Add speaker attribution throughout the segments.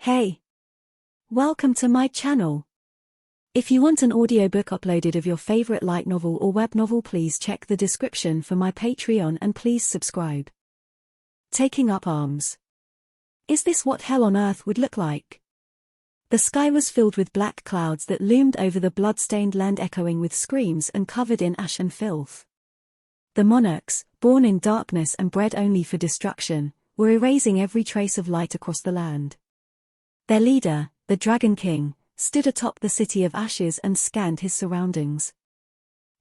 Speaker 1: Hey! Welcome to my channel. If you want an audiobook uploaded of your favorite light novel or web novel, please check the description for my Patreon and please subscribe. Taking up arms. Is this what hell on earth would look like? The sky was filled with black clouds that loomed over the blood-stained land, echoing with screams and covered in ash and filth. The monarchs, born in darkness and bred only for destruction, were erasing every trace of light across the land. Their leader, the Dragon King, stood atop the city of ashes and scanned his surroundings.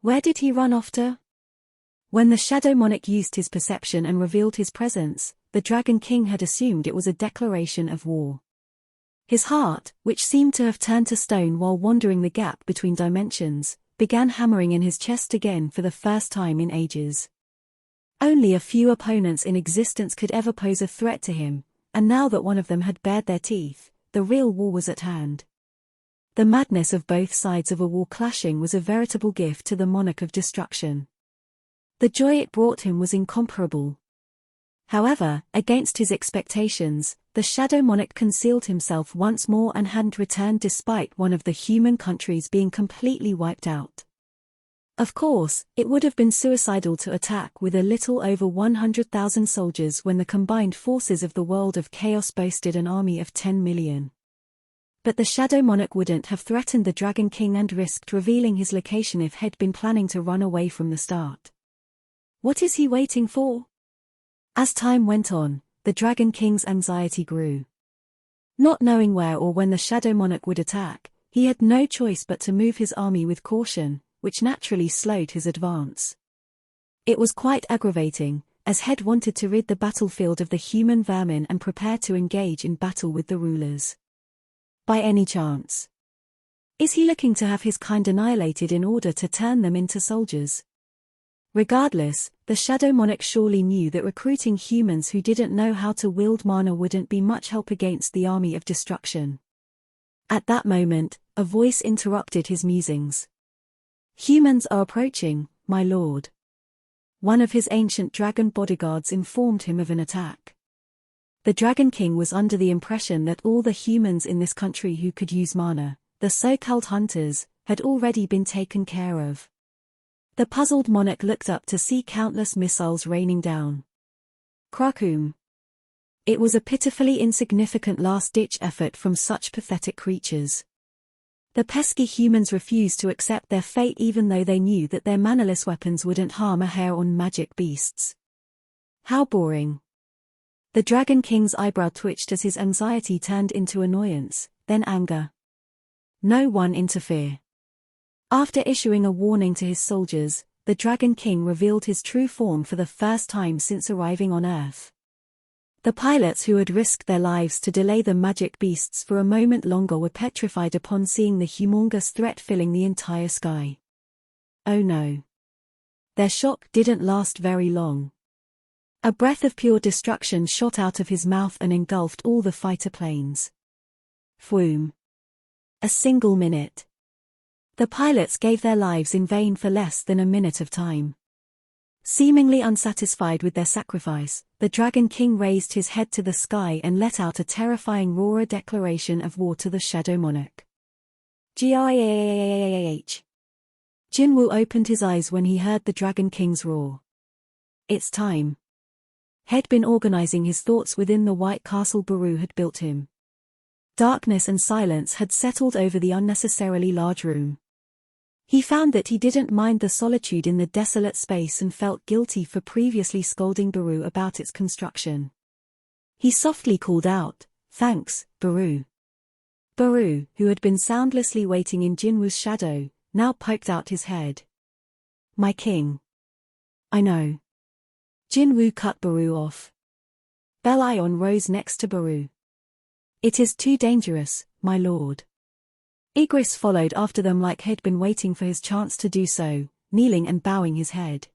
Speaker 1: Where did he run off to? When the Shadow Monarch used his perception and revealed his presence, the Dragon King had assumed it was a declaration of war. His heart, which seemed to have turned to stone while wandering the gap between dimensions, began hammering in his chest again for the first time in ages. Only a few opponents in existence could ever pose a threat to him, and now that one of them had bared their teeth, the real war was at hand. The madness of both sides of a war clashing was a veritable gift to the Monarch of Destruction. The joy it brought him was incomparable. However, against his expectations, the Shadow Monarch concealed himself once more and hadn't returned despite one of the human countries being completely wiped out. Of course, it would have been suicidal to attack with a little over 100,000 soldiers when the combined forces of the world of chaos boasted an army of 10 million. But the Shadow Monarch wouldn't have threatened the Dragon King and risked revealing his location if he'd been planning to run away from the start. What is he waiting for? As time went on, the Dragon King's anxiety grew. Not knowing where or when the Shadow Monarch would attack, he had no choice but to move his army with caution, which naturally slowed his advance. It was quite aggravating, as Head wanted to rid the battlefield of the human vermin and prepare to engage in battle with the rulers. By any chance? Is he looking to have his kind annihilated in order to turn them into soldiers? Regardless, the Shadow Monarch surely knew that recruiting humans who didn't know how to wield mana wouldn't be much help against the army of destruction. At that moment, a voice interrupted his musings. "Humans are approaching, my lord." One of his ancient dragon bodyguards informed him of an attack. The Dragon King was under the impression that all the humans in this country who could use mana, the so-called hunters, had already been taken care of. The puzzled monarch looked up to see countless missiles raining down. Krakoom. It was a pitifully insignificant last-ditch effort from such pathetic creatures. The pesky humans refused to accept their fate even though they knew that their manaless weapons wouldn't harm a hair on magic beasts. How boring. The Dragon King's eyebrow twitched as his anxiety turned into annoyance, then anger. No one interfere. After issuing a warning to his soldiers, the Dragon King revealed his true form for the first time since arriving on Earth. The pilots who had risked their lives to delay the magic beasts for a moment longer were petrified upon seeing the humongous threat filling the entire sky. Oh no. Their shock didn't last very long. A breath of pure destruction shot out of his mouth and engulfed all the fighter planes. Phoom. A single minute. The pilots gave their lives in vain for less than a minute of time. Seemingly unsatisfied with their sacrifice, the Dragon King raised his head to the sky and let out a terrifying roar, a declaration of war to the Shadow Monarch. G-I-A-H. Jinwoo opened his eyes when he heard the Dragon King's roar. It's time. He'd been organizing his thoughts within the white castle Baru had built him. Darkness and silence had settled over the unnecessarily large room. He found that he didn't mind the solitude in the desolate space and felt guilty for previously scolding Baru about its construction. He softly called out, "Thanks, Baru." Baru, who had been soundlessly waiting in Jinwoo's shadow, now poked out his head. "My king." "I know." Jinwoo cut Baru off. Belion rose next to Baru. "It is too dangerous, my lord." Igris followed after them like he'd been waiting for his chance to do so, kneeling and bowing his head.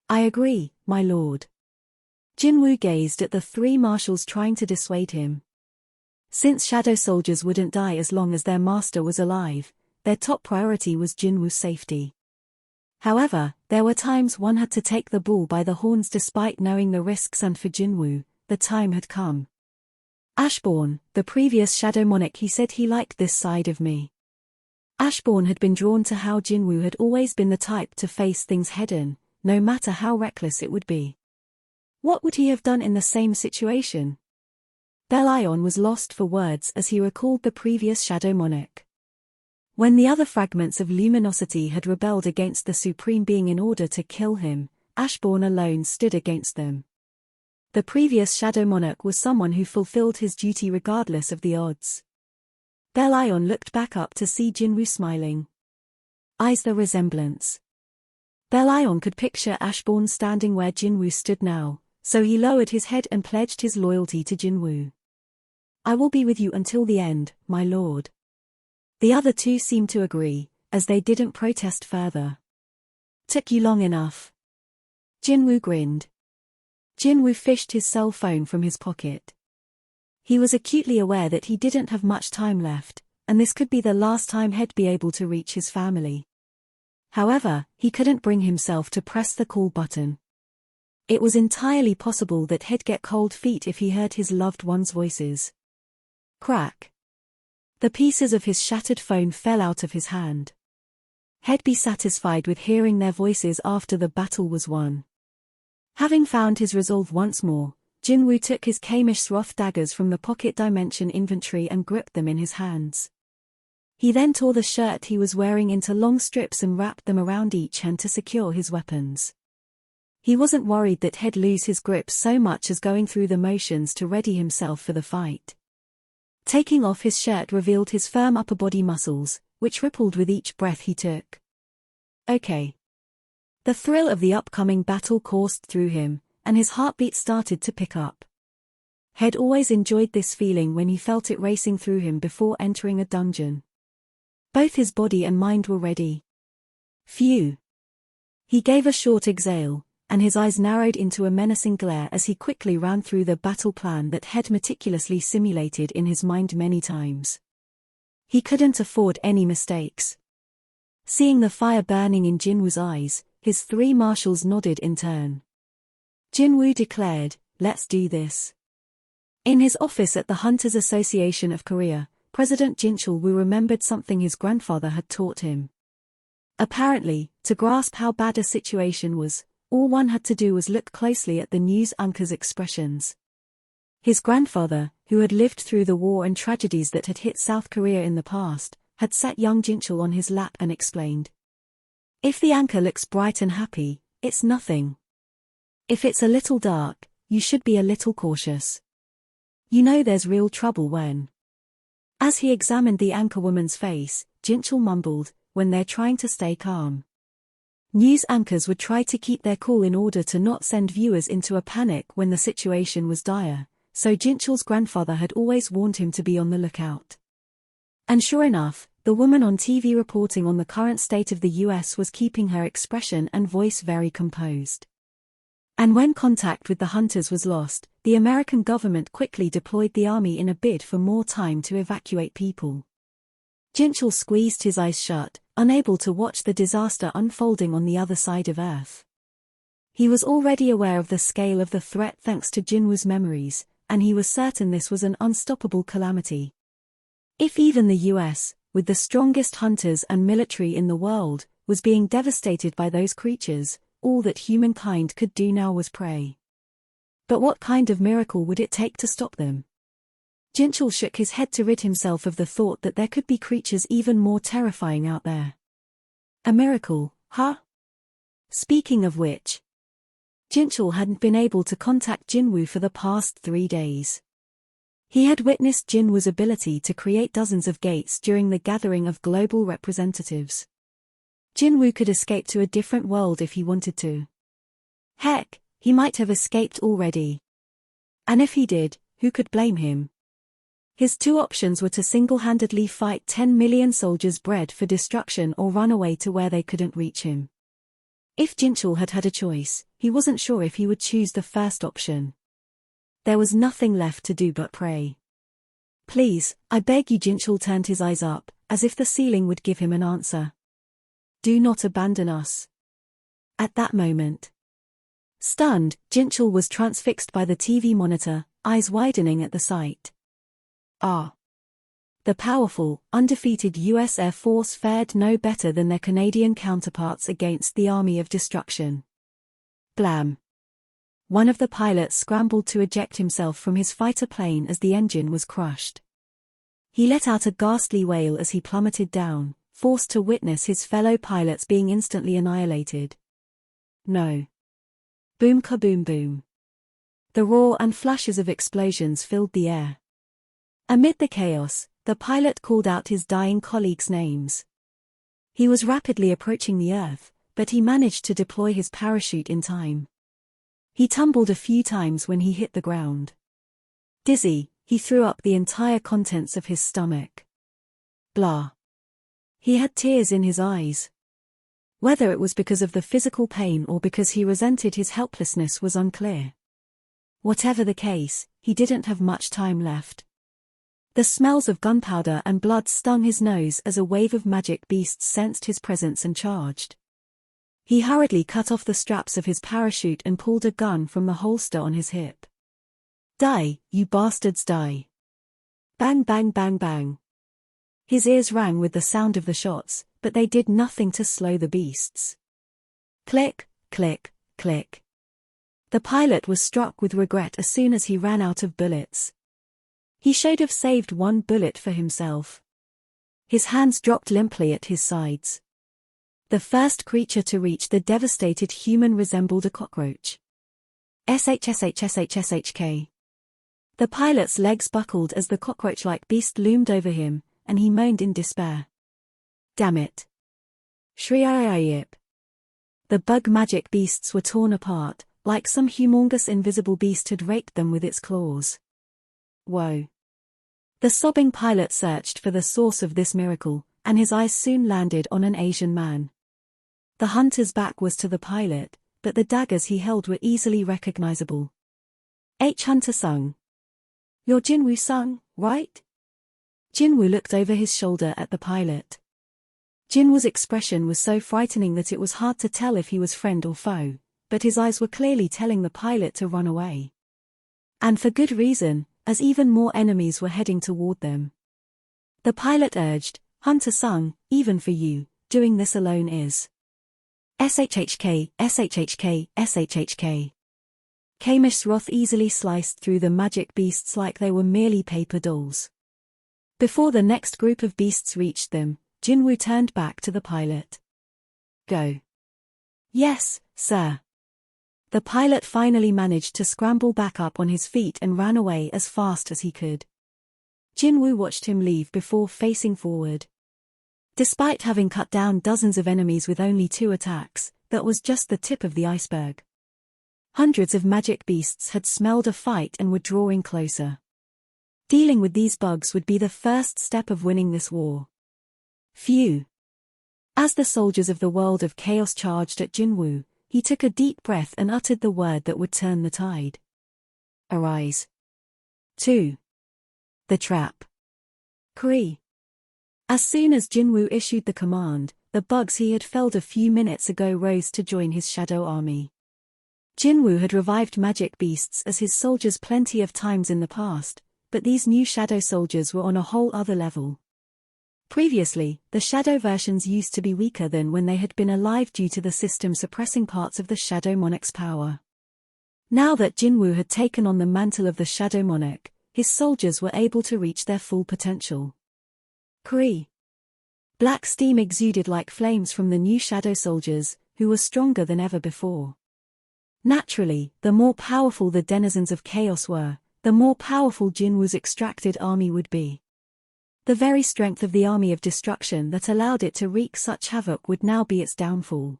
Speaker 1: "I agree, my lord." Jinwoo gazed at the three marshals trying to dissuade him. Since shadow soldiers wouldn't die as long as their master was alive, their top priority was Jinwoo's safety. However, there were times one had to take the bull by the horns despite knowing the risks, and for Jinwoo, the time had come. Ashbourne, the previous shadow monarch, he said he liked this side of me. Ashbourne had been drawn to how Jinwoo had always been the type to face things head-on, no matter how reckless it would be. What would he have done in the same situation? Belion was lost for words as he recalled the previous shadow monarch. When the other fragments of luminosity had rebelled against the Supreme Being in order to kill him, Ashbourne alone stood against them. The previous shadow monarch was someone who fulfilled his duty regardless of the odds. Belion looked back up to see Jinwoo smiling. Eyes the resemblance. Belion could picture Ashbourne standing where Jinwoo stood now, so he lowered his head and pledged his loyalty to Jinwoo. I will be with you until the end, my lord. The other two seemed to agree, as they didn't protest further. Took you long enough. Jinwoo grinned. Jinwoo fished his cell phone from his pocket. He was acutely aware that he didn't have much time left, and this could be the last time he'd be able to reach his family. However, he couldn't bring himself to press the call button. It was entirely possible that he'd get cold feet if he heard his loved ones' voices. Crack. The pieces of his shattered phone fell out of his hand. He'd be satisfied with hearing their voices after the battle was won. Having found his resolve once more, Jinwoo took his Kamish Sroth daggers from the pocket dimension inventory and gripped them in his hands. He then tore the shirt he was wearing into long strips and wrapped them around each hand to secure his weapons. He wasn't worried that he'd lose his grip so much as going through the motions to ready himself for the fight. Taking off his shirt revealed his firm upper body muscles, which rippled with each breath he took. Okay. The thrill of the upcoming battle coursed through him, and his heartbeat started to pick up. He'd always enjoyed this feeling when he felt it racing through him before entering a dungeon. Both his body and mind were ready. Phew. He gave a short exhale, and his eyes narrowed into a menacing glare as he quickly ran through the battle plan that he'd meticulously simulated in his mind many times. He couldn't afford any mistakes. Seeing the fire burning in Jinwoo's eyes, his three marshals nodded in turn. Jinwoo declared, "Let's do this." In his office at the Hunters Association of Korea, President Jinchul-woo remembered something his grandfather had taught him. Apparently, to grasp how bad a situation was, all one had to do was look closely at the news anchor's expressions. His grandfather, who had lived through the war and tragedies that had hit South Korea in the past, had sat young Jinchul on his lap and explained. If the anchor looks bright and happy, it's nothing. If it's a little dark, you should be a little cautious. You know there's real trouble when. As he examined the anchorwoman's face, Jinchul mumbled, when they're trying to stay calm. News anchors would try to keep their cool in order to not send viewers into a panic when the situation was dire, so Jinchul's grandfather had always warned him to be on the lookout. And sure enough, the woman on TV reporting on the current state of the US was keeping her expression and voice very composed. And when contact with the hunters was lost, the American government quickly deployed the army in a bid for more time to evacuate people. Jinchul squeezed his eyes shut, unable to watch the disaster unfolding on the other side of Earth. He was already aware of the scale of the threat thanks to Jinwoo's memories, and he was certain this was an unstoppable calamity. If even the US, with the strongest hunters and military in the world, was being devastated by those creatures, all that humankind could do now was pray. But what kind of miracle would it take to stop them? Jinchul shook his head to rid himself of the thought that there could be creatures even more terrifying out there. A miracle, huh? Speaking of which, Jinchul hadn't been able to contact Jinwoo for the past 3 days. He had witnessed Jinwoo's ability to create dozens of gates during the gathering of global representatives. Jinwoo could escape to a different world if he wanted to. Heck, he might have escaped already. And if he did, who could blame him? His two options were to single-handedly fight 10 million soldiers bred for destruction or run away to where they couldn't reach him. If Jinchul had had a choice, he wasn't sure if he would choose the first option. There was nothing left to do but pray. Please, I beg you. Jinchul turned his eyes up, as if the ceiling would give him an answer. Do not abandon us. At that moment. Stunned, Jinchul was transfixed by the TV monitor, eyes widening at the sight. Ah. The powerful, undefeated U.S. Air Force fared no better than their Canadian counterparts against the Army of Destruction. Blam. One of the pilots scrambled to eject himself from his fighter plane as the engine was crushed. He let out a ghastly wail as he plummeted down, forced to witness his fellow pilots being instantly annihilated. No. Boom kaboom boom. The roar and flashes of explosions filled the air. Amid the chaos, the pilot called out his dying colleagues' names. He was rapidly approaching the earth, but he managed to deploy his parachute in time. He tumbled a few times when he hit the ground. Dizzy, he threw up the entire contents of his stomach. Blah. He had tears in his eyes. Whether it was because of the physical pain or because he resented his helplessness was unclear. Whatever the case, he didn't have much time left. The smells of gunpowder and blood stung his nose as a wave of magic beasts sensed his presence and charged. He hurriedly cut off the straps of his parachute and pulled a gun from the holster on his hip. Die, you bastards, die. Bang bang bang bang. His ears rang with the sound of the shots, but they did nothing to slow the beasts. Click, click, click. The pilot was struck with regret as soon as he ran out of bullets. He should have saved one bullet for himself. His hands dropped limply at his sides. The first creature to reach the devastated human resembled a cockroach. SHSHSHSHK. The pilot's legs buckled as the cockroach-like beast loomed over him, and he moaned in despair. Damn it. Shriayayip. The bug magic beasts were torn apart, like some humongous invisible beast had raked them with its claws. Woe. The sobbing pilot searched for the source of this miracle, and his eyes soon landed on an Asian man. The hunter's back was to the pilot, but the daggers he held were easily recognizable. Hunter Sung. You're Jinwoo Sung, right? Jinwoo looked over his shoulder at the pilot. Jinwoo's expression was so frightening that it was hard to tell if he was friend or foe, but his eyes were clearly telling the pilot to run away. And for good reason, as even more enemies were heading toward them. The pilot urged, Hunter Sung, even for you, doing this alone is. SHHK, SHHK, SHHK. Kamish's wrath easily sliced through the magic beasts like they were merely paper dolls. Before the next group of beasts reached them, Jinwoo turned back to the pilot. Go. Yes, sir. The pilot finally managed to scramble back up on his feet and ran away as fast as he could. Jinwoo watched him leave before facing forward. Despite having cut down dozens of enemies with only 2 attacks, that was just the tip of the iceberg. Hundreds of magic beasts had smelled a fight and were drawing closer. Dealing with these bugs would be the first step of winning this war. Phew. As the soldiers of the world of chaos charged at Jinwoo, he took a deep breath and uttered the word that would turn the tide. Arise. 2. The trap. Kree. As soon as Jinwoo issued the command, the bugs he had felled a few minutes ago rose to join his shadow army. Jinwoo had revived magic beasts as his soldiers plenty of times in the past, but these new shadow soldiers were on a whole other level. Previously, the shadow versions used to be weaker than when they had been alive due to the system suppressing parts of the Shadow Monarch's power. Now that Jinwoo had taken on the mantle of the Shadow Monarch, his soldiers were able to reach their full potential. Kree. Black steam exuded like flames from the new shadow soldiers, who were stronger than ever before. Naturally, the more powerful the denizens of chaos were, the more powerful Jinwoo's extracted army would be. The very strength of the army of destruction that allowed it to wreak such havoc would now be its downfall.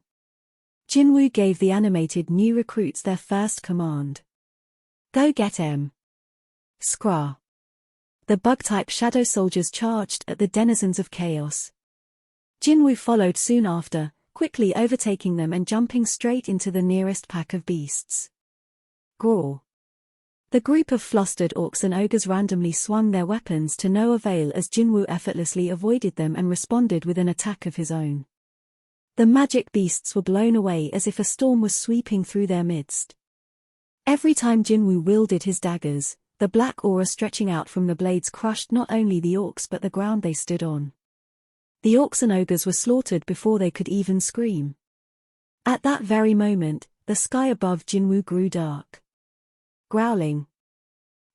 Speaker 1: Jinwoo gave the animated new recruits their first command. Go get 'em. Skra. The bug-type shadow soldiers charged at the denizens of chaos. Jinwoo followed soon after, quickly overtaking them and jumping straight into the nearest pack of beasts. Graw. The group of flustered orcs and ogres randomly swung their weapons to no avail as Jinwoo effortlessly avoided them and responded with an attack of his own. The magic beasts were blown away as if a storm was sweeping through their midst. Every time Jinwoo wielded his daggers, the black aura stretching out from the blades crushed not only the orcs but the ground they stood on. The orcs and ogres were slaughtered before they could even scream. At that very moment, the sky above Jinwoo grew dark. Growling.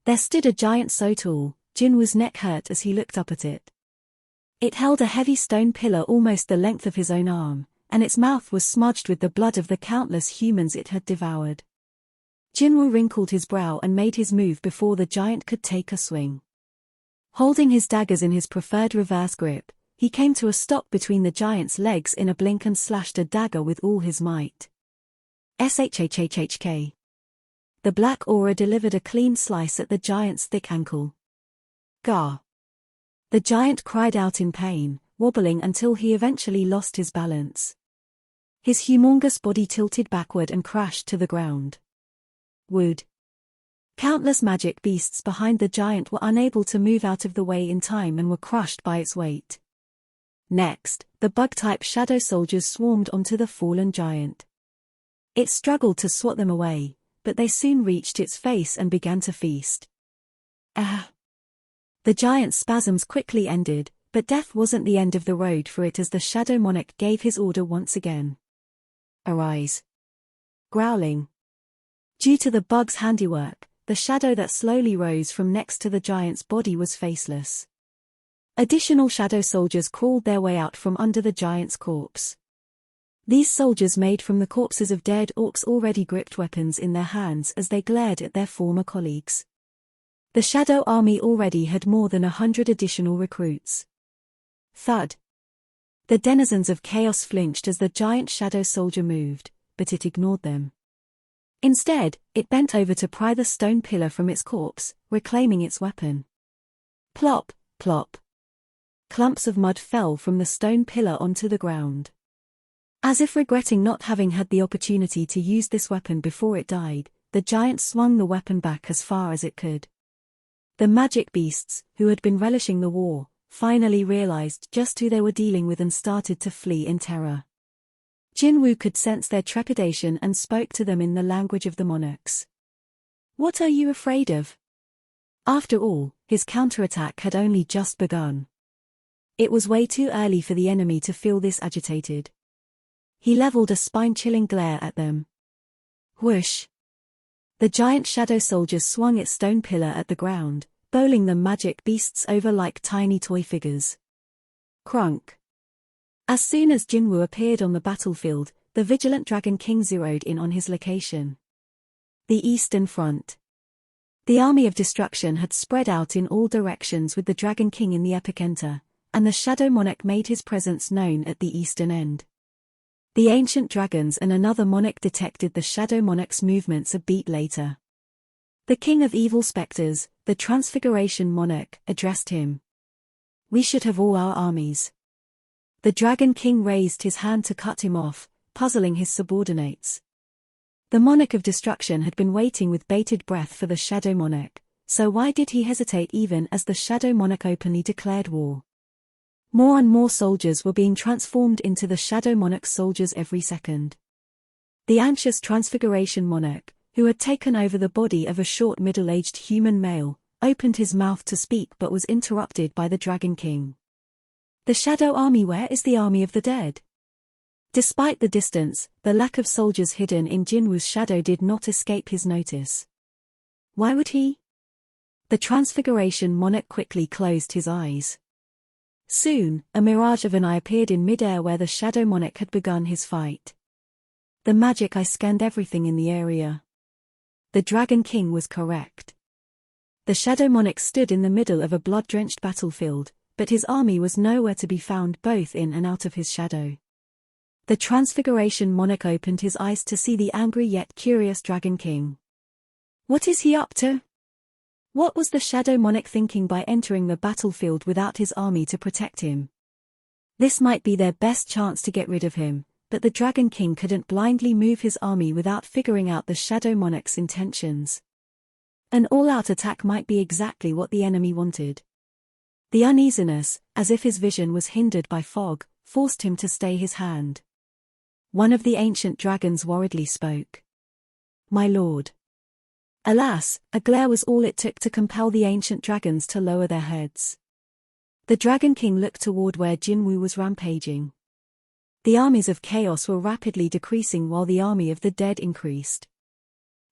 Speaker 1: There stood a giant so tall, Jinwoo's neck hurt as he looked up at it. It held a heavy stone pillar almost the length of his own arm, and its mouth was smudged with the blood of the countless humans it had devoured. Jinwoo wrinkled his brow and made his move before the giant could take a swing. Holding his daggers in his preferred reverse grip, he came to a stop between the giant's legs in a blink and slashed a dagger with all his might. Shhhhk. The black aura delivered a clean slice at the giant's thick ankle. Gah! The giant cried out in pain, wobbling until he eventually lost his balance. His humongous body tilted backward and crashed to the ground. Wood. Countless magic beasts behind the giant were unable to move out of the way in time and were crushed by its weight. Next, the bug-type shadow soldiers swarmed onto the fallen giant. It struggled to swat them away, but they soon reached its face and began to feast. Ah! The giant's spasms quickly ended, but death wasn't the end of the road for it as the Shadow Monarch gave his order once again. Arise. Growling. Due to the bug's handiwork, the shadow that slowly rose from next to the giant's body was faceless. Additional shadow soldiers crawled their way out from under the giant's corpse. These soldiers made from the corpses of dead orcs already gripped weapons in their hands as they glared at their former colleagues. The shadow army already had more than 100 additional recruits. Thud. The denizens of chaos flinched as the giant shadow soldier moved, but it ignored them. Instead, it bent over to pry the stone pillar from its corpse, reclaiming its weapon. Plop, plop. Clumps of mud fell from the stone pillar onto the ground. As if regretting not having had the opportunity to use this weapon before it died, the giant swung the weapon back as far as it could. The magic beasts, who had been relishing the war, finally realized just who they were dealing with and started to flee in terror. Jinwoo could sense their trepidation and spoke to them in the language of the monarchs. What are you afraid of? After all, his counterattack had only just begun. It was way too early for the enemy to feel this agitated. He leveled a spine-chilling glare at them. Whoosh! The giant shadow soldier swung its stone pillar at the ground, bowling the magic beasts over like tiny toy figures. Crunk! As soon as Jinwoo appeared on the battlefield, the vigilant Dragon King zeroed in on his location. The Eastern Front. The army of destruction had spread out in all directions with the Dragon King in the epicenter, and the Shadow Monarch made his presence known at the eastern end. The ancient dragons and another monarch detected the Shadow Monarch's movements a beat later. The King of Evil Spectres, the Transfiguration Monarch, addressed him. We should have all our armies. The Dragon King raised his hand to cut him off, puzzling his subordinates. The Monarch of Destruction had been waiting with bated breath for the Shadow Monarch, so why did he hesitate even as the Shadow Monarch openly declared war? More and more soldiers were being transformed into the Shadow Monarch soldiers every second. The anxious Transfiguration Monarch, who had taken over the body of a short middle-aged human male, opened his mouth to speak but was interrupted by the Dragon King. The Shadow Army, where is the army of the dead? Despite the distance, the lack of soldiers hidden in Jinwoo's shadow did not escape his notice. Why would he? The Transfiguration Monarch quickly closed his eyes. Soon, a mirage of an eye appeared in midair where the Shadow Monarch had begun his fight. The magic eye scanned everything in the area. The Dragon King was correct. The Shadow Monarch stood in the middle of a blood-drenched battlefield, but his army was nowhere to be found both in and out of his shadow. The Transfiguration Monarch opened his eyes to see the angry yet curious Dragon King. What is he up to? What was the Shadow Monarch thinking by entering the battlefield without his army to protect him? This might be their best chance to get rid of him, but the Dragon King couldn't blindly move his army without figuring out the Shadow Monarch's intentions. An all-out attack might be exactly what the enemy wanted. The uneasiness, as if his vision was hindered by fog, forced him to stay his hand. One of the ancient dragons worriedly spoke. My lord. Alas, a glare was all it took to compel the ancient dragons to lower their heads. The Dragon King looked toward where Jinwoo was rampaging. The armies of chaos were rapidly decreasing while the army of the dead increased.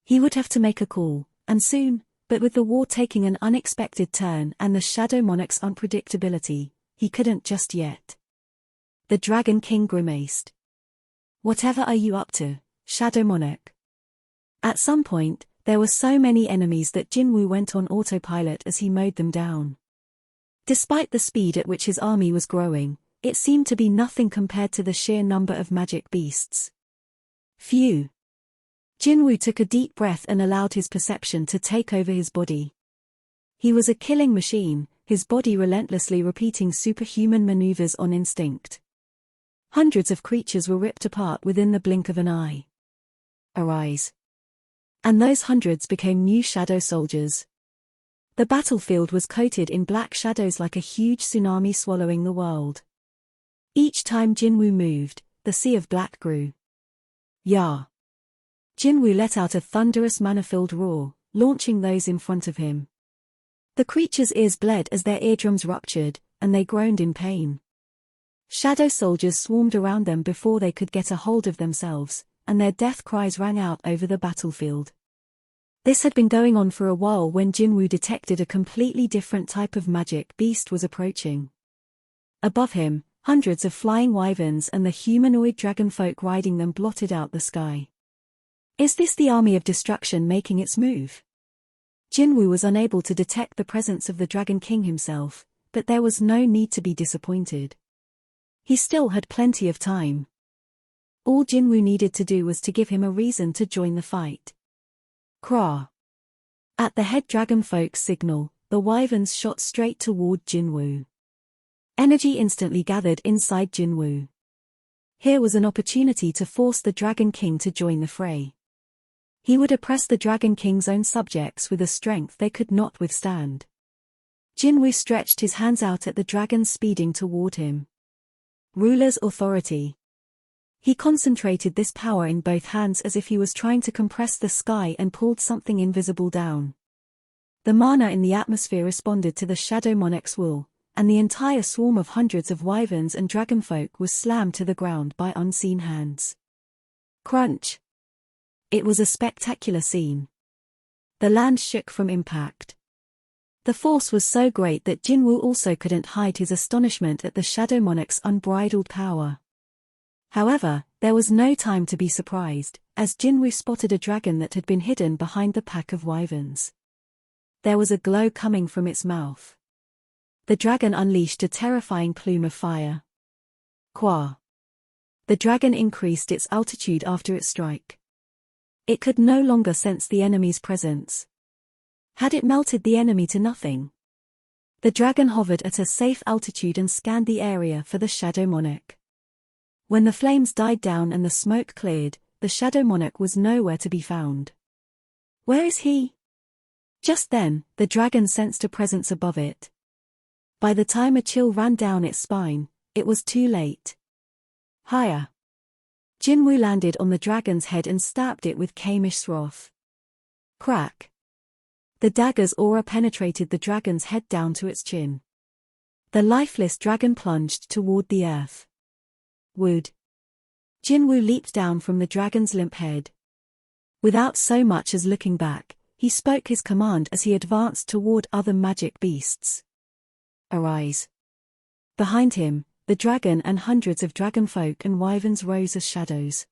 Speaker 1: He would have to make a call, and soon, but with the war taking an unexpected turn and the Shadow Monarch's unpredictability, he couldn't just yet. The Dragon King grimaced. "Whatever are you up to, Shadow Monarch?" At some point, there were so many enemies that Jinwoo went on autopilot as he mowed them down. Despite the speed at which his army was growing, it seemed to be nothing compared to the sheer number of magic beasts. Phew. Jinwoo took a deep breath and allowed his perception to take over his body. He was a killing machine, his body relentlessly repeating superhuman maneuvers on instinct. Hundreds of creatures were ripped apart within the blink of an eye. Arise. And those hundreds became new shadow soldiers. The battlefield was coated in black shadows like a huge tsunami swallowing the world. Each time Jinwoo moved, the sea of black grew. Yah! Jinwoo let out a thunderous mana-filled roar, launching those in front of him. The creatures' ears bled as their eardrums ruptured, and they groaned in pain. Shadow soldiers swarmed around them before they could get a hold of themselves, and their death cries rang out over the battlefield. This had been going on for a while when Jinwoo detected a completely different type of magic beast was approaching. Above him, hundreds of flying wyverns and the humanoid dragonfolk riding them blotted out the sky. Is this the army of destruction making its move? Jinwoo was unable to detect the presence of the Dragon King himself, but there was no need to be disappointed. He still had plenty of time. All Jinwoo needed to do was to give him a reason to join the fight. Krah! At the head dragonfolk's signal, the wyverns shot straight toward Jinwoo. Energy instantly gathered inside Jinwoo. Here was an opportunity to force the Dragon King to join the fray. He would oppress the Dragon King's own subjects with a strength they could not withstand. Jinwoo stretched his hands out at the dragons speeding toward him. Ruler's authority. He concentrated this power in both hands as if he was trying to compress the sky and pulled something invisible down. The mana in the atmosphere responded to the Shadow Monarch's will, and the entire swarm of hundreds of wyverns and dragonfolk was slammed to the ground by unseen hands. Crunch! It was a spectacular scene. The land shook from impact. The force was so great that Jinwoo also couldn't hide his astonishment at the Shadow Monarch's unbridled power. However, there was no time to be surprised, as Jinwoo spotted a dragon that had been hidden behind the pack of wyverns. There was a glow coming from its mouth. The dragon unleashed a terrifying plume of fire. Qua! The dragon increased its altitude after its strike. It could no longer sense the enemy's presence. Had it melted the enemy to nothing? The dragon hovered at a safe altitude and scanned the area for the Shadow Monarch. When the flames died down and the smoke cleared, the Shadow Monarch was nowhere to be found. Where is he? Just then, the dragon sensed a presence above it. By the time a chill ran down its spine, it was too late. Higher! Jinwoo landed on the dragon's head and stabbed it with Kamish wrath. Crack! The dagger's aura penetrated the dragon's head down to its chin. The lifeless dragon plunged toward the earth. Wood! Jinwoo leaped down from the dragon's limp head. Without so much as looking back, he spoke his command as he advanced toward other magic beasts. Arise! Behind him, the dragon and hundreds of dragonfolk and wyverns rose as shadows.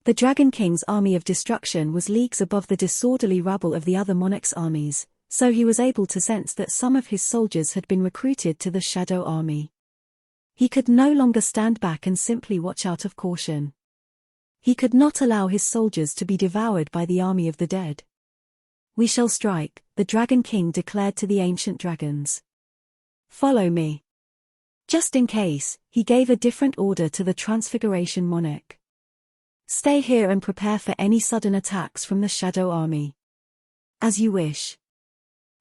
Speaker 1: The Dragon King's army of destruction was leagues above the disorderly rabble of the other monarchs' armies, so he was able to sense that some of his soldiers had been recruited to the Shadow Army. He could no longer stand back and simply watch out of caution. He could not allow his soldiers to be devoured by the army of the dead. We shall strike, the Dragon King declared to the ancient dragons. Follow me. Just in case, he gave a different order to the Transfiguration Monarch. Stay here and prepare for any sudden attacks from the Shadow Army. As you wish.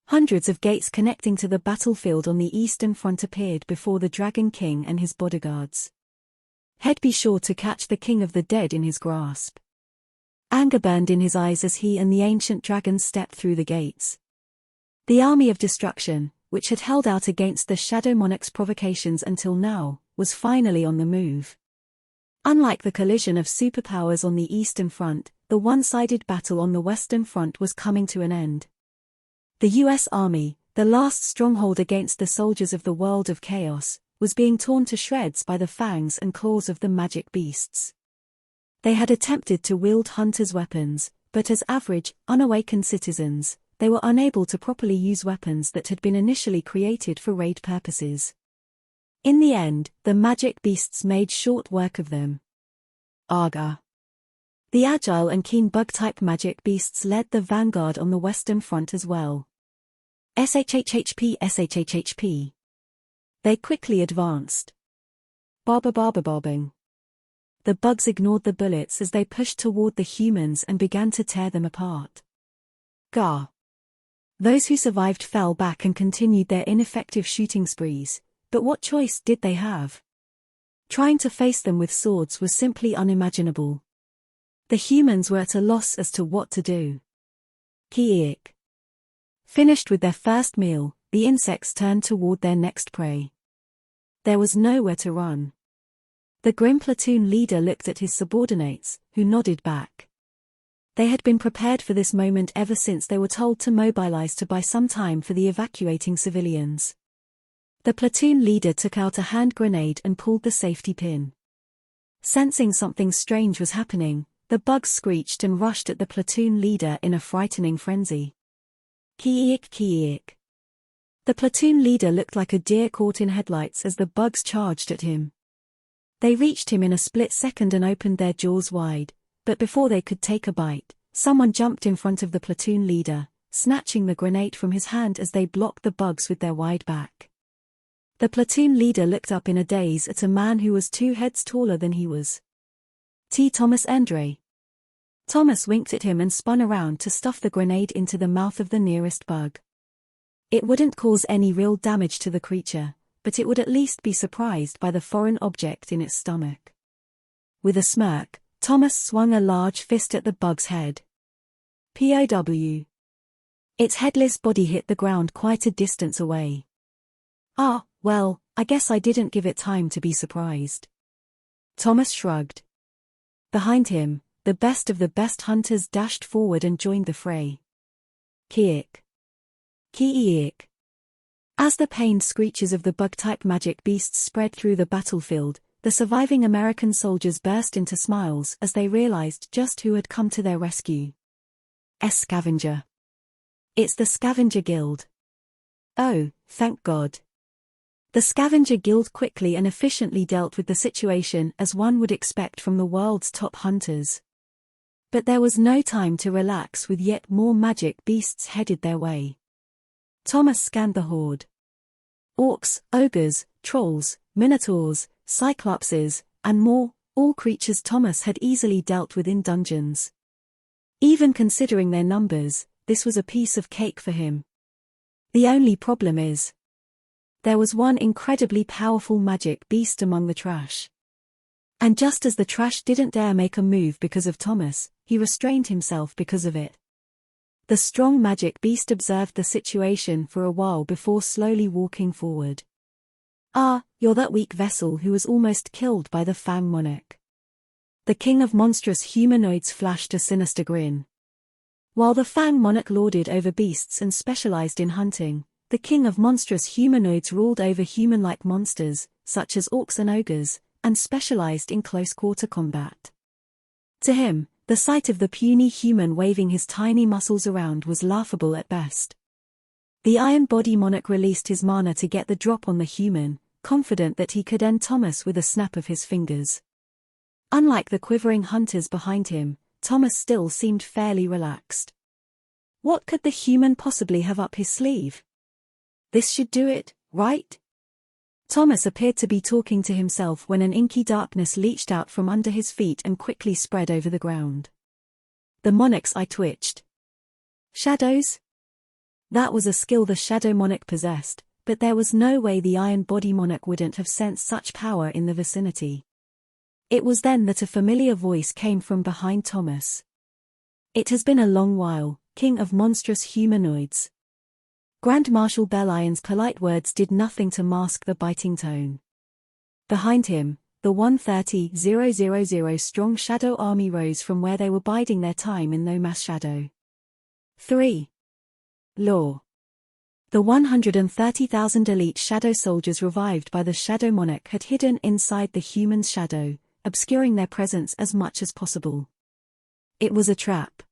Speaker 1: Hundreds of gates connecting to the battlefield on the eastern front appeared before the Dragon King and his bodyguards. He'd be sure to catch the King of the Dead in his grasp. Anger burned in his eyes as he and the ancient dragon stepped through the gates. The army of destruction, which had held out against the Shadow Monarch's provocations until now, was finally on the move. Unlike the collision of superpowers on the Eastern Front, the one-sided battle on the Western Front was coming to an end. The U.S. Army, the last stronghold against the soldiers of the world of chaos, was being torn to shreds by the fangs and claws of the magic beasts. They had attempted to wield hunters' weapons, but as average, unawakened citizens, they were unable to properly use weapons that had been initially created for raid purposes. In the end, the magic beasts made short work of them. Aga. The agile and keen bug-type magic beasts led the vanguard on the Western Front as well. SHHHP. They quickly advanced. Bobbing. The bugs ignored the bullets as they pushed toward the humans and began to tear them apart. Gah. Those who survived fell back and continued their ineffective shooting sprees, but what choice did they have? Trying to face them with swords was simply unimaginable. The humans were at a loss as to what to do. Kiik. Finished with their first meal, the insects turned toward their next prey. There was nowhere to run. The grim platoon leader looked at his subordinates, who nodded back. They had been prepared for this moment ever since they were told to mobilize to buy some time for the evacuating civilians. The platoon leader took out a hand grenade and pulled the safety pin. Sensing something strange was happening, the bugs screeched and rushed at the platoon leader in a frightening frenzy. Kiik. The platoon leader looked like a deer caught in headlights as the bugs charged at him. They reached him in a split second and opened their jaws wide, but before they could take a bite, someone jumped in front of the platoon leader, snatching the grenade from his hand as they blocked the bugs with their wide back. The platoon leader looked up in a daze at a man who was 2 heads taller than he was. Thomas Andre. Thomas winked at him and spun around to stuff the grenade into the mouth of the nearest bug. It wouldn't cause any real damage to the creature, but it would at least be surprised by the foreign object in its stomach. With a smirk, Thomas swung a large fist at the bug's head. POW. Its headless body hit the ground quite a distance away. Ah, well, I guess I didn't give it time to be surprised. Thomas shrugged. Behind him, the best of the best hunters dashed forward and joined the fray. Kiik. As the pained screeches of the bug-type magic beasts spread through the battlefield, the surviving American soldiers burst into smiles as they realized just who had come to their rescue. Scavenger. It's the Scavenger Guild. Oh, thank God. The Scavenger Guild quickly and efficiently dealt with the situation as one would expect from the world's top hunters. But there was no time to relax with yet more magic beasts headed their way. Thomas scanned the horde. Orcs, ogres, trolls, minotaurs, cyclopses, and more, all creatures Thomas had easily dealt with in dungeons. Even considering their numbers, this was a piece of cake for him. The only problem is, there was one incredibly powerful magic beast among the trash. And just as the trash didn't dare make a move because of Thomas, he restrained himself because of it. The strong magic beast observed the situation for a while before slowly walking forward. Ah, you're that weak vessel who was almost killed by the Fang Monarch. The king of monstrous humanoids flashed a sinister grin. While the Fang Monarch lorded over beasts and specialized in hunting, the king of monstrous humanoids ruled over human-like monsters, such as orcs and ogres, and specialized in close-quarter combat. To him, the sight of the puny human waving his tiny muscles around was laughable at best. The Iron Body Monarch released his mana to get the drop on the human, confident that he could end Thomas with a snap of his fingers. Unlike the quivering hunters behind him, Thomas still seemed fairly relaxed. What could the human possibly have up his sleeve? This should do it, right? Thomas appeared to be talking to himself when an inky darkness leached out from under his feet and quickly spread over the ground. The monarch's eye twitched. Shadows? That was a skill the Shadow Monarch possessed, but there was no way the Iron Body Monarch wouldn't have sensed such power in the vicinity. It was then that a familiar voice came from behind Thomas. It has been a long while, king of monstrous humanoids. Grand Marshal Belion's polite words did nothing to mask the biting tone. Behind him, the 130,000 strong shadow army rose from where they were biding their time in no mass shadow. 3. Law. The 130,000 elite shadow soldiers revived by the Shadow Monarch had hidden inside the human's shadow, obscuring their presence as much as possible. It was a trap.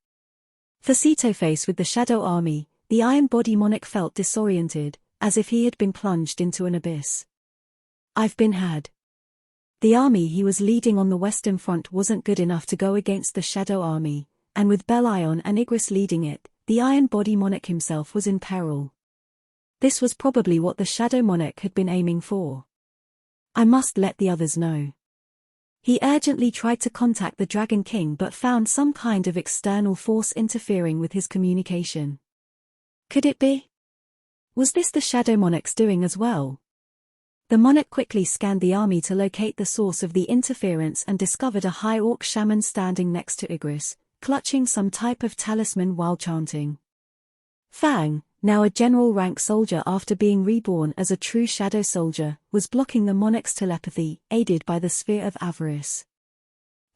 Speaker 1: Face with the shadow army, the Iron Body Monarch felt disoriented, as if he had been plunged into an abyss. I've been had. The army he was leading on the Western Front wasn't good enough to go against the Shadow Army, and with Belion and Igris leading it, the Iron Body Monarch himself was in peril. This was probably what the Shadow Monarch had been aiming for. I must let the others know. He urgently tried to contact the Dragon King but found some kind of external force interfering with his communication. Could it be? Was this the Shadow Monarch's doing as well? The monarch quickly scanned the army to locate the source of the interference and discovered a high orc shaman standing next to Igris, clutching some type of talisman while chanting. Fang, now a general rank soldier after being reborn as a true shadow soldier, was blocking the monarch's telepathy, aided by the sphere of avarice.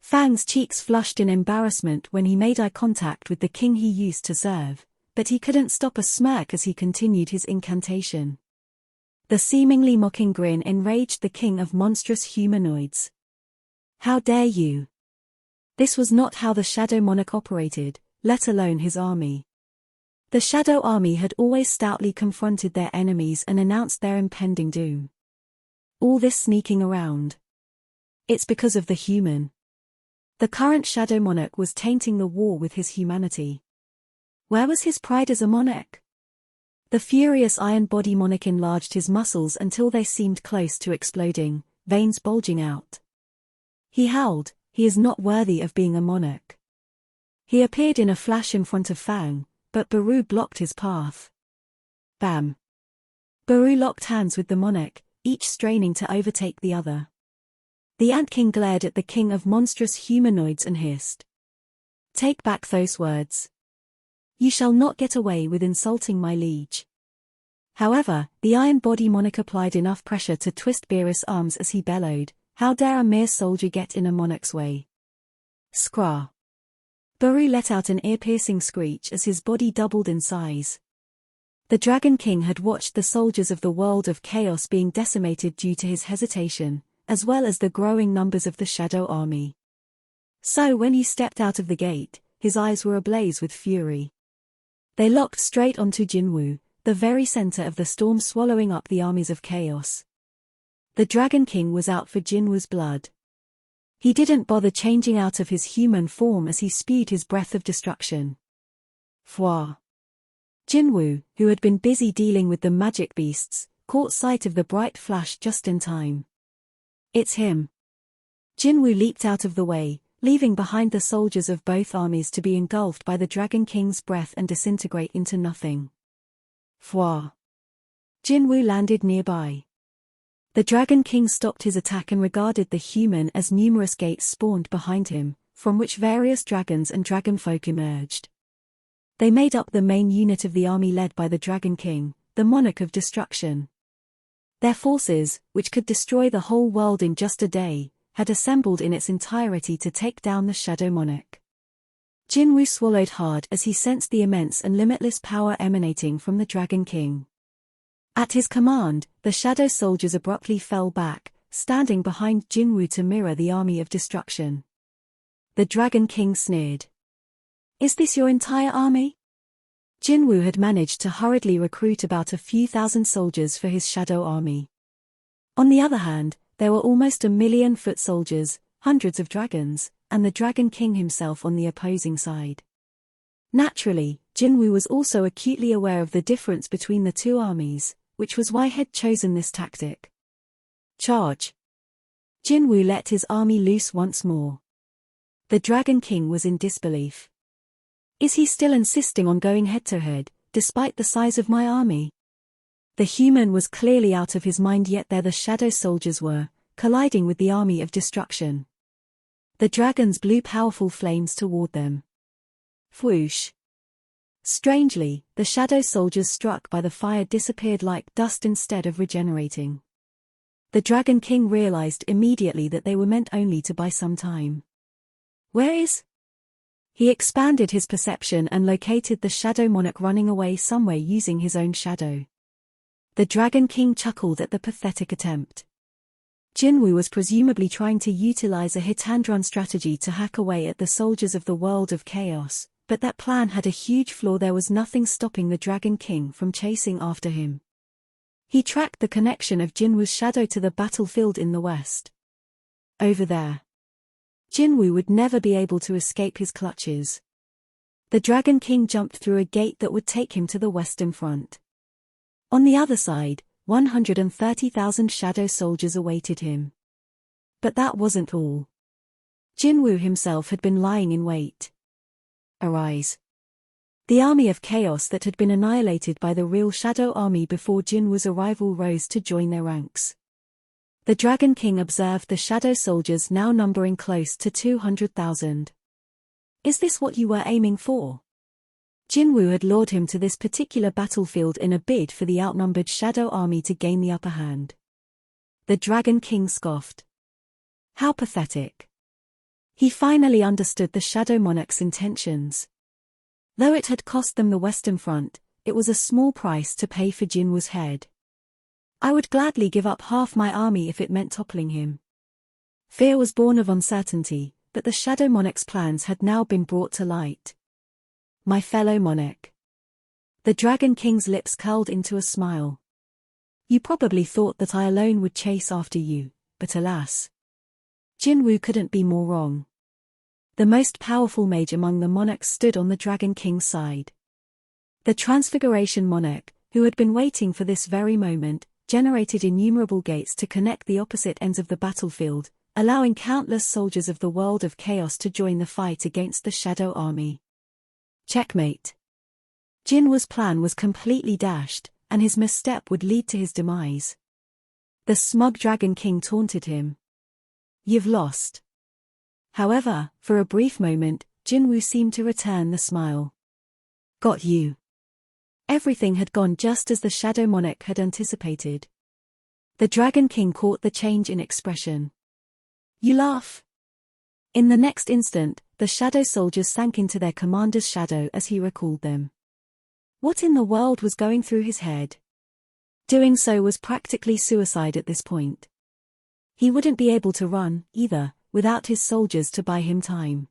Speaker 1: Fang's cheeks flushed in embarrassment when he made eye contact with the king he used to serve, but he couldn't stop a smirk as he continued his incantation. The seemingly mocking grin enraged the king of monstrous humanoids. How dare you? This was not how the Shadow Monarch operated, let alone his army. The Shadow Army had always stoutly confronted their enemies and announced their impending doom. All this sneaking around. It's because of the human. The current Shadow Monarch was tainting the war with his humanity. Where was his pride as a monarch? The furious Iron Body Monarch enlarged his muscles until they seemed close to exploding, veins bulging out. He howled, "He is not worthy of being a monarch." He appeared in a flash in front of Fang, but Baru blocked his path. Bam! Baru locked hands with the monarch, each straining to overtake the other. The Ant King glared at the king of monstrous humanoids and hissed. "Take back those words. You shall not get away with insulting my liege." However, the Iron Body Monarch applied enough pressure to twist Beerus' arms as he bellowed, "How dare a mere soldier get in a monarch's way?" Scrah! Baru let out an ear-piercing screech as his body doubled in size. The Dragon King had watched the soldiers of the world of chaos being decimated due to his hesitation, as well as the growing numbers of the Shadow Army. So when he stepped out of the gate, his eyes were ablaze with fury. They locked straight onto Jinwu, the very center of the storm swallowing up the armies of chaos. The Dragon King was out for Jinwu's blood. He didn't bother changing out of his human form as he spewed his breath of destruction. Fwa! Jinwu, who had been busy dealing with the magic beasts, caught sight of the bright flash just in time. It's him. Jinwu leaped out of the way, leaving behind the soldiers of both armies to be engulfed by the Dragon King's breath and disintegrate into nothing. Fwa! Jinwu landed nearby. The Dragon King stopped his attack and regarded the human as numerous gates spawned behind him, from which various dragons and dragonfolk emerged. They made up the main unit of the army led by the Dragon King, the Monarch of Destruction. Their forces, which could destroy the whole world in just a day, had assembled in its entirety to take down the Shadow Monarch. Jinwu swallowed hard as he sensed the immense and limitless power emanating from the Dragon King. At his command, the shadow soldiers abruptly fell back, standing behind Jinwu to mirror the army of destruction. The Dragon King sneered. "Is this your entire army?" Jinwu had managed to hurriedly recruit about a few thousand soldiers for his shadow army. On the other hand, there were almost 1,000,000 foot soldiers, hundreds of dragons, and the Dragon King himself on the opposing side. Naturally, Jinwu was also acutely aware of the difference between the two armies, which was why he had chosen this tactic. Charge! Jinwu let his army loose once more. The Dragon King was in disbelief. Is he still insisting on going head-to-head, despite the size of my army? The human was clearly out of his mind, yet there the shadow soldiers were, colliding with the army of destruction. The dragons blew powerful flames toward them. Whoosh. Strangely, the shadow soldiers struck by the fire disappeared like dust instead of regenerating. The Dragon King realized immediately that they were meant only to buy some time. Where is? He expanded his perception and located the shadow monarch running away somewhere using his own shadow. The Dragon King chuckled at the pathetic attempt. Jinwoo was presumably trying to utilize a hit-and-run strategy to hack away at the soldiers of the world of chaos, but that plan had a huge flaw. There was nothing stopping the Dragon King from chasing after him. He tracked the connection of Jinwoo's shadow to the battlefield in the west. Over there. Jinwoo would never be able to escape his clutches. The Dragon King jumped through a gate that would take him to the western front. On the other side, 130,000 shadow soldiers awaited him. But that wasn't all. Jinwoo himself had been lying in wait. Arise. The army of chaos that had been annihilated by the real shadow army before Jinwoo's arrival rose to join their ranks. The Dragon King observed the shadow soldiers now numbering close to 200,000. Is this what you were aiming for? Jinwoo had lured him to this particular battlefield in a bid for the outnumbered shadow army to gain the upper hand. The Dragon King scoffed. How pathetic. He finally understood the shadow monarch's intentions. Though it had cost them the western front, it was a small price to pay for Jinwoo's head. I would gladly give up half my army if it meant toppling him. Fear was born of uncertainty, but the shadow monarch's plans had now been brought to light. My fellow monarch. The Dragon King's lips curled into a smile. You probably thought that I alone would chase after you, but alas. Jinwoo couldn't be more wrong. The most powerful mage among the monarchs stood on the Dragon King's side. The Transfiguration Monarch, who had been waiting for this very moment, generated innumerable gates to connect the opposite ends of the battlefield, allowing countless soldiers of the world of chaos to join the fight against the shadow army. Checkmate. Jinwoo's plan was completely dashed, and his misstep would lead to his demise. The smug Dragon King taunted him. You've lost. However, for a brief moment, Jinwoo seemed to return the smile. Got you. Everything had gone just as the Shadow Monarch had anticipated. The Dragon King caught the change in expression. You laugh. In the next instant, the shadow soldiers sank into their commander's shadow as he recalled them. What in the world was going through his head? Doing so was practically suicide at this point. He wouldn't be able to run, either, without his soldiers to buy him time.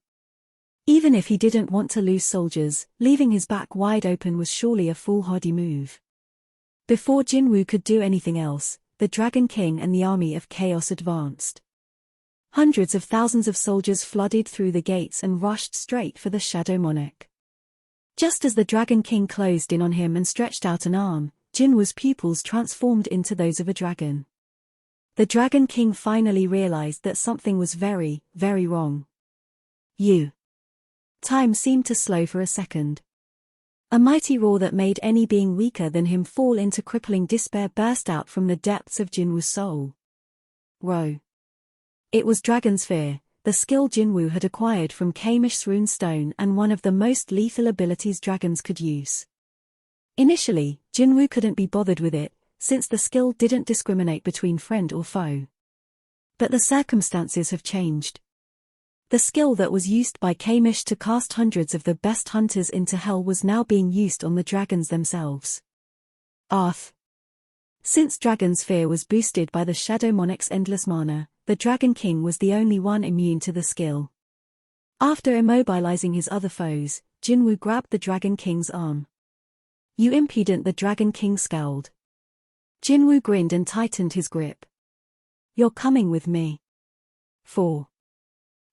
Speaker 1: Even if he didn't want to lose soldiers, leaving his back wide open was surely a foolhardy move. Before Jinwoo could do anything else, the Dragon King and the army of chaos advanced. Hundreds of thousands of soldiers flooded through the gates and rushed straight for the Shadow Monarch. Just as the Dragon King closed in on him and stretched out an arm, Jinwoo's pupils transformed into those of a dragon. The Dragon King finally realized that something was very, very wrong. Time seemed to slow for a second. A mighty roar that made any being weaker than him fall into crippling despair burst out from the depths of Jinwoo's soul. Woe. It was Dragon's Fear, the skill Jinwoo had acquired from Kamish's rune stone and one of the most lethal abilities dragons could use. Initially, Jinwoo couldn't be bothered with it, since the skill didn't discriminate between friend or foe. But the circumstances have changed. The skill that was used by Kamish to cast hundreds of the best hunters into hell was now being used on the dragons themselves. Since Dragon's Fear was boosted by the Shadow Monarch's endless mana, the Dragon King was the only one immune to the skill. After immobilizing his other foes, Jinwoo grabbed the Dragon King's arm. You impudent, the Dragon King scowled. Jinwoo grinned and tightened his grip. You're coming with me.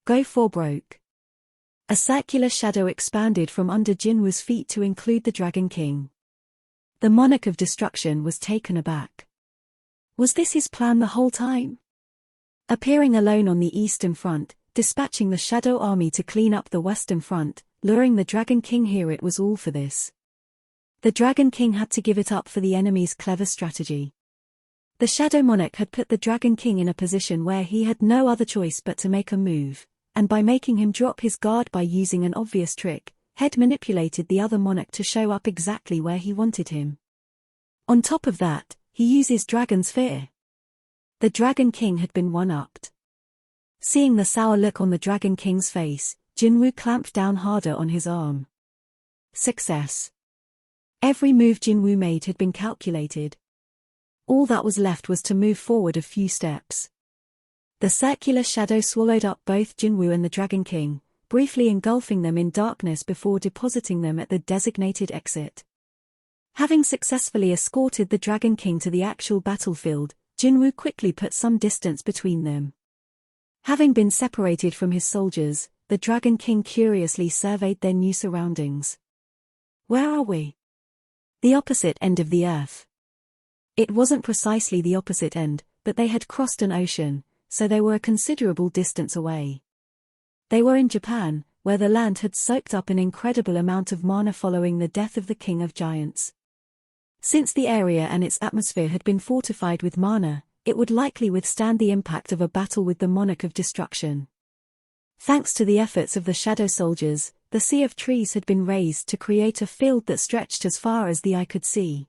Speaker 1: Go for broke. A circular shadow expanded from under Jinwoo's feet to include the Dragon King. The Monarch of Destruction was taken aback. Was this his plan the whole time? Appearing alone on the eastern front, dispatching the Shadow Army to clean up the western front, luring the Dragon King here, it was all for this. The Dragon King had to give it up for the enemy's clever strategy. The Shadow Monarch had put the Dragon King in a position where he had no other choice but to make a move, and by making him drop his guard by using an obvious trick, had manipulated the other monarch to show up exactly where he wanted him. On top of that, he uses dragon's fear. The Dragon King had been one-upped. Seeing the sour look on the Dragon King's face, Jinwoo clamped down harder on his arm. Success. Every move Jinwoo made had been calculated. All that was left was to move forward a few steps. The circular shadow swallowed up both Jinwoo and the Dragon King, briefly engulfing them in darkness before depositing them at the designated exit. Having successfully escorted the Dragon King to the actual battlefield, Jinwoo quickly put some distance between them. Having been separated from his soldiers, the Dragon King curiously surveyed their new surroundings. Where are we? The opposite end of the earth. It wasn't precisely the opposite end, but they had crossed an ocean, so they were a considerable distance away. They were in Japan, where the land had soaked up an incredible amount of mana following the death of the King of Giants. Since the area and its atmosphere had been fortified with mana, it would likely withstand the impact of a battle with the Monarch of Destruction. Thanks to the efforts of the Shadow Soldiers, the sea of trees had been raised to create a field that stretched as far as the eye could see.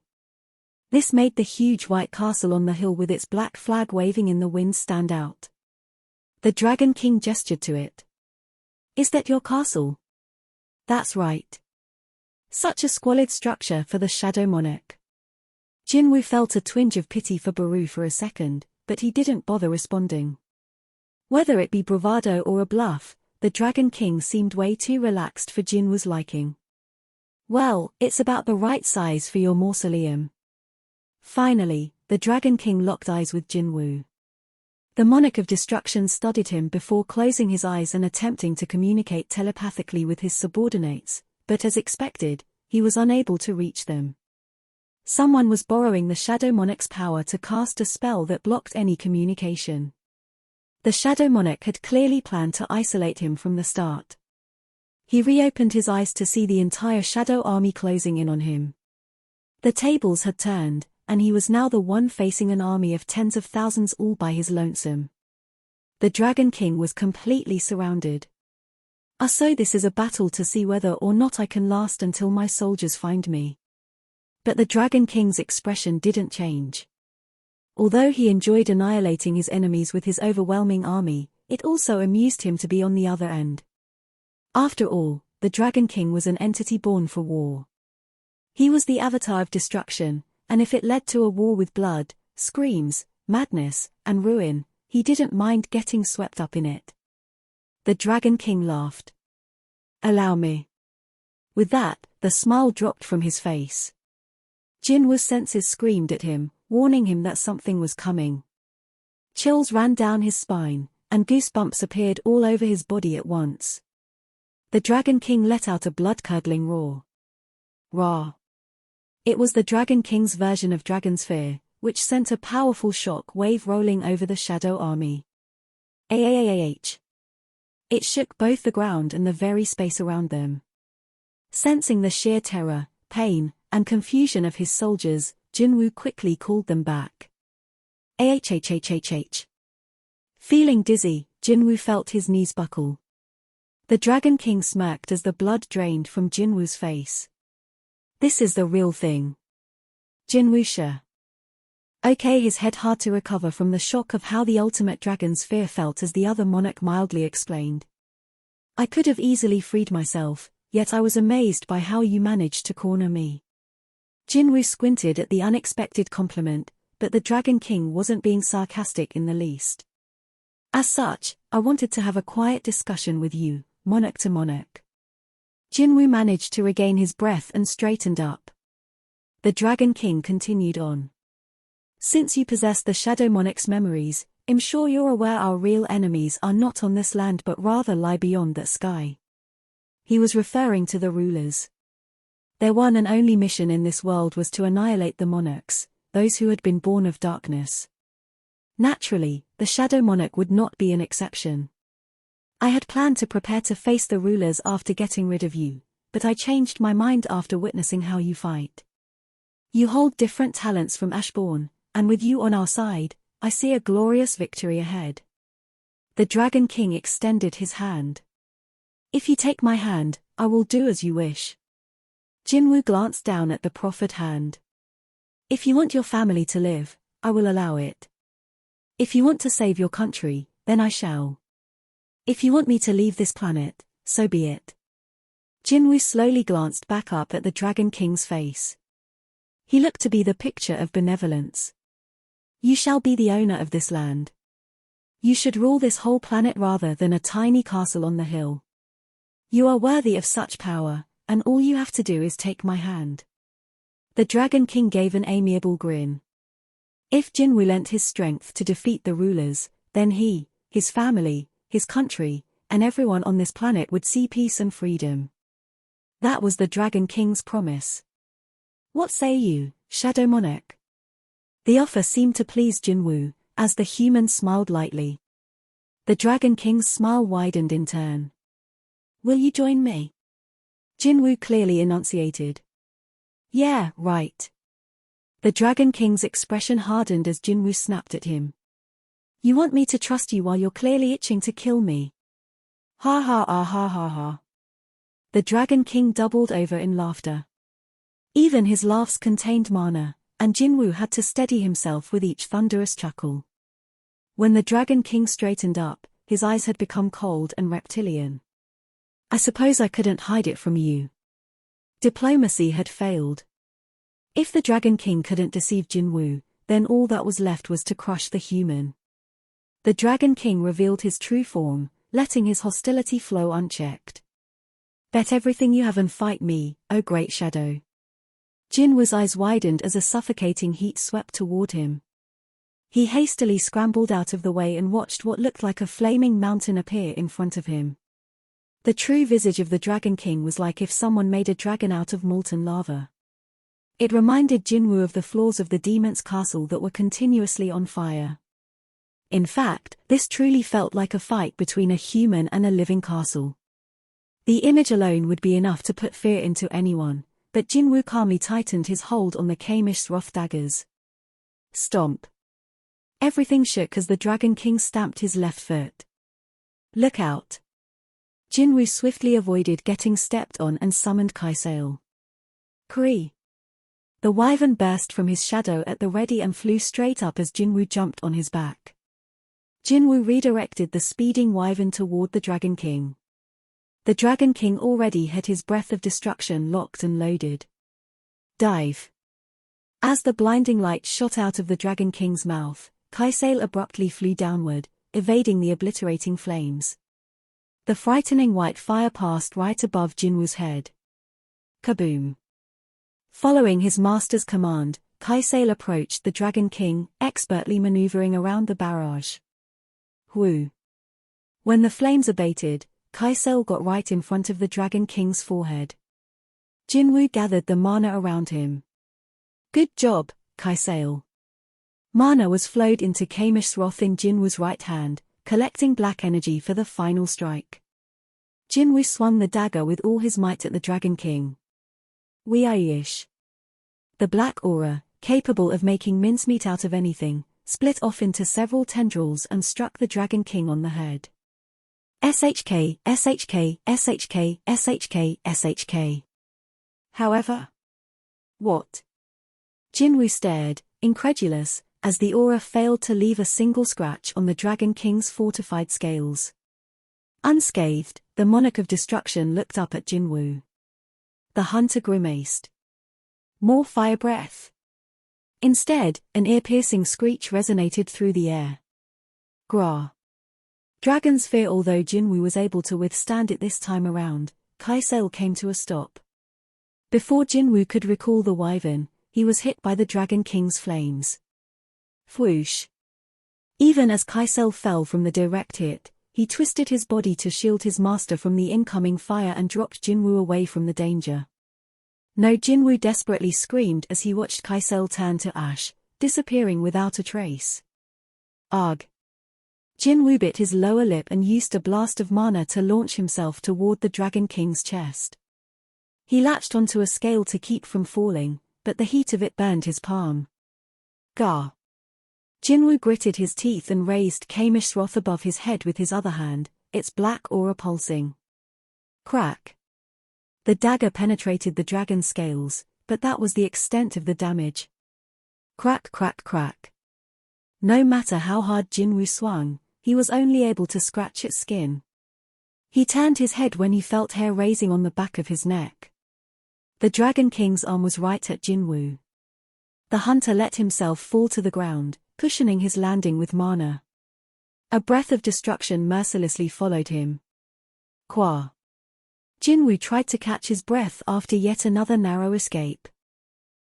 Speaker 1: This made the huge white castle on the hill with its black flag waving in the wind stand out. The Dragon King gestured to it. "Is that your castle?" "That's right." Such a squalid structure for the Shadow Monarch. Jinwoo felt a twinge of pity for Baru for a second, but he didn't bother responding. Whether it be bravado or a bluff, the Dragon King seemed way too relaxed for Jinwoo's liking. "Well, it's about the right size for your mausoleum." Finally, the Dragon King locked eyes with Jinwoo. The Monarch of Destruction studied him before closing his eyes and attempting to communicate telepathically with his subordinates, but as expected, he was unable to reach them. Someone was borrowing the Shadow Monarch's power to cast a spell that blocked any communication. The Shadow Monarch had clearly planned to isolate him from the start. He reopened his eyes to see the entire Shadow army closing in on him. The tables had turned, and he was now the one facing an army of tens of thousands all by his lonesome. The Dragon King was completely surrounded. So this is a battle to see whether or not I can last until my soldiers find me." But the Dragon King's expression didn't change. Although he enjoyed annihilating his enemies with his overwhelming army, it also amused him to be on the other end. After all, the Dragon King was an entity born for war. He was the avatar of destruction, and if it led to a war with blood, screams, madness, and ruin, he didn't mind getting swept up in it. The Dragon King laughed. "Allow me." With that, the smile dropped from his face. Jinwoo's senses screamed at him, warning him that something was coming. Chills ran down his spine, and goosebumps appeared all over his body at once. The Dragon King let out a blood-curdling roar. Roar. It was the Dragon King's version of Dragon's Fear, which sent a powerful shock wave rolling over the Shadow Army. Aaaah. It shook both the ground and the very space around them. Sensing the sheer terror, pain, and confusion of his soldiers, Jinwoo quickly called them back. Ahhhhhh. Feeling dizzy, Jinwoo felt his knees buckle. The Dragon King smirked as the blood drained from Jinwoo's face. "This is the real thing." Jinwoo sure. Okay, his head hard to recover from the shock of how the ultimate Dragon's Fear felt as the other monarch mildly explained. "I could have easily freed myself, yet I was amazed by how you managed to corner me." Jinwoo squinted at the unexpected compliment, but the Dragon King wasn't being sarcastic in the least. "As such, I wanted to have a quiet discussion with you, monarch to monarch." Jinwoo managed to regain his breath and straightened up. The Dragon King continued on. "Since you possess the Shadow Monarch's memories, I'm sure you're aware our real enemies are not on this land but rather lie beyond that sky." He was referring to the rulers. Their one and only mission in this world was to annihilate the monarchs, those who had been born of darkness. Naturally, the Shadow Monarch would not be an exception. "I had planned to prepare to face the rulers after getting rid of you, but I changed my mind after witnessing how you fight. You hold different talents from Ashbourne, and with you on our side, I see a glorious victory ahead." The Dragon King extended his hand. "If you take my hand, I will do as you wish. Jinwoo glanced down at the proffered hand. If you want your family to live, I will allow it. If you want to save your country, then I shall. If you want me to leave this planet, so be it. Jinwoo slowly glanced back up at the Dragon King's face. He looked to be the picture of benevolence. You shall be the owner of this land. You should rule this whole planet rather than a tiny castle on the hill. You are worthy of such power, and all you have to do is take my hand. The Dragon King gave an amiable grin. If Jinwoo lent his strength to defeat the rulers, then he, his family, his country, and everyone on this planet would see peace and freedom. That was the Dragon King's promise. What say you, Shadow Monarch? The offer seemed to please Jinwoo, as the human smiled lightly. The Dragon King's smile widened in turn. Will you join me? Jinwoo clearly enunciated. Yeah, right. The Dragon King's expression hardened as Jinwoo snapped at him. You want me to trust you while you're clearly itching to kill me? Ha ha ah ha ha ha. The Dragon King doubled over in laughter. Even his laughs contained mana, and Jinwoo had to steady himself with each thunderous chuckle. When the Dragon King straightened up, his eyes had become cold and reptilian. I suppose I couldn't hide it from you. Diplomacy had failed. If the Dragon King couldn't deceive Jinwoo, then all that was left was to crush the human. The Dragon King revealed his true form, letting his hostility flow unchecked. Bet everything you have and fight me, O great shadow. Jinwoo's eyes widened as a suffocating heat swept toward him. He hastily scrambled out of the way and watched what looked like a flaming mountain appear in front of him. The true visage of the Dragon King was like if someone made a dragon out of molten lava. It reminded Jinwoo of the floors of the demon's castle that were continuously on fire. In fact, this truly felt like a fight between a human and a living castle. The image alone would be enough to put fear into anyone, but Jinwoo calmly tightened his hold on the Kamish's wrath daggers. Stomp. Everything shook as the Dragon King stamped his left foot. Look out. Jinwoo swiftly avoided getting stepped on and summoned Kaisail. Kree. The wyvern burst from his shadow at the ready and flew straight up as Jinwoo jumped on his back. Jinwoo redirected the speeding wyvern toward the Dragon King. The Dragon King already had his breath of destruction locked and loaded. Dive. As the blinding light shot out of the Dragon King's mouth, Kaisail abruptly flew downward, evading the obliterating flames. The frightening white fire passed right above Jinwoo's head. Kaboom. Following his master's command, Kaisail approached the Dragon King, expertly maneuvering around the barrage. Whoo. When the flames abated, Kaisail got right in front of the Dragon King's forehead. Jinwoo gathered the mana around him. Good job, Kaisail. Mana was flowed into Kamish's wrath in Jinwoo's right hand, collecting black energy for the final strike. Jinwoo swung the dagger with all his might at the Dragon King. Wee-ish. The black aura, capable of making mincemeat out of anything, split off into several tendrils and struck the Dragon King on the head. SHK, SHK, SHK, SHK, SHK. However. What? Jinwoo stared, incredulous, as the aura failed to leave a single scratch on the Dragon King's fortified scales. Unscathed, the Monarch of Destruction looked up at Jinwoo. The hunter grimaced. More fire breath. Instead, an ear-piercing screech resonated through the air. Grah. Dragon's fear. Although Jinwoo was able to withstand it this time around, Kaisail came to a stop. Before Jinwoo could recall the wyvern, he was hit by the Dragon King's flames. Whoosh. Even as Kaisail fell from the direct hit, he twisted his body to shield his master from the incoming fire and dropped Jinwoo away from the danger. No, Jinwoo desperately screamed as he watched Kaisail turn to ash, disappearing without a trace. Ugh. Jinwoo bit his lower lip and used a blast of mana to launch himself toward the Dragon King's chest. He latched onto a scale to keep from falling, but the heat of it burned his palm. Gah. Jinwoo gritted his teeth and raised Kamish's wrath above his head with his other hand, its black aura pulsing. Crack. The dagger penetrated the dragon's scales, but that was the extent of the damage. Crack, crack, crack. No matter how hard Jinwoo swung, he was only able to scratch its skin. He turned his head when he felt hair raising on the back of his neck. The Dragon King's arm was right at Jinwoo. The hunter let himself fall to the ground, cushioning his landing with mana. A breath of destruction mercilessly followed him. Qua. Jinwoo tried to catch his breath after yet another narrow escape.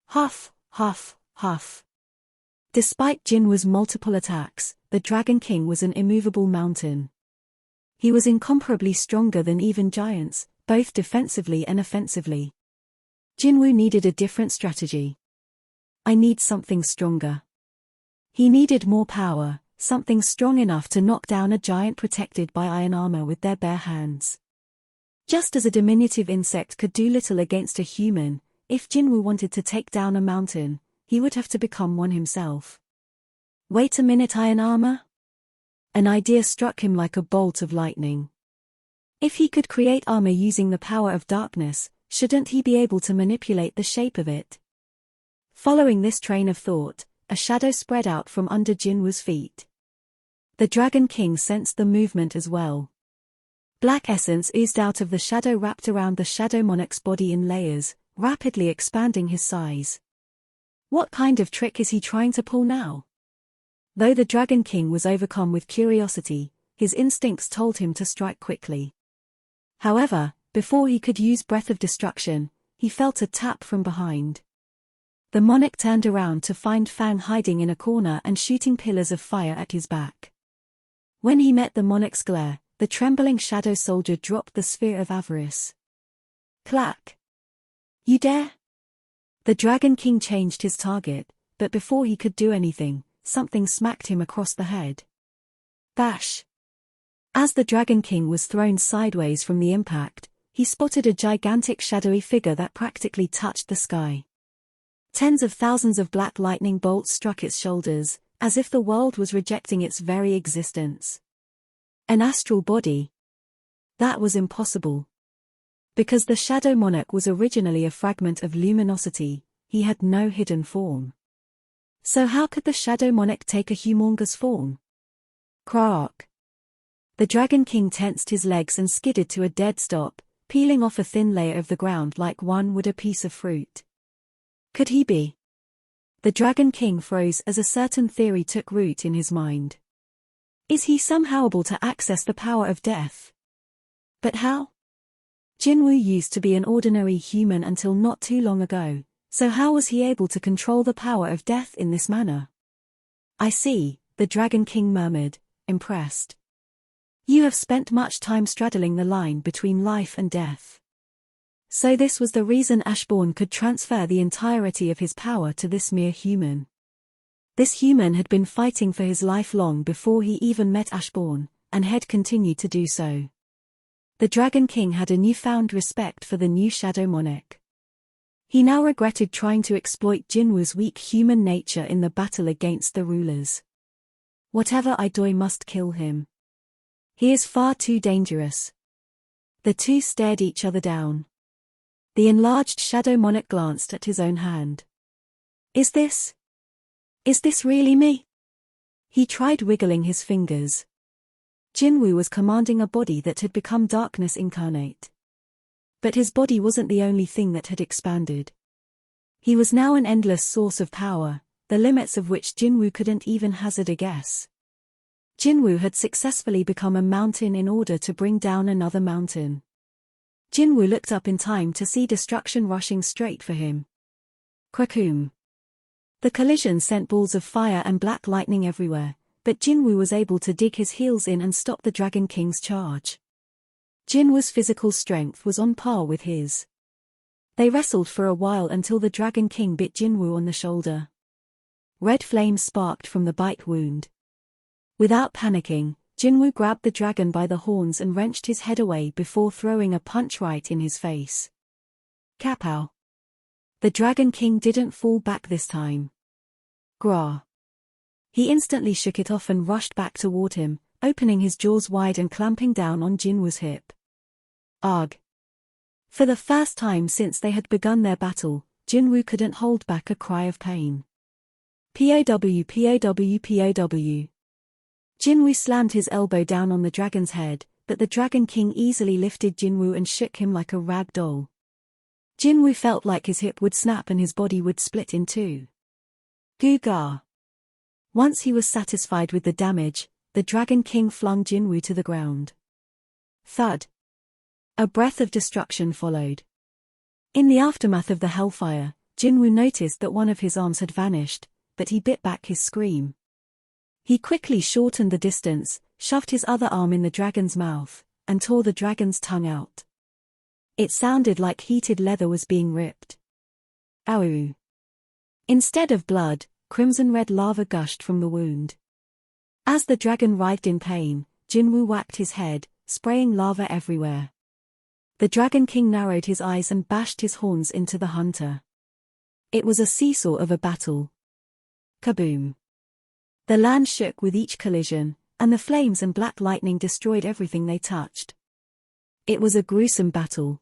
Speaker 1: Huff, huff, huff. Despite Jinwoo's multiple attacks, the Dragon King was an immovable mountain. He was incomparably stronger than even giants, both defensively and offensively. Jinwoo needed a different strategy. I need something stronger. He needed more power, something strong enough to knock down a giant protected by iron armor with their bare hands. Just as a diminutive insect could do little against a human, if Jinwoo wanted to take down a mountain, he would have to become one himself. Wait a minute, iron armor? An idea struck him like a bolt of lightning. If he could create armor using the power of darkness, shouldn't he be able to manipulate the shape of it? Following this train of thought, a shadow spread out from under Jinwoo's feet. The Dragon King sensed the movement as well. Black essence oozed out of the shadow wrapped around the Shadow Monarch's body in layers, rapidly expanding his size. What kind of trick is he trying to pull now? Though the Dragon King was overcome with curiosity, his instincts told him to strike quickly. However, before he could use Breath of Destruction, he felt a tap from behind. The monarch turned around to find Fang hiding in a corner and shooting pillars of fire at his back. When he met the monarch's glare, the trembling shadow soldier dropped the sphere of avarice. Clack! You dare? The Dragon King changed his target, but before he could do anything, something smacked him across the head. Bash! As the Dragon King was thrown sideways from the impact, he spotted a gigantic shadowy figure that practically touched the sky. Tens of thousands of black lightning bolts struck its shoulders, as if the world was rejecting its very existence. An astral body? That was impossible. Because the Shadow Monarch was originally a fragment of luminosity, he had no hidden form. So how could the Shadow Monarch take a humongous form? Crack! The Dragon King tensed his legs and skidded to a dead stop, peeling off a thin layer of the ground like one would a piece of fruit. Could he be? The Dragon King froze as a certain theory took root in his mind. Is he somehow able to access the power of death? But how? Jinwoo used to be an ordinary human until not too long ago, so how was he able to control the power of death in this manner? I see, the Dragon King murmured, impressed. You have spent much time straddling the line between life and death. So this was the reason Ashbourne could transfer the entirety of his power to this mere human. This human had been fighting for his life long before he even met Ashbourne, and had continued to do so. The Dragon King had a newfound respect for the new Shadow Monarch. He now regretted trying to exploit Jinwoo's weak human nature in the battle against the rulers. Whatever I do, I must kill him. He is far too dangerous. The two stared each other down. The enlarged Shadow Monarch glanced at his own hand. Is this really me? He tried wiggling his fingers. Jinwoo was commanding a body that had become darkness incarnate. But his body wasn't the only thing that had expanded. He was now an endless source of power, the limits of which Jinwoo couldn't even hazard a guess. Jinwoo had successfully become a mountain in order to bring down another mountain. Jinwoo looked up in time to see destruction rushing straight for him. Quacoom. The collision sent balls of fire and black lightning everywhere, but Jinwoo was able to dig his heels in and stop the Dragon King's charge. Jinwoo's physical strength was on par with his. They wrestled for a while until the Dragon King bit Jinwoo on the shoulder. Red flames sparked from the bite wound. Without panicking, Jinwoo grabbed the dragon by the horns and wrenched his head away before throwing a punch right in his face. Kapow! The Dragon King didn't fall back this time. Grah! He instantly shook it off and rushed back toward him, opening his jaws wide and clamping down on Jinwoo's hip. Ugh! For the first time since they had begun their battle, Jinwoo couldn't hold back a cry of pain. POW POW POW. Jinwoo slammed his elbow down on the dragon's head, but the Dragon King easily lifted Jinwoo and shook him like a rag doll. Jinwoo felt like his hip would snap and his body would split in two. Goo-ga. Once he was satisfied with the damage, the Dragon King flung Jinwoo to the ground. Thud. A breath of destruction followed. In the aftermath of the hellfire, Jinwoo noticed that one of his arms had vanished, but he bit back his scream. He quickly shortened the distance, shoved his other arm in the dragon's mouth, and tore the dragon's tongue out. It sounded like heated leather was being ripped. Ow! Instead of blood, crimson-red lava gushed from the wound. As the dragon writhed in pain, Jinwoo whacked his head, spraying lava everywhere. The Dragon King narrowed his eyes and bashed his horns into the hunter. It was a seesaw of a battle. Kaboom! The land shook with each collision, and the flames and black lightning destroyed everything they touched. It was a gruesome battle.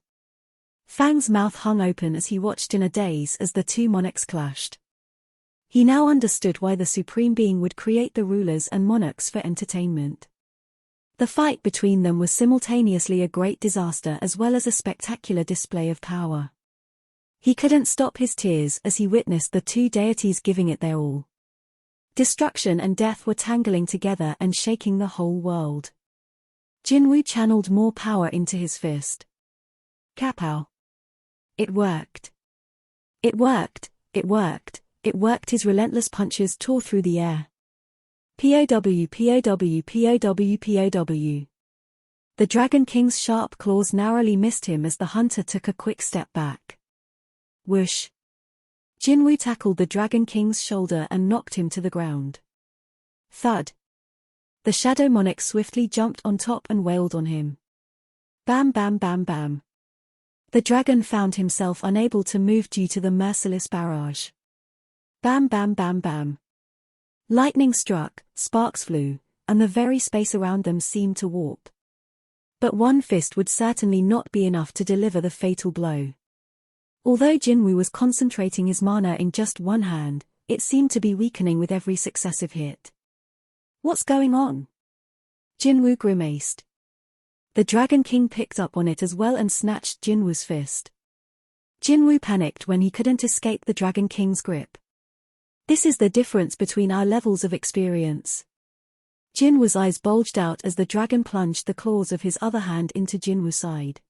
Speaker 1: Fang's mouth hung open as he watched in a daze as the two monarchs clashed. He now understood why the Supreme Being would create the rulers and monarchs for entertainment. The fight between them was simultaneously a great disaster as well as a spectacular display of power. He couldn't stop his tears as he witnessed the two deities giving it their all. Destruction and death were tangling together and shaking the whole world. Jinwoo channeled more power into his fist. Kapow! It worked. It worked, it worked, it worked. His relentless punches tore through the air. POW POW POW POW. The Dragon King's sharp claws narrowly missed him as the hunter took a quick step back. Whoosh! Jinwoo tackled the Dragon King's shoulder and knocked him to the ground. Thud! The Shadow Monarch swiftly jumped on top and wailed on him. Bam bam bam bam. The dragon found himself unable to move due to the merciless barrage. Bam bam bam bam. Lightning struck, sparks flew, and the very space around them seemed to warp. But one fist would certainly not be enough to deliver the fatal blow. Although Jinwoo was concentrating his mana in just one hand, it seemed to be weakening with every successive hit. What's going on? Jinwoo grimaced. The Dragon King picked up on it as well and snatched Jinwoo's fist. Jinwoo panicked when he couldn't escape the Dragon King's grip. This is the difference between our levels of experience. Jinwoo's eyes bulged out as the dragon plunged the claws of his other hand into Jinwoo's side.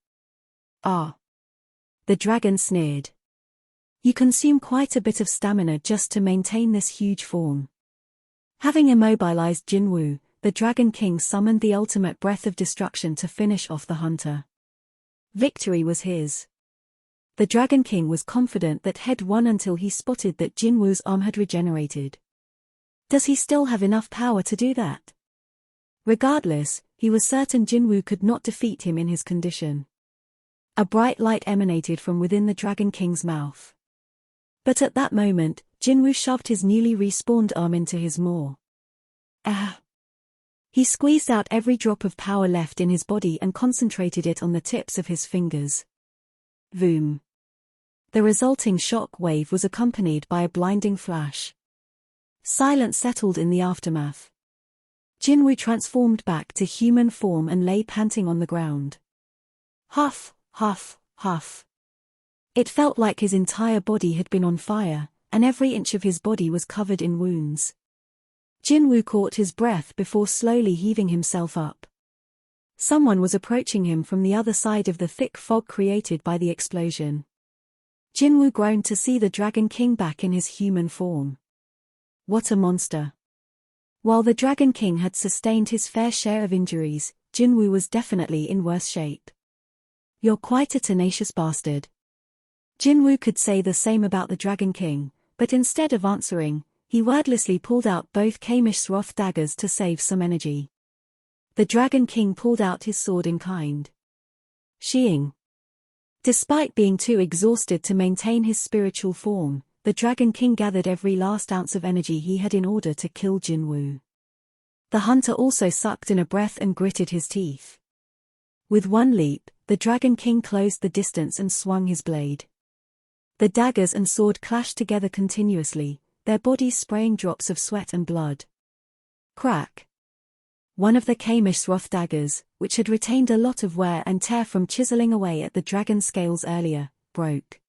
Speaker 1: Ah! The dragon sneered. You consume quite a bit of stamina just to maintain this huge form. Having immobilized Jinwoo, the Dragon King summoned the ultimate breath of destruction to finish off the hunter. Victory was his. The Dragon King was confident that he'd won until he spotted that Jinwoo's arm had regenerated. Does he still have enough power to do that? Regardless, he was certain Jinwoo could not defeat him in his condition. A bright light emanated from within the Dragon King's mouth. But at that moment, Jinwoo shoved his newly respawned arm into his maw. Ah! He squeezed out every drop of power left in his body and concentrated it on the tips of his fingers. Voom! The resulting shock wave was accompanied by a blinding flash. Silence settled in the aftermath. Jinwoo transformed back to human form and lay panting on the ground. Huff, huff, huff. It felt like his entire body had been on fire, and every inch of his body was covered in wounds. Jinwoo caught his breath before slowly heaving himself up. Someone was approaching him from the other side of the thick fog created by the explosion. Jinwoo groaned to see the Dragon King back in his human form. What a monster! While the Dragon King had sustained his fair share of injuries, Jinwoo was definitely in worse shape. You're quite a tenacious bastard. Jinwoo could say the same about the Dragon King, but instead of answering, he wordlessly pulled out both Kamish's wrath daggers to save some energy. The Dragon King pulled out his sword in kind. Sheeing. Despite being too exhausted to maintain his spiritual form, the Dragon King gathered every last ounce of energy he had in order to kill Jinwoo. The hunter also sucked in a breath and gritted his teeth. With one leap, the Dragon King closed the distance and swung his blade. The daggers and sword clashed together continuously, their bodies spraying drops of sweat and blood. Crack! One of the Kamishroth daggers, which had retained a lot of wear and tear from chiseling away at the dragon's scales earlier, broke.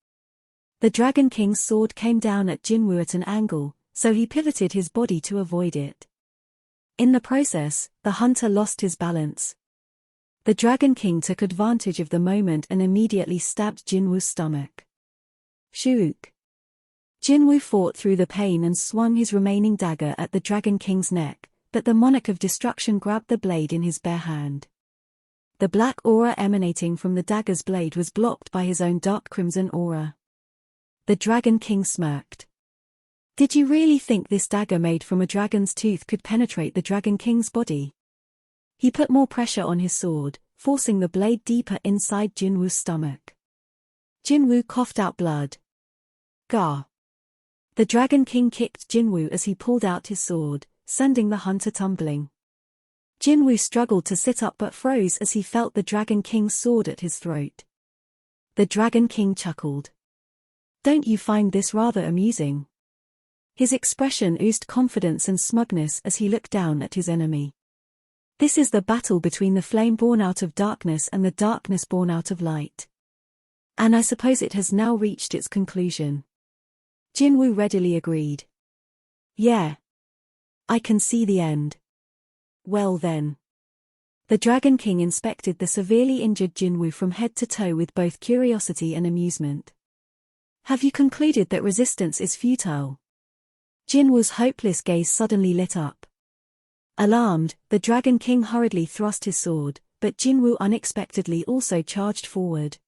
Speaker 1: The Dragon King's sword came down at Jinwoo at an angle, so he pivoted his body to avoid it. In the process, the hunter lost his balance. The Dragon King took advantage of the moment and immediately stabbed Jinwoo's stomach. Shook. Jinwoo fought through the pain and swung his remaining dagger at the Dragon King's neck, but the Monarch of Destruction grabbed the blade in his bare hand. The black aura emanating from the dagger's blade was blocked by his own dark crimson aura. The Dragon King smirked. Did you really think this dagger made from a dragon's tooth could penetrate the Dragon King's body? He put more pressure on his sword, forcing the blade deeper inside Jinwoo's stomach. Jinwoo coughed out blood. Gah! The Dragon King kicked Jinwoo as he pulled out his sword, sending the hunter tumbling. Jinwoo struggled to sit up but froze as he felt the Dragon King's sword at his throat. The Dragon King chuckled. Don't you find this rather amusing? His expression oozed confidence and smugness as he looked down at his enemy. This is the battle between the flame born out of darkness and the darkness born out of light. And I suppose it has now reached its conclusion. Jinwoo readily agreed. Yeah. I can see the end. Well then. The Dragon King inspected the severely injured Jinwoo from head to toe with both curiosity and amusement. Have you concluded that resistance is futile? Jinwoo's hopeless gaze suddenly lit up. Alarmed, the Dragon King hurriedly thrust his sword, but Jinwoo unexpectedly also charged forward.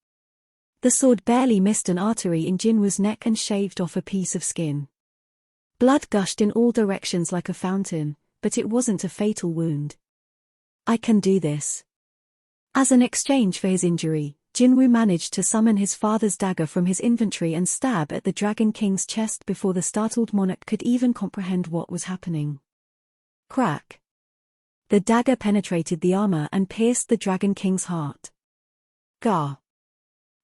Speaker 1: The sword barely missed an artery in Jinwoo's neck and shaved off a piece of skin. Blood gushed in all directions like a fountain, but it wasn't a fatal wound. I can do this. As an exchange for his injury, Jinwoo managed to summon his father's dagger from his inventory and stab at the Dragon King's chest before the startled monarch could even comprehend what was happening. Crack! The dagger penetrated the armor and pierced the Dragon King's heart. Gah!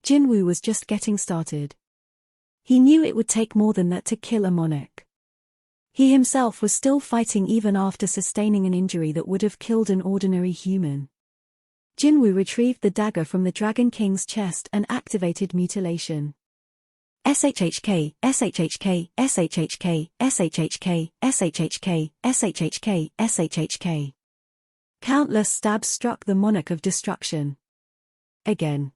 Speaker 1: Jinwoo was just getting started. He knew it would take more than that to kill a monarch. He himself was still fighting even after sustaining an injury that would have killed an ordinary human. Jinwoo retrieved the dagger from the Dragon King's chest and activated mutilation. SHHK, SHHK, SHHK, SHHK, SHHK, SHHK, SHHK. Countless stabs struck the Monarch of Destruction. Again.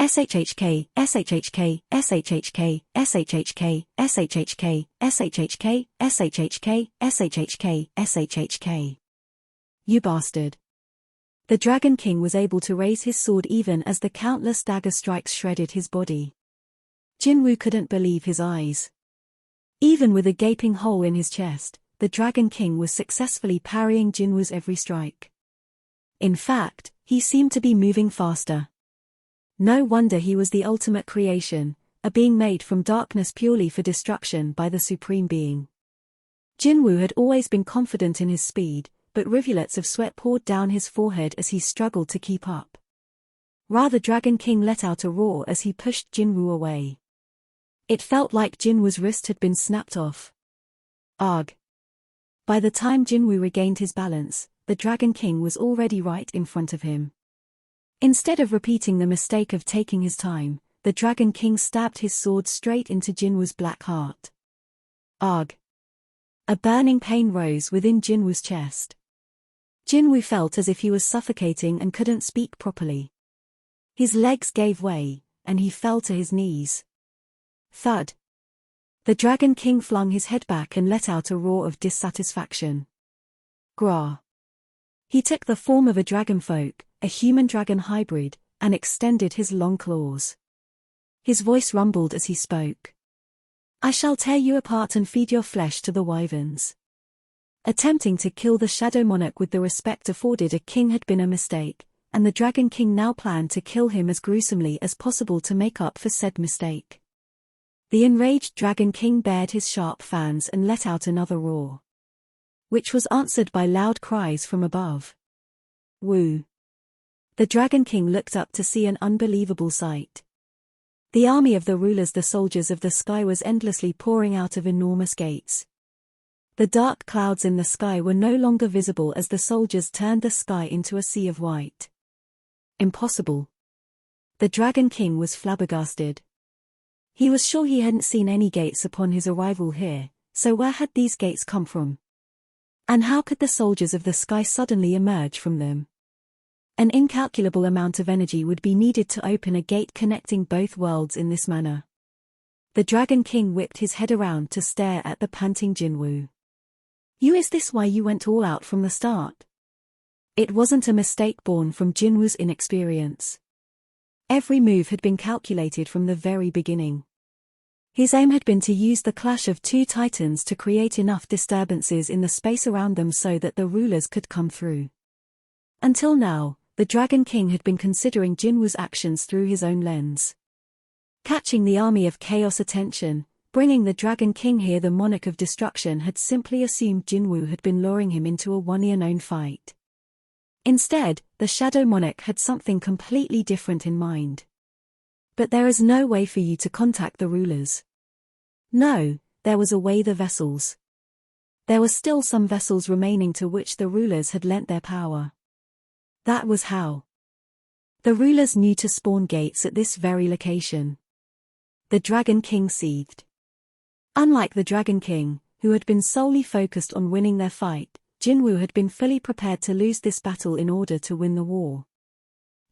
Speaker 1: SHHK, SHHK, SHHK, SHHK, SHHK, SHHK, SHHK, SHHK, SHHK. You bastard. The Dragon King was able to raise his sword even as the countless dagger strikes shredded his body. Jinwoo couldn't believe his eyes. Even with a gaping hole in his chest, the Dragon King was successfully parrying Jinwoo's every strike. In fact, he seemed to be moving faster. No wonder he was the ultimate creation, a being made from darkness purely for destruction by the Supreme Being. Jinwoo had always been confident in his speed, but rivulets of sweat poured down his forehead as he struggled to keep up. The Dragon King let out a roar as he pushed Jinwoo away. It felt like Jinwoo's wrist had been snapped off. Arg! By the time Jinwoo regained his balance, the Dragon King was already right in front of him. Instead of repeating the mistake of taking his time, the Dragon King stabbed his sword straight into Jinwoo's black heart. Arg! A burning pain rose within Jinwoo's chest. Jinwoo felt as if he was suffocating and couldn't speak properly. His legs gave way, and he fell to his knees. Thud. The Dragon King flung his head back and let out a roar of dissatisfaction. Grah. He took the form of a dragonfolk, a human-dragon hybrid, and extended his long claws. His voice rumbled as he spoke. I shall tear you apart and feed your flesh to the wyverns. Attempting to kill the Shadow Monarch with the respect afforded a king had been a mistake, and the Dragon King now planned to kill him as gruesomely as possible to make up for said mistake. The enraged Dragon King bared his sharp fangs and let out another roar, which was answered by loud cries from above. Woo! The Dragon King looked up to see an unbelievable sight. The army of the rulers, the soldiers of the sky, was endlessly pouring out of enormous gates. The dark clouds in the sky were no longer visible as the soldiers turned the sky into a sea of white. Impossible. The Dragon King was flabbergasted. He was sure he hadn't seen any gates upon his arrival here, so where had these gates come from? And how could the soldiers of the sky suddenly emerge from them? An incalculable amount of energy would be needed to open a gate connecting both worlds in this manner. The Dragon King whipped his head around to stare at the panting Jinwoo. Is this why you went all out from the start? It wasn't a mistake born from Jinwoo's inexperience. Every move had been calculated from the very beginning. His aim had been to use the clash of two titans to create enough disturbances in the space around them so that the rulers could come through. Until now, the Dragon King had been considering Jinwoo's actions through his own lens. Catching the army of chaos attention, bringing the Dragon King here, the monarch of destruction, had simply assumed Jinwoo had been luring him into a one-year-known fight. Instead, the Shadow Monarch had something completely different in mind. But there is no way for you to contact the rulers. No, there was a way: the vessels. There were still some vessels remaining to which the rulers had lent their power. That was how. The rulers knew to spawn gates at this very location. The Dragon King seethed. Unlike the Dragon King, who had been solely focused on winning their fight, Jinwoo had been fully prepared to lose this battle in order to win the war.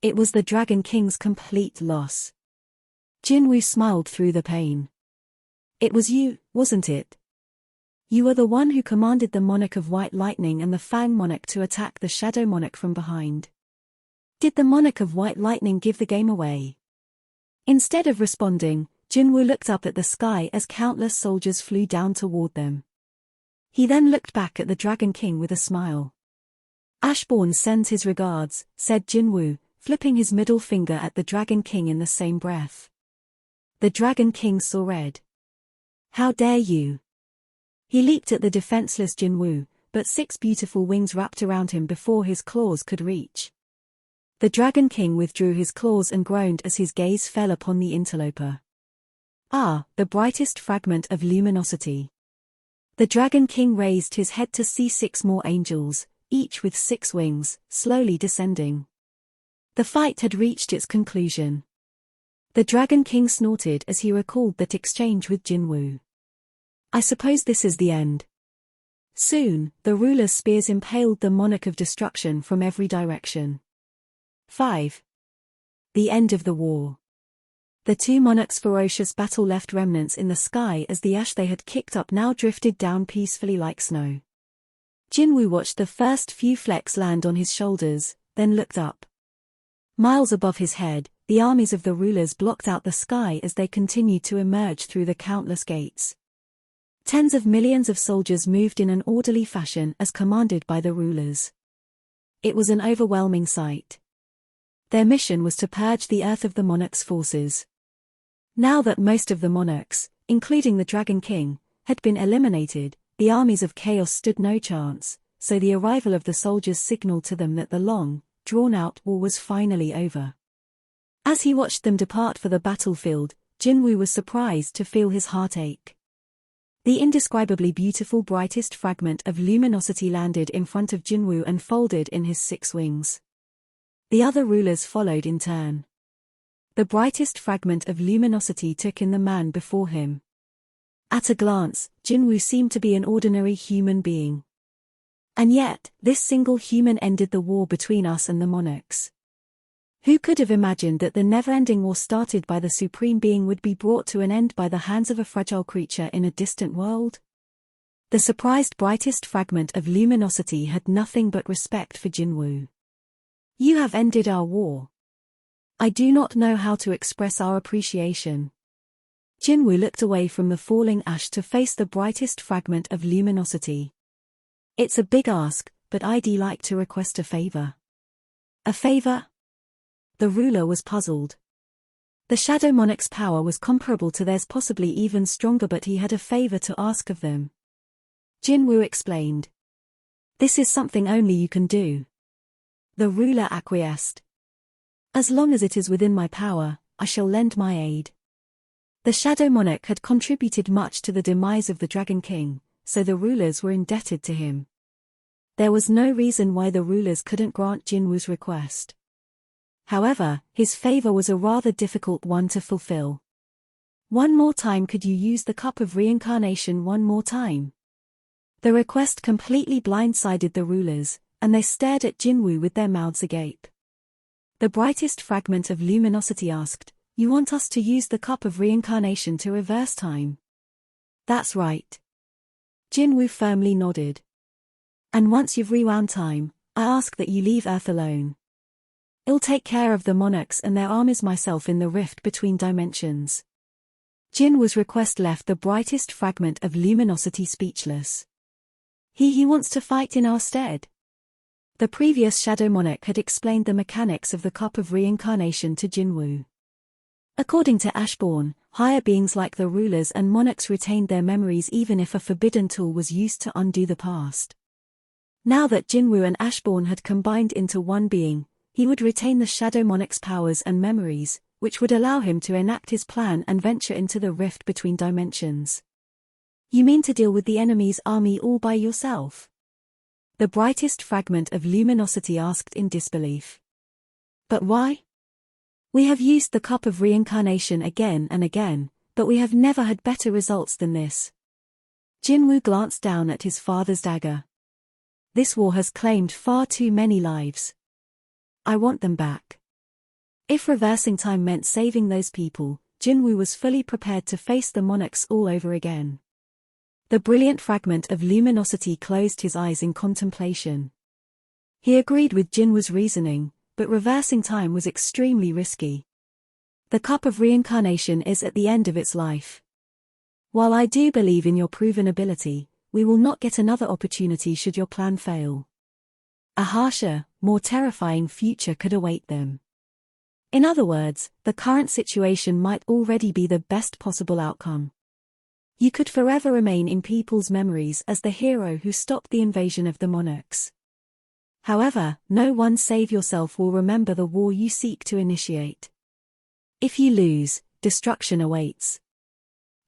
Speaker 1: It was the Dragon King's complete loss. Jinwoo smiled through the pain. It was you, wasn't it? You were the one who commanded the Monarch of White Lightning and the Fang Monarch to attack the Shadow Monarch from behind. Did the Monarch of White Lightning give the game away? Instead of responding, Jinwoo looked up at the sky as countless soldiers flew down toward them. He then looked back at the Dragon King with a smile. Ashbourne sends his regards, said Jinwoo, flipping his middle finger at the Dragon King in the same breath. The Dragon King saw red. How dare you? He leaped at the defenseless Jinwoo, but 6 beautiful wings wrapped around him before his claws could reach. The Dragon King withdrew his claws and groaned as his gaze fell upon the interloper. Ah, the brightest fragment of luminosity. The Dragon King raised his head to see 6 more angels, each with 6 wings, slowly descending. The fight had reached its conclusion. The Dragon King snorted as he recalled that exchange with Jinwoo. I suppose this is the end. Soon, the rulers' spears impaled the Monarch of Destruction from every direction. 5. The end of the war. The two monarchs' ferocious battle left remnants in the sky as the ash they had kicked up now drifted down peacefully like snow. Jinwoo watched the first few flecks land on his shoulders, then looked up. Miles above his head, the armies of the rulers blocked out the sky as they continued to emerge through the countless gates. Tens of millions of soldiers moved in an orderly fashion as commanded by the rulers. It was an overwhelming sight. Their mission was to purge the earth of the monarch's forces. Now that most of the monarchs, including the Dragon King, had been eliminated, the armies of chaos stood no chance, so the arrival of the soldiers signaled to them that the long, drawn-out war was finally over. As he watched them depart for the battlefield, Jinwoo was surprised to feel his heart ache. The indescribably beautiful brightest fragment of luminosity landed in front of Jinwoo and folded in his 6 wings. The other rulers followed in turn. The brightest fragment of luminosity took in the man before him. At a glance, Jinwoo seemed to be an ordinary human being. And yet, this single human ended the war between us and the monarchs. Who could have imagined that the never-ending war started by the Supreme Being would be brought to an end by the hands of a fragile creature in a distant world? The surprised brightest fragment of luminosity had nothing but respect for Jinwoo. You have ended our war. I do not know how to express our appreciation. Jinwoo looked away from the falling ash to face the brightest fragment of luminosity. It's a big ask, but I'd like to request a favor. A favor? The ruler was puzzled. The Shadow Monarch's power was comparable to theirs, possibly even stronger, but he had a favor to ask of them. Jinwoo explained. This is something only you can do. The ruler acquiesced. As long as it is within my power, I shall lend my aid. The Shadow Monarch had contributed much to the demise of the Dragon King, so the rulers were indebted to him. There was no reason why the rulers couldn't grant Jinwoo's request. However, his favor was a rather difficult one to fulfill. One more time, could you use the cup of reincarnation one more time? The request completely blindsided the rulers, and they stared at Jinwoo with their mouths agape. The brightest fragment of luminosity asked, "You want us to use the cup of reincarnation to reverse time?" "That's right." Jinwoo firmly nodded. "And once you've rewound time, I ask that you leave Earth alone. I'll take care of the monarchs and their armies myself in the rift between dimensions." Jinwoo's request left the brightest fragment of luminosity speechless. He wants to fight in our stead. The previous Shadow Monarch had explained the mechanics of the cup of reincarnation to Jinwoo. According to Ashbourne, higher beings like the rulers and monarchs retained their memories even if a forbidden tool was used to undo the past. Now that Jinwoo and Ashbourne had combined into one being, he would retain the Shadow Monarch's powers and memories, which would allow him to enact his plan and venture into the rift between dimensions. "You mean to deal with the enemy's army all by yourself?" The brightest fragment of luminosity asked in disbelief. "But why? We have used the cup of reincarnation again and again, but we have never had better results than this." Jinwoo glanced down at his father's dagger. "This war has claimed far too many lives. I want them back." If reversing time meant saving those people, Jinwoo was fully prepared to face the monarchs all over again. The brilliant fragment of luminosity closed his eyes in contemplation. He agreed with Jinwoo's reasoning, but reversing time was extremely risky. The cup of reincarnation is at the end of its life. While I do believe in your proven ability, we will not get another opportunity should your plan fail. A harsher, more terrifying future could await them. In other words, the current situation might already be the best possible outcome. You could forever remain in people's memories as the hero who stopped the invasion of the monarchs. However, no one save yourself will remember the war you seek to initiate. If you lose, destruction awaits.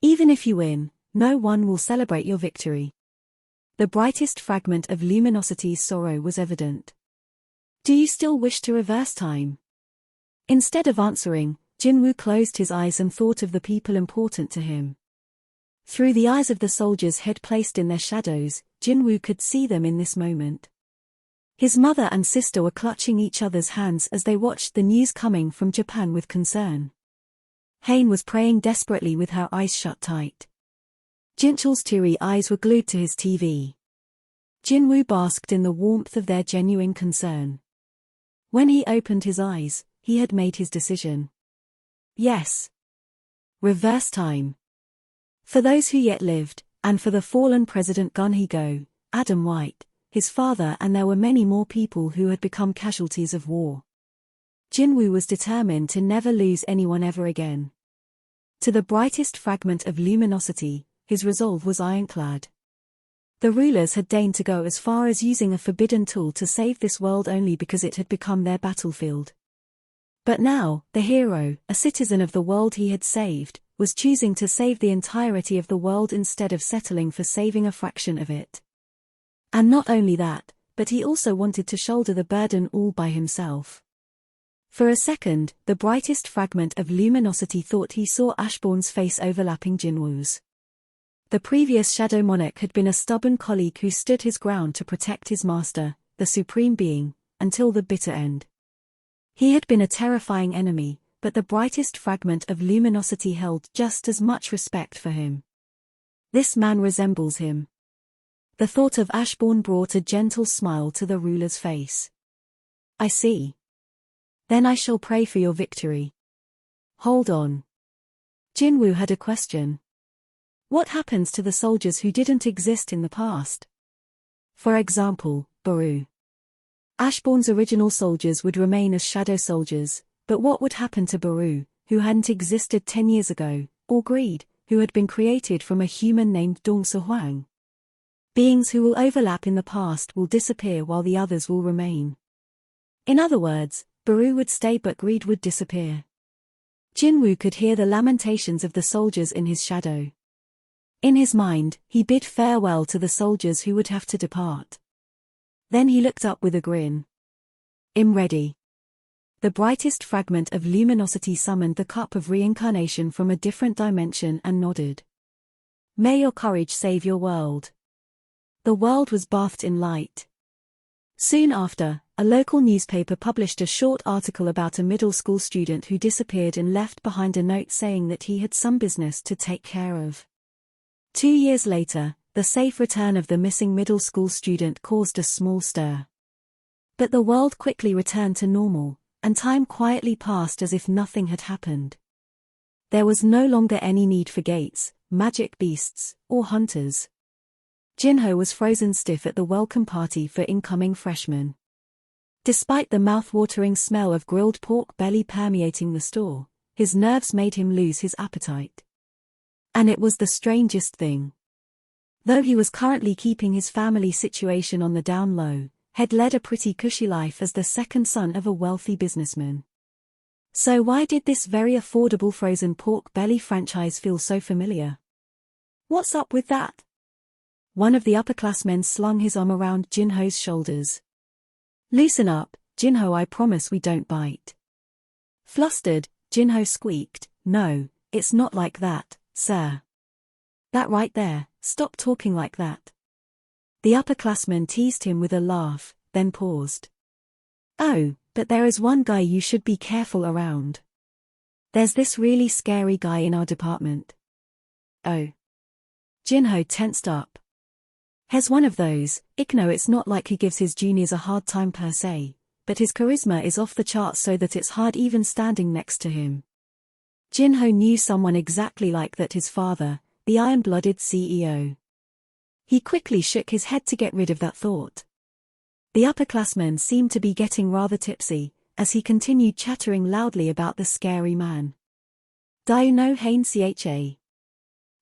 Speaker 1: Even if you win, no one will celebrate your victory. The brightest fragment of luminosity's sorrow was evident. "Do you still wish to reverse time?" Instead of answering, Jinwoo closed his eyes and thought of the people important to him. Through the eyes of the soldiers he'd placed in their shadows, Jinwoo could see them in this moment. His mother and sister were clutching each other's hands as they watched the news coming from Japan with concern. Hain was praying desperately with her eyes shut tight. Jinchul's teary eyes were glued to his TV. Jinwoo basked in the warmth of their genuine concern. When he opened his eyes, he had made his decision. Yes. Reverse time. For those who yet lived, and for the fallen President Gun-hee-go, Adam White, his father, and there were many more people who had become casualties of war. Jinwoo was determined to never lose anyone ever again. To the brightest fragment of luminosity, his resolve was ironclad. The rulers had deigned to go as far as using a forbidden tool to save this world only because it had become their battlefield. But now, the hero, a citizen of the world he had saved, was choosing to save the entirety of the world instead of settling for saving a fraction of it. And not only that, but he also wanted to shoulder the burden all by himself. For a second, the brightest fragment of luminosity thought he saw Ashbourne's face overlapping Jinwoo's. The previous Shadow Monarch had been a stubborn colleague who stood his ground to protect his master, the Supreme Being, until the bitter end. He had been a terrifying enemy, but the brightest fragment of luminosity held just as much respect for him. This man resembles him. The thought of Ashbourne brought a gentle smile to the ruler's face. "I see. Then I shall pray for your victory." "Hold on." Jinwoo had a question. What happens to the soldiers who didn't exist in the past? For example, Baru. Ashbourne's original soldiers would remain as shadow soldiers, but what would happen to Baru, who hadn't existed 10 years ago, or Greed, who had been created from a human named Dong Se-hwang? Beings who will overlap in the past will disappear while the others will remain. In other words, Baru would stay but Greed would disappear. Jinwoo could hear the lamentations of the soldiers in his shadow. In his mind, he bid farewell to the soldiers who would have to depart. Then he looked up with a grin. "I'm ready." The brightest fragment of luminosity summoned the cup of reincarnation from a different dimension and nodded. "May your courage save your world." The world was bathed in light. Soon after, a local newspaper published a short article about a middle school student who disappeared and left behind a note saying that he had some business to take care of. 2 years later, the safe return of the missing middle school student caused a small stir. But the world quickly returned to normal, and time quietly passed as if nothing had happened. There was no longer any need for gates, magic beasts, or hunters. Jinho was frozen stiff at the welcome party for incoming freshmen. Despite the mouth-watering smell of grilled pork belly permeating the store, his nerves made him lose his appetite. And it was the strangest thing. Though he was currently keeping his family situation on the down low, had led a pretty cushy life as the second son of a wealthy businessman. So why did this very affordable frozen pork belly franchise feel so familiar? What's up with that? One of the upperclassmen slung his arm around Jinho's shoulders. "Loosen up, Jinho, I promise we don't bite." Flustered, Jinho squeaked, "No, it's not like that, sir." "That right there, stop talking like that." The upperclassman teased him with a laugh, then paused. "Oh, but there is one guy you should be careful around. There's this really scary guy in our department." "Oh." Jinho tensed up. "He's one of those, it's not like he gives his juniors a hard time per se, but his charisma is off the charts so that it's hard even standing next to him." Jinho knew someone exactly like that, his father, the iron-blooded CEO. He quickly shook his head to get rid of that thought. The upperclassman seemed to be getting rather tipsy, as he continued chattering loudly about the scary man. "Do you know Hain Cha?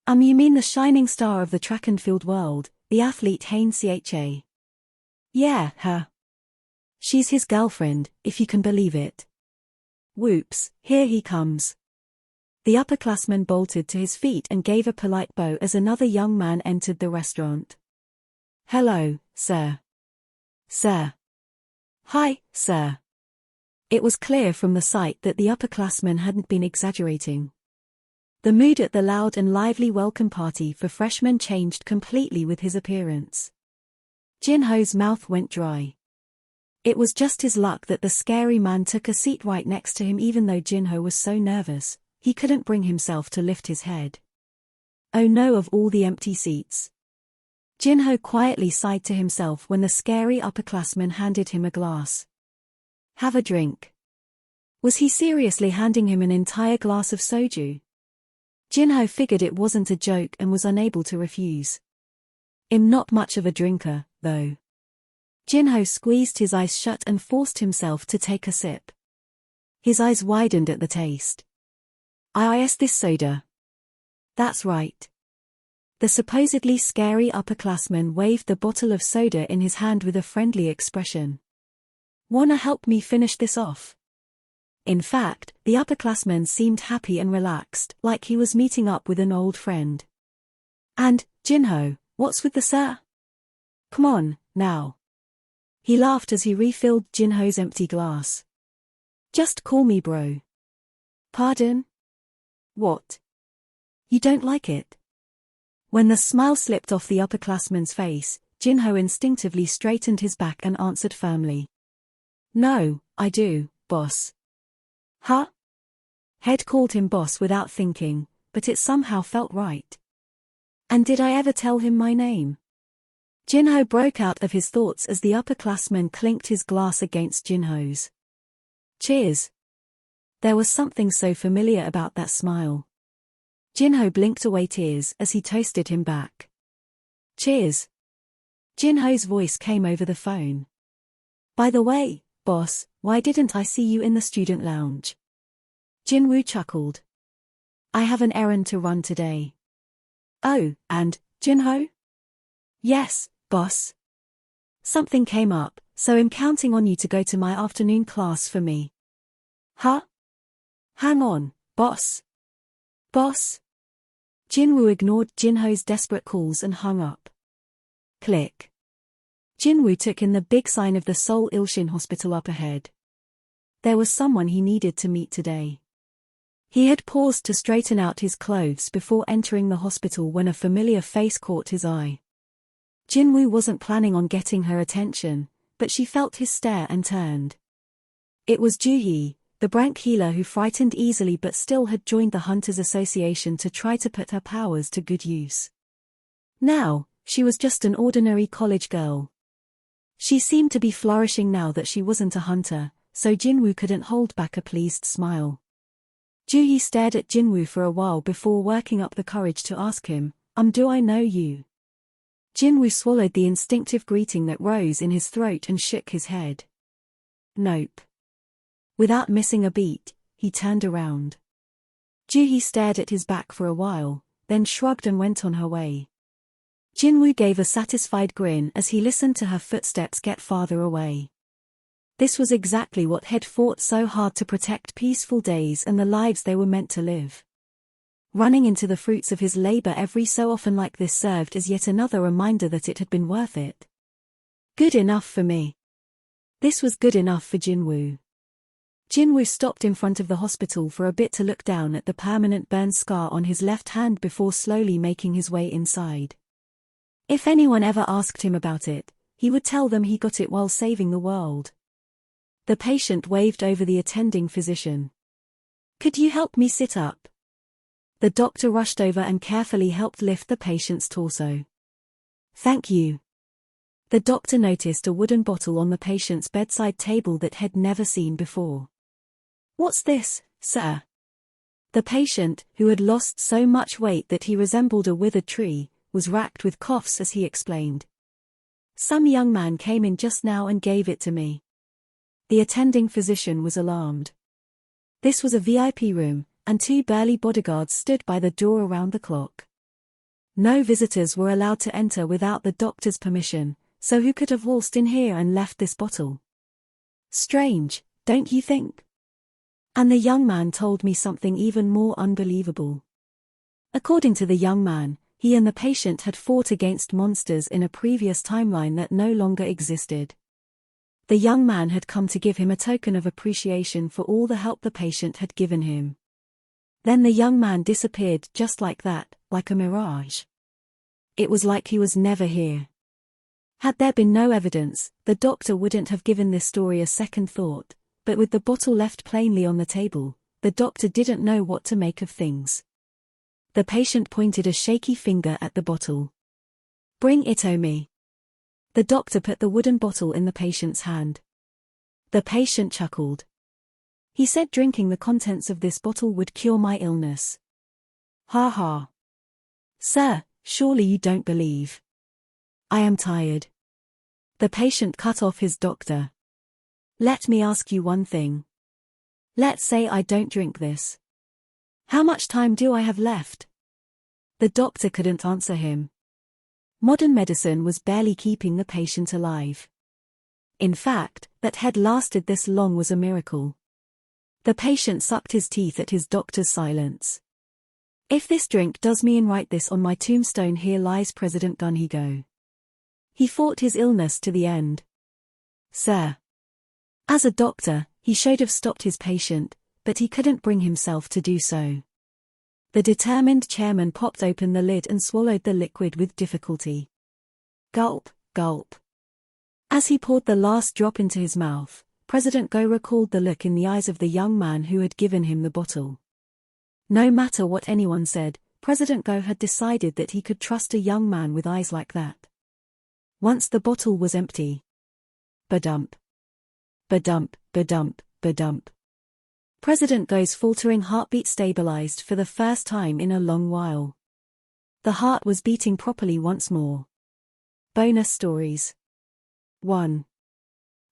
Speaker 1: You mean the shining star of the track and field world, the athlete Hain Cha?" "Yeah, her. She's his girlfriend, if you can believe it." "Whoops, here he comes." The upperclassman bolted to his feet and gave a polite bow as another young man entered the restaurant. "Hello, sir." "Sir." "Hi, sir." It was clear from the sight that the upperclassman hadn't been exaggerating. The mood at the loud and lively welcome party for freshmen changed completely with his appearance. Jinho's mouth went dry. It was just his luck that the scary man took a seat right next to him, even though Jinho was so nervous, he couldn't bring himself to lift his head. Oh no, of all the empty seats. Jinho quietly sighed to himself when the scary upperclassman handed him a glass. "Have a drink." Was he seriously handing him an entire glass of soju? Jinho figured it wasn't a joke and was unable to refuse. "I'm not much of a drinker, though." Jinho squeezed his eyes shut and forced himself to take a sip. His eyes widened at the taste. "Is this soda?" "That's right." The supposedly scary upperclassman waved the bottle of soda in his hand with a friendly expression. "Wanna help me finish this off?" In fact, the upperclassman seemed happy and relaxed, like he was meeting up with an old friend. "And, Jinho, what's with the sir? Come on, now." He laughed as he refilled Jinho's empty glass. "Just call me bro." "Pardon? What? You don't like it?" When the smile slipped off the upperclassman's face, Jinho instinctively straightened his back and answered firmly. "No, I do, boss." "Huh?" Head called him boss without thinking, but it somehow felt right. "And did I ever tell him my name?" Jinho broke out of his thoughts as the upperclassman clinked his glass against Jinho's. "Cheers." There was something so familiar about that smile. Jinho blinked away tears as he toasted him back. "Cheers." Jinho's voice came over the phone. "By the way, boss, why didn't I see you in the student lounge?" Jinwoo chuckled. "I have an errand to run today." "Oh, and, Jinho?" "Yes, boss." Something came up, so I'm counting on you to go to my afternoon class for me. Huh? Hang on, boss. Boss? Jinwoo ignored Jinho's desperate calls and hung up. Click. Jinwoo took in the big sign of the Seoul Ilshin Hospital up ahead. There was someone he needed to meet today. He had paused to straighten out his clothes before entering the hospital when a familiar face caught his eye. Jinwoo wasn't planning on getting her attention, but she felt his stare and turned. It was Ju-hee, the branch healer who frightened easily but still had joined the Hunters Association to try to put her powers to good use. Now, she was just an ordinary college girl. She seemed to be flourishing now that she wasn't a hunter, so Jinwoo couldn't hold back a pleased smile. Ju-hee stared at Jinwoo for a while before working up the courage to ask him, do I know you? Jinwoo swallowed the instinctive greeting that rose in his throat and shook his head. Nope. Without missing a beat, he turned around. Ju-hee stared at his back for a while, then shrugged and went on her way. Jinwoo gave a satisfied grin as he listened to her footsteps get farther away. This was exactly what had fought so hard to protect peaceful days and the lives they were meant to live. Running into the fruits of his labor every so often like this served as yet another reminder that it had been worth it. Good enough for me. This was good enough for Jinwoo. Jinwoo stopped in front of the hospital for a bit to look down at the permanent burn scar on his left hand before slowly making his way inside. If anyone ever asked him about it, he would tell them he got it while saving the world. The patient waved over the attending physician. Could you help me sit up? The doctor rushed over and carefully helped lift the patient's torso. Thank you. The doctor noticed a wooden bottle on the patient's bedside table that had never seen before. What's this, sir? The patient, who had lost so much weight that he resembled a withered tree, was racked with coughs as he explained. Some young man came in just now and gave it to me. The attending physician was alarmed. This was a VIP room, and 2 burly bodyguards stood by the door around the clock. No visitors were allowed to enter without the doctor's permission, so who could have waltzed in here and left this bottle? Strange, don't you think? And the young man told me something even more unbelievable. According to the young man, he and the patient had fought against monsters in a previous timeline that no longer existed. The young man had come to give him a token of appreciation for all the help the patient had given him. Then the young man disappeared just like that, like a mirage. It was like he was never here. Had there been no evidence, the doctor wouldn't have given this story a second thought, but with the bottle left plainly on the table, the doctor didn't know what to make of things. The patient pointed a shaky finger at the bottle. Bring it to me. The doctor put the wooden bottle in the patient's hand. The patient chuckled. He said drinking the contents of this bottle would cure my illness. Ha ha. Sir, surely you don't believe. I am tired. The patient cut off his doctor. Let me ask you one thing. Let's say I don't drink this. How much time do I have left? The doctor couldn't answer him. Modern medicine was barely keeping the patient alive. In fact, that had lasted this long was a miracle. The patient sucked his teeth at his doctor's silence. If this drink does me in, write this on my tombstone, here lies President Gunhigo. He fought his illness to the end. Sir. As a doctor, he should have stopped his patient, but he couldn't bring himself to do so. The determined chairman popped open the lid and swallowed the liquid with difficulty. Gulp, gulp. As he poured the last drop into his mouth, President Go recalled the look in the eyes of the young man who had given him the bottle. No matter what anyone said, President Go had decided that he could trust a young man with eyes like that. Once the bottle was empty. Badump. Badump, badump, badump. President Go's faltering heartbeat stabilized for the first time in a long while. The heart was beating properly once more. Bonus stories. 1.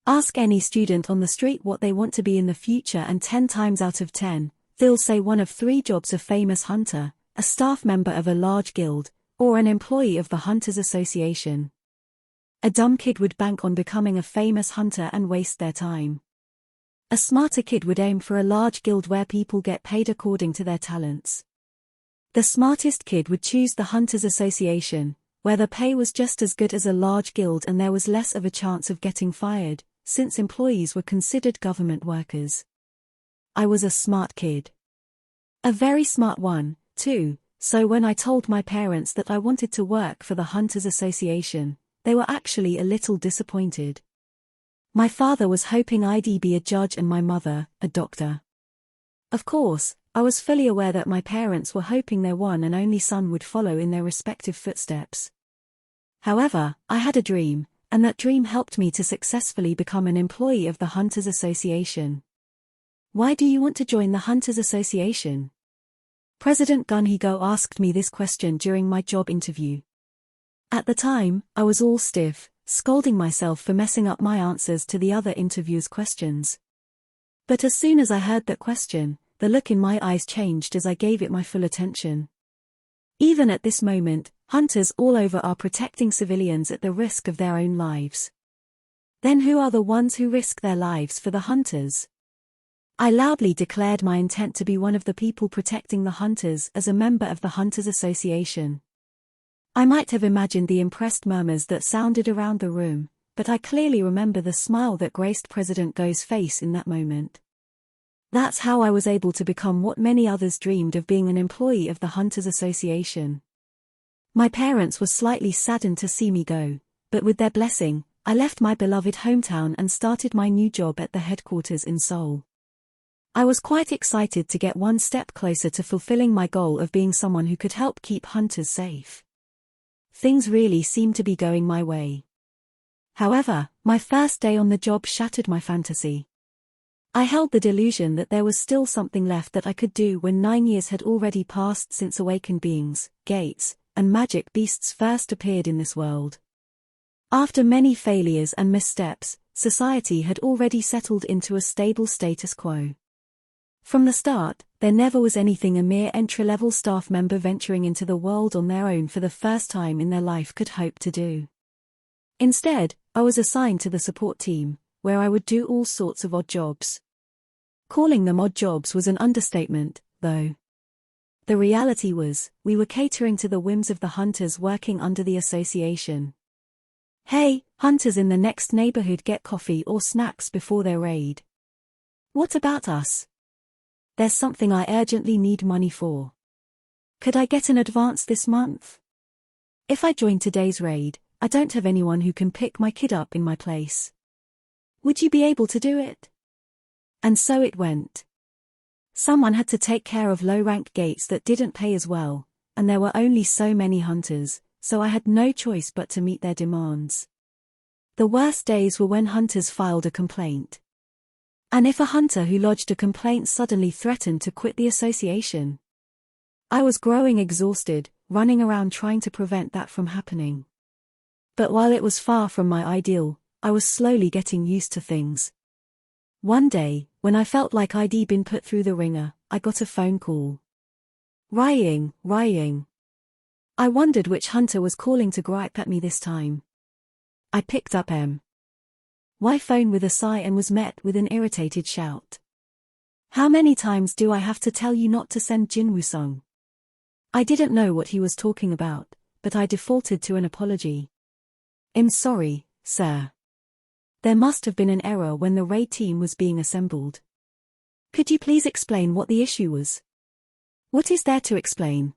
Speaker 1: Ask any student on the street what they want to be in the future and 10 times out of 10, they'll say one of 3 jobs: a famous hunter, a staff member of a large guild, or an employee of the Hunters Association. A dumb kid would bank on becoming a famous hunter and waste their time. A smarter kid would aim for a large guild where people get paid according to their talents. The smartest kid would choose the Hunters Association, where the pay was just as good as a large guild and there was less of a chance of getting fired, since employees were considered government workers. I was a smart kid. A very smart one, too, so when I told my parents that I wanted to work for the Hunters Association, they were actually a little disappointed. My father was hoping I'd be a judge and my mother, a doctor. Of course, I was fully aware that my parents were hoping their one and only son would follow in their respective footsteps. However, I had a dream, and that dream helped me to successfully become an employee of the Hunters Association. Why do you want to join the Hunters Association? President Gun-He-Go asked me this question during my job interview. At the time, I was all stiff, scolding myself for messing up my answers to the other interviewers' questions. But as soon as I heard that question, the look in my eyes changed as I gave it my full attention. Even at this moment, hunters all over are protecting civilians at the risk of their own lives. Then who are the ones who risk their lives for the hunters? I loudly declared my intent to be one of the people protecting the hunters as a member of the Hunters Association. I might have imagined the impressed murmurs that sounded around the room, but I clearly remember the smile that graced President Go's face in that moment. That's how I was able to become what many others dreamed of, being an employee of the Hunters Association. My parents were slightly saddened to see me go, but with their blessing, I left my beloved hometown and started my new job at the headquarters in Seoul. I was quite excited to get one step closer to fulfilling my goal of being someone who could help keep hunters safe. Things really seemed to be going my way. However, my first day on the job shattered my fantasy. I held the delusion that there was still something left that I could do when 9 years had already passed since awakened beings, gates, and magic beasts first appeared in this world. After many failures and missteps, society had already settled into a stable status quo. From the start, there never was anything a mere entry-level staff member venturing into the world on their own for the first time in their life could hope to do. Instead, I was assigned to the support team, where I would do all sorts of odd jobs. Calling them odd jobs was an understatement, though. The reality was, we were catering to the whims of the hunters working under the association. Hey, hunters in the next neighborhood get coffee or snacks before their raid. What about us? There's something I urgently need money for. Could I get an advance this month? If I join today's raid, I don't have anyone who can pick my kid up in my place. Would you be able to do it? And so it went. Someone had to take care of low-rank gates that didn't pay as well, and there were only so many hunters, so I had no choice but to meet their demands. The worst days were when hunters filed a complaint. And if a hunter who lodged a complaint suddenly threatened to quit the association, I was growing exhausted, running around trying to prevent that from happening. But while it was far from my ideal, I was slowly getting used to things. One day, when I felt like I'd been put through the ringer, I got a phone call. Ring. I wondered which hunter was calling to gripe at me this time. I picked up my phone with a sigh and was met with an irritated shout. How many times do I have to tell you not to send Jinwoo-sung? I didn't know what he was talking about, but I defaulted to an apology. I'm sorry, sir. There must have been an error when the raid team was being assembled. Could you please explain what the issue was? What is there to explain?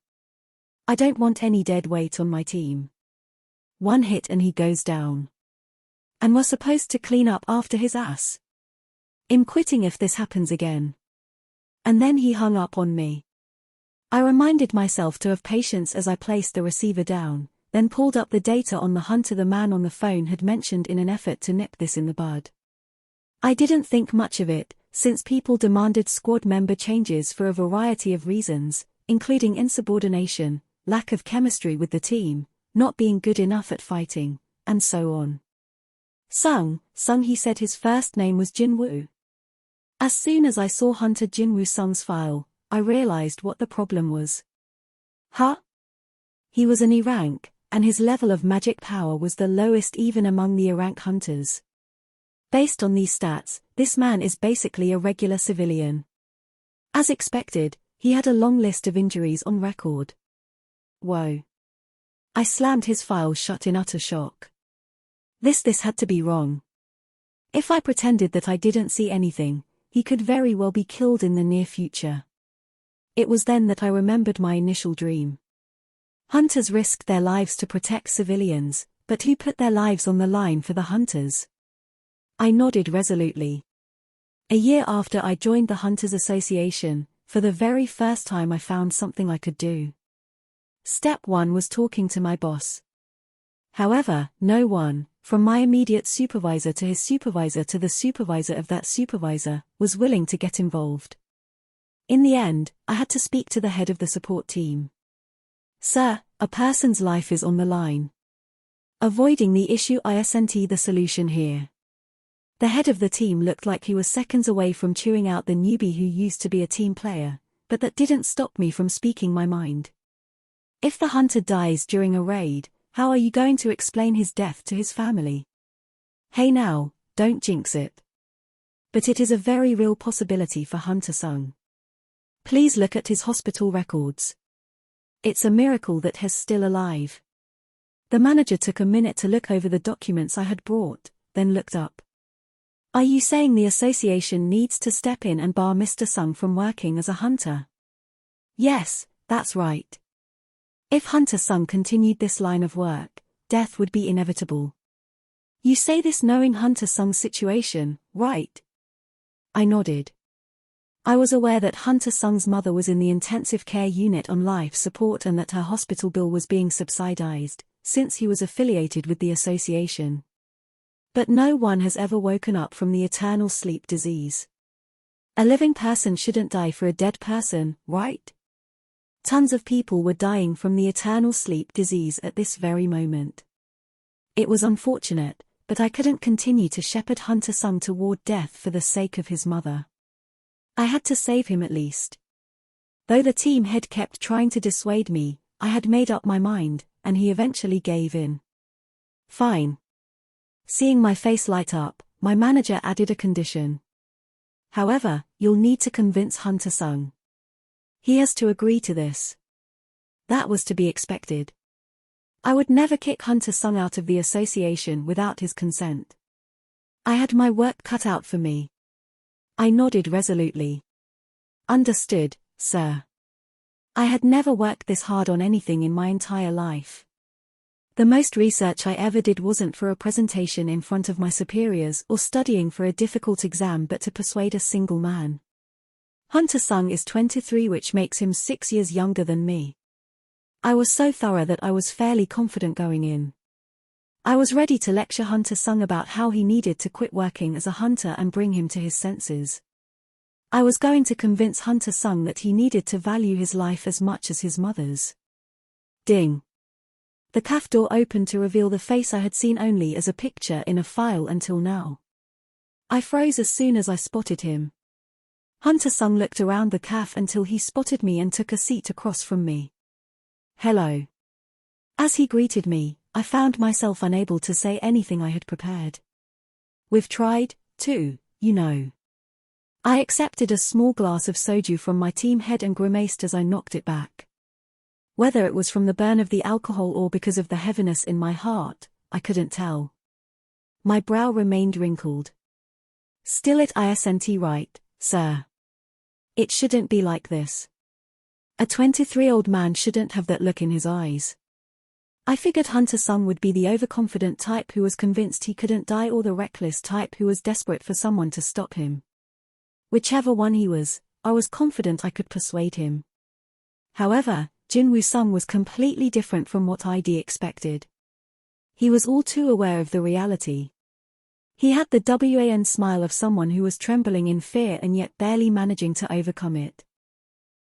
Speaker 1: I don't want any dead weight on my team. One hit and he goes down. And we're supposed to clean up after his ass. I'm quitting if this happens again. And then he hung up on me. I reminded myself to have patience as I placed the receiver down, then pulled up the data on the hunter the man on the phone had mentioned in an effort to nip this in the bud. I didn't think much of it, since people demanded squad member changes for a variety of reasons, including insubordination, lack of chemistry with the team, not being good enough at fighting, and so on. Sung, he said his first name was Jinwoo. As soon as I saw Hunter Jinwoo-sung's file, I realized what the problem was. Huh? He was an E rank, and his level of magic power was the lowest even among the rank hunters. Based on these stats, this man is basically a regular civilian. As expected, he had a long list of injuries on record. Whoa. I slammed his file shut in utter shock. This had to be wrong. If I pretended that I didn't see anything, he could very well be killed in the near future. It was then that I remembered my initial dream. Hunters risked their lives to protect civilians, but who put their lives on the line for the hunters? I nodded resolutely. A year after I joined the Hunters Association, for the very first time I found something I could do. Step 1 was talking to my boss. However, no one, from my immediate supervisor to his supervisor to the supervisor of that supervisor, was willing to get involved. In the end, I had to speak to the head of the support team. Sir, a person's life is on the line. Avoiding the issue isn't the solution here. The head of the team looked like he was seconds away from chewing out the newbie who used to be a team player, but that didn't stop me from speaking my mind. If the hunter dies during a raid, how are you going to explain his death to his family? Hey now, don't jinx it. But it is a very real possibility for Hunter Sung. Please look at his hospital records. It's a miracle that he's still alive. The manager took a minute to look over the documents I had brought, then looked up. Are you saying the association needs to step in and bar Mr. Sung from working as a hunter? Yes, that's right. If Hunter Sung continued this line of work, death would be inevitable. You say this knowing Hunter Sung's situation, right? I nodded. I was aware that Hunter Sung's mother was in the intensive care unit on life support and that her hospital bill was being subsidized, since he was affiliated with the association. But no one has ever woken up from the eternal sleep disease. A living person shouldn't die for a dead person, right? Tons of people were dying from the eternal sleep disease at this very moment. It was unfortunate, but I couldn't continue to shepherd Hunter Sung toward death for the sake of his mother. I had to save him at least. Though the team head kept trying to dissuade me, I had made up my mind, and he eventually gave in. Fine. Seeing my face light up, my manager added a condition. However, you'll need to convince Hunter Sung. He has to agree to this. That was to be expected. I would never kick Hunter Sung out of the association without his consent. I had my work cut out for me. I nodded resolutely. Understood, sir. I had never worked this hard on anything in my entire life. The most research I ever did wasn't for a presentation in front of my superiors or studying for a difficult exam but to persuade a single man. Hunter Sung is 23, which makes him 6 years younger than me. I was so thorough that I was fairly confident going in. I was ready to lecture Hunter Sung about how he needed to quit working as a hunter and bring him to his senses. I was going to convince Hunter Sung that he needed to value his life as much as his mother's. Ding. The CAF door opened to reveal the face I had seen only as a picture in a file until now. I froze as soon as I spotted him. Hunter Sung looked around the CAF until he spotted me and took a seat across from me. Hello. As he greeted me, I found myself unable to say anything I had prepared. We've tried, too, you know. I accepted a small glass of soju from my team head and grimaced as I knocked it back. Whether it was from the burn of the alcohol or because of the heaviness in my heart, I couldn't tell. My brow remained wrinkled. Still it isn't right, sir. It shouldn't be like this. A 23-year-old man shouldn't have that look in his eyes. I figured Hunter Sung would be the overconfident type who was convinced he couldn't die or the reckless type who was desperate for someone to stop him. Whichever one he was, I was confident I could persuade him. However, Jinwoo Sung was completely different from what I'd expected. He was all too aware of the reality. He had the WAN smile of someone who was trembling in fear and yet barely managing to overcome it.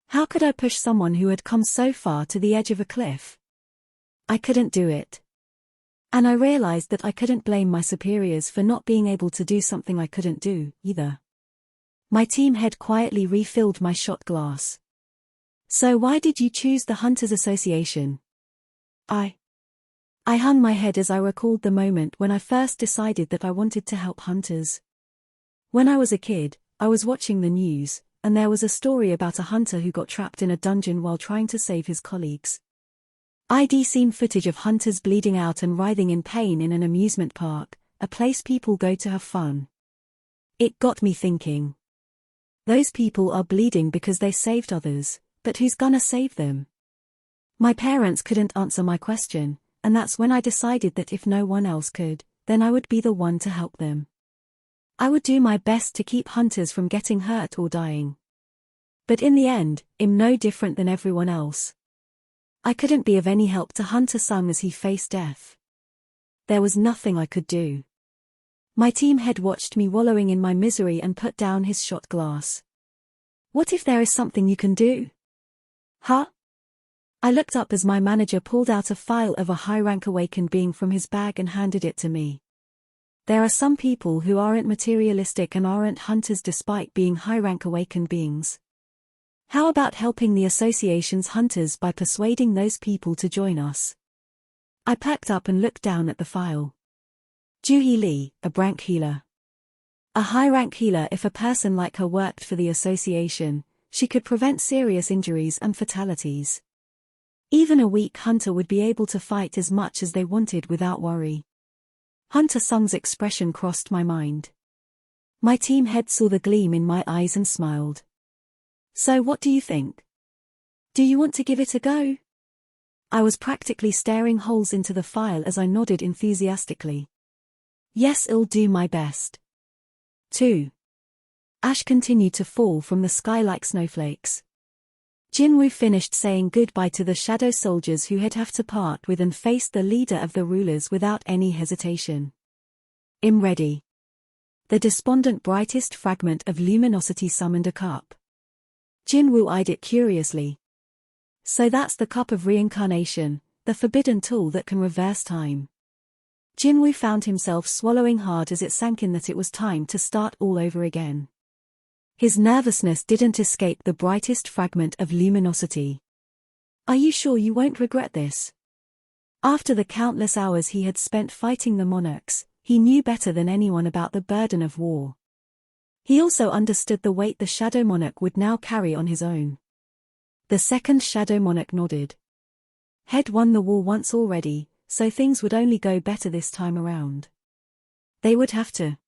Speaker 1: How could I push someone who had come so far to the edge of a cliff? I couldn't do it. And I realized that I couldn't blame my superiors for not being able to do something I couldn't do, either. My team head quietly refilled my shot glass. So why did you choose the Hunters Association? I hung my head as I recalled the moment when I first decided that I wanted to help hunters. When I was a kid, I was watching the news, and there was a story about a hunter who got trapped in a dungeon while trying to save his colleagues. I'd seen footage of hunters bleeding out and writhing in pain in an amusement park, a place people go to have fun. It got me thinking. Those people are bleeding because they saved others, but who's gonna save them? My parents couldn't answer my question, and that's when I decided that if no one else could, then I would be the one to help them. I would do my best to keep hunters from getting hurt or dying. But in the end, I'm no different than everyone else. I couldn't be of any help to Hunter Sung as he faced death. There was nothing I could do. My team head watched me wallowing in my misery and put down his shot glass. What if there is something you can do? Huh? I looked up as my manager pulled out a file of a high-rank awakened being from his bag and handed it to me. There are some people who aren't materialistic and aren't hunters despite being high-rank awakened beings. How about helping the association's hunters by persuading those people to join us? I perked up and looked down at the file. Juhee Lee, a rank healer. A high-rank healer. If a person like her worked for the association, she could prevent serious injuries and fatalities. Even a weak hunter would be able to fight as much as they wanted without worry. Hunter Sung's expression crossed my mind. My team head saw the gleam in my eyes and smiled. So what do you think? Do you want to give it a go? I was practically staring holes into the file as I nodded enthusiastically. Yes, I'll do my best. 2. Ash continued to fall from the sky like snowflakes. Jinwoo finished saying goodbye to the shadow soldiers who he'd have to part with and faced the leader of the rulers without any hesitation. I'm ready. The despondent brightest fragment of luminosity summoned a cup. Jinwoo eyed it curiously. So that's the cup of reincarnation, the forbidden tool that can reverse time. Jinwoo found himself swallowing hard as it sank in that it was time to start all over again. His nervousness didn't escape the brightest fragment of luminosity. Are you sure you won't regret this? After the countless hours he had spent fighting the monarchs, he knew better than anyone about the burden of war. He also understood the weight the Shadow Monarch would now carry on his own. The second Shadow Monarch nodded. He'd won the war once already, so things would only go better this time around. They would have to.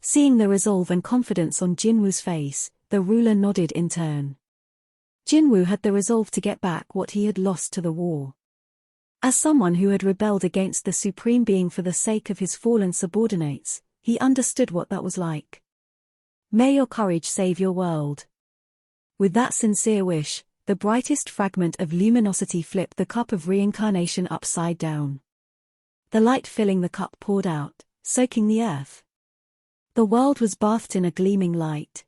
Speaker 1: Seeing the resolve and confidence on Jinwoo's face, the ruler nodded in turn. Jinwoo had the resolve to get back what he had lost to the war. As someone who had rebelled against the Supreme Being for the sake of his fallen subordinates, he understood what that was like. May your courage save your world. With that sincere wish, the brightest fragment of luminosity flipped the cup of reincarnation upside down. The light filling the cup poured out, soaking the earth. The world was bathed in a gleaming light.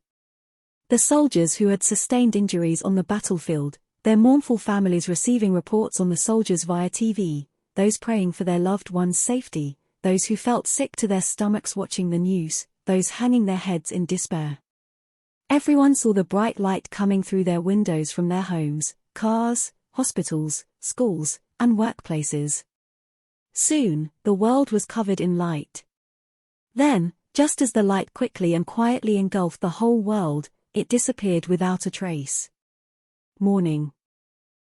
Speaker 1: The soldiers who had sustained injuries on the battlefield, their mournful families receiving reports on the soldiers via TV, those praying for their loved ones' safety, those who felt sick to their stomachs watching the news, those hanging their heads in despair. Everyone saw the bright light coming through their windows from their homes, cars, hospitals, schools, and workplaces. Soon, the world was covered in light. Then, just as the light quickly and quietly engulfed the whole world, it disappeared without a trace. Morning.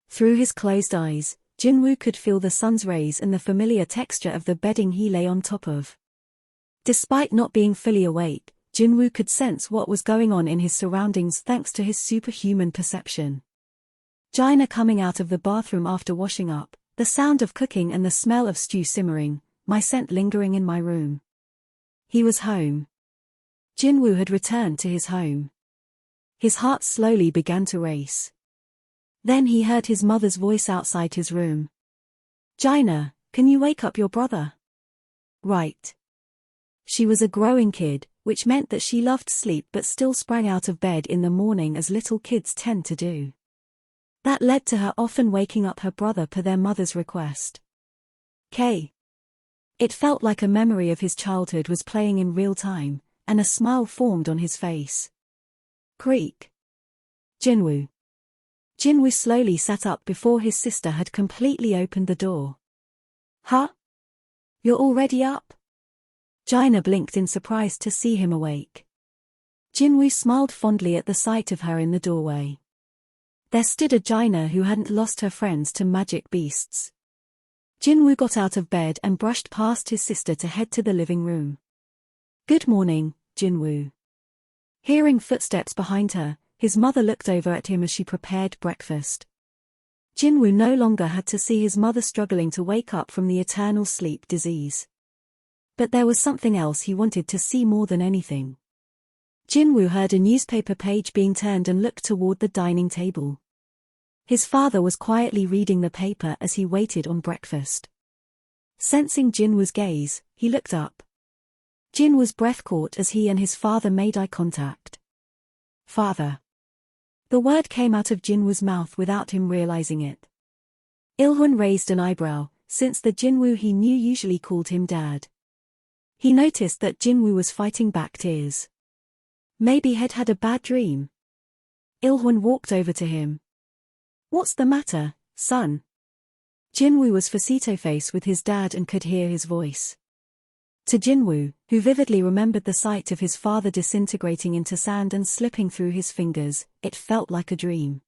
Speaker 1: Through his closed eyes, Jinwoo could feel the sun's rays and the familiar texture of the bedding he lay on top of. Despite not being fully awake, Jinwoo could sense what was going on in his surroundings thanks to his superhuman perception. Jaina coming out of the bathroom after washing up, the sound of cooking and the smell of stew simmering, my scent lingering in my room. He was home. Jinwoo had returned to his home. His heart slowly began to race. Then he heard his mother's voice outside his room. Jaina, can you wake up your brother? Right. She was a growing kid, which meant that she loved sleep but still sprang out of bed in the morning as little kids tend to do. That led to her often waking up her brother per their mother's request. It felt like a memory of his childhood was playing in real time, and a smile formed on his face. Creak. Jinwoo. Jinwoo slowly sat up before his sister had completely opened the door. Huh? You're already up? Jaina blinked in surprise to see him awake. Jinwoo smiled fondly at the sight of her in the doorway. There stood a Jaina who hadn't lost her friends to magic beasts. Jinwoo got out of bed and brushed past his sister to head to the living room. Good morning, Jinwoo. Hearing footsteps behind her, his mother looked over at him as she prepared breakfast. Jinwoo no longer had to see his mother struggling to wake up from the eternal sleep disease. But there was something else he wanted to see more than anything. Jinwoo heard a newspaper page being turned and looked toward the dining table. His father was quietly reading the paper as he waited on breakfast. Sensing Jinwoo's gaze, he looked up. Jinwoo's breath caught as he and his father made eye contact. Father. The word came out of Jinwoo's mouth without him realizing it. Ilhwan raised an eyebrow, since the Jinwoo he knew usually called him Dad. He noticed that Jinwoo was fighting back tears. Maybe he'd had a bad dream. Ilhwan walked over to him. What's the matter, son? Jinwoo was face with his dad and could hear his voice. To Jinwoo, who vividly remembered the sight of his father disintegrating into sand and slipping through his fingers, it felt like a dream.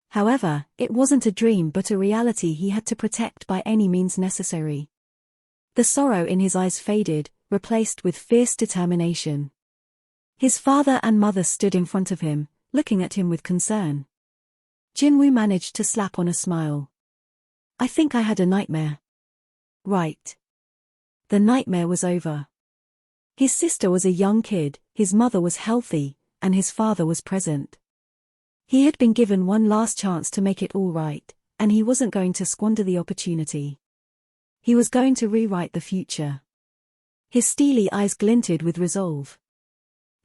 Speaker 1: However, it wasn't a dream but a reality he had to protect by any means necessary. The sorrow in his eyes faded, replaced with fierce determination. His father and mother stood in front of him, looking at him with concern. Jinwoo managed to slap on a smile. I think I had a nightmare. Right. The nightmare was over. His sister was a young kid, his mother was healthy, and his father was present. He had been given one last chance to make it all right, and he wasn't going to squander the opportunity. He was going to rewrite the future. His steely eyes glinted with resolve.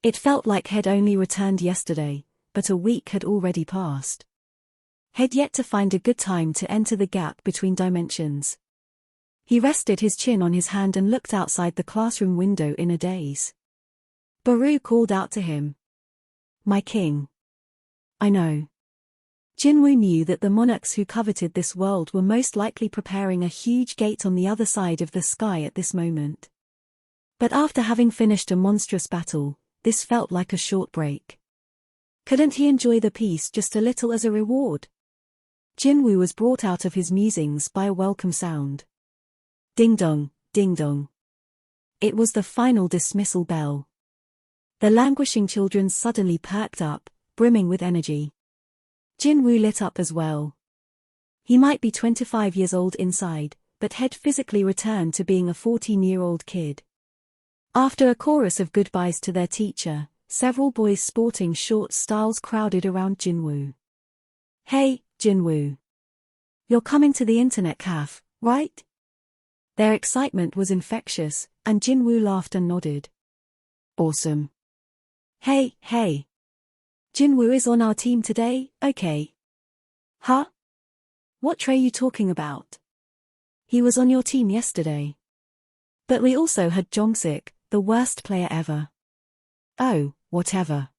Speaker 1: It felt like he'd only returned yesterday, but a week had already passed. He'd yet to find a good time to enter the gap between dimensions. He rested his chin on his hand and looked outside the classroom window in a daze. Baru called out to him. My king. I know. Jinwoo knew that the monarchs who coveted this world were most likely preparing a huge gate on the other side of the sky at this moment. But after having finished a monstrous battle, this felt like a short break. Couldn't he enjoy the peace just a little as a reward? Jinwoo was brought out of his musings by a welcome sound. Ding dong, ding dong. It was the final dismissal bell. The languishing children suddenly perked up, brimming with energy. Jinwoo lit up as well. He might be 25 years old inside, but had physically returned to being a 14-year-old kid. After a chorus of goodbyes to their teacher, several boys sporting short styles crowded around Jinwoo. Hey, Jinwoo. You're coming to the internet cafe, right? Their excitement was infectious, and Jinwoo laughed and nodded. Awesome. Hey. Jinwoo is on our team today, okay? Huh? What Trey you talking about? He was on your team yesterday. But we also had Jongsik, the worst player ever. Oh, whatever.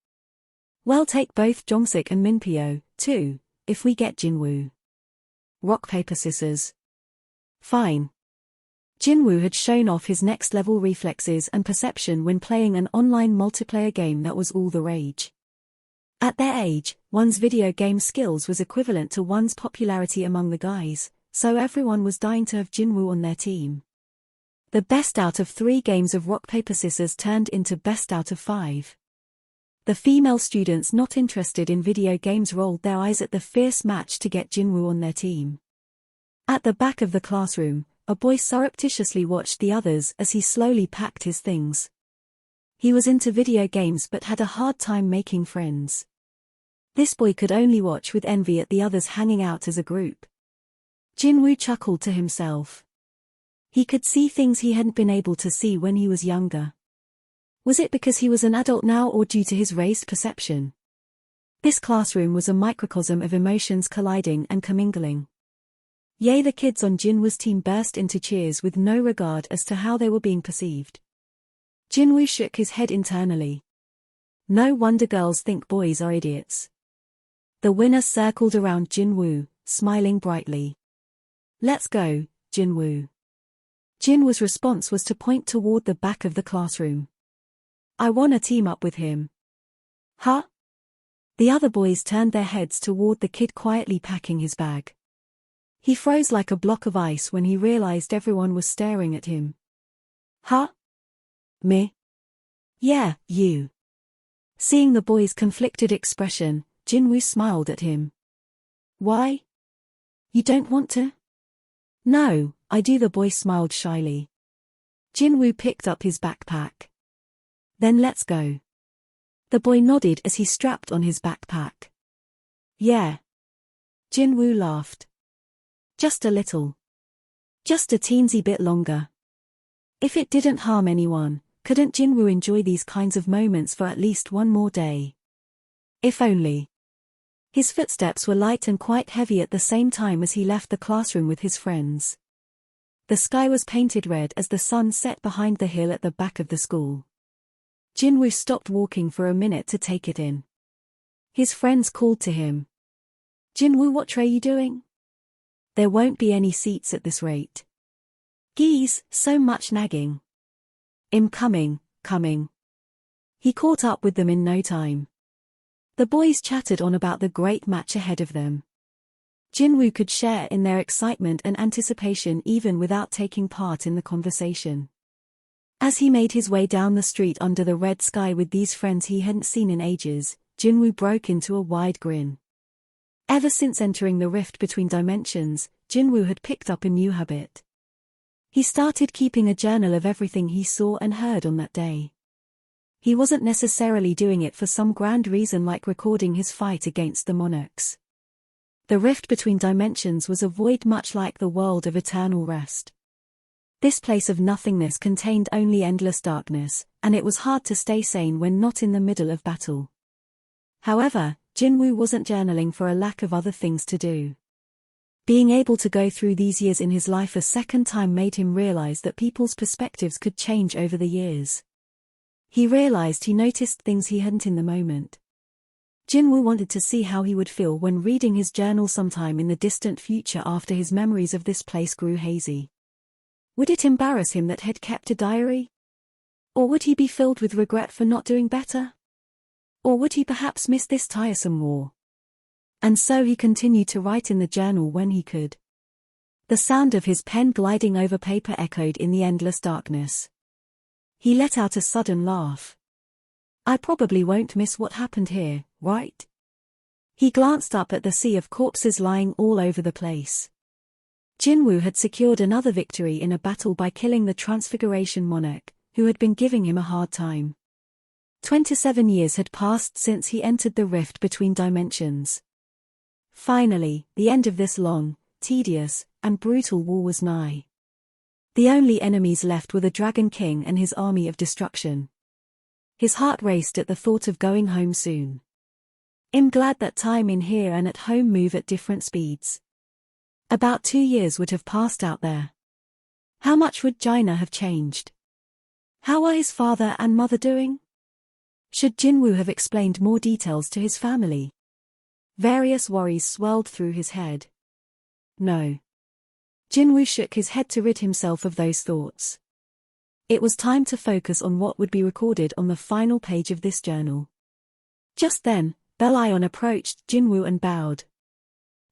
Speaker 1: Well, take both Jongsik and Minpyo, too, if we get Jinwoo. Rock, paper, scissors. Fine. Jinwoo had shown off his next-level reflexes and perception when playing an online multiplayer game that was all the rage. At their age, one's video game skills was equivalent to one's popularity among the guys, so everyone was dying to have Jinwoo on their team. The best out of 3 games of rock, paper, scissors turned into best out of 5. The female students not interested in video games rolled their eyes at the fierce match to get Jinwoo on their team. At the back of the classroom, a boy surreptitiously watched the others as he slowly packed his things. He was into video games but had a hard time making friends. This boy could only watch with envy at the others hanging out as a group. Jinwoo chuckled to himself. He could see things he hadn't been able to see when he was younger. Was it because he was an adult now or due to his raised perception? This classroom was a microcosm of emotions colliding and commingling. Yay, the kids on Jinwoo's team burst into cheers with no regard as to how they were being perceived. Jinwoo shook his head internally. No wonder girls think boys are idiots. The winner circled around Jinwoo, smiling brightly. Let's go, Jinwoo. Jinwoo's response was to point toward the back of the classroom. I wanna team up with him. Huh? The other boys turned their heads toward the kid quietly packing his bag. He froze like a block of ice when he realized everyone was staring at him. Huh? Me? Yeah, you. Seeing the boy's conflicted expression, Jinwoo smiled at him. Why? You don't want to? No, I do. The boy smiled shyly. Jinwoo picked up his backpack. Then let's go. The boy nodded as he strapped on his backpack. Yeah. Jinwoo laughed. Just a little. Just a teensy bit longer. If it didn't harm anyone, couldn't Jinwoo enjoy these kinds of moments for at least one more day? If only. His footsteps were light and quite heavy at the same time as he left the classroom with his friends. The sky was painted red as the sun set behind the hill at the back of the school. Jinwoo stopped walking for a minute to take it in. His friends called to him. Jinwoo, what are you doing? There won't be any seats at this rate. Geez, so much nagging. I'm coming. He caught up with them in no time. The boys chatted on about the great match ahead of them. Jinwoo could share in their excitement and anticipation even without taking part in the conversation. As he made his way down the street under the red sky with these friends he hadn't seen in ages, Jinwoo broke into a wide grin. Ever since entering the rift between dimensions, Jinwoo had picked up a new habit. He started keeping a journal of everything he saw and heard on that day. He wasn't necessarily doing it for some grand reason like recording his fight against the monarchs. The rift between dimensions was a void much like the world of eternal rest. This place of nothingness contained only endless darkness, and it was hard to stay sane when not in the middle of battle. However, Jinwoo wasn't journaling for a lack of other things to do. Being able to go through these years in his life a second time made him realize that people's perspectives could change over the years. He realized he noticed things he hadn't in the moment. Jinwoo wanted to see how he would feel when reading his journal sometime in the distant future after his memories of this place grew hazy. Would it embarrass him that he'd kept a diary? Or would he be filled with regret for not doing better? Or would he perhaps miss this tiresome war? And so he continued to write in the journal when he could. The sound of his pen gliding over paper echoed in the endless darkness. He let out a sudden laugh. I probably won't miss what happened here, right? He glanced up at the sea of corpses lying all over the place. Jinwoo had secured another victory in a battle by killing the Transfiguration monarch, who had been giving him a hard time. 27 years had passed since he entered the rift between dimensions. Finally, the end of this long, tedious, and brutal war was nigh. The only enemies left were the Dragon King and his army of destruction. His heart raced at the thought of going home soon. I'm glad that time in here and at home move at different speeds. About 2 years would have passed out there. How much would Jaina have changed? How are his father and mother doing? Should Jinwoo have explained more details to his family? Various worries swirled through his head. No. Jinwoo shook his head to rid himself of those thoughts. It was time to focus on what would be recorded on the final page of this journal. Just then, Belion approached Jinwoo and bowed.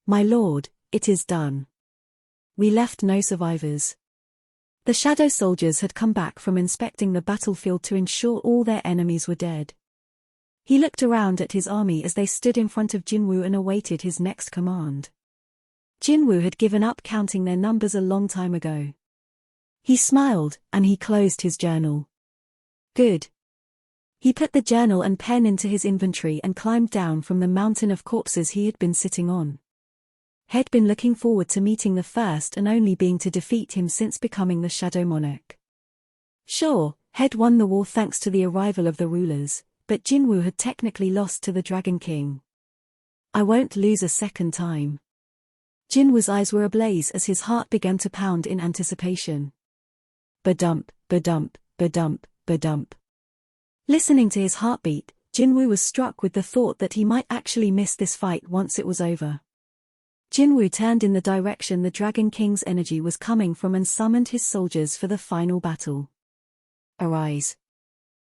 Speaker 1: My lord, it is done. We left no survivors. The shadow soldiers had come back from inspecting the battlefield to ensure all their enemies were dead. He looked around at his army as they stood in front of Jinwoo and awaited his next command. Jinwoo had given up counting their numbers a long time ago. He smiled, and he closed his journal. Good. He put the journal and pen into his inventory and climbed down from the mountain of corpses he had been sitting on. He'd been looking forward to meeting the first and only being to defeat him since becoming the Shadow Monarch. Sure, He'd won the war thanks to the arrival of the rulers, but Jinwoo had technically lost to the Dragon King. I won't lose a second time. Jinwoo's eyes were ablaze as his heart began to pound in anticipation. Ba-dump, ba-dump, ba-dump, ba-dump. Listening to his heartbeat, Jinwoo was struck with the thought that he might actually miss this fight once it was over. Jinwoo turned in the direction the Dragon King's energy was coming from and summoned his soldiers for the final battle. Arise.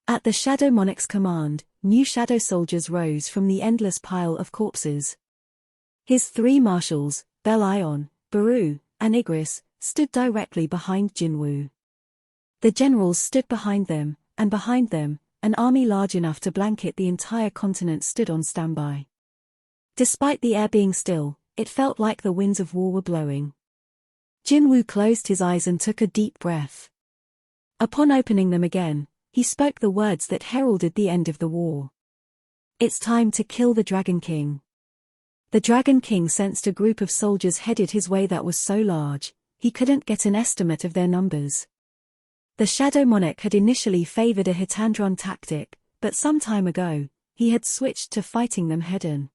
Speaker 1: At the Shadow Monarch's command, new shadow soldiers rose from the endless pile of corpses. His three marshals, Belion, Baru, and Igris, stood directly behind Jinwoo. The generals stood behind them, and behind them, an army large enough to blanket the entire continent stood on standby. Despite the air being still, it felt like the winds of war were blowing. Jinwoo closed his eyes and took a deep breath. Upon opening them again, he spoke the words that heralded the end of the war. It's time to kill the Dragon King. The Dragon King sensed a group of soldiers headed his way that was so large, he couldn't get an estimate of their numbers. The Shadow Monarch had initially favored a hit-and-run tactic, but some time ago, he had switched to fighting them head-on.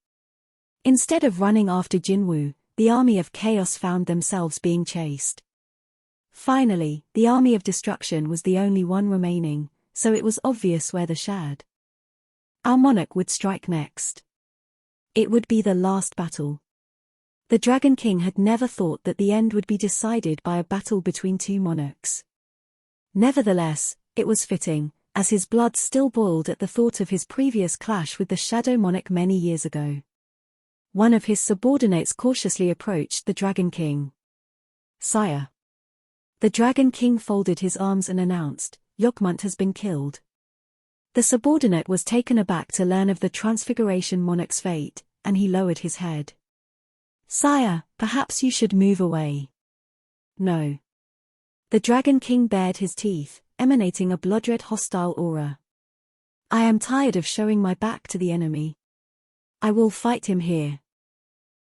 Speaker 1: Instead of running after Jinwoo, the army of chaos found themselves being chased. Finally, the army of destruction was the only one remaining, so it was obvious where the Our monarch would strike next. It would be the last battle. The Dragon King had never thought that the end would be decided by a battle between two monarchs. Nevertheless, it was fitting, as his blood still boiled at the thought of his previous clash with the Shadow Monarch many years ago. One of his subordinates cautiously approached the Dragon King. "Sire." The Dragon King folded his arms and announced, "Yokmunt has been killed." The subordinate was taken aback to learn of the Transfiguration Monarch's fate, and he lowered his head. "Sire, perhaps you should move away." "No." The Dragon King bared his teeth, emanating a bloodred hostile aura. "I am tired of showing my back to the enemy. I will fight him here."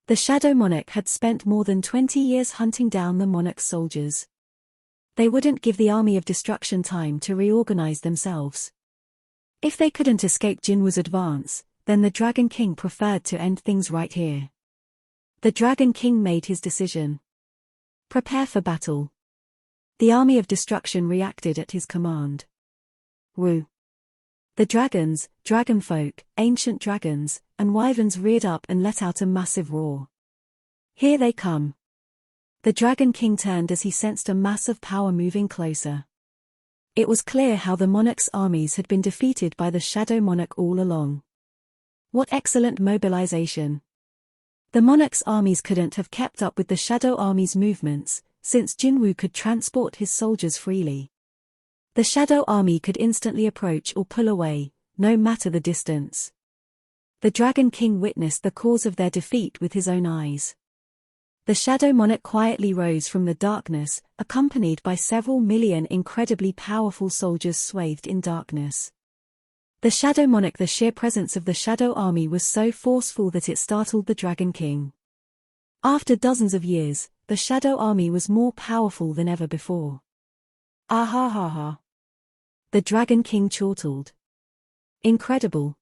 Speaker 1: The Shadow Monarch had spent more than 20 years hunting down the Monarch's soldiers. They wouldn't give the army of destruction time to reorganize themselves. If they couldn't escape Jinwoo's advance, then the Dragon King preferred to end things right here. The Dragon King made his decision. "Prepare for battle." The army of destruction reacted at his command. Woo! The dragons, dragonfolk, ancient dragons, and wyverns reared up and let out a massive roar. "Here they come." The Dragon King turned as he sensed a mass of power moving closer. It was clear how the Monarch's armies had been defeated by the Shadow Monarch all along. What excellent mobilization! The Monarch's armies couldn't have kept up with the Shadow Army's movements, since Jinwoo could transport his soldiers freely. The Shadow Army could instantly approach or pull away, no matter the distance. The Dragon King witnessed the cause of their defeat with his own eyes. The Shadow Monarch quietly rose from the darkness, accompanied by several million incredibly powerful soldiers swathed in darkness. The Shadow Monarch, the sheer presence of the Shadow Army was so forceful that it startled the Dragon King. After dozens of years, the Shadow Army was more powerful than ever before. "Ah ha ha ha." The Dragon King chortled. "Incredible.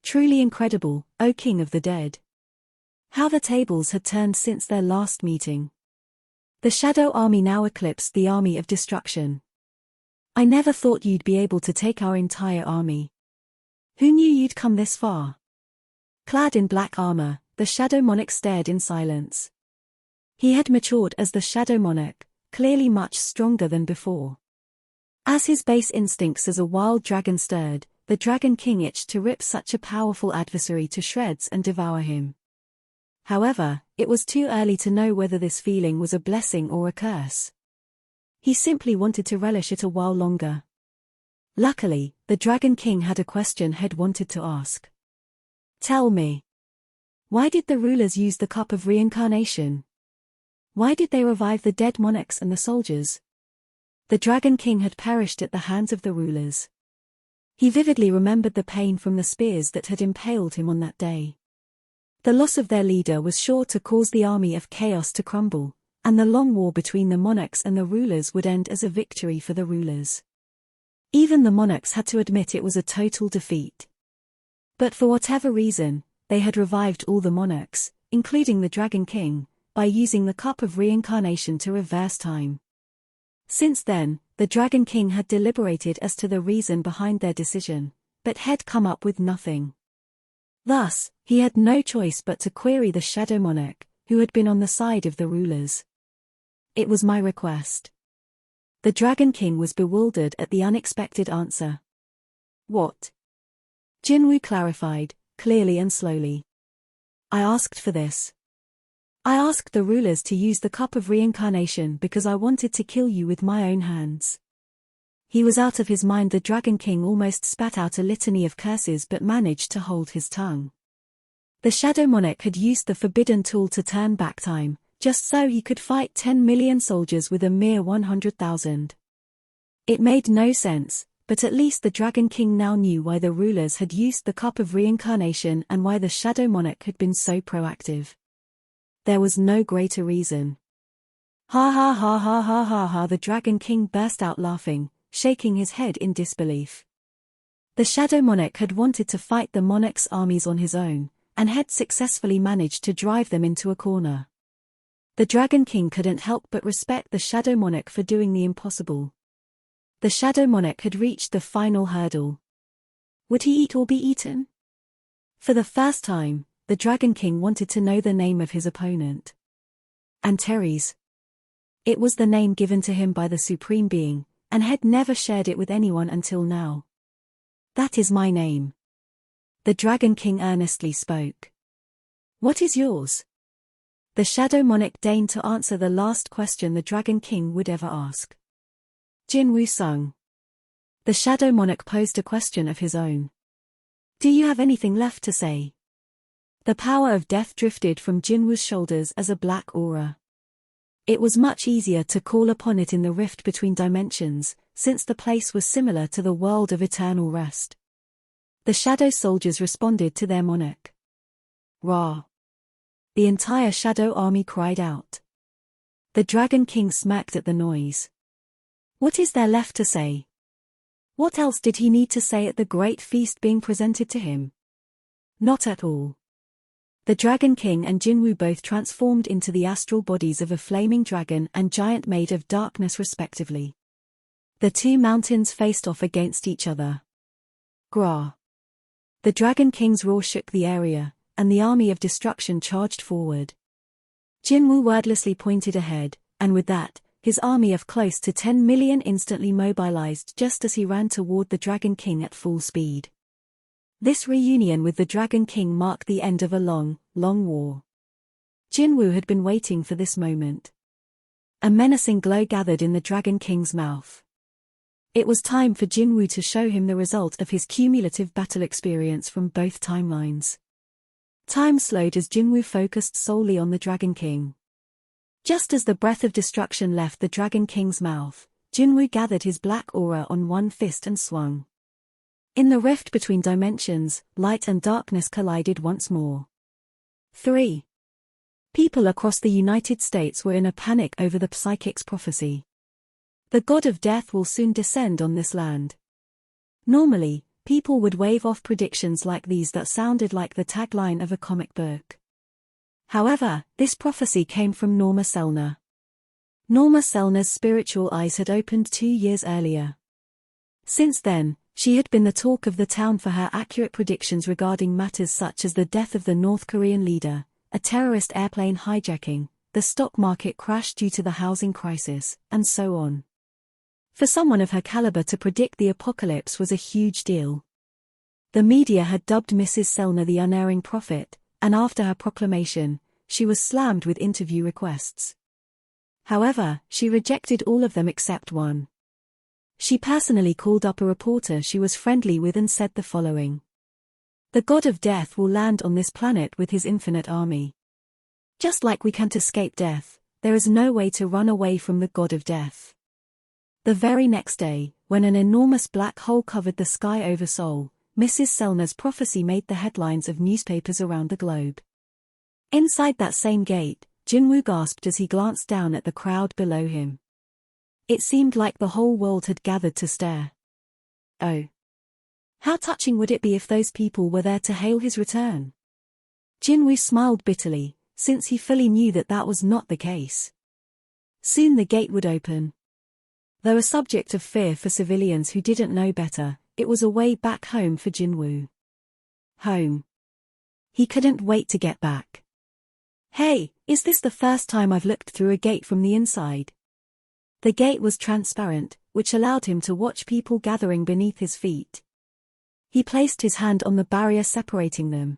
Speaker 1: Truly incredible, O King of the Dead." How the tables had turned since their last meeting. The Shadow Army now eclipsed the army of destruction. "I never thought you'd be able to take our entire army. Who knew you'd come this far?" Clad in black armor, the Shadow Monarch stared in silence. He had matured as the Shadow Monarch, clearly much stronger than before. As his base instincts as a wild dragon stirred, the Dragon King itched to rip such a powerful adversary to shreds and devour him. However, it was too early to know whether this feeling was a blessing or a curse. He simply wanted to relish it a while longer. Luckily, the Dragon King had a question he'd wanted to ask. "Tell me. Why did the rulers use the cup of reincarnation? Why did they revive the dead monarchs and the soldiers?" The Dragon King had perished at the hands of the rulers. He vividly remembered the pain from the spears that had impaled him on that day. The loss of their leader was sure to cause the army of chaos to crumble, and the long war between the monarchs and the rulers would end as a victory for the rulers. Even the monarchs had to admit it was a total defeat. But for whatever reason, they had revived all the monarchs, including the Dragon King, by using the cup of reincarnation to reverse time. Since then, the Dragon King had deliberated as to the reason behind their decision, but had come up with nothing. Thus, he had no choice but to query the Shadow Monarch, who had been on the side of the rulers. It was my request. The Dragon King was bewildered at the unexpected answer. What? Jinwoo clarified, clearly and slowly. I asked for this. I asked the rulers to use the cup of reincarnation because I wanted to kill you with my own hands. He was out of his mind. The Dragon King almost spat out a litany of curses but managed to hold his tongue. The Shadow Monarch had used the forbidden tool to turn back time, just so he could fight 10 million soldiers with a mere 100,000. It made no sense, but at least the Dragon King now knew why the rulers had used the cup of reincarnation and why the Shadow Monarch had been so proactive. There was no greater reason. Ha ha ha ha ha ha ha! The Dragon King burst out laughing, shaking his head in disbelief. The Shadow Monarch had wanted to fight the Monarch's armies on his own, and had successfully managed to drive them into a corner. The Dragon King couldn't help but respect the Shadow Monarch for doing the impossible. The Shadow Monarch had reached the final hurdle. Would he eat or be eaten? For the first time, the Dragon King wanted to know the name of his opponent. Antares. It was the name given to him by the Supreme Being, and had never shared it with anyone until now. That is my name. The Dragon King earnestly spoke. What is yours? The Shadow Monarch deigned to answer the last question the Dragon King would ever ask. Jinwoo Sung. The Shadow Monarch posed a question of his own. Do you have anything left to say? The power of death drifted from Jinwoo's shoulders as a black aura. It was much easier to call upon it in the rift between dimensions, since the place was similar to the world of eternal rest. The shadow soldiers responded to their monarch. Ra! The entire shadow army cried out. The Dragon King smirked at the noise. What is there left to say? What else did he need to say at the great feast being presented to him? Not at all. The Dragon King and Jinwoo both transformed into the astral bodies of a flaming dragon and giant made of darkness respectively. The two mountains faced off against each other. Gra! The Dragon King's roar shook the area, and the army of destruction charged forward. Jinwoo wordlessly pointed ahead, and with that, his army of close to 10 million instantly mobilized just as he ran toward the Dragon King at full speed. This reunion with the Dragon King marked the end of a long, long war. Jinwoo had been waiting for this moment. A menacing glow gathered in the Dragon King's mouth. It was time for Jinwoo to show him the result of his cumulative battle experience from both timelines. Time slowed as Jinwoo focused solely on the Dragon King. Just as the breath of destruction left the Dragon King's mouth, Jinwoo gathered his black aura on one fist and swung. In the rift between dimensions, light and darkness collided once more. 3. People across the United States were in a panic over the psychic's prophecy. The god of death will soon descend on this land. Normally, people would wave off predictions like these that sounded like the tagline of a comic book. However, this prophecy came from Norma Selner. Norma Selner's spiritual eyes had opened 2 years earlier. Since then, she had been the talk of the town for her accurate predictions regarding matters such as the death of the North Korean leader, a terrorist airplane hijacking, the stock market crash due to the housing crisis, and so on. For someone of her caliber to predict the apocalypse was a huge deal. The media had dubbed Mrs. Selner the unerring prophet, and after her proclamation, she was slammed with interview requests. However, she rejected all of them except one. She personally called up a reporter she was friendly with and said the following. The god of death will land on this planet with his infinite army. Just like we can't escape death, there is no way to run away from the god of death. The very next day, when an enormous black hole covered the sky over Seoul, Mrs. Selner's prophecy made the headlines of newspapers around the globe. Inside that same gate, Jinwoo gasped as he glanced down at the crowd below him. It seemed like the whole world had gathered to stare. Oh! How touching would it be if those people were there to hail his return? Jinwoo smiled bitterly, since he fully knew that that was not the case. Soon the gate would open. Though a subject of fear for civilians who didn't know better, it was a way back home for Jinwoo. Home. He couldn't wait to get back. Hey, is this the first time I've looked through a gate from the inside? The gate was transparent, which allowed him to watch people gathering beneath his feet. He placed his hand on the barrier separating them.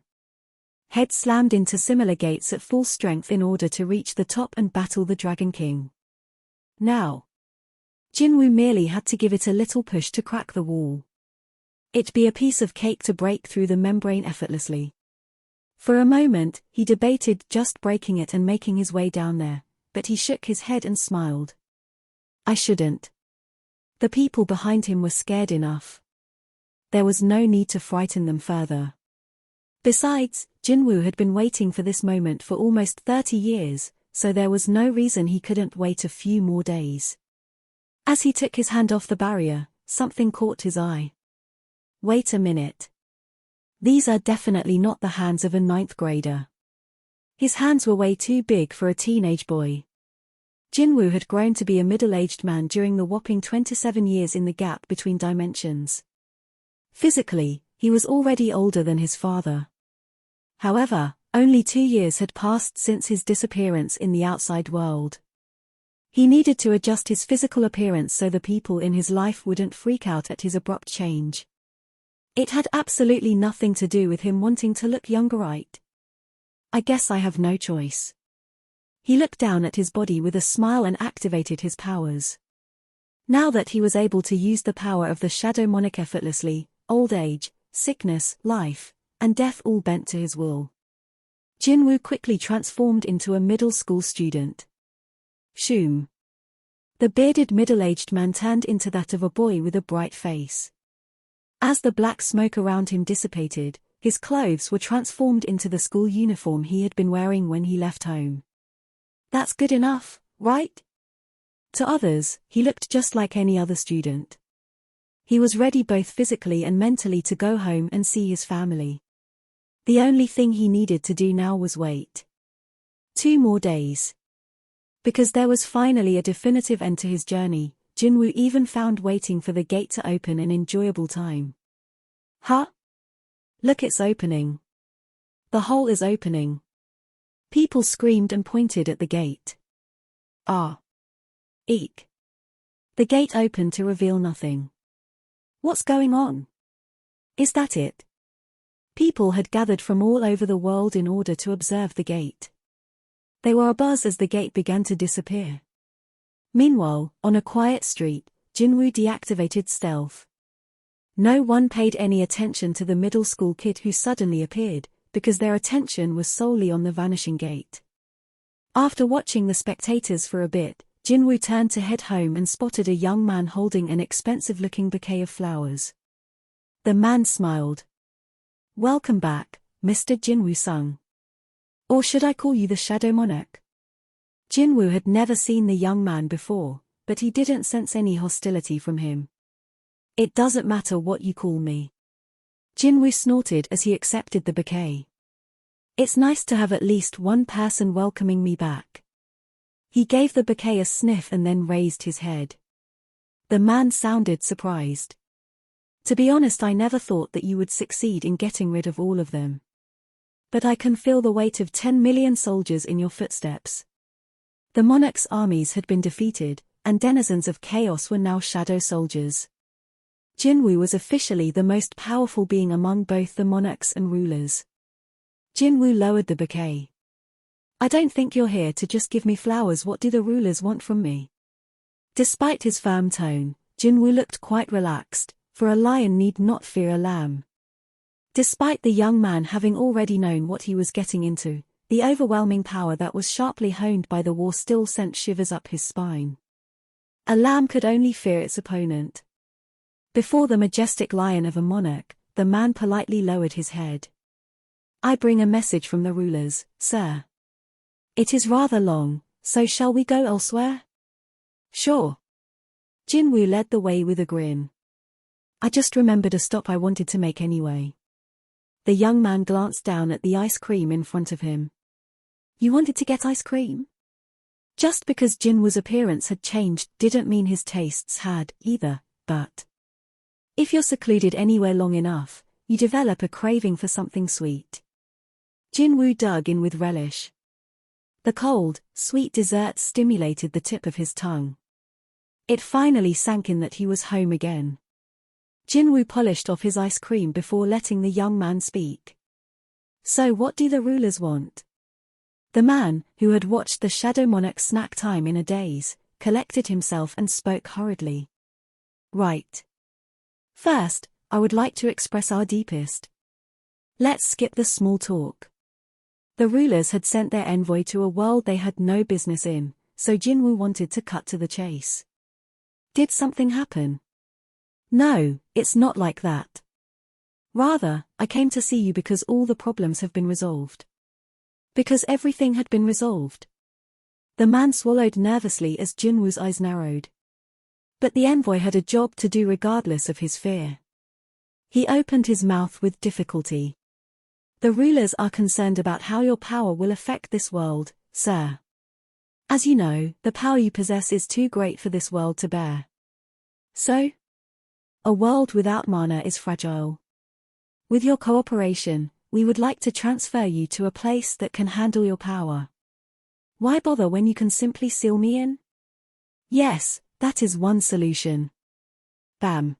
Speaker 1: Head slammed into similar gates at full strength in order to reach the top and battle the Dragon King. Now, Jinwoo merely had to give it a little push to crack the wall. It'd be a piece of cake to break through the membrane effortlessly. For a moment, he debated just breaking it and making his way down there, but he shook his head and smiled. I shouldn't. The people behind him were scared enough. There was no need to frighten them further. Besides, Jinwoo had been waiting for this moment for almost 30 years, so there was no reason he couldn't wait a few more days. As he took his hand off the barrier, something caught his eye. Wait a minute. These are definitely not the hands of a 9th grader. His hands were way too big for a teenage boy. Jinwoo had grown to be a middle-aged man during the whopping 27 years in the gap between dimensions. Physically, he was already older than his father. However, only 2 years had passed since his disappearance in the outside world. He needed to adjust his physical appearance so the people in his life wouldn't freak out at his abrupt change. It had absolutely nothing to do with him wanting to look younger, right? I guess I have no choice. He looked down at his body with a smile and activated his powers. Now that he was able to use the power of the Shadow Monarch effortlessly, old age, sickness, life, and death all bent to his will. Jinwoo quickly transformed into a middle school student. Shoom. The bearded middle-aged man turned into that of a boy with a bright face. As the black smoke around him dissipated, his clothes were transformed into the school uniform he had been wearing when he left home. That's good enough, right? To others, he looked just like any other student. He was ready both physically and mentally to go home and see his family. The only thing he needed to do now was wait. 2 more days. Because there was finally a definitive end to his journey, Jinwoo even found waiting for the gate to open an enjoyable time. Huh? Look, it's opening. The hole is opening. People screamed and pointed at the gate. Ah. Eek. The gate opened to reveal nothing. What's going on? Is that it? People had gathered from all over the world in order to observe the gate. They were abuzz as the gate began to disappear. Meanwhile, on a quiet street, Jinwoo deactivated stealth. No one paid any attention to the middle school kid who suddenly appeared, because their attention was solely on the vanishing gate. After watching the spectators for a bit, Jinwoo turned to head home and spotted a young man holding an expensive-looking bouquet of flowers. The man smiled. Welcome back, Mr. Jinwoo-sung. Or should I call you the Shadow Monarch? Jinwoo had never seen the young man before, but he didn't sense any hostility from him. It doesn't matter what you call me. Jinwoo snorted as he accepted the bouquet. It's nice to have at least one person welcoming me back. He gave the bouquet a sniff and then raised his head. The man sounded surprised. To be honest, I never thought that you would succeed in getting rid of all of them. But I can feel the weight of 10 million soldiers in your footsteps. The monarch's armies had been defeated, and denizens of chaos were now shadow soldiers. Jinwoo was officially the most powerful being among both the monarchs and rulers. Jinwoo lowered the bouquet. I don't think you're here to just give me flowers. What do the rulers want from me? Despite his firm tone, Jinwoo looked quite relaxed, for a lion need not fear a lamb. Despite the young man having already known what he was getting into, the overwhelming power that was sharply honed by the war still sent shivers up his spine. A lamb could only fear its opponent. Before the majestic lion of a monarch, the man politely lowered his head. I bring a message from the rulers, sir. It is rather long, so shall we go elsewhere? Sure. Jinwoo led the way with a grin. I just remembered a stop I wanted to make anyway. The young man glanced down at the ice cream in front of him. You wanted to get ice cream? Just because Jinwoo's appearance had changed didn't mean his tastes had, either, but if you're secluded anywhere long enough, you develop a craving for something sweet. Jinwoo dug in with relish. The cold, sweet dessert stimulated the tip of his tongue. It finally sank in that he was home again. Jinwoo polished off his ice cream before letting the young man speak. So what do the rulers want? The man, who had watched the Shadow Monarch snack time in a daze, collected himself and spoke hurriedly. Right. First, I would like to express our deepest. Let's skip the small talk. The rulers had sent their envoy to a world they had no business in, so Jinwoo wanted to cut to the chase. Did something happen? No, it's not like that. Rather, I came to see you because all the problems have been resolved. Because everything had been resolved. The man swallowed nervously as Jinwoo's eyes narrowed. But the envoy had a job to do regardless of his fear. He opened his mouth with difficulty. The rulers are concerned about how your power will affect this world, sir. As you know, the power you possess is too great for this world to bear. So? A world without mana is fragile. With your cooperation, we would like to transfer you to a place that can handle your power. Why bother when you can simply seal me in? Yes, that is one solution. Bam.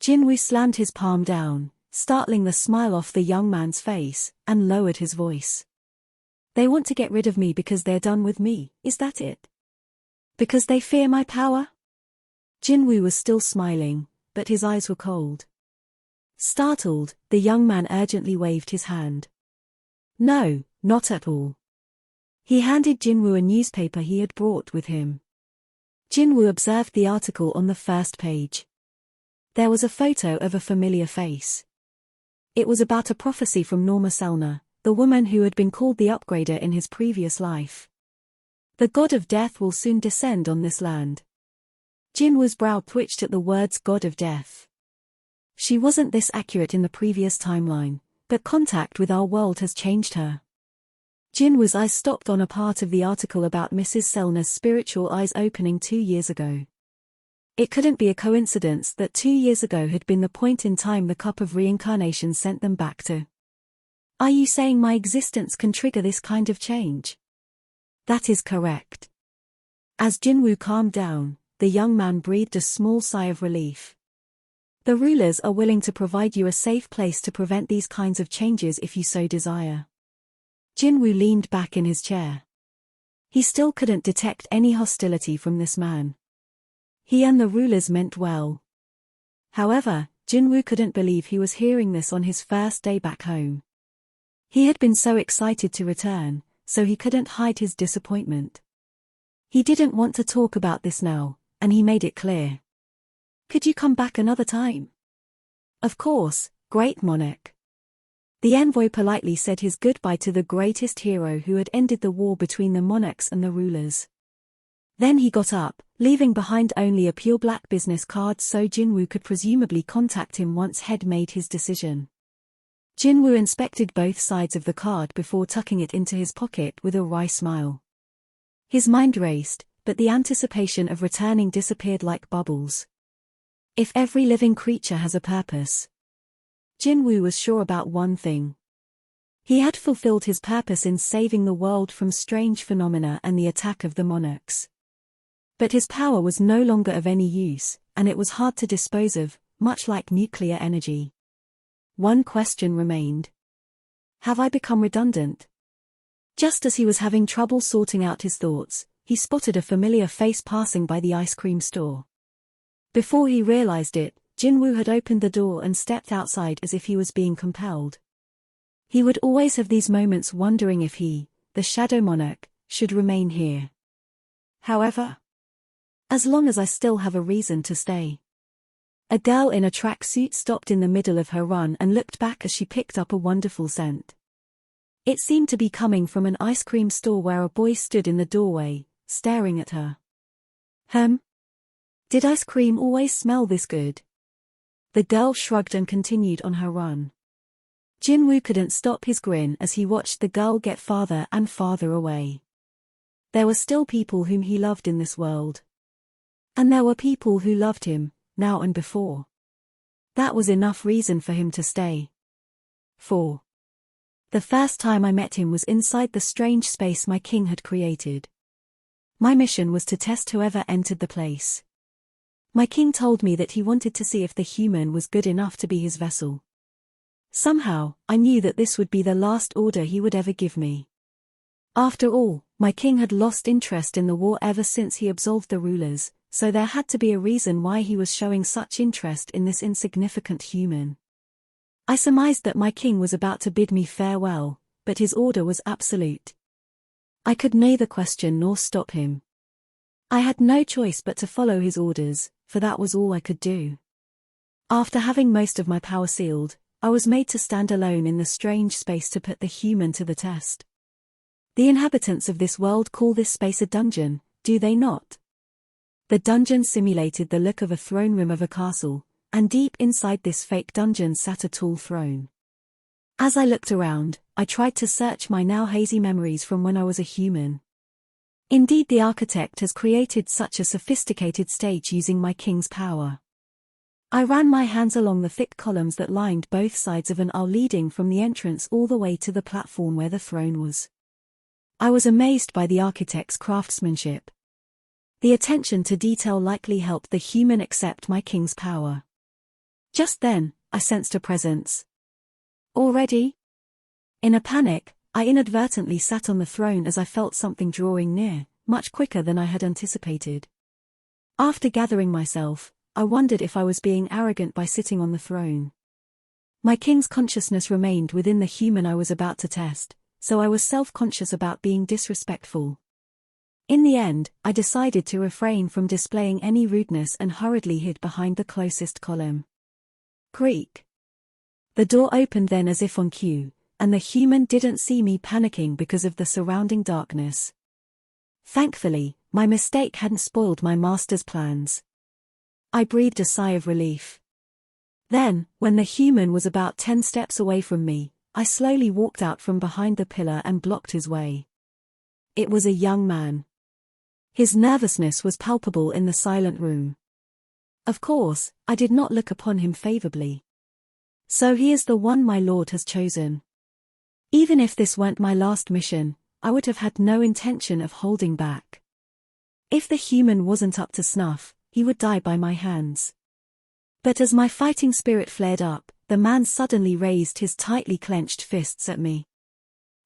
Speaker 1: Jinwoo slammed his palm down, startling the smile off the young man's face, and lowered his voice. They want to get rid of me because they're done with me, is that it? Because they fear my power? Jinwoo was still smiling, but his eyes were cold. Startled, the young man urgently waved his hand. No, not at all. He handed Jinwoo a newspaper he had brought with him. Jinwoo observed the article on the first page. There was a photo of a familiar face. It was about a prophecy from Norma Selner, the woman who had been called the Upgrader in his previous life. The god of death will soon descend on this land. Jinwoo's brow twitched at the words god of death. She wasn't this accurate in the previous timeline, but contact with our world has changed her. Jinwoo's eyes stopped on a part of the article about Mrs. Selner's spiritual eyes opening 2 years ago. It couldn't be a coincidence that 2 years ago had been the point in time the cup of reincarnation sent them back to. Are you saying my existence can trigger this kind of change? That is correct. As Jinwoo calmed down, the young man breathed a small sigh of relief. The rulers are willing to provide you a safe place to prevent these kinds of changes if you so desire. Jinwoo leaned back in his chair. He still couldn't detect any hostility from this man. He and the rulers meant well. However, Jinwoo couldn't believe he was hearing this on his first day back home. He had been so excited to return, so he couldn't hide his disappointment. He didn't want to talk about this now, and he made it clear. Could you come back another time? Of course, great monarch. The envoy politely said his goodbye to the greatest hero who had ended the war between the monarchs and the rulers. Then he got up, leaving behind only a pure black business card so Jinwoo could presumably contact him once he'd made his decision. Jinwoo inspected both sides of the card before tucking it into his pocket with a wry smile. His mind raced, but the anticipation of returning disappeared like bubbles. If every living creature has a purpose. Jinwoo was sure about one thing. He had fulfilled his purpose in saving the world from strange phenomena and the attack of the monarchs. But his power was no longer of any use, and it was hard to dispose of, much like nuclear energy. One question remained. Have I become redundant? Just as he was having trouble sorting out his thoughts, he spotted a familiar face passing by the ice cream store. Before he realized it, Jinwoo had opened the door and stepped outside as if he was being compelled. He would always have these moments wondering if he, the Shadow Monarch, should remain here. However, as long as I still have a reason to stay. A girl in a tracksuit stopped in the middle of her run and looked back as she picked up a wonderful scent. It seemed to be coming from an ice cream store where a boy stood in the doorway, staring at her. Did ice cream always smell this good? The girl shrugged and continued on her run. Jinwoo couldn't stop his grin as he watched the girl get farther and farther away. There were still people whom he loved in this world. And there were people who loved him, now and before. That was enough reason for him to stay. 4. The first time I met him was inside the strange space my king had created. My mission was to test whoever entered the place. My king told me that he wanted to see if the human was good enough to be his vessel. Somehow, I knew that this would be the last order he would ever give me. After all, my king had lost interest in the war ever since he absolved the rulers, so there had to be a reason why he was showing such interest in this insignificant human. I surmised that my king was about to bid me farewell, but his order was absolute. I could neither question nor stop him. I had no choice but to follow his orders, for that was all I could do. After having most of my power sealed, I was made to stand alone in the strange space to put the human to the test. The inhabitants of this world call this space a dungeon, do they not? The dungeon simulated the look of a throne room of a castle, and deep inside this fake dungeon sat a tall throne. As I looked around, I tried to search my now hazy memories from when I was a human. Indeed, the architect has created such a sophisticated stage using my king's power. I ran my hands along the thick columns that lined both sides of an aisle leading from the entrance all the way to the platform where the throne was. I was amazed by the architect's craftsmanship. The attention to detail likely helped the human accept my king's power. Just then, I sensed a presence. Already? In a panic, I inadvertently sat on the throne as I felt something drawing near, much quicker than I had anticipated. After gathering myself, I wondered if I was being arrogant by sitting on the throne. My king's consciousness remained within the human I was about to test, so I was self-conscious about being disrespectful. In the end, I decided to refrain from displaying any rudeness and hurriedly hid behind the closest column. Creak. The door opened then as if on cue, and the human didn't see me panicking because of the surrounding darkness. Thankfully, my mistake hadn't spoiled my master's plans. I breathed a sigh of relief. Then, when the human was about 10 steps away from me, I slowly walked out from behind the pillar and blocked his way. It was a young man. His nervousness was palpable in the silent room. Of course, I did not look upon him favorably. So he is the one my lord has chosen. Even if this weren't my last mission, I would have had no intention of holding back. If the human wasn't up to snuff, he would die by my hands. But as my fighting spirit flared up, the man suddenly raised his tightly clenched fists at me.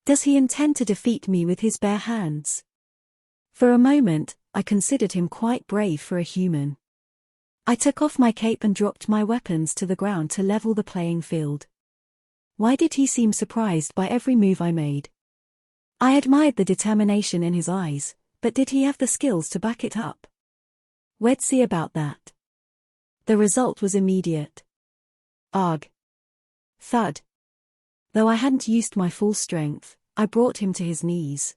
Speaker 1: Does he intend to defeat me with his bare hands? For a moment, I considered him quite brave for a human. I took off my cape and dropped my weapons to the ground to level the playing field. Why did he seem surprised by every move I made? I admired the determination in his eyes, but did he have the skills to back it up? We'd see about that. The result was immediate. Arg. Thud. Though I hadn't used my full strength, I brought him to his knees.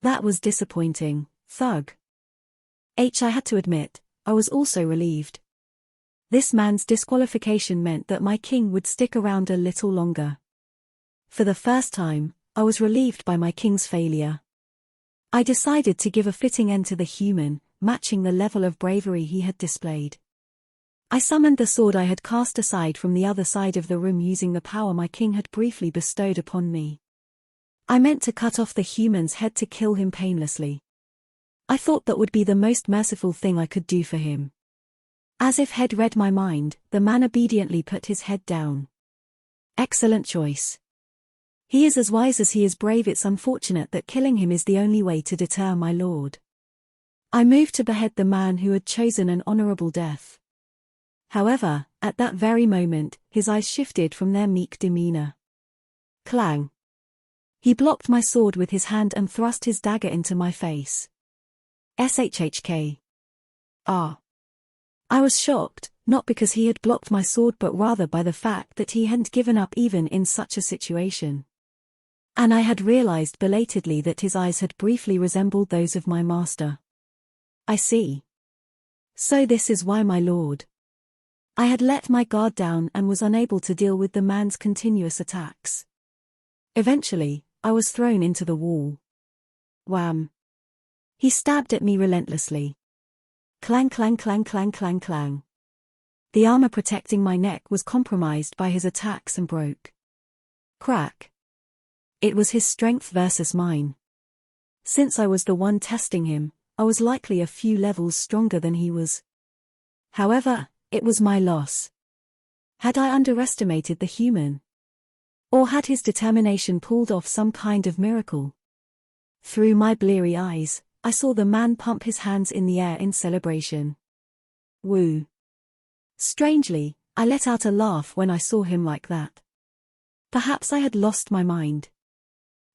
Speaker 1: That was disappointing, thug. I had to admit, I was also relieved. This man's disqualification meant that my king would stick around a little longer. For the first time, I was relieved by my king's failure. I decided to give a fitting end to the human, matching the level of bravery he had displayed. I summoned the sword I had cast aside from the other side of the room using the power my king had briefly bestowed upon me. I meant to cut off the human's head to kill him painlessly. I thought that would be the most merciful thing I could do for him. As if he'd read my mind, the man obediently put his head down. Excellent choice. He is as wise as he is brave. It's unfortunate that killing him is the only way to deter my lord. I moved to behead the man who had chosen an honorable death. However, at that very moment, his eyes shifted from their meek demeanor. Clang. He blocked my sword with his hand and thrust his dagger into my face. SHHK. Ah. I was shocked, not because he had blocked my sword but rather by the fact that he hadn't given up even in such a situation. And I had realized belatedly that his eyes had briefly resembled those of my master. I see. So this is why my lord. I had let my guard down and was unable to deal with the man's continuous attacks. Eventually, I was thrown into the wall. Wham! He stabbed at me relentlessly. Clang clang clang clang clang clang. The armor protecting my neck was compromised by his attacks and broke. Crack. It was his strength versus mine. Since I was the one testing him, I was likely a few levels stronger than he was. However, it was my loss. Had I underestimated the human? Or had his determination pulled off some kind of miracle? Through my bleary eyes, I saw the man pump his hands in the air in celebration. Woo! Strangely, I let out a laugh when I saw him like that. Perhaps I had lost my mind.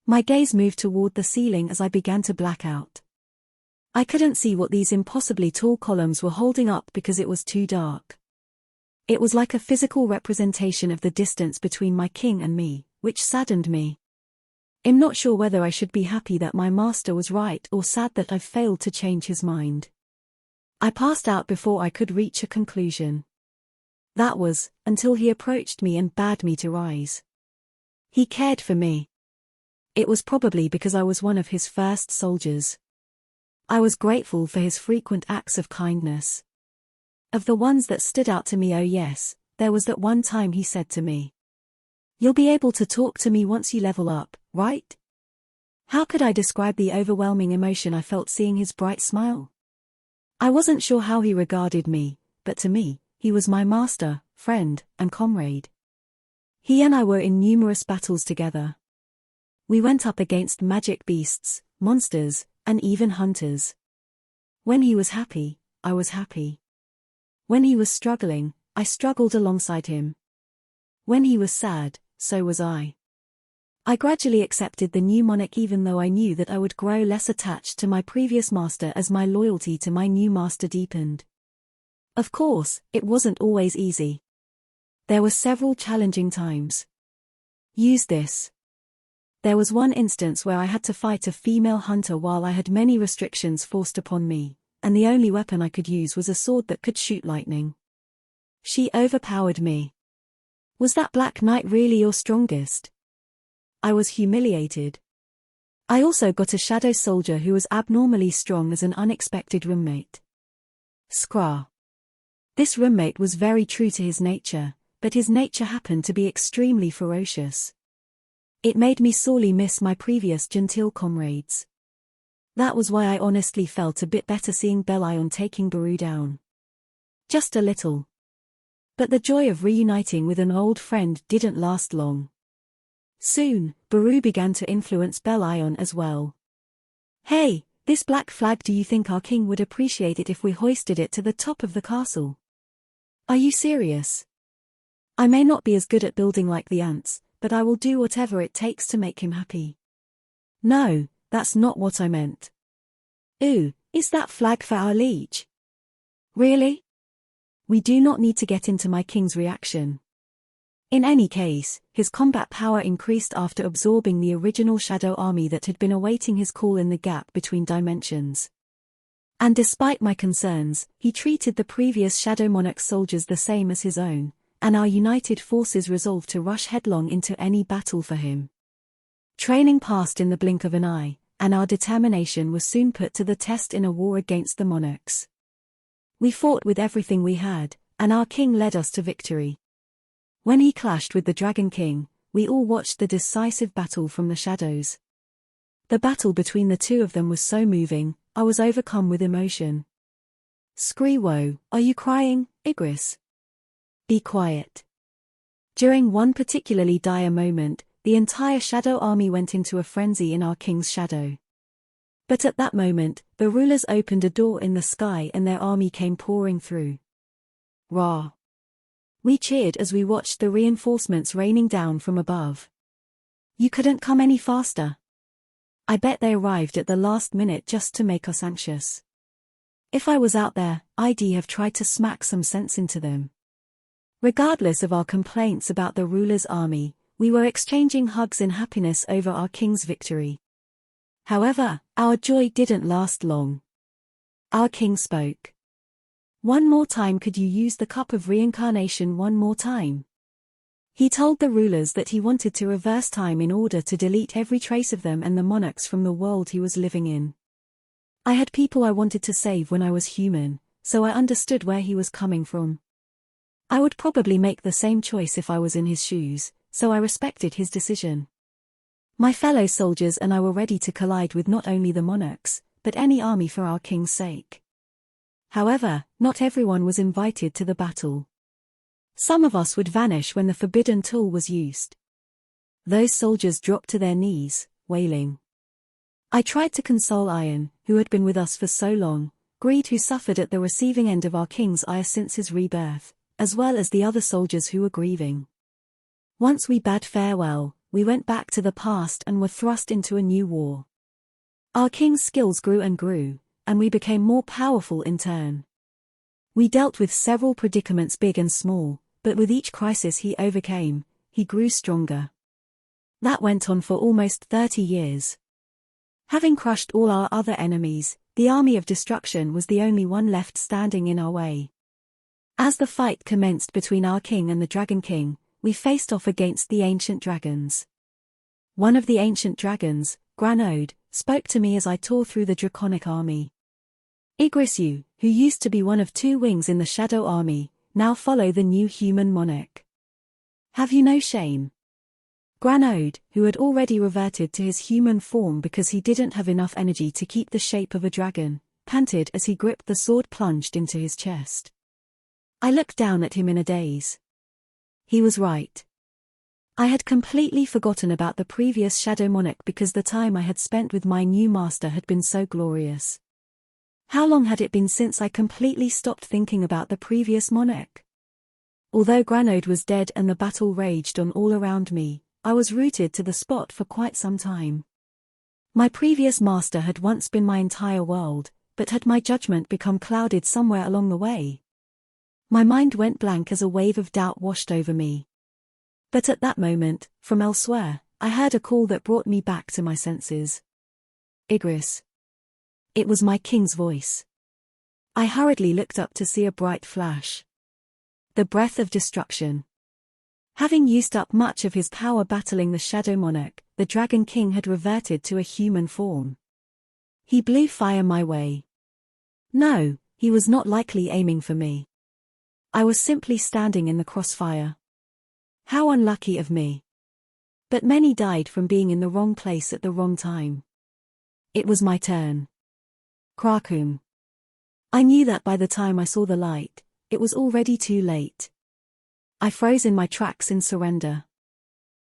Speaker 1: My gaze moved toward the ceiling as I began to black out. I couldn't see what these impossibly tall columns were holding up because it was too dark. It was like a physical representation of the distance between my king and me, which saddened me. I'm not sure whether I should be happy that my master was right or sad that I've failed to change his mind. I passed out before I could reach a conclusion. That was, until he approached me and bade me to rise. He cared for me. It was probably because I was one of his first soldiers. I was grateful for his frequent acts of kindness. Of the ones that stood out to me, oh yes, there was that one time he said to me, "You'll be able to talk to me once you level up, right?" How could I describe the overwhelming emotion I felt seeing his bright smile? I wasn't sure how he regarded me, but to me, he was my master, friend, and comrade. He and I were in numerous battles together. We went up against magic beasts, monsters, and even hunters. When he was happy, I was happy. When he was struggling, I struggled alongside him. When he was sad, so was I. I gradually accepted the new monarch even though I knew that I would grow less attached to my previous master as my loyalty to my new master deepened. Of course, it wasn't always easy. There were several challenging times. Use this. There was one instance where I had to fight a female hunter while I had many restrictions forced upon me, and the only weapon I could use was a sword that could shoot lightning. She overpowered me. Was that Black Knight really your strongest? I was humiliated. I also got a shadow soldier who was abnormally strong as an unexpected roommate. Scra. This roommate was very true to his nature, but his nature happened to be extremely ferocious. It made me sorely miss my previous genteel comrades. That was why I honestly felt a bit better seeing Belion taking Baru down. Just a little. But the joy of reuniting with an old friend didn't last long. Soon, Baru began to influence Belion as well. "Hey, this black flag, do you think our king would appreciate it if we hoisted it to the top of the castle? Are you serious? I may not be as good at building like the ants, but I will do whatever it takes to make him happy." "No, that's not what I meant." "Ooh, is that flag for our liege?" "Really? We do not need to get into my king's reaction." In any case, his combat power increased after absorbing the original shadow army that had been awaiting his call in the gap between dimensions. And despite my concerns, he treated the previous Shadow Monarch soldiers the same as his own, and our united forces resolved to rush headlong into any battle for him. Training passed in the blink of an eye, and our determination was soon put to the test in a war against the monarchs. We fought with everything we had, and our king led us to victory. When he clashed with the Dragon King, we all watched the decisive battle from the shadows. The battle between the two of them was so moving, I was overcome with emotion. "Screewo, are you crying, Igris? Be quiet." During one particularly dire moment, the entire shadow army went into a frenzy in our king's shadow. But at that moment, the rulers opened a door in the sky and their army came pouring through. Rah! We cheered as we watched the reinforcements raining down from above. "You couldn't come any faster." I bet they arrived at the last minute just to make us anxious. If I was out there, I'd have tried to smack some sense into them. Regardless of our complaints about the ruler's army, we were exchanging hugs in happiness over our king's victory. However, our joy didn't last long. Our king spoke. "One more time, could you use the cup of reincarnation one more time?" He told the rulers that he wanted to reverse time in order to delete every trace of them and the monarchs from the world he was living in. I had people I wanted to save when I was human, so I understood where he was coming from. I would probably make the same choice if I was in his shoes, so I respected his decision. My fellow soldiers and I were ready to collide with not only the monarchs, but any army for our king's sake. However, not everyone was invited to the battle. Some of us would vanish when the forbidden tool was used. Those soldiers dropped to their knees, wailing. I tried to console Iron, who had been with us for so long, Greed, who suffered at the receiving end of our king's ire since his rebirth, as well as the other soldiers who were grieving. Once we bade farewell, we went back to the past and were thrust into a new war. Our king's skills grew and grew, and we became more powerful in turn. We dealt with several predicaments big and small, but with each crisis he overcame, he grew stronger. That went on for almost 30 years. Having crushed all our other enemies, the army of destruction was the only one left standing in our way. As the fight commenced between our king and the Dragon King, we faced off against the ancient dragons. One of the ancient dragons, Granode, spoke to me as I tore through the draconic army. Igris, you, who used to be one of 2 wings in the Shadow Army, now follow the new human monarch. Have you no shame? Granode, who had already reverted to his human form because he didn't have enough energy to keep the shape of a dragon, panted as he gripped the sword plunged into his chest. I looked down at him in a daze. He was right. I had completely forgotten about the previous Shadow Monarch because the time I had spent with my new master had been so glorious. How long had it been since I completely stopped thinking about the previous monarch? Although Granode was dead and the battle raged on all around me, I was rooted to the spot for quite some time. My previous master had once been my entire world, but had my judgment become clouded somewhere along the way? My mind went blank as a wave of doubt washed over me. But at that moment, from elsewhere, I heard a call that brought me back to my senses. Igris. It was my king's voice. I hurriedly looked up to see a bright flash. The breath of destruction. Having used up much of his power battling the Shadow Monarch, the Dragon King had reverted to a human form. He blew fire my way. No, he was not likely aiming for me. I was simply standing in the crossfire. How unlucky of me. But many died from being in the wrong place at the wrong time. It was my turn. Krakum. I knew that by the time I saw the light, it was already too late. I froze in my tracks in surrender.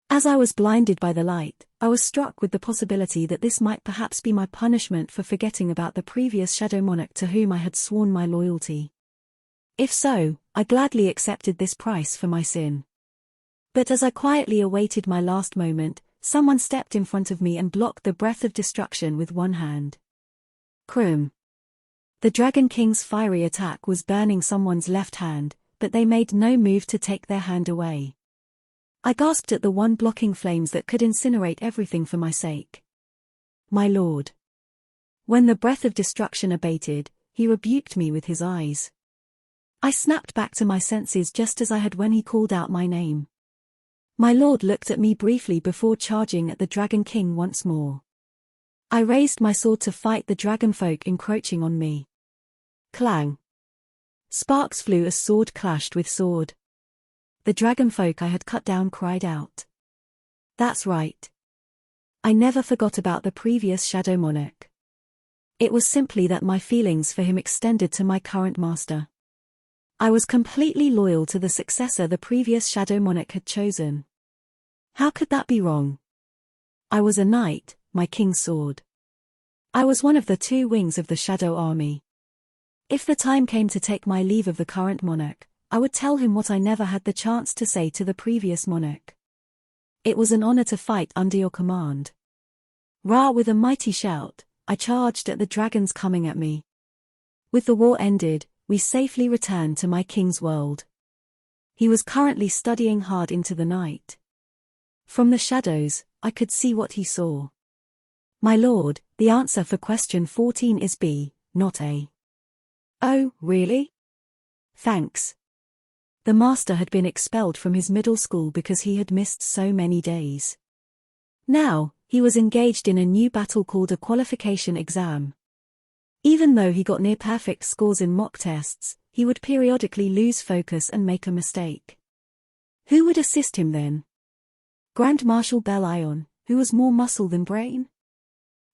Speaker 1: As I was blinded by the light, I was struck with the possibility that this might perhaps be my punishment for forgetting about the previous Shadow Monarch to whom I had sworn my loyalty. If so, I gladly accepted this price for my sin. But as I quietly awaited my last moment, someone stepped in front of me and blocked the breath of destruction with one hand. Krum. The Dragon King's fiery attack was burning someone's left hand, but they made no move to take their hand away. I gasped at the one blocking flames that could incinerate everything for my sake. My lord. When the breath of destruction abated, he rebuked me with his eyes. I snapped back to my senses just as I had when he called out my name. My lord looked at me briefly before charging at the Dragon King once more. I raised my sword to fight the dragon folk encroaching on me. Clang. Sparks flew as sword clashed with sword. The dragon folk I had cut down cried out. That's right. I never forgot about the previous Shadow Monarch. It was simply that my feelings for him extended to my current master. I was completely loyal to the successor the previous Shadow Monarch had chosen. How could that be wrong? I was a knight, my king's sword. I was one of the 2 wings of the Shadow Army. If the time came to take my leave of the current monarch, I would tell him what I never had the chance to say to the previous monarch. It was an honor to fight under your command. Ra, with a mighty shout, I charged at the dragons coming at me. With the war ended, we safely returned to my king's world. He was currently studying hard into the night. From the shadows, I could see what he saw. My lord, the answer for question 14 is B, not A. Oh, really? Thanks. The master had been expelled from his middle school because he had missed so many days. Now, he was engaged in a new battle called a qualification exam. Even though he got near perfect scores in mock tests, he would periodically lose focus and make a mistake. Who would assist him then? Grand Marshal Belion, who was more muscle than brain?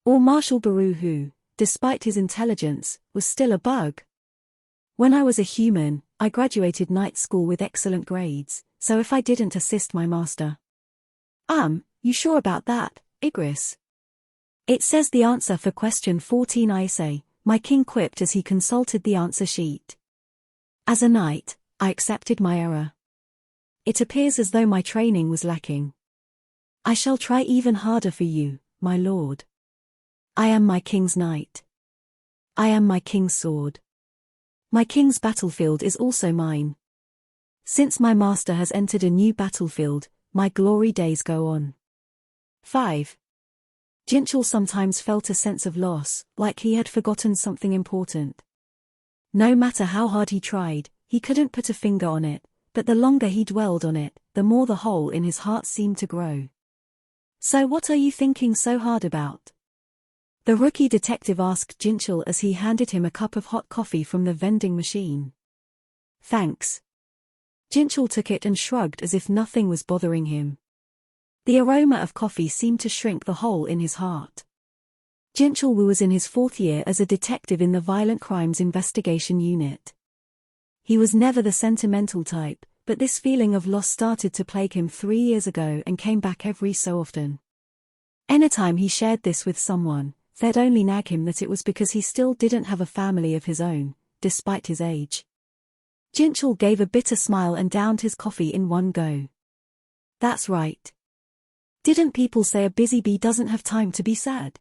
Speaker 1: Or Marshall Baru who, despite his intelligence, was still a bug? When I was a human, I graduated night school with excellent grades, so if I didn't assist my master. You sure about that, Igris? It says the answer for question 14 I say, my king quipped as he consulted the answer sheet. As a knight, I accepted my error. It appears as though my training was lacking. I shall try even harder for you, my lord. I am my king's knight. I am my king's sword. My king's battlefield is also mine. Since my master has entered a new battlefield, my glory days go on. 5. Jinchul sometimes felt a sense of loss, like he had forgotten something important. No matter how hard he tried, he couldn't put a finger on it, but the longer he dwelled on it, the more the hole in his heart seemed to grow. So what are you thinking so hard about? The rookie detective asked Jinchul as he handed him a cup of hot coffee from the vending machine. Thanks. Jinchul took it and shrugged as if nothing was bothering him. The aroma of coffee seemed to shrink the hole in his heart. Jinchul was in his 4th year as a detective in the Violent Crimes Investigation Unit. He was never the sentimental type, but this feeling of loss started to plague him 3 years ago and came back every so often. Anytime he shared this with someone, they'd only nag him that it was because he still didn't have a family of his own, despite his age. Jinchul gave a bitter smile and downed his coffee in one go. That's right. Didn't people say a busy bee doesn't have time to be sad?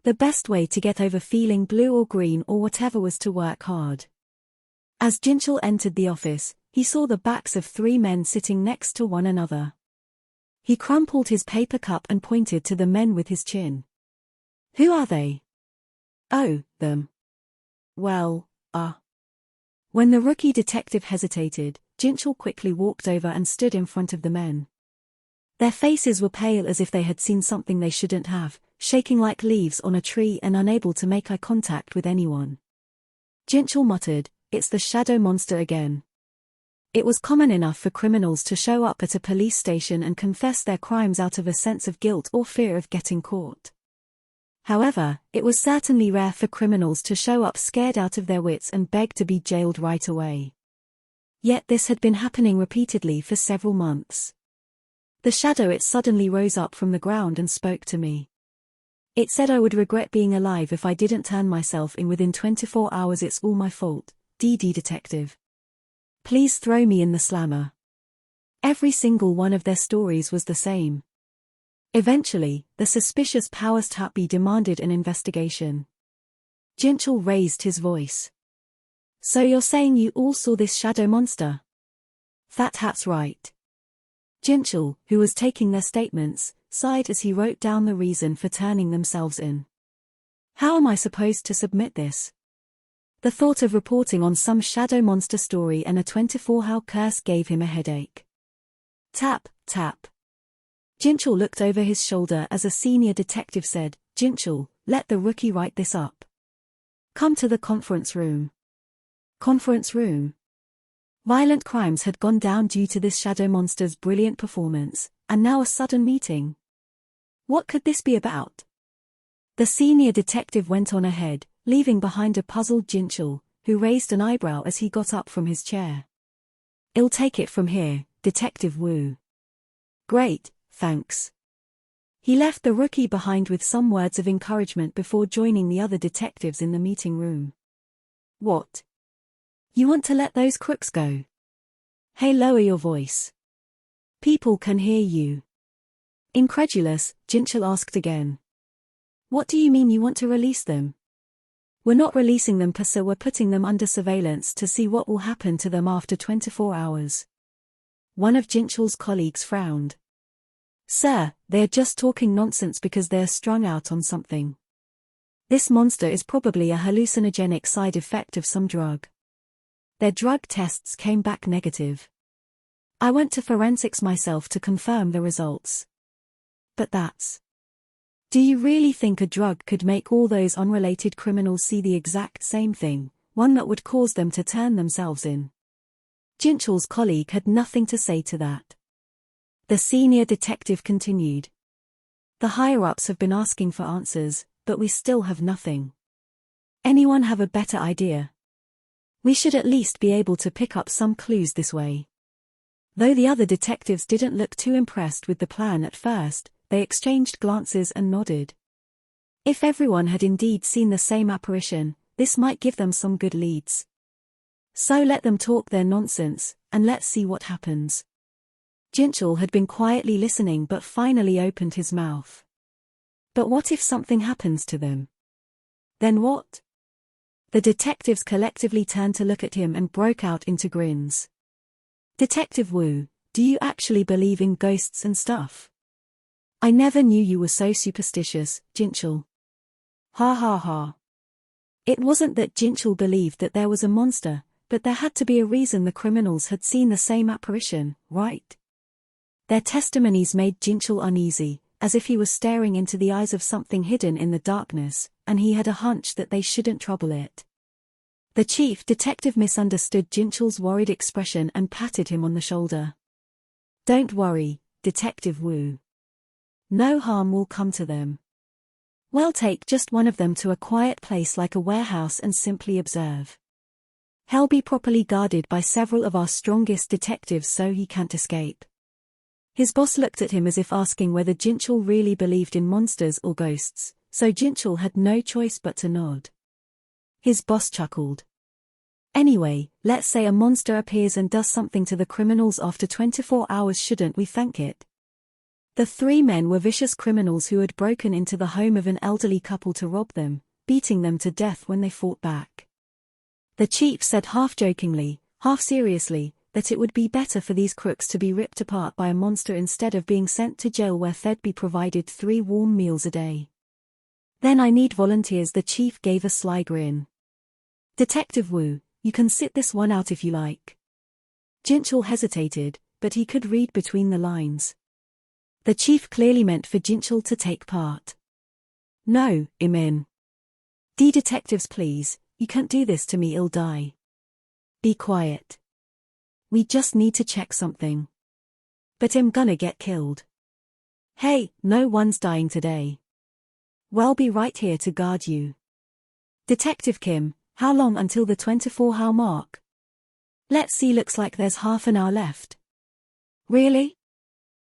Speaker 1: The best way to get over feeling blue or green or whatever was to work hard. As Jinchul entered the office, he saw the backs of 3 men sitting next to one another. He crumpled his paper cup and pointed to the men with his chin. Who are they? Oh, them. Well, When the rookie detective hesitated, Jinchul quickly walked over and stood in front of the men. Their faces were pale as if they had seen something they shouldn't have, shaking like leaves on a tree and unable to make eye contact with anyone. Jinchul muttered, "It's the shadow monster again." It was common enough for criminals to show up at a police station and confess their crimes out of a sense of guilt or fear of getting caught. However, it was certainly rare for criminals to show up scared out of their wits and beg to be jailed right away. Yet this had been happening repeatedly for several months. The shadow it suddenly rose up from the ground and spoke to me. It said I would regret being alive if I didn't turn myself in within 24 hours. It's all my fault, DD detective. Please throw me in the slammer. Every single one of their stories was the same. Eventually, the suspicious powers that be demanded an investigation. Jinchul raised his voice. So you're saying you all saw this shadow monster? That's right. Jinchul, who was taking their statements, sighed as he wrote down the reason for turning themselves in. How am I supposed to submit this? The thought of reporting on some shadow monster story and a 24-hour curse gave him a headache. Tap, tap. Jinchul looked over his shoulder as a senior detective said, "Jinchul, let the rookie write this up. Come to the conference room." Conference room. Violent crimes had gone down due to this shadow monster's brilliant performance, and now a sudden meeting. What could this be about? The senior detective went on ahead, leaving behind a puzzled Jinchul, who raised an eyebrow as he got up from his chair. "I'll take it from here, Detective Wu." "Great, thanks." He left the rookie behind with some words of encouragement before joining the other detectives in the meeting room. "What? You want to let those crooks go? Hey, lower your voice. People can hear you." Incredulous, Jinchul asked again. "What do you mean you want to release them?" "We're not releasing them per se, we're putting them under surveillance to see what will happen to them after 24 hours. One of Jinchul's colleagues frowned. "Sir, they're just talking nonsense because they're strung out on something. This monster is probably a hallucinogenic side effect of some drug. Their drug tests came back negative. I went to forensics myself to confirm the results. But that's... Do you really think a drug could make all those unrelated criminals see the exact same thing, one that would cause them to turn themselves in?" Jinchul's colleague had nothing to say to that. The senior detective continued. The higher-ups have been asking for answers, but we still have nothing. Anyone have a better idea? We should at least be able to pick up some clues this way. Though the other detectives didn't look too impressed with the plan at first, they exchanged glances and nodded. If everyone had indeed seen the same apparition, this might give them some good leads. So let them talk their nonsense, and let's see what happens. Jinchul had been quietly listening but finally opened his mouth. But what if something happens to them? Then what? The detectives collectively turned to look at him and broke out into grins. Detective Wu, do you actually believe in ghosts and stuff? I never knew you were so superstitious, Jinchul. Ha ha ha. It wasn't that Jinchul believed that there was a monster, but there had to be a reason the criminals had seen the same apparition, right? Their testimonies made Jinchul uneasy, as if he was staring into the eyes of something hidden in the darkness, and he had a hunch that they shouldn't trouble it. The chief detective misunderstood Jinchul's worried expression and patted him on the shoulder. Don't worry, Detective Wu. No harm will come to them. We'll take just one of them to a quiet place like a warehouse and simply observe. He'll be properly guarded by several of our strongest detectives so he can't escape. His boss looked at him as if asking whether Jinchul really believed in monsters or ghosts, so Jinchul had no choice but to nod. His boss chuckled. Anyway, let's say a monster appears and does something to the criminals after 24 hours, shouldn't we thank it? The three men were vicious criminals who had broken into the home of an elderly couple to rob them, beating them to death when they fought back. The chief said half jokingly, half seriously, that it would be better for these crooks to be ripped apart by a monster instead of being sent to jail where they'd be provided 3 warm meals a day. Then I need volunteers. The chief gave a sly grin. Detective Wu, you can sit this one out if you like. Jinchul hesitated, but he could read between the lines. The chief clearly meant for Jinchul to take part. No, Imin. Detectives please, you can't do this to me, I'll die. Be quiet. We just need to check something. But I'm gonna get killed. Hey, no one's dying today. We'll be right here to guard you. Detective Kim, how long until the 24-hour mark? Let's see, looks like there's half an hour left. Really?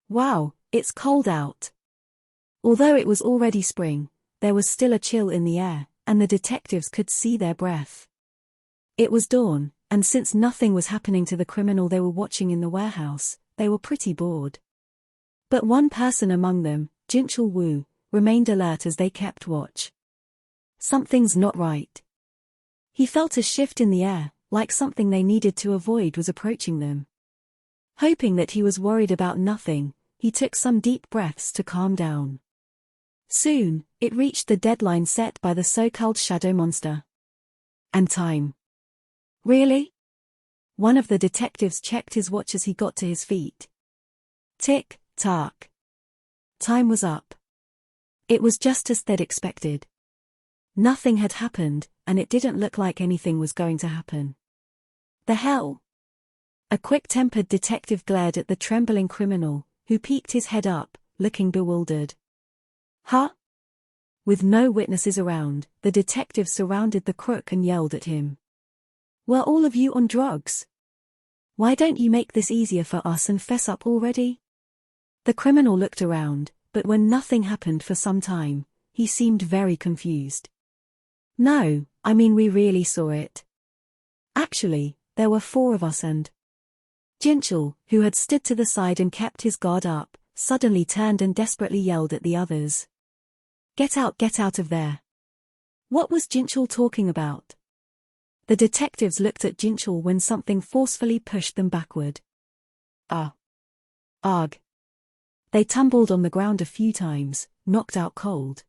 Speaker 1: Wow, it's cold out. Although it was already spring, there was still a chill in the air, and the detectives could see their breath. It was dawn, and since nothing was happening to the criminal they were watching in the warehouse, they were pretty bored. But one person among them, Jinchul Wu, remained alert as they kept watch. Something's not right. He felt a shift in the air, like something they needed to avoid was approaching them. Hoping that he was worried about nothing, he took some deep breaths to calm down. Soon, it reached the deadline set by the so-called shadow monster. And time. Really? One of the detectives checked his watch as he got to his feet. Tick, tock. Time was up. It was just as they'd expected. Nothing had happened, and it didn't look like anything was going to happen. The hell? A quick-tempered detective glared at the trembling criminal, who peeked his head up, looking bewildered. Huh? With no witnesses around, the detectives surrounded the crook and yelled at him. Were all of you on drugs? Why don't you make this easier for us and fess up already? The criminal looked around, but when nothing happened for some time, he seemed very confused. No, I mean we really saw it. Actually, there were 4 of us and... Jinchul, who had stood to the side and kept his guard up, suddenly turned and desperately yelled at the others. Get out of there. What was Jinchul talking about? The detectives looked at Jinchul when something forcefully pushed them backward. Arg. They tumbled on the ground a few times, knocked out cold.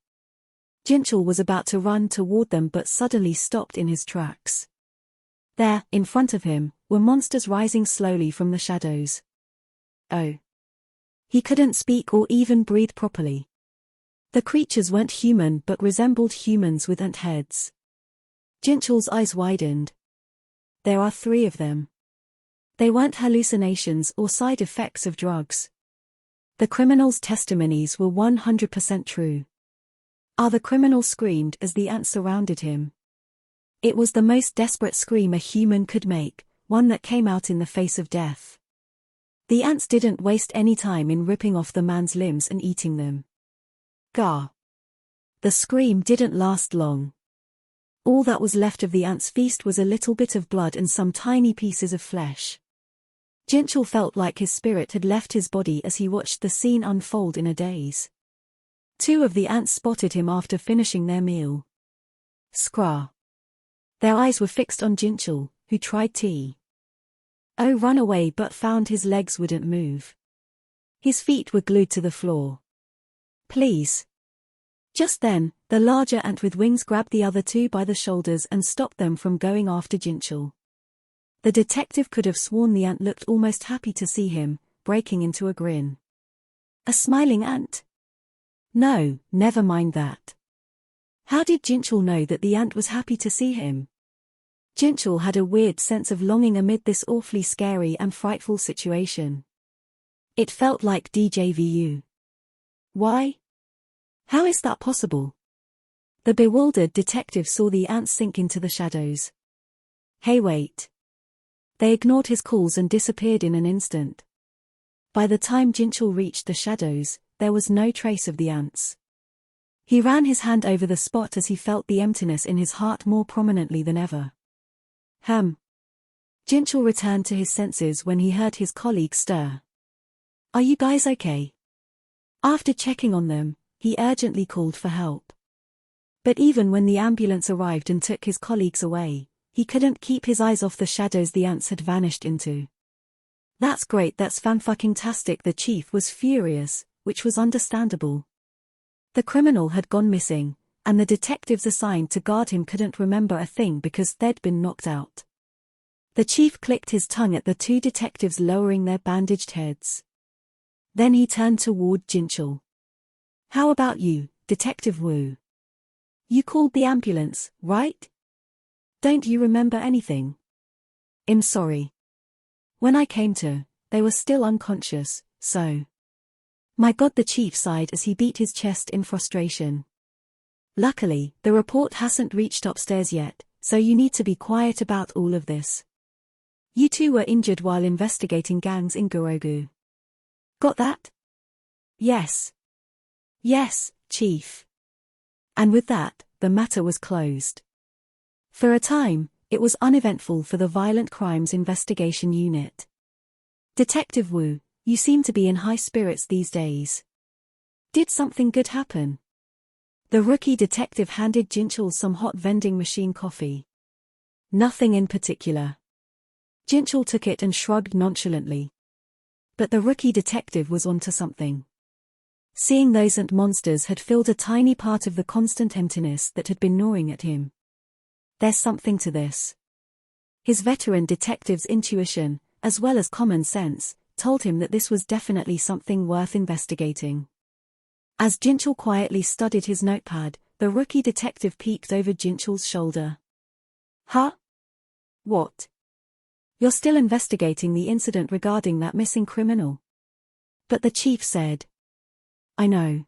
Speaker 1: Jinchul was about to run toward them but suddenly stopped in his tracks. There, in front of him, were monsters rising slowly from the shadows. Oh. He couldn't speak or even breathe properly. The creatures weren't human but resembled humans with ant heads. Jinchul's eyes widened. There are 3 of them. They weren't hallucinations or side effects of drugs. The criminal's testimonies were 100% true. The criminal screamed as the ants surrounded him. It was the most desperate scream a human could make, one that came out in the face of death. The ants didn't waste any time in ripping off the man's limbs and eating them. Gah! The scream didn't last long. All that was left of the ants' feast was a little bit of blood and some tiny pieces of flesh. Jinchul felt like his spirit had left his body as he watched the scene unfold in a daze. Two of the ants spotted him after finishing their meal. Scrah! Their eyes were fixed on Jinchul, who tried to run away but found his legs wouldn't move. His feet were glued to the floor. Please. Just then, the larger ant with wings grabbed the other two by the shoulders and stopped them from going after Jinchul. The detective could have sworn the ant looked almost happy to see him, breaking into a grin. A smiling ant? No, never mind that. How did Jinchul know that the ant was happy to see him? Jinchul had a weird sense of longing amid this awfully scary and frightful situation. It felt like deja vu. Why? How is that possible? The bewildered detective saw the ants sink into the shadows. Hey, wait. They ignored his calls and disappeared in an instant. By the time Jinchul reached the shadows, there was no trace of the ants. He ran his hand over the spot as he felt the emptiness in his heart more prominently than ever. Jinchul returned to his senses when he heard his colleague stir. Are you guys okay? After checking on them, he urgently called for help. But even when the ambulance arrived and took his colleagues away, he couldn't keep his eyes off the shadows the ants had vanished into. That's great, that's fan-fucking-tastic. The chief was furious, which was understandable. The criminal had gone missing, and the detectives assigned to guard him couldn't remember a thing because they'd been knocked out. The chief clicked his tongue at the two detectives lowering their bandaged heads. Then he turned toward Jinchul. How about you, Detective Wu? You called the ambulance, right? Don't you remember anything? I'm sorry. When I came to, they were still unconscious, so. My God, the chief sighed as he beat his chest in frustration. Luckily, the report hasn't reached upstairs yet, so you need to be quiet about all of this. You two were injured while investigating gangs in Gurogu. Got that? Yes. Yes, Chief. And with that, the matter was closed. For a time, it was uneventful for the Violent Crimes Investigation Unit. Detective Wu, you seem to be in high spirits these days. Did something good happen? The rookie detective handed Jinchul some hot vending machine coffee. Nothing in particular. Jinchul took it and shrugged nonchalantly. But the rookie detective was onto something. Seeing those ant monsters had filled a tiny part of the constant emptiness that had been gnawing at him. There's something to this. His veteran detective's intuition, as well as common sense, told him that this was definitely something worth investigating. As Jinchul quietly studied his notepad, the rookie detective peeked over Jinchul's shoulder. Huh? What? You're still investigating the incident regarding that missing criminal? But the chief said. I know.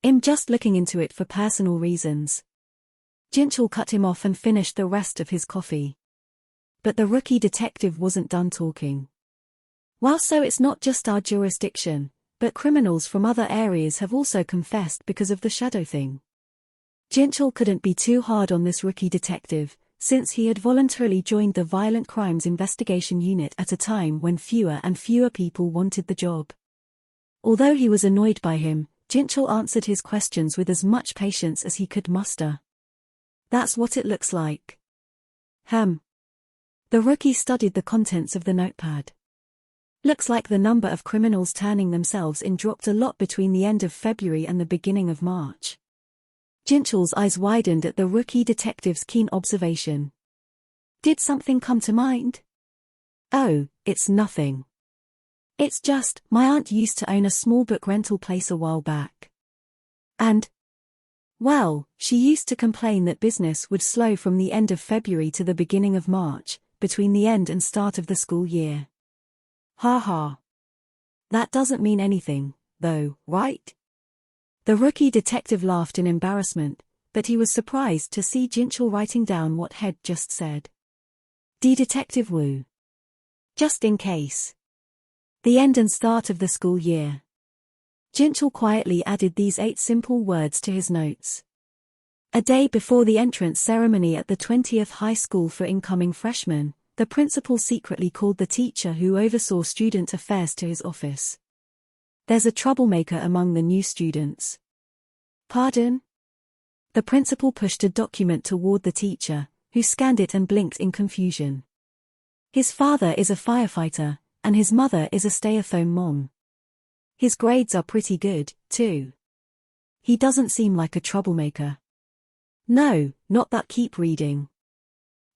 Speaker 1: I'm just looking into it for personal reasons. Jinchul cut him off and finished the rest of his coffee. But the rookie detective wasn't done talking. Well, so it's not just our jurisdiction, but criminals from other areas have also confessed because of the shadow thing. Jinchul couldn't be too hard on this rookie detective, since he had voluntarily joined the Violent Crimes Investigation Unit at a time when fewer and fewer people wanted the job. Although he was annoyed by him, Jinchul answered his questions with as much patience as he could muster. That's what it looks like. The rookie studied the contents of the notepad. Looks like the number of criminals turning themselves in dropped a lot between the end of February and the beginning of March. Jinchul's eyes widened at the rookie detective's keen observation. Did something come to mind? Oh, it's nothing. It's just, my aunt used to own a small book rental place a while back. And, well, she used to complain that business would slow from the end of February to the beginning of March, between the end and start of the school year. Ha ha. That doesn't mean anything, though, right? The rookie detective laughed in embarrassment, but he was surprised to see Jinchul writing down what Head just said. D. Detective Wu. Just in case. The end and start of the school year. Jinchul quietly added these 8 simple words to his notes. A day before the entrance ceremony at the 20th high school for incoming freshmen, the principal secretly called the teacher who oversaw student affairs to his office. There's a troublemaker among the new students. Pardon? The principal pushed a document toward the teacher, who scanned it and blinked in confusion. His father is a firefighter, and his mother is a stay-at-home mom. His grades are pretty good, too. He doesn't seem like a troublemaker. No, not that. Keep reading.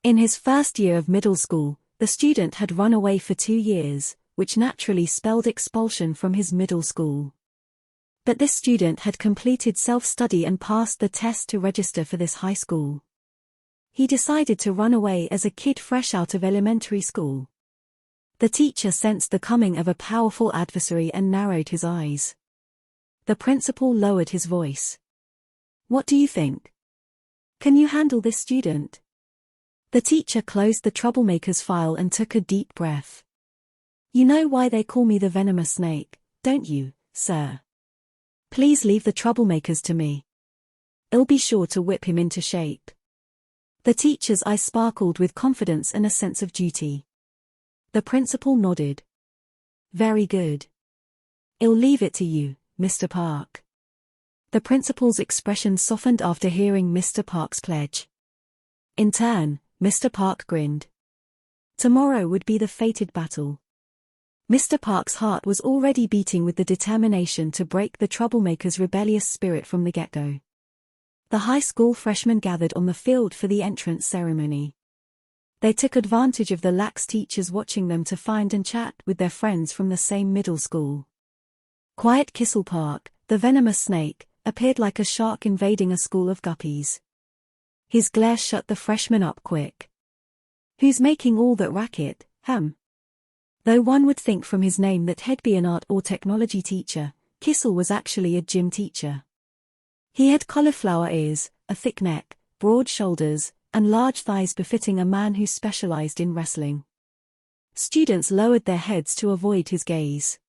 Speaker 1: In his first year of middle school, the student had run away for 2 years, which naturally spelled expulsion from his middle school. But this student had completed self-study and passed the test to register for this high school. He decided to run away as a kid fresh out of elementary school. The teacher sensed the coming of a powerful adversary and narrowed his eyes. The principal lowered his voice. What do you think? Can you handle this student? The teacher closed the troublemaker's file and took a deep breath. You know why they call me the venomous snake, don't you, sir? Please leave the troublemakers to me. I'll be sure to whip him into shape. The teacher's eyes sparkled with confidence and a sense of duty. The principal nodded. Very good. I'll leave it to you, Mr. Park. The principal's expression softened after hearing Mr. Park's pledge. In turn, Mr. Park grinned. Tomorrow would be the fated battle. Mr. Park's heart was already beating with the determination to break the troublemaker's rebellious spirit from the get-go. The high school freshmen gathered on the field for the entrance ceremony. They took advantage of the lax teachers watching them to find and chat with their friends from the same middle school. Quiet Kissel Park, the venomous snake, appeared like a shark invading a school of guppies. His glare shut the freshmen up quick. Who's making all that racket, Though one would think from his name that he'd be an art or technology teacher, Kissel was actually a gym teacher. He had cauliflower ears, a thick neck, broad shoulders, and large thighs befitting a man who specialized in wrestling. Students lowered their heads to avoid his gaze.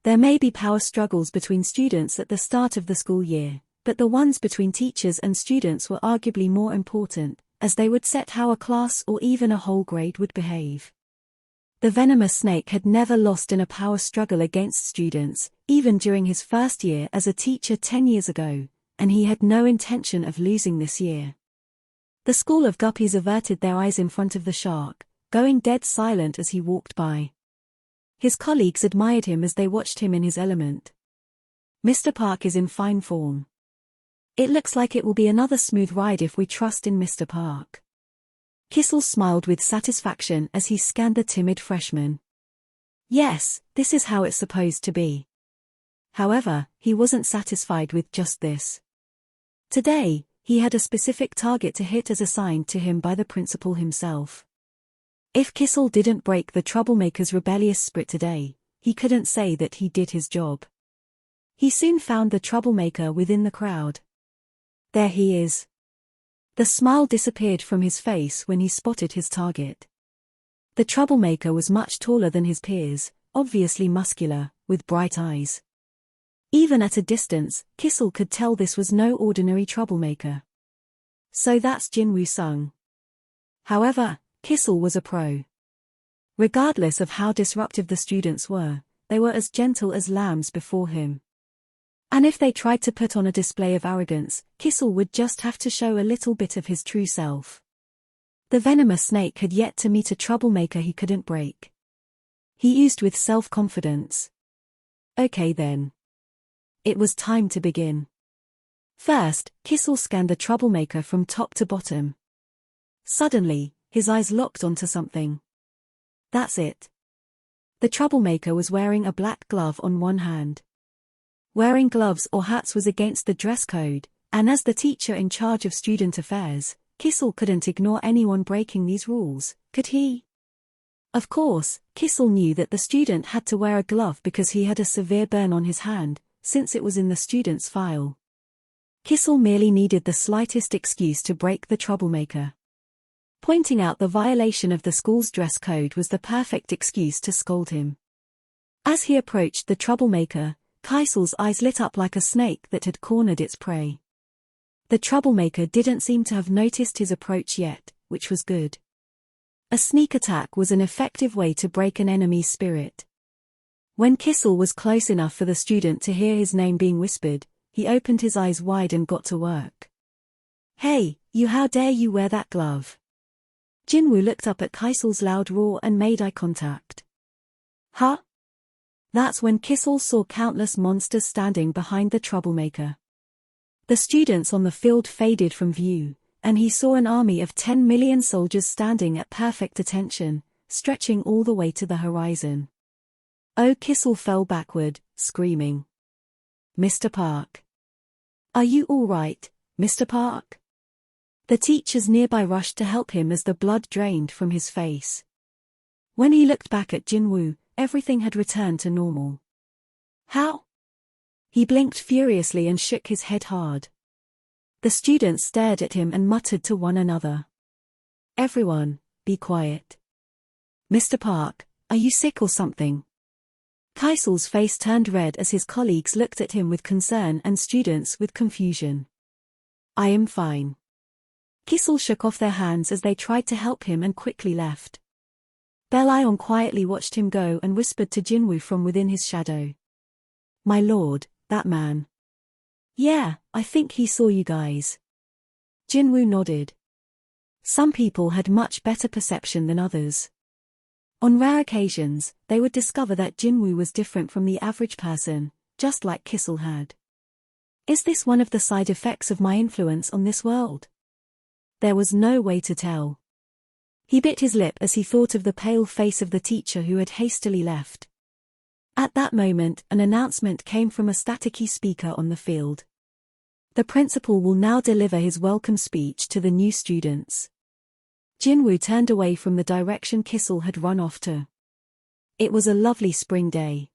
Speaker 1: There may be power struggles between students at the start of the school year, but the ones between teachers and students were arguably more important, as they would set how a class or even a whole grade would behave. The venomous snake had never lost in a power struggle against students, even during his first year as a teacher 10 years ago, and he had no intention of losing this year. The school of guppies averted their eyes in front of the shark, going dead silent as he walked by. His colleagues admired him as they watched him in his element. Mr. Park is in fine form. It looks like it will be another smooth ride if we trust in Mr. Park. Kissel smiled with satisfaction as he scanned the timid freshman. Yes, this is how it's supposed to be. However, he wasn't satisfied with just this. Today, he had a specific target to hit as assigned to him by the principal himself. If Kissel didn't break the troublemaker's rebellious spirit today, he couldn't say that he did his job. He soon found the troublemaker within the crowd. There he is. The smile disappeared from his face when he spotted his target. The troublemaker was much taller than his peers, obviously muscular, with bright eyes. Even at a distance, Kissel could tell this was no ordinary troublemaker. So that's Jin Woo-sung. However, Kissel was a pro. Regardless of how disruptive the students were, they were as gentle as lambs before him. And if they tried to put on a display of arrogance, Kissel would just have to show a little bit of his true self. The venomous snake had yet to meet a troublemaker he couldn't break. He oozed with self-confidence. Okay then. It was time to begin. First, Kissel scanned the troublemaker from top to bottom. Suddenly, his eyes locked onto something. That's it. The troublemaker was wearing a black glove on one hand. Wearing gloves or hats was against the dress code, and as the teacher in charge of student affairs, Kissel couldn't ignore anyone breaking these rules, could he? Of course, Kissel knew that the student had to wear a glove because he had a severe burn on his hand, since it was in the student's file. Kissel merely needed the slightest excuse to break the troublemaker. Pointing out the violation of the school's dress code was the perfect excuse to scold him. As he approached the troublemaker, Kissel's eyes lit up like a snake that had cornered its prey. The troublemaker didn't seem to have noticed his approach yet, which was good. A sneak attack was an effective way to break an enemy's spirit. When Kissel was close enough for the student to hear his name being whispered, he opened his eyes wide and got to work. "Hey, you, how dare you wear that glove?" Jinwoo looked up at Kissel's loud roar and made eye contact. "Huh?" That's when Kissel saw countless monsters standing behind the troublemaker. The students on the field faded from view, and he saw an army of 10 million soldiers standing at perfect attention, stretching all the way to the horizon. Oh, Kissel fell backward, screaming. "Mr. Park. Are you all right, Mr. Park?" The teachers nearby rushed to help him as the blood drained from his face. When he looked back at Jinwoo, everything had returned to normal. "How?" He blinked furiously and shook his head hard. The students stared at him and muttered to one another. "Everyone, be quiet. Mr. Park, are you sick or something?" Kissel's face turned red as his colleagues looked at him with concern and students with confusion. "I am fine." Kissel shook off their hands as they tried to help him and quickly left. Belle-Ion quietly watched him go and whispered to Jinwoo from within his shadow. "My lord, that man. Yeah, I think he saw you guys." Jinwoo nodded. Some people had much better perception than others. On rare occasions, they would discover that Jinwoo was different from the average person, just like Kissel had. Is this one of the side effects of my influence on this world? There was no way to tell. He bit his lip as he thought of the pale face of the teacher who had hastily left. At that moment, an announcement came from a staticky speaker on the field. The principal will now deliver his welcome speech to the new students. Jinwoo turned away from the direction Kissel had run off to. It was a lovely spring day.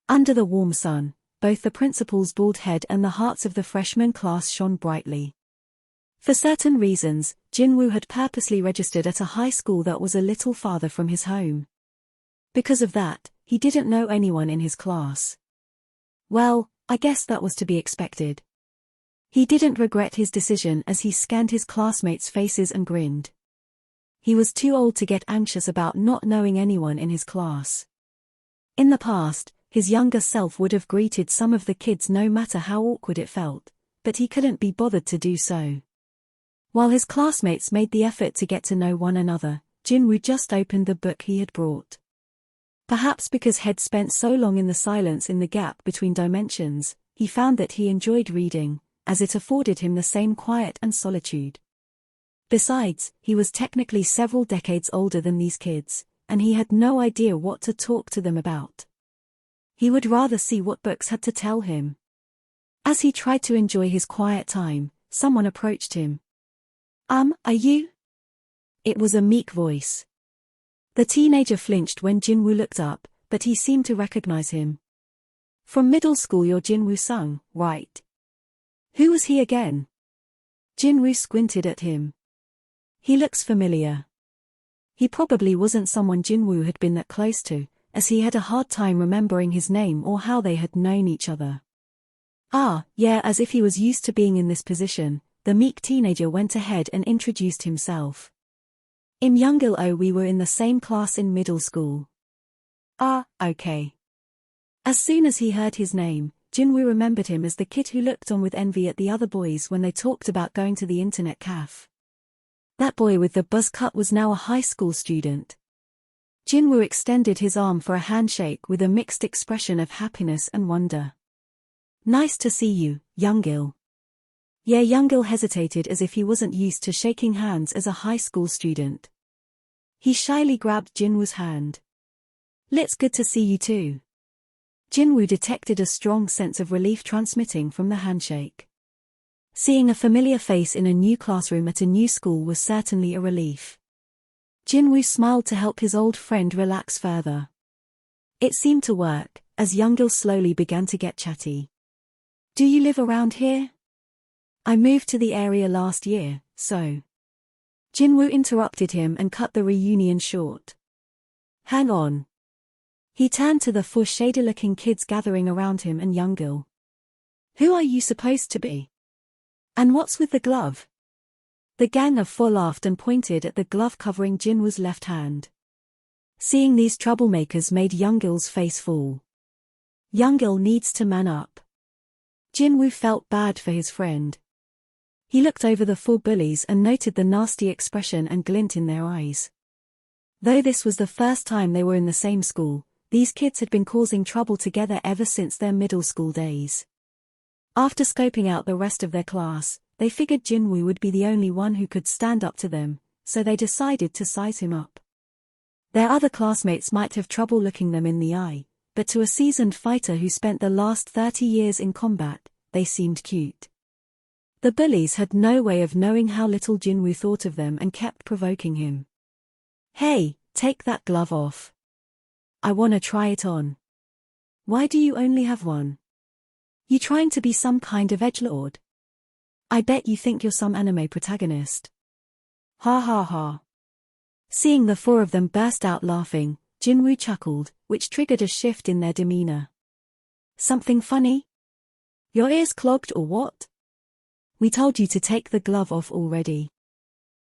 Speaker 1: Under the warm sun, both the principal's bald head and the hearts of the freshman class shone brightly. For certain reasons, Jinwoo had purposely registered at a high school that was a little farther from his home. Because of that, he didn't know anyone in his class. Well, I guess that was to be expected. He didn't regret his decision as he scanned his classmates' faces and grinned. He was too old to get anxious about not knowing anyone in his class. In the past, his younger self would have greeted some of the kids no matter how awkward it felt, but he couldn't be bothered to do so. While his classmates made the effort to get to know one another, Jinwoo just opened the book he had brought. Perhaps because he'd spent so long in the silence in the gap between dimensions, he found that he enjoyed reading, as it afforded him the same quiet and solitude. Besides, he was technically several decades older than these kids, and he had no idea what to talk to them about. He would rather see what books had to tell him. As he tried to enjoy his quiet time, someone approached him. Are you?" It was a meek voice. The teenager flinched when Jinwoo looked up, but he seemed to recognize him. "From middle school, you're Jinwoo-sung, right?" Who was he again? Jinwoo squinted at him. He looks familiar. He probably wasn't someone Jinwoo had been that close to, as he had a hard time remembering his name or how they had known each other. "Ah, yeah," as if he was used to being in this position, the meek teenager went ahead and introduced himself. "I'm Youngil. Oh, we were in the same class in middle school." "Ah, okay." As soon as he heard his name, Jinwoo remembered him as the kid who looked on with envy at the other boys when they talked about going to the internet cafe. That boy with the buzz cut was now a high school student. Jinwoo extended his arm for a handshake with a mixed expression of happiness and wonder. "Nice to see you, Youngil." Yeah, Youngil hesitated as if he wasn't used to shaking hands as a high school student. He shyly grabbed Jinwoo's hand. "It's good to see you too." Jinwoo detected a strong sense of relief transmitting from the handshake. Seeing a familiar face in a new classroom at a new school was certainly a relief. Jinwoo smiled to help his old friend relax further. It seemed to work, as Youngil slowly began to get chatty. Do you live around here? I moved to the area last year, so. Jinwoo interrupted him and cut the reunion short. Hang on. He turned to the four shady-looking kids gathering around him and Youngil. Who are you supposed to be? And what's with the glove? The gang of four laughed and pointed at the glove covering Jinwoo's left hand. Seeing these troublemakers made Youngil's face fall. Youngil needs to man up. Jinwoo felt bad for his friend. He looked over the four bullies and noted the nasty expression and glint in their eyes. Though this was the first time they were in the same school, these kids had been causing trouble together ever since their middle school days. After scoping out the rest of their class, they figured Jinwoo would be the only one who could stand up to them, so they decided to size him up. Their other classmates might have trouble looking them in the eye, but to a seasoned fighter who spent the last 30 years in combat, they seemed cute. The bullies had no way of knowing how little Jinwoo thought of them and kept provoking him. Hey, take that glove off. I wanna try it on. Why do you only have one? You trying to be some kind of edgelord? I bet you think you're some anime protagonist. Ha ha ha. Seeing the four of them burst out laughing, Jinwoo chuckled, which triggered a shift in their demeanor. Something funny? Your ears clogged or what? We told you to take the glove off already.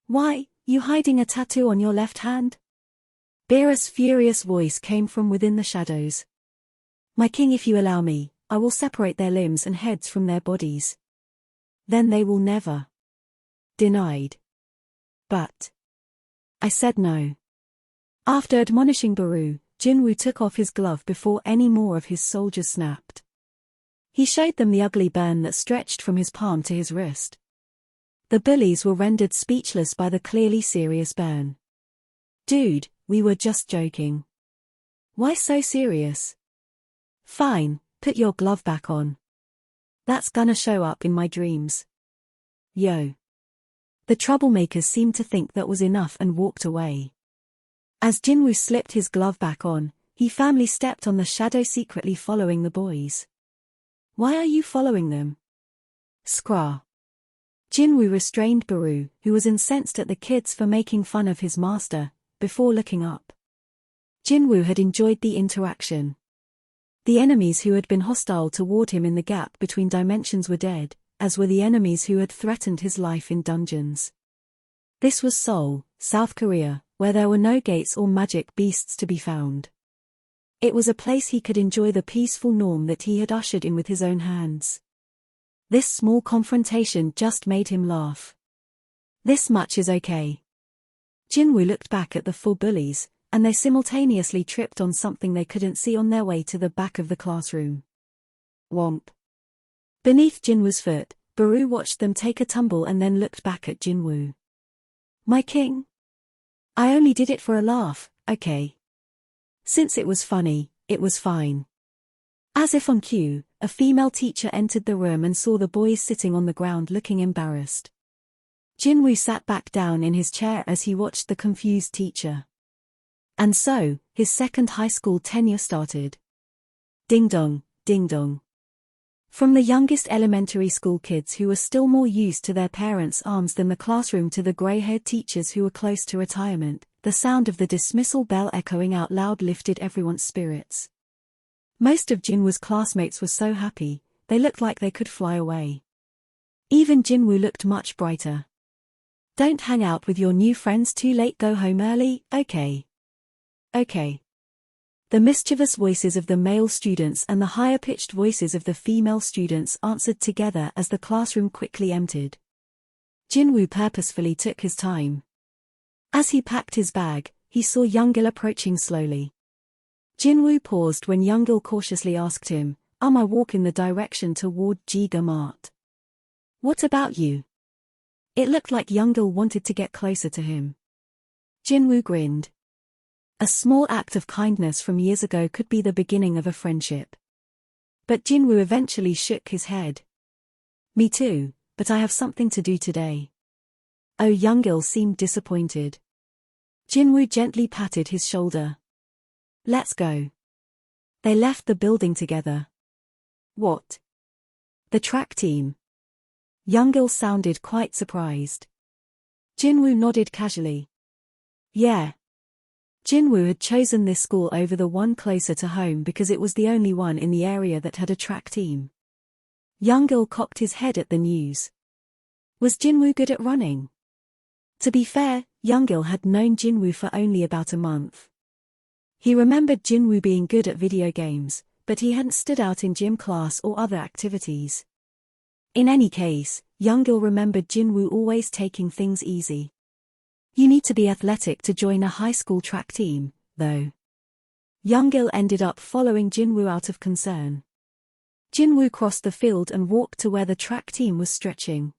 Speaker 1: Why, you hiding a tattoo on your left hand? Beerus' furious voice came from within the shadows. My king, if you allow me, I will separate their limbs and heads from their bodies. Then they will never. Denied. But. I said no. After admonishing Baru, Jinwoo took off his glove before any more of his soldiers snapped. He showed them the ugly burn that stretched from his palm to his wrist. The bullies were rendered speechless by the clearly serious burn. Dude, we were just joking. Why so serious? Fine, put your glove back on. That's gonna show up in my dreams. Yo. The troublemakers seemed to think that was enough and walked away. As Jinwoo slipped his glove back on, he firmly stepped on the shadow, secretly following the boys. Why are you following them? Scraw. Jinwoo restrained Baru, who was incensed at the kids for making fun of his master, before looking up. Jinwoo had enjoyed the interaction. The enemies who had been hostile toward him in the gap between dimensions were dead, as were the enemies who had threatened his life in dungeons. This was Seoul, South Korea, where there were no gates or magic beasts to be found. It was a place he could enjoy the peaceful norm that he had ushered in with his own hands. This small confrontation just made him laugh. This much is okay. Jinwoo looked back at the four bullies, and they simultaneously tripped on something they couldn't see on their way to the back of the classroom. Whomp. Beneath Jinwoo's foot, Baru watched them take a tumble and then looked back at Jinwoo. My king? I only did it for a laugh, okay. Since it was funny, it was fine. As if on cue, a female teacher entered the room and saw the boys sitting on the ground looking embarrassed. Jinwoo sat back down in his chair as he watched the confused teacher. And so, his second high school tenure started. Ding dong, ding dong. From the youngest elementary school kids who were still more used to their parents' arms than the classroom to the grey-haired teachers who were close to retirement, the sound of the dismissal bell echoing out loud lifted everyone's spirits. Most of Jinwoo's classmates were so happy, they looked like they could fly away. Even Jinwoo looked much brighter. Don't hang out with your new friends too late, go home early, okay. Okay. The mischievous voices of the male students and the higher-pitched voices of the female students answered together as the classroom quickly emptied. Jinwoo purposefully took his time. As he packed his bag, he saw Youngil approaching slowly. Jinwoo paused when Youngil cautiously asked him, I walk in the direction toward Jiga Mart. What about you? It looked like Youngil wanted to get closer to him. Jinwoo grinned. A small act of kindness from years ago could be the beginning of a friendship. But Jinwoo eventually shook his head. Me too, but I have something to do today. Oh, Youngil seemed disappointed. Jinwoo gently patted his shoulder. Let's go. They left the building together. What? The track team? Youngil sounded quite surprised. Jinwoo nodded casually. Yeah. Jinwoo had chosen this school over the one closer to home because it was the only one in the area that had a track team. Youngil cocked his head at the news. Was Jinwoo good at running? To be fair, Youngil had known Jinwoo for only about a month. He remembered Jinwoo being good at video games, but he hadn't stood out in gym class or other activities. In any case, Youngil remembered Jinwoo always taking things easy. You need to be athletic to join a high school track team, though. Youngil ended up following Jinwoo out of concern. Jinwoo crossed the field and walked to where the track team was stretching.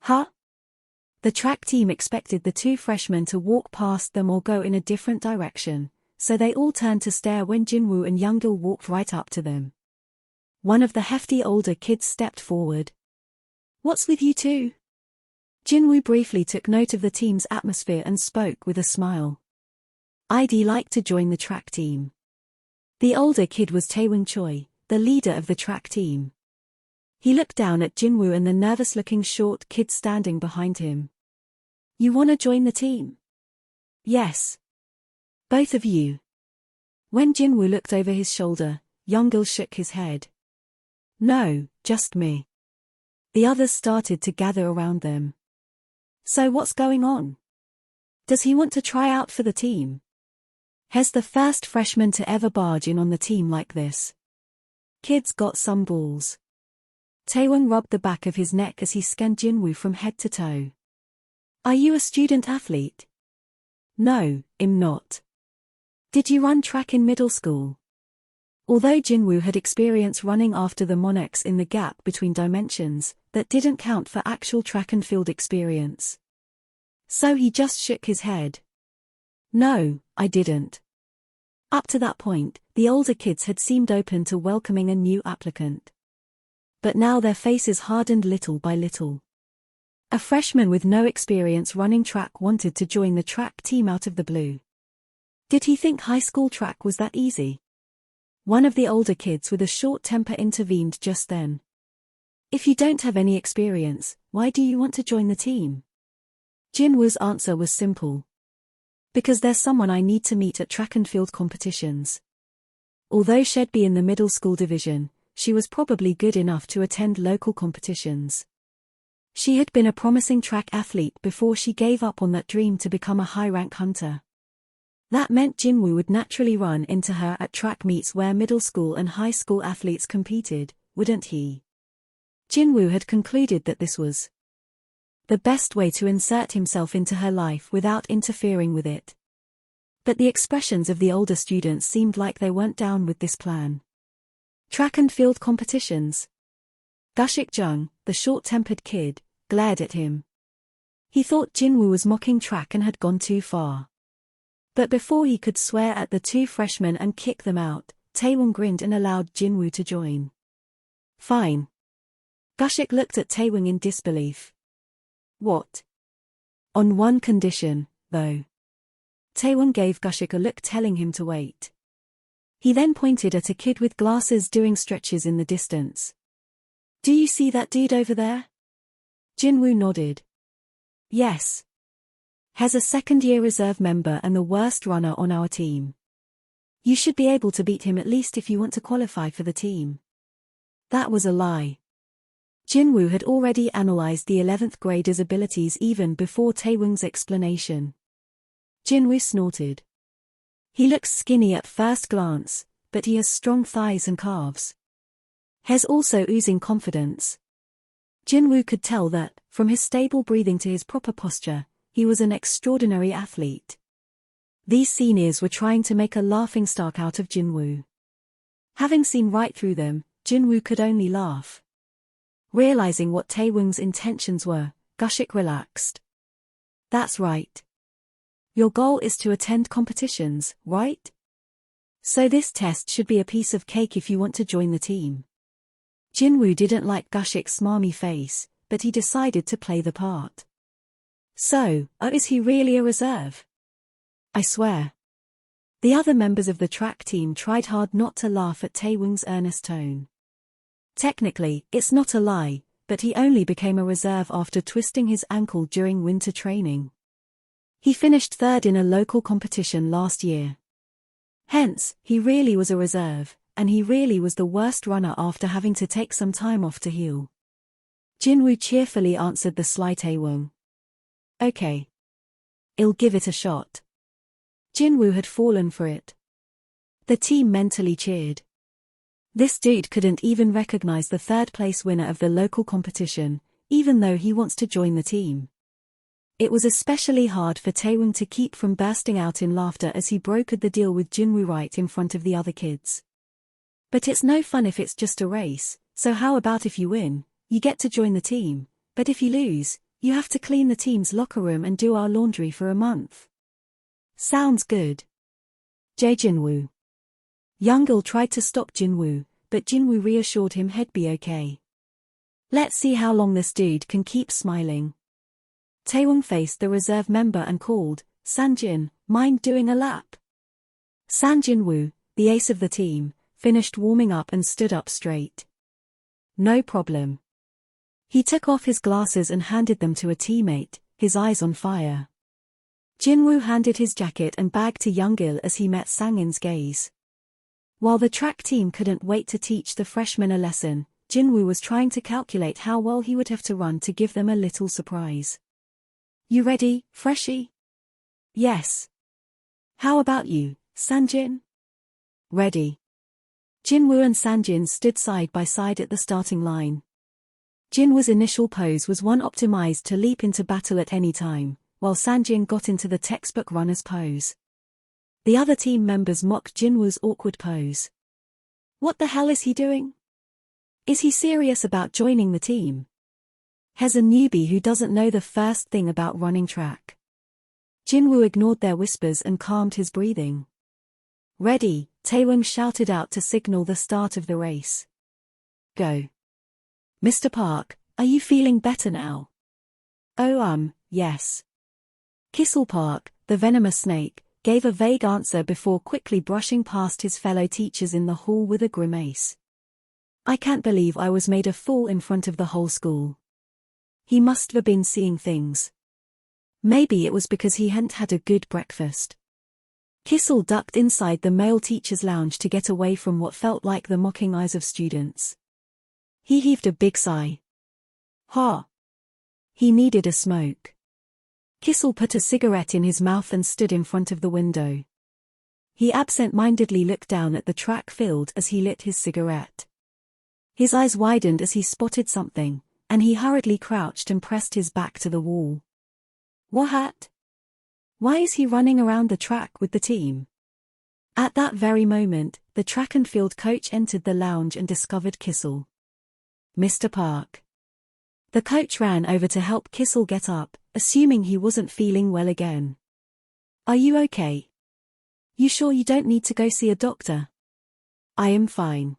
Speaker 1: Huh? The track team expected the two freshmen to walk past them or go in a different direction, so they all turned to stare when Jinwoo and Youngil walked right up to them. One of the hefty older kids stepped forward. What's with you two? Jinwoo briefly took note of the team's atmosphere and spoke with a smile. I'd like to join the track team. The older kid was Taewon Choi, the leader of the track team. He looked down at Jinwoo and the nervous-looking short kid standing behind him. You want to join the team? Yes. Both of you. When Jinwoo looked over his shoulder, Youngil shook his head. No, just me. The others started to gather around them. So what's going on? Does he want to try out for the team? He's the first freshman to ever barge in on the team like this. Kid's got some balls. Taewon rubbed the back of his neck as he scanned Jinwoo from head to toe. Are you a student athlete? No, I'm not. Did you run track in middle school? Although Jinwoo had experience running after the monarchs in the gap between dimensions, that didn't count for actual track and field experience. So he just shook his head. No, I didn't. Up to that point, the older kids had seemed open to welcoming a new applicant. But now their faces hardened little by little. A freshman with no experience running track wanted to join the track team out of the blue. Did he think high school track was that easy? One of the older kids with a short temper intervened just then. If you don't have any experience, why do you want to join the team? Jinwoo's answer was simple. Because there's someone I need to meet at track and field competitions. Although she'd be in the middle school division, she was probably good enough to attend local competitions. She had been a promising track athlete before she gave up on that dream to become a high-rank hunter. That meant Jinwoo would naturally run into her at track meets where middle school and high school athletes competed, wouldn't he? Jinwoo had concluded that this was the best way to insert himself into her life without interfering with it. But the expressions of the older students seemed like they weren't down with this plan. Track and field competitions. Gushik Jung, the short-tempered kid, glared at him. He thought Jinwoo was mocking track and had gone too far. But before he could swear at the two freshmen and kick them out, Taewon grinned and allowed Jinwoo to join. Fine. Gushik looked at Taewon in disbelief. What? On one condition, though. Taewon gave Gushik a look telling him to wait. He then pointed at a kid with glasses doing stretches in the distance. Do you see that dude over there? Jinwoo nodded. Yes. He's a second-year reserve member and the worst runner on our team. You should be able to beat him at least if you want to qualify for the team. That was a lie. Jinwoo had already analyzed the 11th grader's abilities even before Taewon's explanation. Jinwoo snorted. He looks skinny at first glance, but he has strong thighs and calves. He's also oozing confidence. Jinwoo could tell that, from his stable breathing to his proper posture, he was an extraordinary athlete. These seniors were trying to make a laughingstock out of Jinwoo. Having seen right through them, Jinwoo could only laugh. Realizing what Taewon's intentions were, Gushik relaxed. That's right. Your goal is to attend competitions, right? So this test should be a piece of cake if you want to join the team. Jinwoo didn't like Gushik's smarmy face, but he decided to play the part. So, is he really a reserve? I swear. The other members of the track team tried hard not to laugh at Taewon's earnest tone. Technically, it's not a lie, but he only became a reserve after twisting his ankle during winter training. He finished third in a local competition last year. Hence, he really was a reserve, and he really was the worst runner after having to take some time off to heal. Jinwoo cheerfully answered the sly Taewon. Okay. I'll give it a shot. Jinwoo had fallen for it. The team mentally cheered. This dude couldn't even recognize the third-place winner of the local competition, even though he wants to join the team. It was especially hard for Taewon to keep from bursting out in laughter as he brokered the deal with Jinwoo right in front of the other kids. But it's no fun if it's just a race, so how about if you win, you get to join the team, but if you lose, you have to clean the team's locker room and do our laundry for a month. Sounds good. Jinwoo. Youngil tried to stop Jinwoo, but Jinwoo reassured him he'd be okay. Let's see how long this dude can keep smiling. Taewon faced the reserve member and called, Sanjin, mind doing a lap? Sanjin-woo, the ace of the team, finished warming up and stood up straight. No problem. He took off his glasses and handed them to a teammate, his eyes on fire. Jinwoo handed his jacket and bag to Youngil as he met Sangin's gaze. While the track team couldn't wait to teach the freshmen a lesson, Jinwoo was trying to calculate how well he would have to run to give them a little surprise. You ready, freshie? Yes. How about you, Sanjin? Ready. Jinwoo and Sanjin stood side by side at the starting line. Jinwoo's initial pose was one optimized to leap into battle at any time, while Sanjin got into the textbook runner's pose. The other team members mocked Jinwoo's awkward pose. What the hell is he doing? Is he serious about joining the team? He's a newbie who doesn't know the first thing about running track. Jinwoo ignored their whispers and calmed his breathing. Ready, Taewon shouted out to signal the start of the race. Go. Mr. Park, are you feeling better now? Oh, yes. Kissel Park, the venomous snake, gave a vague answer before quickly brushing past his fellow teachers in the hall with a grimace. I can't believe I was made a fool in front of the whole school. He must have been seeing things. Maybe it was because he hadn't had a good breakfast. Kissel ducked inside the male teacher's lounge to get away from what felt like the mocking eyes of students. He heaved a big sigh. Ha! He needed a smoke. Kissel put a cigarette in his mouth and stood in front of the window. He absent-mindedly looked down at the track field as he lit his cigarette. His eyes widened as he spotted something, and he hurriedly crouched and pressed his back to the wall. What? Why is he running around the track with the team? At that very moment, the track and field coach entered the lounge and discovered Kissel. Mr. Park. The coach ran over to help Kissel get up, assuming he wasn't feeling well again. Are you okay? You sure you don't need to go see a doctor? I am fine.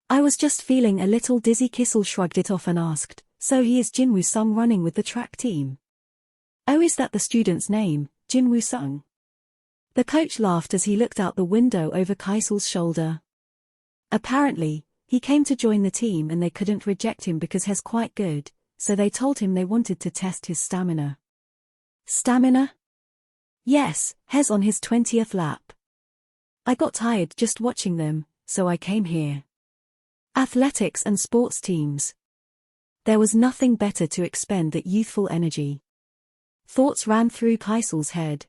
Speaker 1: I was just feeling a little dizzy. Kissel shrugged it off and asked, so he is Jinwoo Sung running with the track team? Oh, is that the student's name, Jinwoo Sung? The coach laughed as he looked out the window over Kissel's shoulder. Apparently, he came to join the team and they couldn't reject him because he's quite good, so they told him they wanted to test his stamina. Stamina? Yes, he's on his 20th lap. I got tired just watching them, so I came here. Athletics and sports teams. There was nothing better to expend that youthful energy. Thoughts ran through Kissel's head.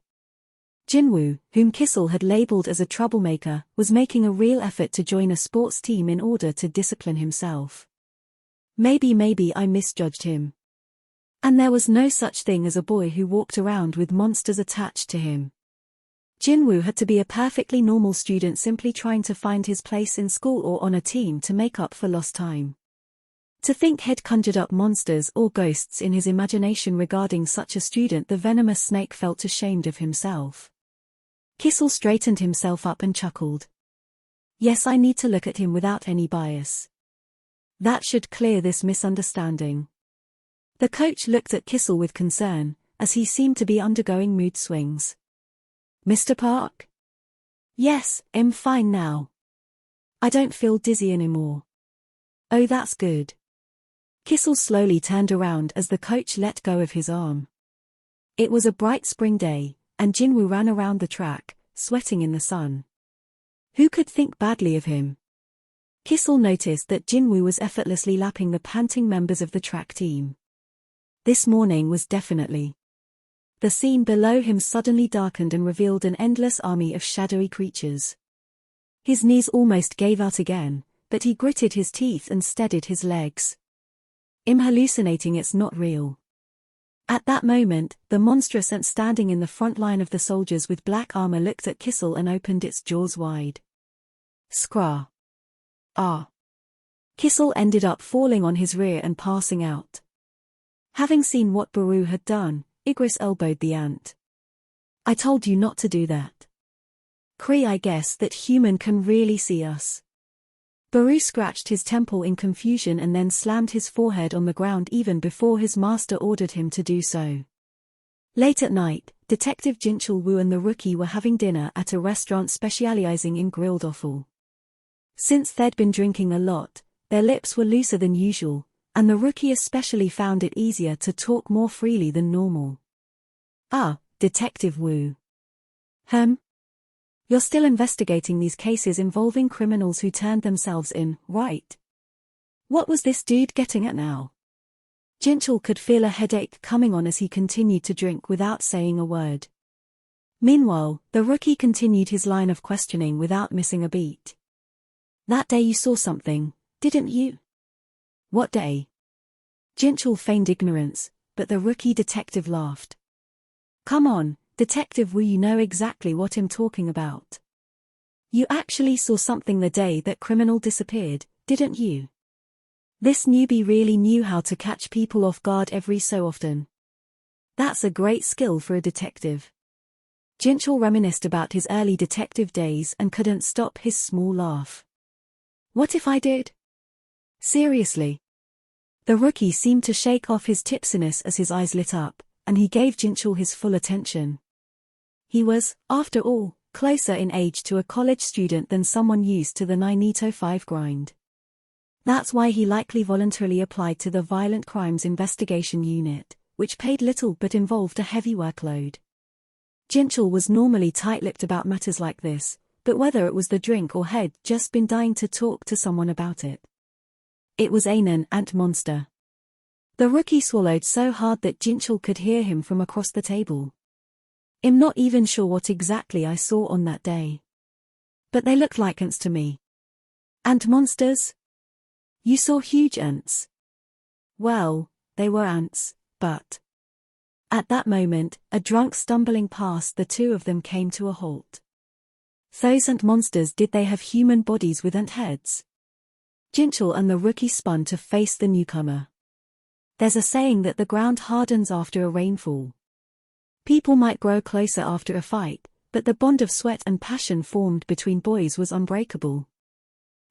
Speaker 1: Jinwoo, whom Kissel had labeled as a troublemaker, was making a real effort to join a sports team in order to discipline himself. Maybe I misjudged him. And there was no such thing as a boy who walked around with monsters attached to him. Jinwoo had to be a perfectly normal student simply trying to find his place in school or on a team to make up for lost time. To think he'd conjured up monsters or ghosts in his imagination regarding such a student, the venomous snake felt ashamed of himself. Kissel straightened himself up and chuckled. Yes, I need to look at him without any bias. That should clear this misunderstanding. The coach looked at Kissel with concern, as he seemed to be undergoing mood swings. Mr. Park? Yes, I'm fine now. I don't feel dizzy anymore. Oh, that's good. Kissel slowly turned around as the coach let go of his arm. It was a bright spring day, and Jinwoo ran around the track, sweating in the sun. Who could think badly of him? Kissel noticed that Jinwoo was effortlessly lapping the panting members of the track team. This morning was definitely. The scene below him suddenly darkened and revealed an endless army of shadowy creatures. His knees almost gave out again, but he gritted his teeth and steadied his legs. I'm hallucinating, it's not real. At that moment, the monstrous ant standing in the front line of the soldiers with black armor looked at Kissel and opened its jaws wide. Scrah. Ah. Kissel ended up falling on his rear and passing out. Having seen what Baru had done, Igris elbowed the ant. I told you not to do that. Kree, I guess that human can really see us. Baru scratched his temple in confusion and then slammed his forehead on the ground even before his master ordered him to do so. Late at night, Detective Jinchul Woo and the rookie were having dinner at a restaurant specializing in grilled offal. Since they'd been drinking a lot, their lips were looser than usual, and the rookie especially found it easier to talk more freely than normal. Ah, Detective Woo. You're still investigating these cases involving criminals who turned themselves in, right? What was this dude getting at now? Jinchul could feel a headache coming on as he continued to drink without saying a word. Meanwhile, the rookie continued his line of questioning without missing a beat. That day you saw something, didn't you? What day? Jinchul feigned ignorance, but the rookie detective laughed. Come on, Detective Wu, you know exactly what I'm talking about. You actually saw something the day that criminal disappeared, didn't you? This newbie really knew how to catch people off guard every so often. That's a great skill for a detective. Jinchul reminisced about his early detective days and couldn't stop his small laugh. What if I did? Seriously? The rookie seemed to shake off his tipsiness as his eyes lit up, and he gave Jinchul his full attention. He was, after all, closer in age to a college student than someone used to the 9-to-5 grind. That's why he likely voluntarily applied to the Violent Crimes Investigation Unit, which paid little but involved a heavy workload. Jinchul was normally tight-lipped about matters like this, but whether it was the drink or had just been dying to talk to someone about it. It was an ant monster. The rookie swallowed so hard that Jinchul could hear him from across the table. I'm not even sure what exactly I saw on that day. But they looked like ants to me. Ant monsters? You saw huge ants. Well, they were ants, but... At that moment, a drunk stumbling past the two of them came to a halt. Those ant monsters, did they have human bodies with ant heads? Jinchul and the rookie spun to face the newcomer. There's a saying that the ground hardens after a rainfall. People might grow closer after a fight, but the bond of sweat and passion formed between boys was unbreakable.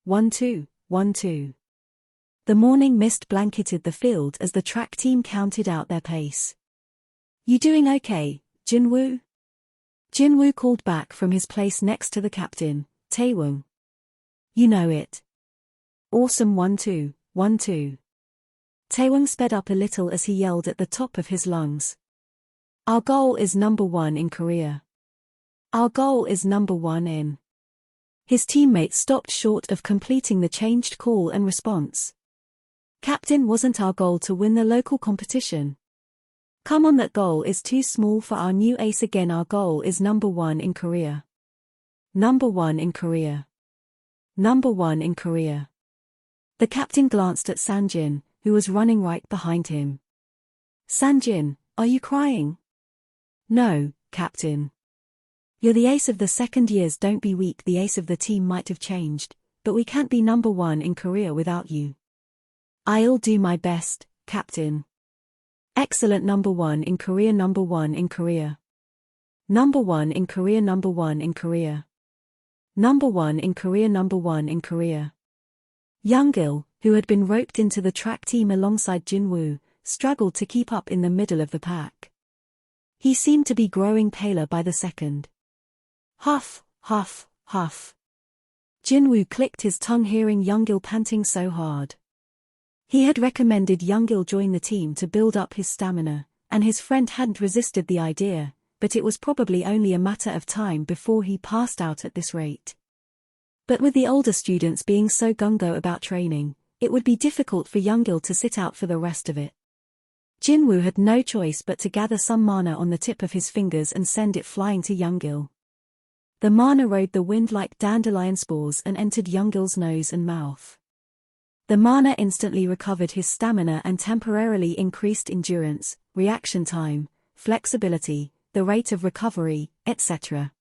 Speaker 1: 1-2, 1-2. The morning mist blanketed the field as the track team counted out their pace. You doing okay, Jinwoo? Jinwoo called back from his place next to the captain, Taewon. You know it. Awesome 1-2, 1-2. Taewon sped up a little as he yelled at the top of his lungs. Our goal is #1 in Korea. Our goal is #1 in. His teammates stopped short of completing the changed call and response. Captain, wasn't our goal to win the local competition? Come on, that goal is too small for our new ace again. Our goal is #1 in Korea. #1 in Korea. #1 in Korea. The captain glanced at Sanjin, who was running right behind him. Sanjin, are you crying? No, Captain. You're the ace of the second years, don't be weak. The ace of the team might have changed, but we can't be #1 in Korea without you. I'll do my best, Captain. Excellent. #1 in Korea. #1 in Korea. #1 in Korea. #1 in Korea. #1 in Korea. #1 in Korea. Young-il, who had been roped into the track team alongside Jinwoo, struggled to keep up in the middle of the pack. He seemed to be growing paler by the second. Huff, huff, huff. Jinwoo clicked his tongue hearing Youngil panting so hard. He had recommended Youngil join the team to build up his stamina, and his friend hadn't resisted the idea, but it was probably only a matter of time before he passed out at this rate. But with the older students being so gung-ho about training, it would be difficult for Youngil to sit out for the rest of it. Jinwoo had no choice but to gather some mana on the tip of his fingers and send it flying to Youngil. The mana rode the wind like dandelion spores and entered Youngil's nose and mouth. The mana instantly recovered his stamina and temporarily increased endurance, reaction time, flexibility, the rate of recovery, etc.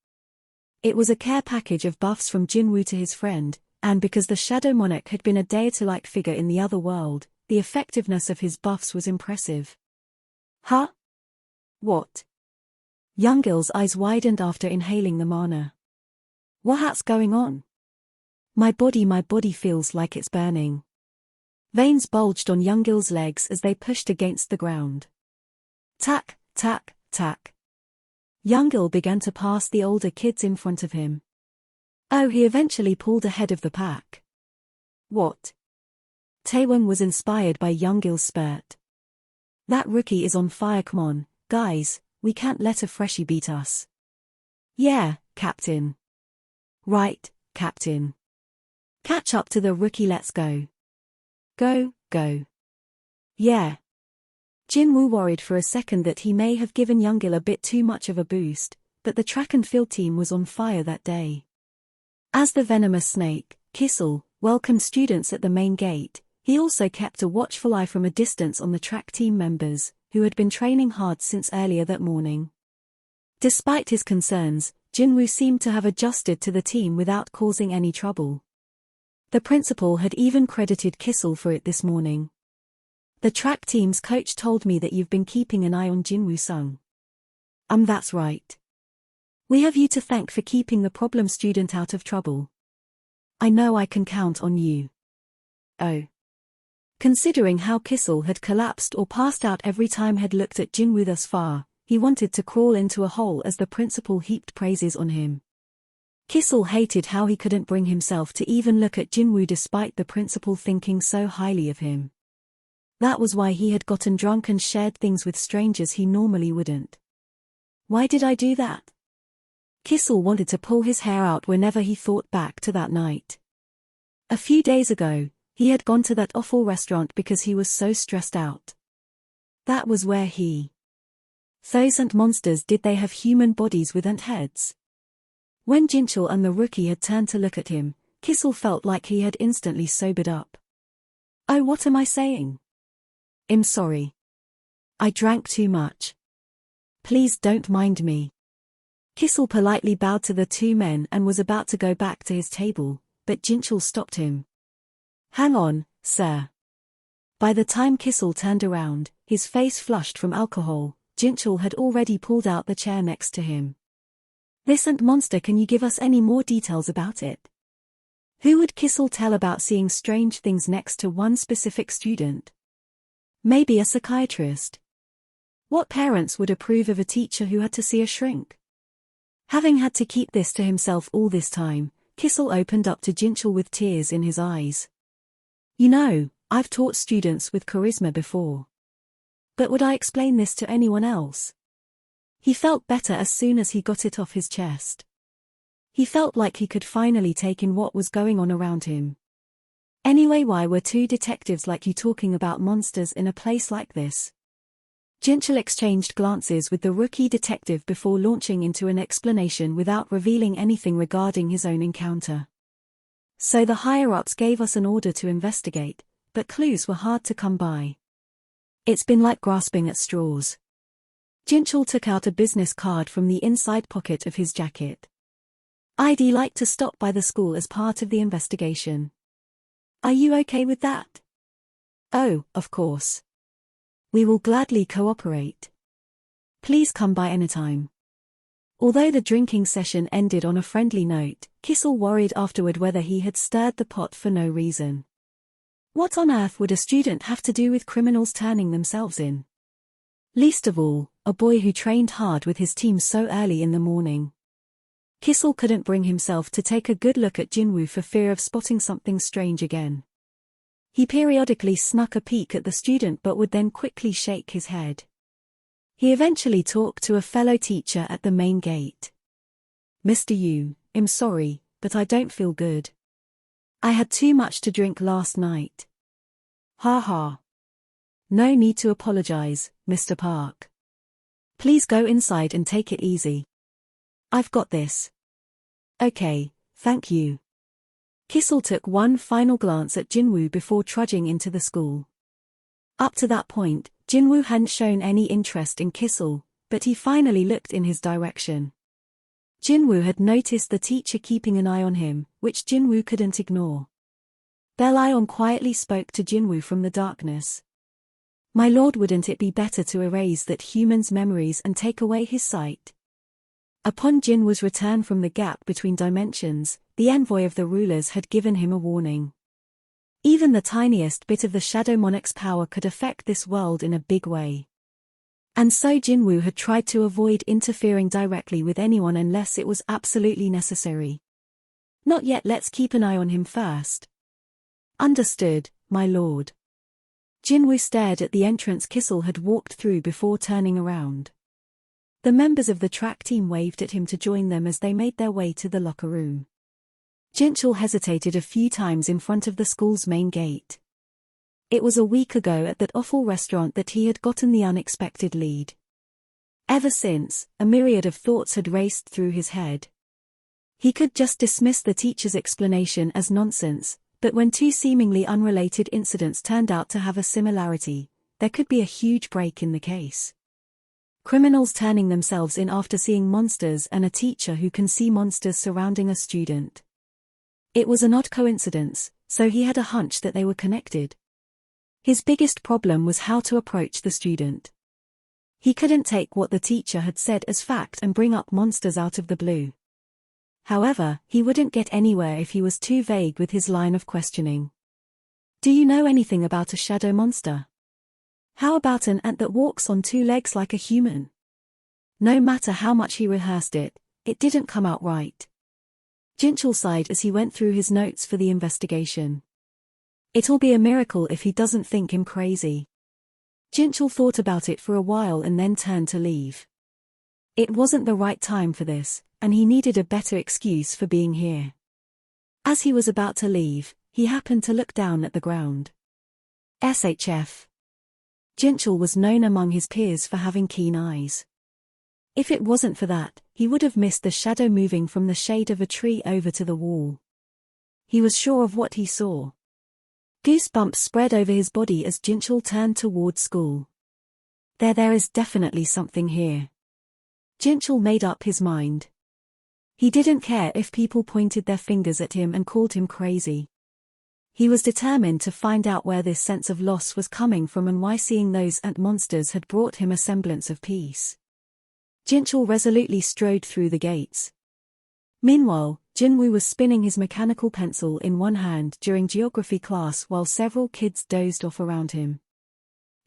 Speaker 1: It was a care package of buffs from Jinwoo to his friend, and because the Shadow Monarch had been a deity-like figure in the other world, the effectiveness of his buffs was impressive. Huh? What? Youngil's eyes widened after inhaling the mana. What's going on? My body feels like it's burning. Veins bulged on Youngil's legs as they pushed against the ground. Tack, tack, tack. Youngil began to pass the older kids in front of him. Oh, he eventually pulled ahead of the pack. What? Taewon was inspired by Youngil's spurt. That rookie is on fire, come on, guys, we can't let a freshie beat us. Yeah, Captain. Right, Captain. Catch up to the rookie, let's go. Go, go. Yeah. Jinwoo worried for a second that he may have given Youngil a bit too much of a boost, but the track and field team was on fire that day. As the venomous snake, Kissel, welcomed students at the main gate, he also kept a watchful eye from a distance on the track team members, who had been training hard since earlier that morning. Despite his concerns, Jinwoo seemed to have adjusted to the team without causing any trouble. The principal had even credited Kissel for it this morning. The track team's coach told me that you've been keeping an eye on Jinwoo-sung. That's right. We have you to thank for keeping the problem student out of trouble. I know I can count on you. Oh. Considering how Kissel had collapsed or passed out every time he'd looked at Jinwoo thus far, he wanted to crawl into a hole as the principal heaped praises on him. Kissel hated how he couldn't bring himself to even look at Jinwoo despite the principal thinking so highly of him. That was why he had gotten drunk and shared things with strangers he normally wouldn't. Why did I do that? Kissel wanted to pull his hair out whenever he thought back to that night. A few days ago, he had gone to that awful restaurant because he was so stressed out. That was where Those ant monsters, did they have human bodies with ant heads? When Jinchul and the rookie had turned to look at him, Kissel felt like he had instantly sobered up. Oh, what am I saying? I'm sorry. I drank too much. Please don't mind me. Kissel politely bowed to the two men and was about to go back to his table, but Jinchul stopped him. Hang on, sir. By the time Kissel turned around, his face flushed from alcohol, Jinchul had already pulled out the chair next to him. This ant monster, can you give us any more details about it? Who would Kissel tell about seeing strange things next to one specific student? Maybe a psychiatrist. What parents would approve of a teacher who had to see a shrink? Having had to keep this to himself all this time, Kissel opened up to Jinchul with tears in his eyes. You know, I've taught students with charisma before. But would I explain this to anyone else? He felt better as soon as he got it off his chest. He felt like he could finally take in what was going on around him. Anyway, why were two detectives like you talking about monsters in a place like this? Jinchul exchanged glances with the rookie detective before launching into an explanation without revealing anything regarding his own encounter. So the higher-ups gave us an order to investigate, but clues were hard to come by. It's been like grasping at straws. Jinchul took out a business card from the inside pocket of his jacket. I'd like to stop by the school as part of the investigation. Are you okay with that? Oh, of course. We will gladly cooperate. Please come by anytime. Although the drinking session ended on a friendly note, Kissel worried afterward whether he had stirred the pot for no reason. What on earth would a student have to do with criminals turning themselves in? Least of all, a boy who trained hard with his team so early in the morning. Kissel couldn't bring himself to take a good look at Jinwoo for fear of spotting something strange again. He periodically snuck a peek at the student but would then quickly shake his head. He eventually talked to a fellow teacher at the main gate. "Mr. Yu, I'm sorry, but I don't feel good. I had too much to drink last night." "Ha ha. No need to apologize, Mr. Park. Please go inside and take it easy. I've got this." "Okay, thank you." Kissel took one final glance at Jinwoo before trudging into the school. Up to that point, Jinwoo hadn't shown any interest in Kissel, but he finally looked in his direction. Jinwoo had noticed the teacher keeping an eye on him, which Jinwoo couldn't ignore. Belion quietly spoke to Jinwoo from the darkness. "My lord, wouldn't it be better to erase that human's memories and take away his sight?" Upon Jinwoo's return from the gap between dimensions, the envoy of the rulers had given him a warning. Even the tiniest bit of the Shadow Monarch's power could affect this world in a big way. And so Jinwoo had tried to avoid interfering directly with anyone unless it was absolutely necessary. "Not yet, let's keep an eye on him first." "Understood, my lord." Jinwoo stared at the entrance Kissel had walked through before turning around. The members of the track team waved at him to join them as they made their way to the locker room. Jinchul hesitated a few times in front of the school's main gate. It was a week ago at that awful restaurant that he had gotten the unexpected lead. Ever since, a myriad of thoughts had raced through his head. He could just dismiss the teacher's explanation as nonsense, but when two seemingly unrelated incidents turned out to have a similarity, there could be a huge break in the case. Criminals turning themselves in after seeing monsters and a teacher who can see monsters surrounding a student. It was an odd coincidence, so he had a hunch that they were connected. His biggest problem was how to approach the student. He couldn't take what the teacher had said as fact and bring up monsters out of the blue. However, he wouldn't get anywhere if he was too vague with his line of questioning. "Do you know anything about a shadow monster? How about an ant that walks on two legs like a human?" No matter how much he rehearsed it, it didn't come out right. Jinchul sighed as he went through his notes for the investigation. It'll be a miracle if he doesn't think him crazy. Jinchul thought about it for a while and then turned to leave. It wasn't the right time for this, and he needed a better excuse for being here. As he was about to leave, he happened to look down at the ground. SHF. Jinchul was known among his peers for having keen eyes. If it wasn't for that, he would have missed the shadow moving from the shade of a tree over to the wall. He was sure of what he saw. Goosebumps spread over his body as Jinchul turned toward school. There is definitely something here. Jinchul made up his mind. He didn't care if people pointed their fingers at him and called him crazy. He was determined to find out where this sense of loss was coming from and why seeing those ant monsters had brought him a semblance of peace. Jinchul resolutely strode through the gates. Meanwhile, Jinwoo was spinning his mechanical pencil in one hand during geography class while several kids dozed off around him.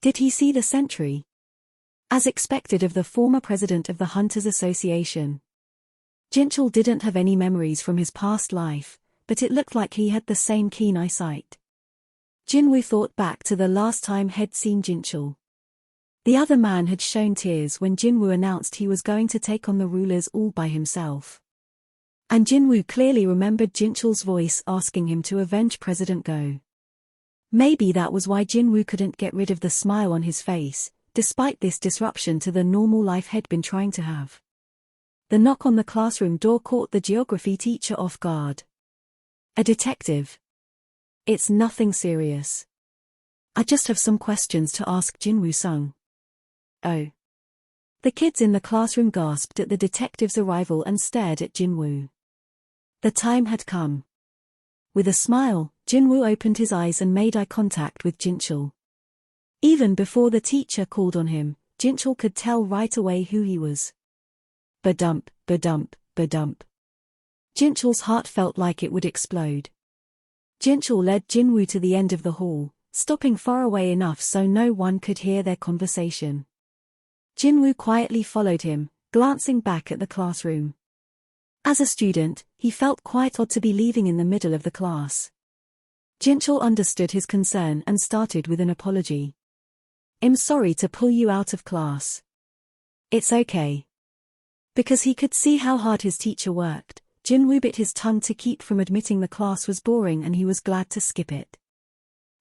Speaker 1: Did he see the sentry? As expected of the former president of the Hunters Association. Jinchul didn't have any memories from his past life, but it looked like he had the same keen eyesight. Jinwoo thought back to the last time he'd seen Jinchul. The other man had shown tears when Jinwoo announced he was going to take on the rulers all by himself. And Jinwoo clearly remembered Jinchul's voice asking him to avenge President Go. Maybe that was why Jinwoo couldn't get rid of the smile on his face, despite this disruption to the normal life he'd been trying to have. The knock on the classroom door caught the geography teacher off guard. A detective. It's nothing serious. I just have some questions to ask Jinwoo-sung. Oh. The kids in the classroom gasped at the detective's arrival and stared at Jinwoo. The time had come. With a smile, Jinwoo opened his eyes and made eye contact with Jinchul. Even before the teacher called on him, Jinchul could tell right away who he was. Badump, badump, badump. Jinchul's heart felt like it would explode. Jinchul led Jinwoo to the end of the hall, stopping far away enough so no one could hear their conversation. Jinwoo quietly followed him, glancing back at the classroom. As a student, he felt quite odd to be leaving in the middle of the class. Jinchul understood his concern and started with an apology. "I'm sorry to pull you out of class." "It's okay." Because he could see how hard his teacher worked, Jinwoo bit his tongue to keep from admitting the class was boring and he was glad to skip it.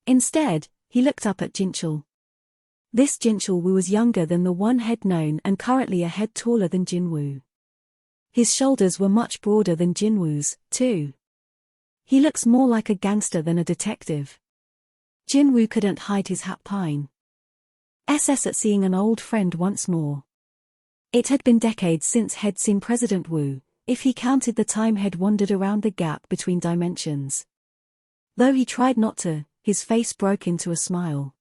Speaker 1: Instead, he looked up at Jinchul. This Jinchul was younger than the one head known and currently a head taller than Jinwoo. His shoulders were much broader than Jinwoo's, too. He looks more like a gangster than a detective. Jinwoo couldn't hide his happy at seeing an old friend once more. It had been decades since he'd seen President Wu, if he counted the time he'd wandered around the gap between dimensions. Though he tried not to, his face broke into a smile.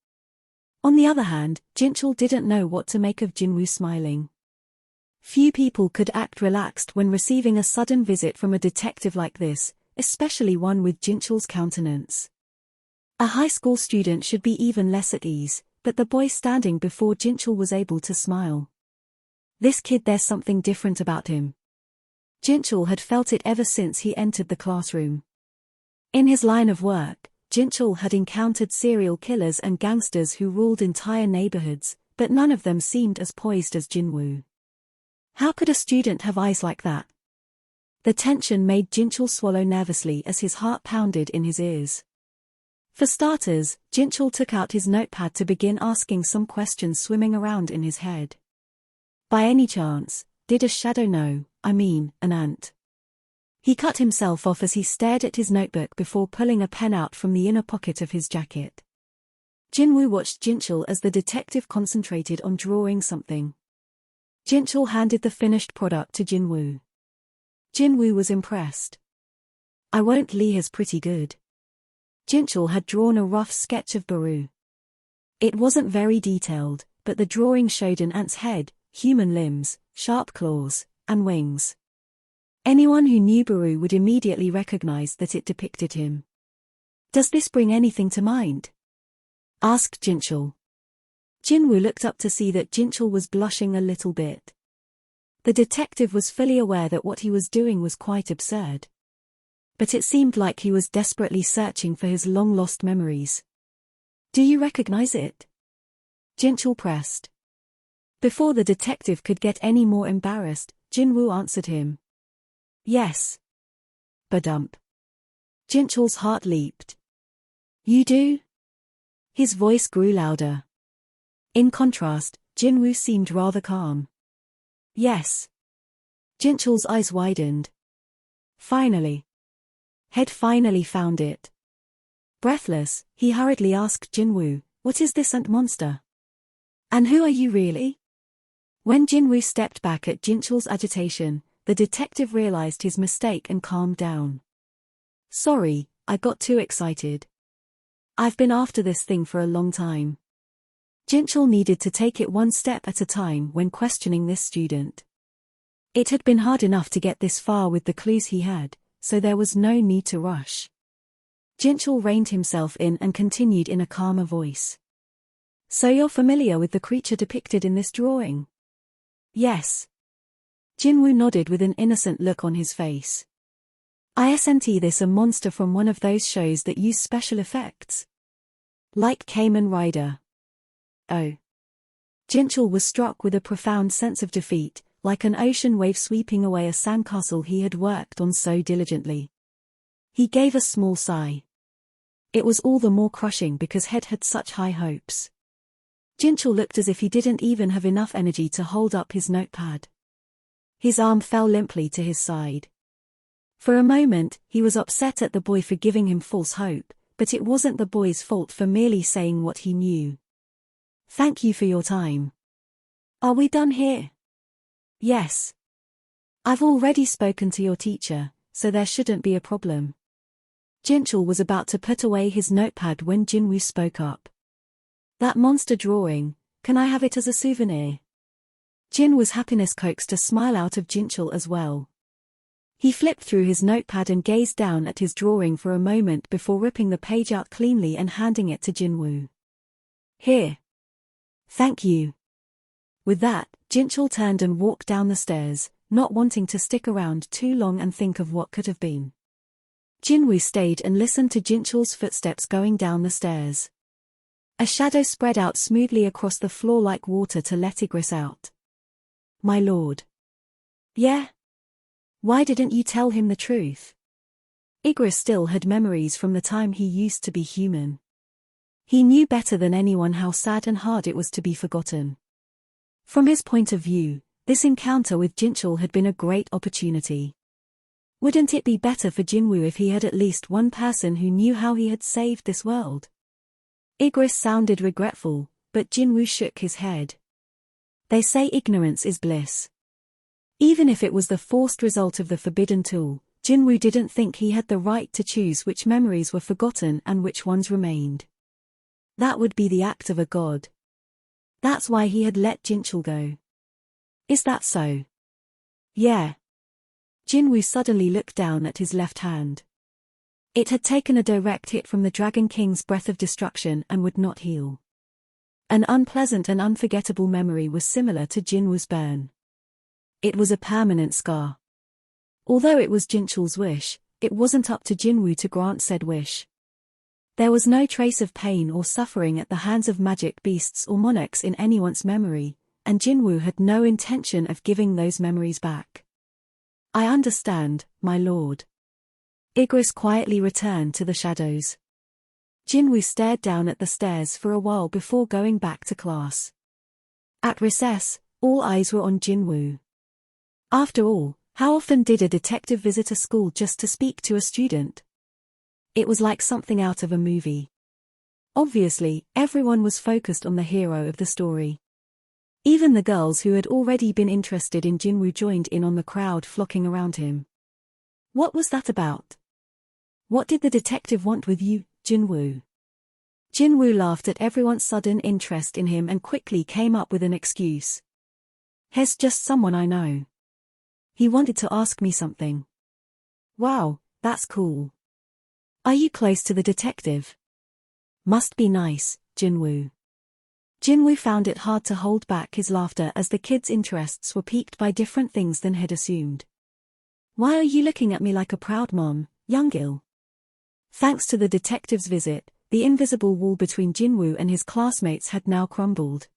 Speaker 1: On the other hand, Jinchul didn't know what to make of Jinwoo smiling. Few people could act relaxed when receiving a sudden visit from a detective like this, especially one with Jinchul's countenance. A high school student should be even less at ease, but the boy standing before Jinchul was able to smile. This kid, there's something different about him. Jinchul had felt it ever since he entered the classroom. In his line of work, Jinchul had encountered serial killers and gangsters who ruled entire neighborhoods, but none of them seemed as poised as Jinwoo. How could a student have eyes like that? The tension made Jinchul swallow nervously as his heart pounded in his ears. For starters, Jinchul took out his notepad to begin asking some questions swimming around in his head. By any chance, did a shadow know, an ant? He cut himself off as he stared at his notebook before pulling a pen out from the inner pocket of his jacket. Jinwoo watched Jinchul as the detective concentrated on drawing something. Jinchul handed the finished product to Jinwoo. Jinwoo was impressed. "I won't lie, is pretty good." Jinchul had drawn a rough sketch of Baru. It wasn't very detailed, but the drawing showed an ant's head, human limbs, sharp claws, and wings. Anyone who knew Baru would immediately recognize that it depicted him. "Does this bring anything to mind?" asked Jinchul. Jinwoo looked up to see that Jinchul was blushing a little bit. The detective was fully aware that what he was doing was quite absurd. But it seemed like he was desperately searching for his long-lost memories. "Do you recognize it?" Jinchul pressed. Before the detective could get any more embarrassed, Jinwoo answered him. "Yes." Badump. Jinchul's heart leaped. "You do?" His voice grew louder. In contrast, Jinwoo seemed rather calm. "Yes." Jinchul's eyes widened. Finally. Had finally found it. Breathless, he hurriedly asked Jinwoo, "What is this ant monster? And who are you really?" When Jinwoo stepped back at Jinchul's agitation, the detective realized his mistake and calmed down. "Sorry, I got too excited. I've been after this thing for a long time." Jinchul needed to take it one step at a time when questioning this student. It had been hard enough to get this far with the clues he had, so there was no need to rush. Jinchul reined himself in and continued in a calmer voice. "So you're familiar with the creature depicted in this drawing?" "Yes." Jinwoo nodded with an innocent look on his face. "Isn't this a monster from one of those shows that use special effects? Like Kamen Rider?" "Oh." Jinchul was struck with a profound sense of defeat, like an ocean wave sweeping away a sandcastle he had worked on so diligently. He gave a small sigh. It was all the more crushing because Head had such high hopes. Jinchul looked as if he didn't even have enough energy to hold up his notepad. His arm fell limply to his side. For a moment, he was upset at the boy for giving him false hope, but it wasn't the boy's fault for merely saying what he knew. "Thank you for your time. Are we done here?" "Yes. I've already spoken to your teacher, so there shouldn't be a problem." Jinchul was about to put away his notepad when Jinwoo spoke up. "That monster drawing, can I have it as a souvenir?" Jinwoo's happiness coaxed a smile out of Jinchul as well. He flipped through his notepad and gazed down at his drawing for a moment before ripping the page out cleanly and handing it to Jinwoo. "Here. Thank you." With that, Jinchul turned and walked down the stairs, not wanting to stick around too long and think of what could have been. Jinwoo stayed and listened to Jinchul's footsteps going down the stairs. A shadow spread out smoothly across the floor like water to let Igris out. My lord. Yeah? Why didn't you tell him the truth? Igris still had memories from the time he used to be human. He knew better than anyone how sad and hard it was to be forgotten. From his point of view, this encounter with Jinchul had been a great opportunity. Wouldn't it be better for Jinwoo if he had at least one person who knew how he had saved this world? Igris sounded regretful, but Jinwoo shook his head. They say ignorance is bliss. Even if it was the forced result of the forbidden tool, Jinwoo didn't think he had the right to choose which memories were forgotten and which ones remained. That would be the act of a god. That's why he had let Jinchul go. Is that so? Yeah. Jinwoo suddenly looked down at his left hand. It had taken a direct hit from the Dragon King's breath of destruction and would not heal. An unpleasant and unforgettable memory was similar to Jinwoo's burn. It was a permanent scar. Although it was Jinchul's wish, it wasn't up to Jinwoo to grant said wish. There was no trace of pain or suffering at the hands of magic beasts or monarchs in anyone's memory, and Jinwoo had no intention of giving those memories back. I understand, my lord. Igris quietly returned to the shadows. Jinwoo stared down at the stairs for a while before going back to class. At recess, all eyes were on Jinwoo. After all, how often did a detective visit a school just to speak to a student? It was like something out of a movie. Obviously, everyone was focused on the hero of the story. Even the girls who had already been interested in Jinwoo joined in on the crowd flocking around him. What was that about? What did the detective want with you, Jinwoo? Jinwoo laughed at everyone's sudden interest in him and quickly came up with an excuse. He's just someone I know. He wanted to ask me something. Wow, that's cool. Are you close to the detective? Must be nice, Jinwoo. Jinwoo found it hard to hold back his laughter as the kids' interests were piqued by different things than had assumed. Why are you looking at me like a proud mom, Youngil? Thanks to the detective's visit, the invisible wall between Jinwoo and his classmates had now crumbled.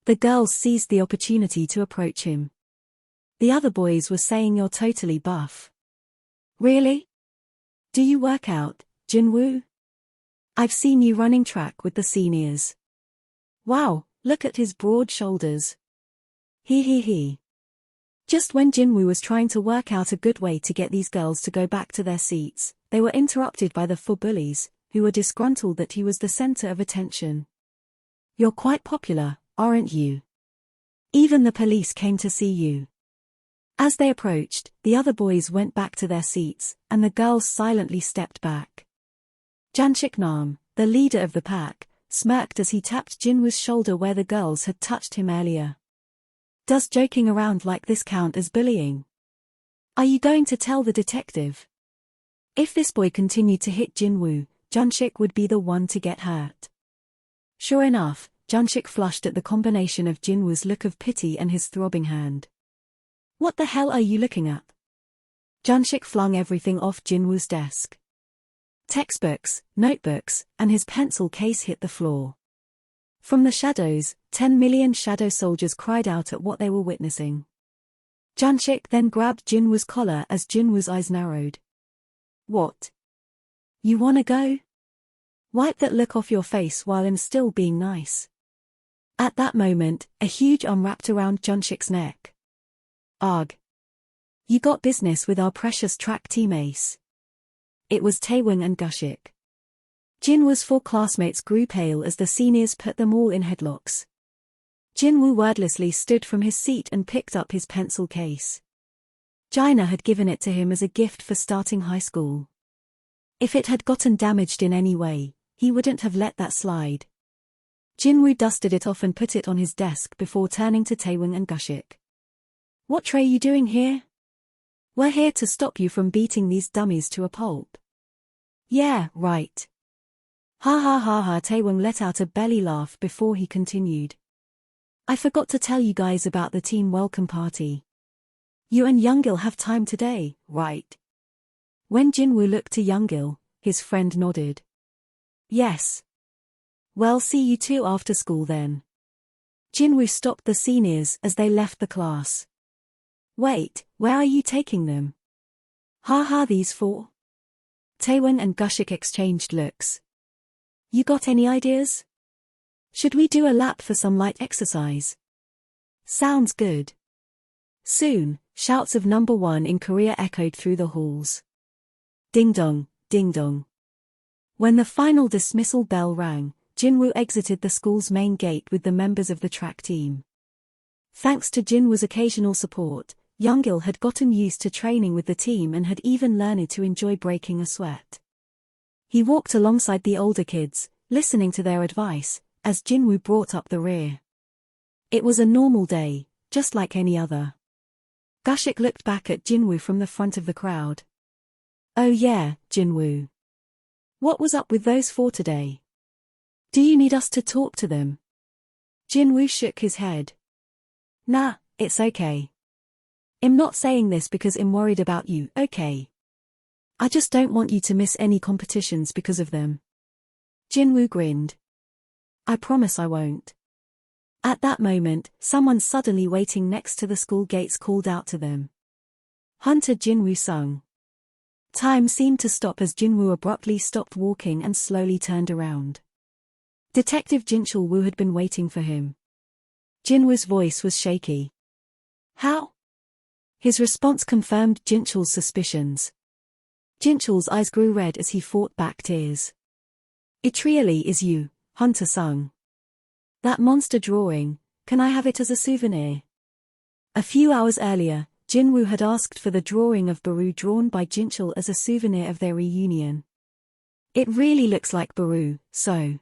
Speaker 1: The girls seized the opportunity to approach him. The other boys were saying you're totally buff. Really? Do you work out, Jinwoo? I've seen you running track with the seniors. Wow, look at his broad shoulders. He. Just when Jinwoo was trying to work out a good way to get these girls to go back to their seats, they were interrupted by the four bullies, who were disgruntled that he was the center of attention. You're quite popular, aren't you? Even the police came to see you. As they approached, the other boys went back to their seats, and the girls silently stepped back. Janshik Nam, the leader of the pack, smirked as he tapped Jinwoo's shoulder where the girls had touched him earlier. Does joking around like this count as bullying? Are you going to tell the detective? If this boy continued to hit Jinwoo, Janshik would be the one to get hurt. Sure enough, Janshik flushed at the combination of Jinwoo's look of pity and his throbbing hand. What the hell are you looking at? Janshik flung everything off Jinwoo's desk. Textbooks, notebooks, and his pencil case hit the floor. From the shadows, 10 million shadow soldiers cried out at what they were witnessing. Janshik then grabbed Jinwoo's collar as Jinwoo's eyes narrowed. What? You wanna go? Wipe that look off your face while I'm still being nice. At that moment, a huge arm wrapped around Janshik's neck. Arg. You got business with our precious track team ace. It was Taewon and Gushik. Jinwoo's four classmates grew pale as the seniors put them all in headlocks. Jinwoo wordlessly stood from his seat and picked up his pencil case. Jaina had given it to him as a gift for starting high school. If it had gotten damaged in any way, he wouldn't have let that slide. Jinwoo dusted it off and put it on his desk before turning to Taewon and Gushik. What are you doing here? We're here to stop you from beating these dummies to a pulp. Yeah, right. Ha ha ha ha. Taewon let out a belly laugh before he continued. I forgot to tell you guys about the team welcome party. You and Youngil have time today, right? When Jinwoo looked to Youngil, his friend nodded. Yes. Well, see you two after school then. Jinwoo stopped the seniors as they left the class. Wait, where are you taking them? Ha, these four? Taewon and Gushik exchanged looks. You got any ideas? Should we do a lap for some light exercise? Sounds good. Soon, shouts of number one in Korea echoed through the halls. Ding dong, ding dong. When the final dismissal bell rang, Jinwoo exited the school's main gate with the members of the track team. Thanks to Jinwoo's occasional support, Youngil had gotten used to training with the team and had even learned to enjoy breaking a sweat. He walked alongside the older kids, listening to their advice, as Jinwoo brought up the rear. It was a normal day, just like any other. Gushik looked back at Jinwoo from the front of the crowd. Oh yeah, Jinwoo. What was up with those four today? Do you need us to talk to them? Jinwoo shook his head. Nah, it's okay. I'm not saying this because I'm worried about you, okay? I just don't want you to miss any competitions because of them. Jinwoo grinned. I promise I won't. At that moment, someone suddenly waiting next to the school gates called out to them. Hunter Jinwoo sung. Time seemed to stop as Jinwoo abruptly stopped walking and slowly turned around. Detective Jinchul Woo had been waiting for him. Jinwoo's voice was shaky. How? His response confirmed Jinchul's suspicions. Jinchul's eyes grew red as he fought back tears. It really is you, Hunter sung. That monster drawing, can I have it as a souvenir? A few hours earlier, Jinwoo had asked for the drawing of Baru drawn by Jinchul as a souvenir of their reunion. It really looks like Baru, so.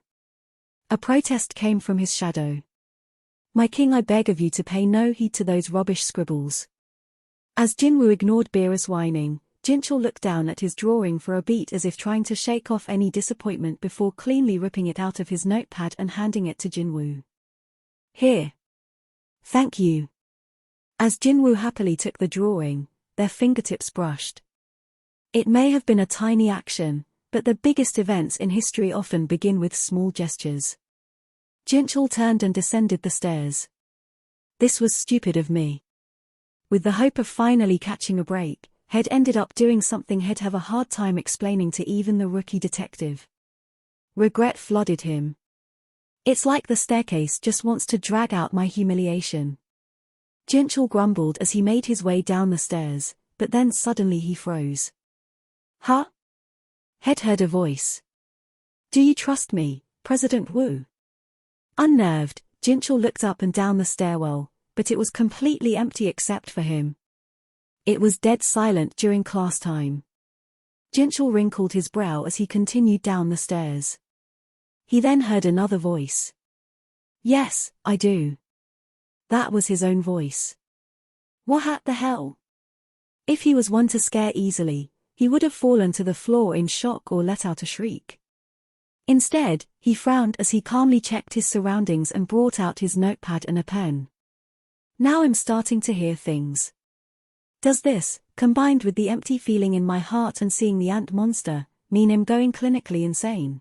Speaker 1: A protest came from his shadow. My king, I beg of you to pay no heed to those rubbish scribbles. As Jinwoo ignored Beerus whining, Jinchul looked down at his drawing for a beat as if trying to shake off any disappointment before cleanly ripping it out of his notepad and handing it to Jinwoo. Here. Thank you. As Jinwoo happily took the drawing, their fingertips brushed. It may have been a tiny action, but the biggest events in history often begin with small gestures. Jinchul turned and descended the stairs. This was stupid of me. With the hope of finally catching a break, Head ended up doing something he'd have a hard time explaining to even the rookie detective. Regret flooded him. It's like the staircase just wants to drag out my humiliation. Jinchul grumbled as he made his way down the stairs, but then suddenly he froze. Huh? Head heard a voice. Do you trust me, President Wu? Unnerved, Jinchul looked up and down the stairwell, but it was completely empty except for him. It was dead silent during class time. Jinchul wrinkled his brow as he continued down the stairs. He then heard another voice. Yes, I do. That was his own voice. What the hell? If he was one to scare easily, he would have fallen to the floor in shock or let out a shriek. Instead, he frowned as he calmly checked his surroundings and brought out his notepad and a pen. Now I'm starting to hear things. Does this, combined with the empty feeling in my heart and seeing the ant monster, mean I'm going clinically insane?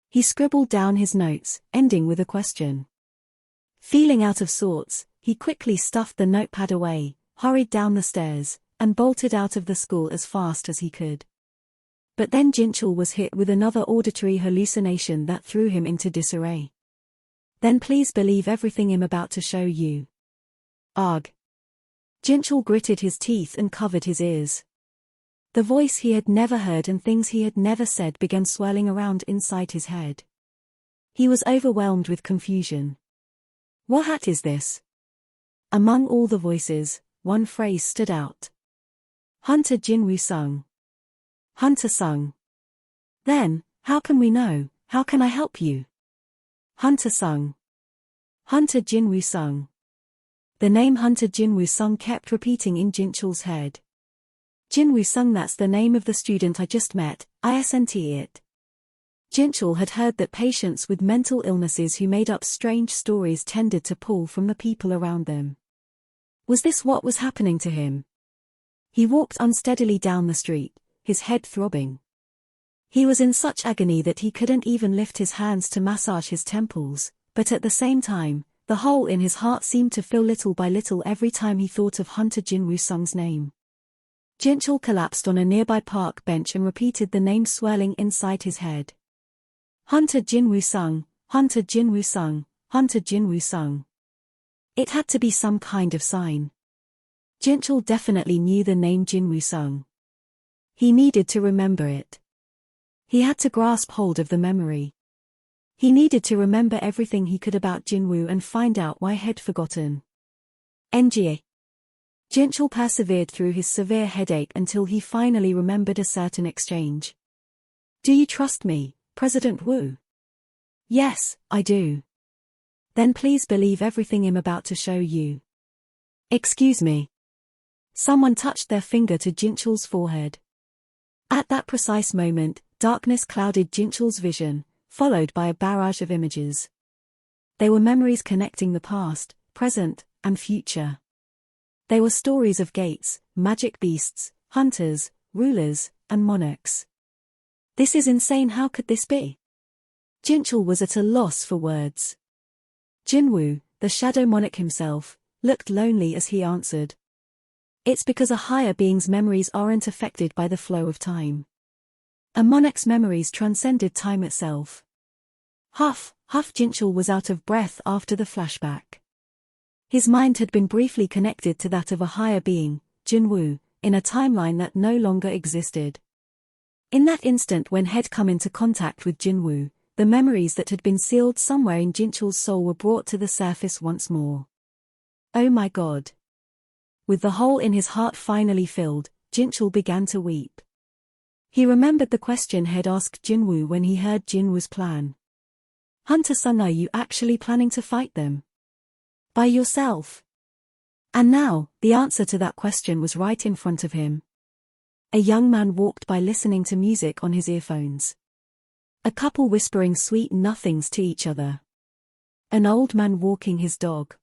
Speaker 1: He scribbled down his notes, ending with a question. Feeling out of sorts, he quickly stuffed the notepad away, hurried down the stairs, and bolted out of the school as fast as he could. But then Jinchul was hit with another auditory hallucination that threw him into disarray. Then please believe everything I'm about to show you. Ugh. Jinchul gritted his teeth and covered his ears. The voice he had never heard and things he had never said began swirling around inside his head. He was overwhelmed with confusion. What is this? Among all the voices, one phrase stood out. Hunter Jinwoo sung. Hunter sung. Then, how can we know? How can I help you? Hunter sung. Hunter Jinwoo sung. The name Hunter Jinwoo sung kept repeating in Jinchul's head. Jinwoo sung, that's the name of the student I just met, isn't it? Jinchul had heard that patients with mental illnesses who made up strange stories tended to pull from the people around them. Was this what was happening to him? He walked unsteadily down the street, his head throbbing. He was in such agony that he couldn't even lift his hands to massage his temples, but at the same time, the hole in his heart seemed to fill little by little every time he thought of Hunter Jin-woo-sung's name. Jinchul collapsed on a nearby park bench and repeated the name swirling inside his head. Hunter Jin-woo-sung, Hunter Jin-woo-sung, Hunter Jin-woo-sung. It had to be some kind of sign. Jinchul definitely knew the name Jin-woo-sung. He needed to remember it. He had to grasp hold of the memory. He needed to remember everything he could about Jinwoo and find out why he'd forgotten. Nga. Jinchul persevered through his severe headache until he finally remembered a certain exchange. Do you trust me, President Wu? Yes, I do. Then please believe everything I'm about to show you. Excuse me. Someone touched their finger to Jinchul's forehead. At that precise moment, darkness clouded Jinchul's vision, followed by a barrage of images. They were memories connecting the past, present, and future. They were stories of gates, magic beasts, hunters, rulers, and monarchs. This is insane. How could this be? Jinchul was at a loss for words. Jinwoo, the shadow monarch himself, looked lonely as he answered. It's because a higher being's memories aren't affected by the flow of time. A monarch's memories transcended time itself. Huff, Jinchul was out of breath after the flashback. His mind had been briefly connected to that of a higher being, Jinwoo, in a timeline that no longer existed. In that instant when he'd come into contact with Jinwoo, the memories that had been sealed somewhere in Jinchul's soul were brought to the surface once more. Oh my God. With the hole in his heart finally filled, Jinchul began to weep. He remembered the question he'd asked Jinwoo when he heard Jinwoo's plan. Hunter Sung, are you actually planning to fight them? By yourself? And now, the answer to that question was right in front of him. A young man walked by listening to music on his earphones. A couple whispering sweet nothings to each other. An old man walking his dog.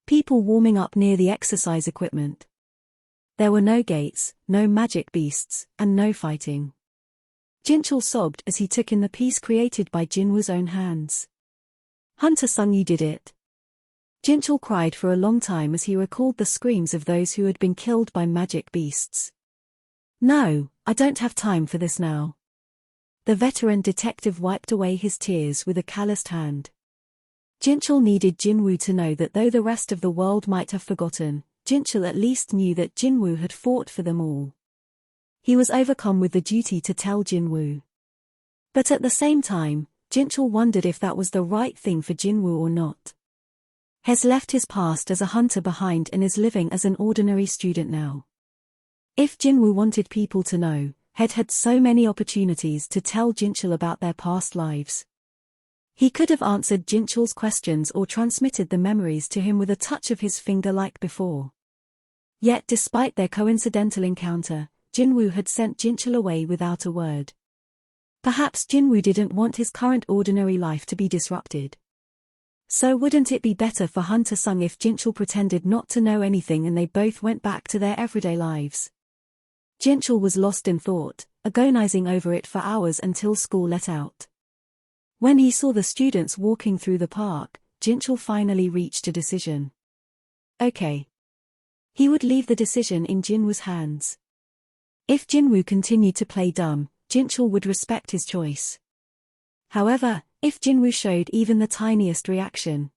Speaker 1: People warming up near the exercise equipment. There were no gates, no magic beasts, and no fighting. Jinchul sobbed as he took in the peace created by Jinwoo's own hands. Hunter Sung, you did it. Jinchul cried for a long time as he recalled the screams of those who had been killed by magic beasts. No, I don't have time for this now. The veteran detective wiped away his tears with a calloused hand. Jinchul needed Jinwoo to know that though the rest of the world might have forgotten, Jinchul at least knew that Jinwoo had fought for them all. He was overcome with the duty to tell Jinwoo. But at the same time, Jinchul wondered if that was the right thing for Jinwoo or not. He's left his past as a hunter behind and is living as an ordinary student now. If Jinwoo wanted people to know, he'd had so many opportunities to tell Jinchul about their past lives. He could have answered Jinchul's questions or transmitted the memories to him with a touch of his finger like before. Yet despite their coincidental encounter, Jinwoo had sent Jinchul away without a word. Perhaps Jinwoo didn't want his current ordinary life to be disrupted. So wouldn't it be better for Hunter Sung if Jinchul pretended not to know anything and they both went back to their everyday lives? Jinchul was lost in thought, agonizing over it for hours until school let out. When he saw the students walking through the park, Jinchul finally reached a decision. Okay. He would leave the decision in Jinwoo's hands. If Jinwoo continued to play dumb, Jinchul would respect his choice. However, if Jinwoo showed even the tiniest reaction,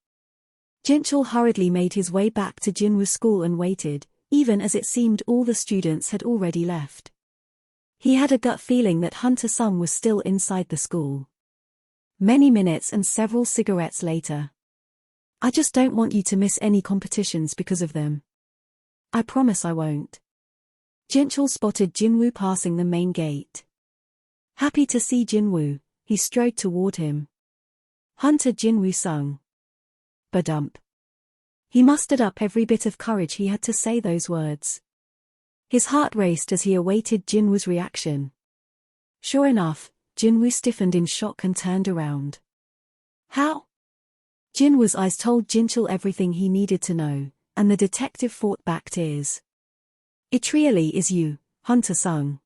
Speaker 1: Jinchul hurriedly made his way back to Jinwoo's school and waited, even as it seemed all the students had already left. He had a gut feeling that Hunter Sung was still inside the school. Many minutes and several cigarettes later. I just don't want you to miss any competitions because of them. I promise I won't. Jinchul spotted Jinwoo passing the main gate. Happy to see Jinwoo, he strode toward him. Hunter Jin-woo-sung. Badump. He mustered up every bit of courage he had to say those words. His heart raced as he awaited Jinwoo's reaction. Sure enough, Jinwoo stiffened in shock and turned around. How? Jinwoo's eyes told Jinchul everything he needed to know, and the detective fought back tears. "It really is you," Hunter sung.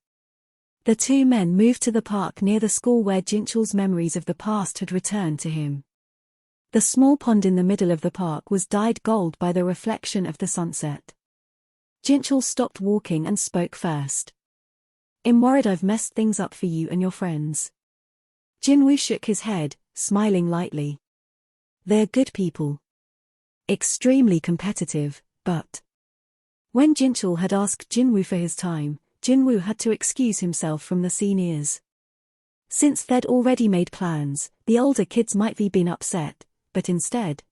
Speaker 1: The two men moved to the park near the school where Jinchul's memories of the past had returned to him. The small pond in the middle of the park was dyed gold by the reflection of the sunset. Jinchul stopped walking and spoke first. "I'm worried I've messed things up for you and your friends." Jinwoo shook his head, smiling lightly. "They're good people. Extremely competitive, but..." When Jinchul had asked Jinwoo for his time, Jinwoo had to excuse himself from the seniors. Since they'd already made plans, the older kids might be been upset, but instead,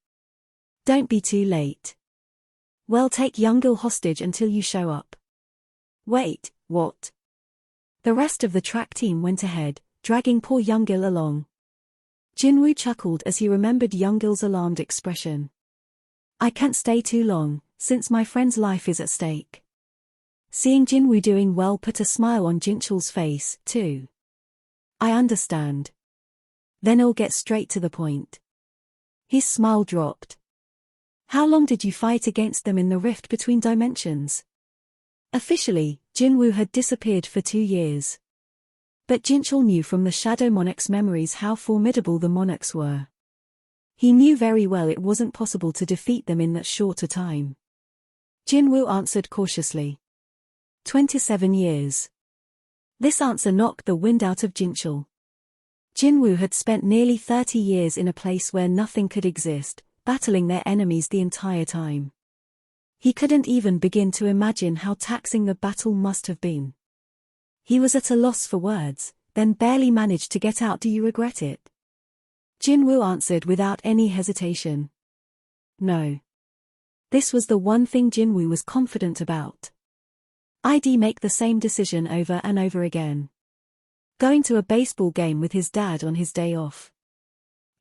Speaker 1: "Don't be too late. We'll take Youngil hostage until you show up." "Wait, what?" The rest of the track team went ahead, dragging poor Youngil along. Jinwoo chuckled as he remembered Youngil's alarmed expression. "I can't stay too long, since my friend's life is at stake." Seeing Jinwoo doing well put a smile on Jinchul's face, too. "I understand. Then I'll get straight to the point." His smile dropped. "How long did you fight against them in the rift between dimensions?" Officially, Jinwoo had disappeared for 2 years. But Jinchul knew from the Shadow Monarch's memories how formidable the monarchs were. He knew very well it wasn't possible to defeat them in that short a time. Jinwoo answered cautiously. 27 years. This answer knocked the wind out of Jinchul. Jinwoo had spent nearly 30 years in a place where nothing could exist, battling their enemies the entire time. He couldn't even begin to imagine how taxing the battle must have been. He was at a loss for words, then barely managed to get out, "Do you regret it?" Jinwoo answered without any hesitation. No. This was the one thing Jinwoo was confident about. I'd make the same decision over and over again. Going to a baseball game with his dad on his day off.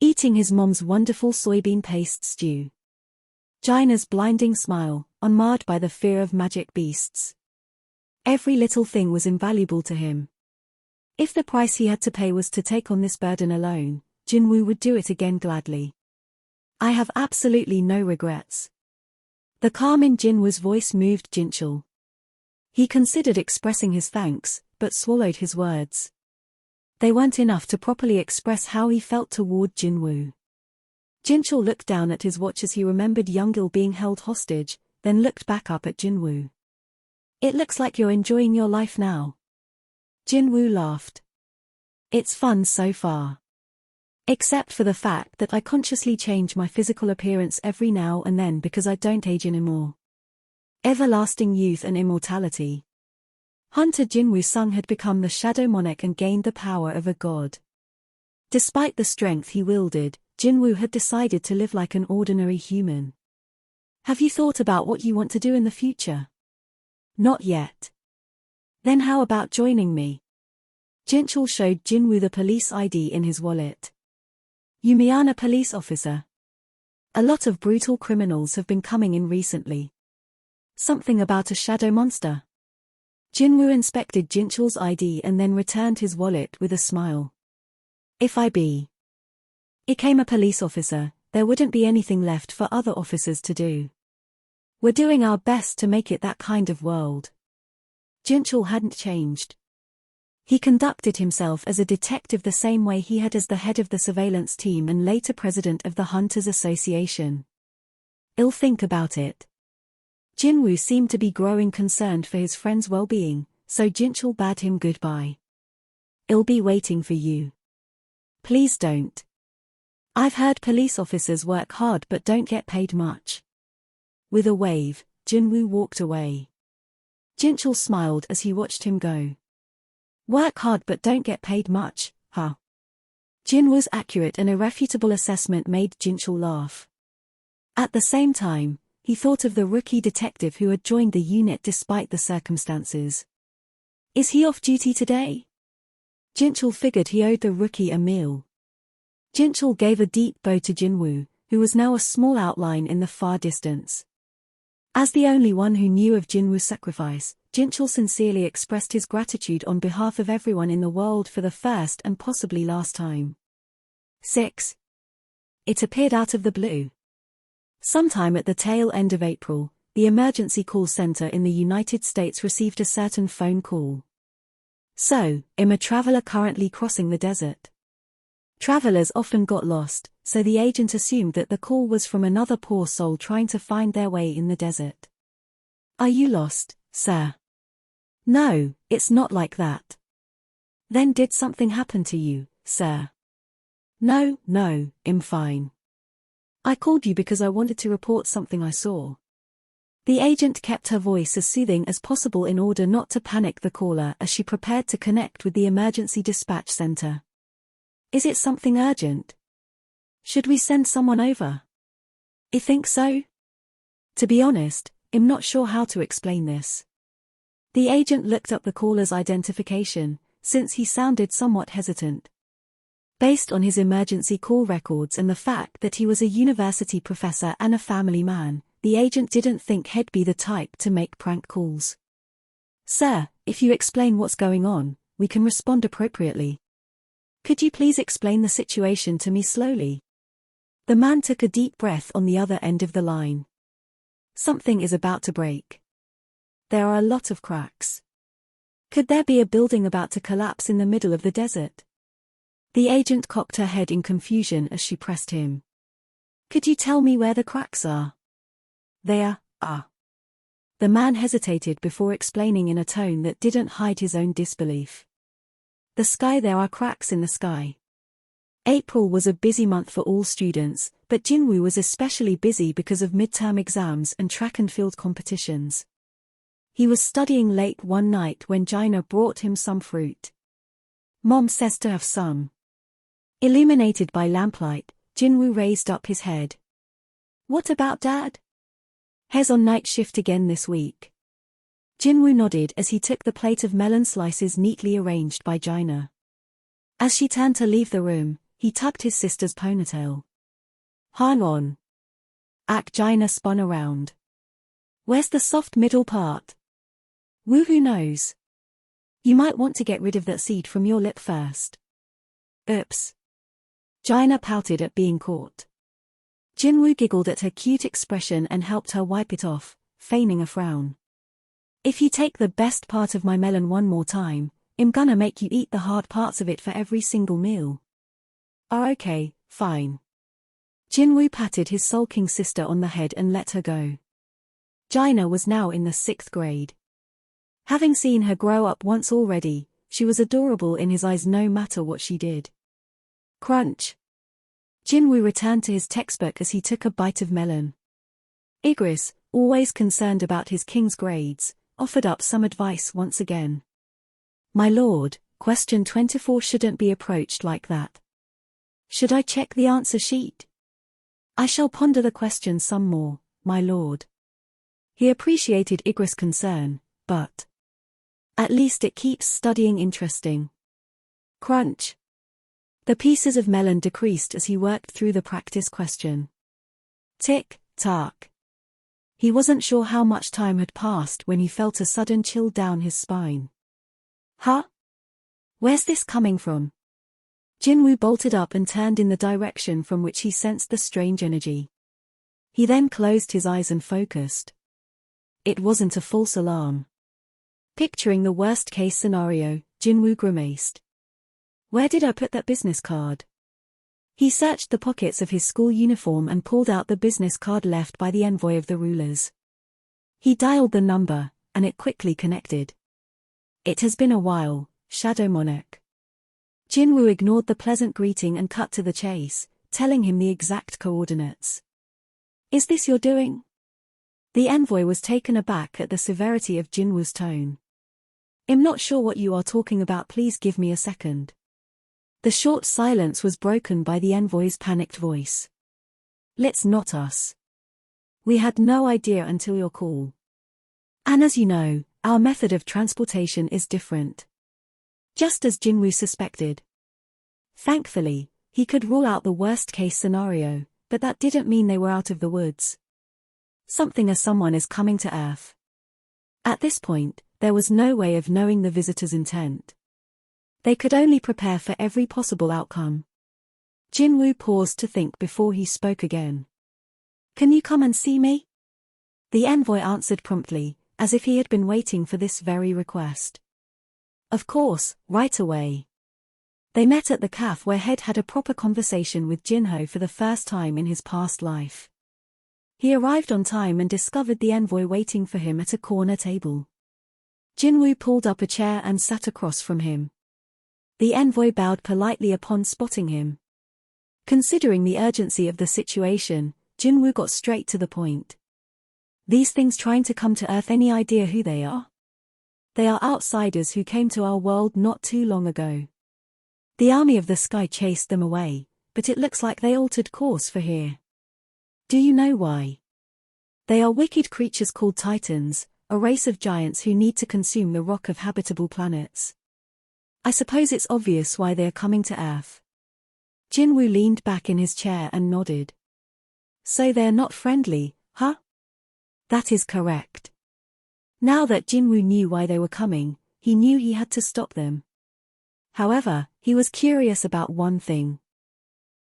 Speaker 1: Eating his mom's wonderful soybean paste stew. Jaina's blinding smile, unmarred by the fear of magic beasts. Every little thing was invaluable to him. If the price he had to pay was to take on this burden alone, Jinwoo would do it again gladly. "I have absolutely no regrets." The calm in Jinwoo's voice moved Jinchul. He considered expressing his thanks, but swallowed his words. They weren't enough to properly express how he felt toward Jinwoo. Jinchul looked down at his watch as he remembered Youngil being held hostage, then looked back up at Jinwoo. "It looks like you're enjoying your life now." Jinwoo laughed. "It's fun so far. Except for the fact that I consciously change my physical appearance every now and then because I don't age anymore. Everlasting youth and immortality." Hunter Jinwoo Sung had become the Shadow Monarch and gained the power of a god. Despite the strength he wielded, Jinwoo had decided to live like an ordinary human. "Have you thought about what you want to do in the future?" "Not yet." "Then how about joining me?" Jinchul showed Jinwoo the police ID in his wallet. "You mean a police officer? A lot of brutal criminals have been coming in recently." "Something about a shadow monster?" Jinwoo inspected Jinchul's ID and then returned his wallet with a smile. "If I became a police officer, there wouldn't be anything left for other officers to do. We're doing our best to make it that kind of world." Jinchul hadn't changed. He conducted himself as a detective the same way he had as the head of the surveillance team and later president of the Hunters Association. "I'll think about it." Jinwoo seemed to be growing concerned for his friend's well-being, so Jinchul bade him goodbye. "I'll be waiting for you. Please don't. I've heard police officers work hard but don't get paid much." With a wave, Jinwoo walked away. Jinchul smiled as he watched him go. "Work hard but don't get paid much, huh?" Jinwoo's accurate and irrefutable assessment made Jinchul laugh. At the same time, he thought of the rookie detective who had joined the unit despite the circumstances. "Is he off duty today?" Jinchul figured he owed the rookie a meal. Jinchul gave a deep bow to Jinwoo, who was now a small outline in the far distance. As the only one who knew of Jinwoo's sacrifice, Jinchul sincerely expressed his gratitude on behalf of everyone in the world for the first and possibly last time. 6. It appeared out of the blue. Sometime at the tail end of April, the emergency call center in the United States received a certain phone call. So, I'm a traveler currently crossing the desert. Travelers often got lost, so the agent assumed that the call was from another poor soul trying to find their way in the desert. Are you lost, sir? No, it's not like that. Then did something happen to you, sir? No, I'm fine. I called you because I wanted to report something I saw. The agent kept her voice as soothing as possible in order not to panic the caller as she prepared to connect with the emergency dispatch center. Is it something urgent? Should we send someone over? I think so. To be honest, I'm not sure how to explain this. The agent looked up the caller's identification, since he sounded somewhat hesitant. Based on his emergency call records and the fact that he was a university professor and a family man, the agent didn't think he'd be the type to make prank calls. Sir, if you explain what's going on, we can respond appropriately. Could you please explain the situation to me slowly? The man took a deep breath on the other end of the line. Something is about to break. There are a lot of cracks. Could there be a building about to collapse in the middle of the desert? The agent cocked her head in confusion as she pressed him. Could you tell me where the cracks are? There are. The man hesitated before explaining in a tone that didn't hide his own disbelief. The sky. There are cracks in the sky. April was a busy month for all students, but Jinwoo was especially busy because of midterm exams and track and field competitions. He was studying late one night when Gina brought him some fruit. Mom says to have some. Illuminated by lamplight, Jinwoo raised up his head. What about Dad? He's on night shift again this week. Jinwoo nodded as he took the plate of melon slices neatly arranged by Gina. As she turned to leave the room, he tugged his sister's ponytail. Hang on. Gina spun around. Where's the soft middle part? Who knows? You might want to get rid of that seed from your lip first. Oops. Gina pouted at being caught. Jinwoo giggled at her cute expression and helped her wipe it off, feigning a frown. If you take the best part of my melon one more time, I'm gonna make you eat the hard parts of it for every single meal. Oh, okay, fine. Jinwoo patted his sulking sister on the head and let her go. Gina was now in the 6th grade. Having seen her grow up once already, she was adorable in his eyes no matter what she did. Crunch. Jinwoo returned to his textbook as he took a bite of melon. Igris, always concerned about his king's grades, offered up some advice once again. My lord, question 24 shouldn't be approached like that. Should I check the answer sheet? I shall ponder the question some more, my lord. He appreciated Igris' concern, but at least it keeps studying interesting. Crunch. The pieces of melon decreased as he worked through the practice question. Tick, tock. He wasn't sure how much time had passed when he felt a sudden chill down his spine. Huh? Where's this coming from? Jinwoo bolted up and turned in the direction from which he sensed the strange energy. He then closed his eyes and focused. It wasn't a false alarm. Picturing the worst-case scenario, Jinwoo grimaced. Where did I put that business card? He searched the pockets of his school uniform and pulled out the business card left by the envoy of the rulers. He dialed the number, and it quickly connected. It has been a while, Shadow Monarch. Jinwoo ignored the pleasant greeting and cut to the chase, telling him the exact coordinates. Is this your doing? The envoy was taken aback at the severity of Jinwoo's tone. I'm not sure what you are talking about, please give me a second. The short silence was broken by the envoy's panicked voice. Let's not us. We had no idea until your call. And as you know, our method of transportation is different. Just as Jinwoo suspected. Thankfully, he could rule out the worst-case scenario, but that didn't mean they were out of the woods. Something or someone is coming to Earth. At this point, there was no way of knowing the visitor's intent. They could only prepare for every possible outcome. Jinwoo paused to think before he spoke again. Can you come and see me? The envoy answered promptly, as if he had been waiting for this very request. Of course, right away. They met at the cafe where Head had a proper conversation with Jinho for the first time in his past life. He arrived on time and discovered the envoy waiting for him at a corner table. Jinwoo pulled up a chair and sat across from him. The envoy bowed politely upon spotting him. Considering the urgency of the situation, Jinwoo got straight to the point. These things trying to come to Earth, any idea who they are? They are outsiders who came to our world not too long ago. The army of the sky chased them away, but it looks like they altered course for here. Do you know why? They are wicked creatures called Titans, a race of giants who need to consume the rock of habitable planets. I suppose it's obvious why they are coming to Earth. Jinwoo leaned back in his chair and nodded. So they're not friendly, huh? That is correct. Now that Jinwoo knew why they were coming, he knew he had to stop them. However, he was curious about one thing.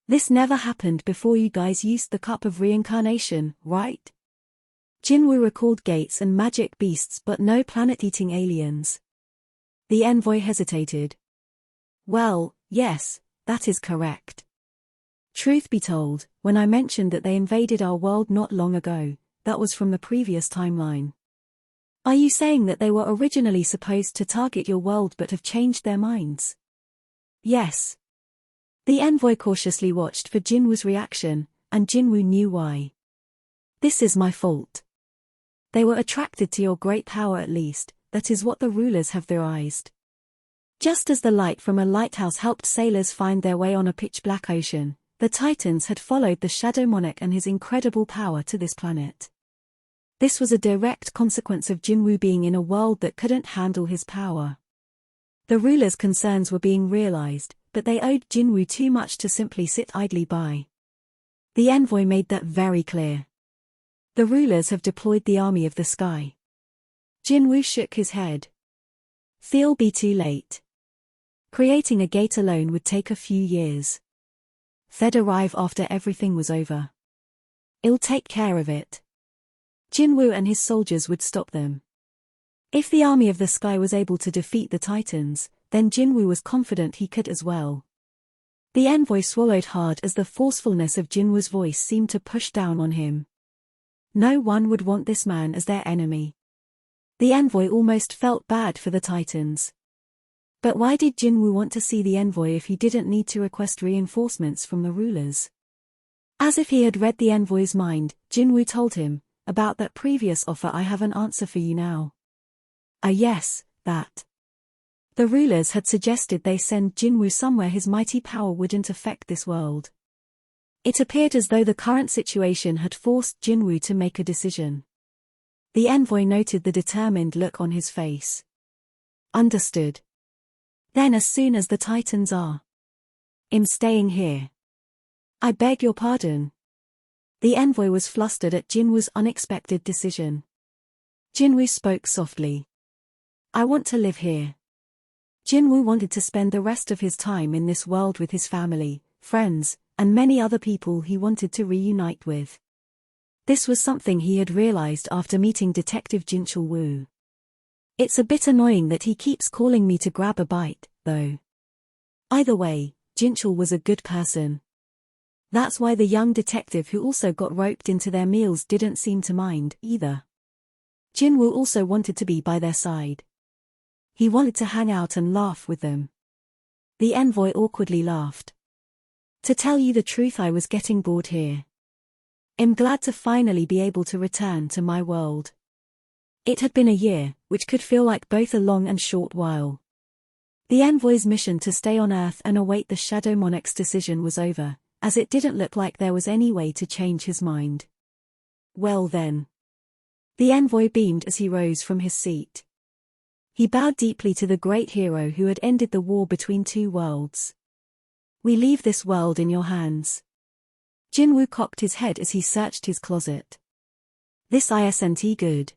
Speaker 1: This never happened before. You guys used the cup of reincarnation, right? Jinwoo recalled gates and magic beasts but no planet-eating aliens. The envoy hesitated. Well, yes, that is correct. Truth be told, when I mentioned that they invaded our world not long ago, that was from the previous timeline. Are you saying that they were originally supposed to target your world but have changed their minds? Yes. The envoy cautiously watched for Jinwoo's reaction, and Jinwoo knew why. This is my fault. They were attracted to your great power, at least, that is what the rulers have theorized. Just as the light from a lighthouse helped sailors find their way on a pitch-black ocean, the Titans had followed the Shadow Monarch and his incredible power to this planet. This was a direct consequence of Jinwoo being in a world that couldn't handle his power. The rulers' concerns were being realized, but they owed Jinwoo too much to simply sit idly by. The envoy made that very clear. The rulers have deployed the army of the sky. Jinwoo shook his head. They'll be too late. Creating a gate alone would take a few years. They'd arrive after everything was over. I'll take care of it. Jinwoo and his soldiers would stop them. If the army of the sky was able to defeat the Titans, then Jinwoo was confident he could as well. The envoy swallowed hard as the forcefulness of Jinwoo's voice seemed to push down on him. No one would want this man as their enemy. The envoy almost felt bad for the Titans. But why did Jinwoo want to see the envoy if he didn't need to request reinforcements from the rulers? As if he had read the envoy's mind, Jinwoo told him, about that previous offer I have an answer for you now. Yes, that. The rulers had suggested they send Jinwoo somewhere his mighty power wouldn't affect this world. It appeared as though the current situation had forced Jinwoo to make a decision. The envoy noted the determined look on his face. Understood. Then as soon as the Titans are. I'm staying here. I beg your pardon. The envoy was flustered at Jinwoo's unexpected decision. Jinwoo spoke softly. I want to live here. Jinwoo wanted to spend the rest of his time in this world with his family, friends, and many other people he wanted to reunite with. This was something he had realized after meeting Detective Jinchul Woo. It's a bit annoying that he keeps calling me to grab a bite, though. Either way, Jinchul was a good person. That's why the young detective who also got roped into their meals didn't seem to mind, either. Jinwoo also wanted to be by their side. He wanted to hang out and laugh with them. The envoy awkwardly laughed. To tell you the truth, I was getting bored here. I'm glad to finally be able to return to my world. It had been a year, which could feel like both a long and short while. The envoy's mission to stay on Earth and await the Shadow Monarch's decision was over, as it didn't look like there was any way to change his mind. Well then. The envoy beamed as he rose from his seat. He bowed deeply to the great hero who had ended the war between two worlds. We leave this world in your hands. Jinwoo cocked his head as he searched his closet. This isn't good.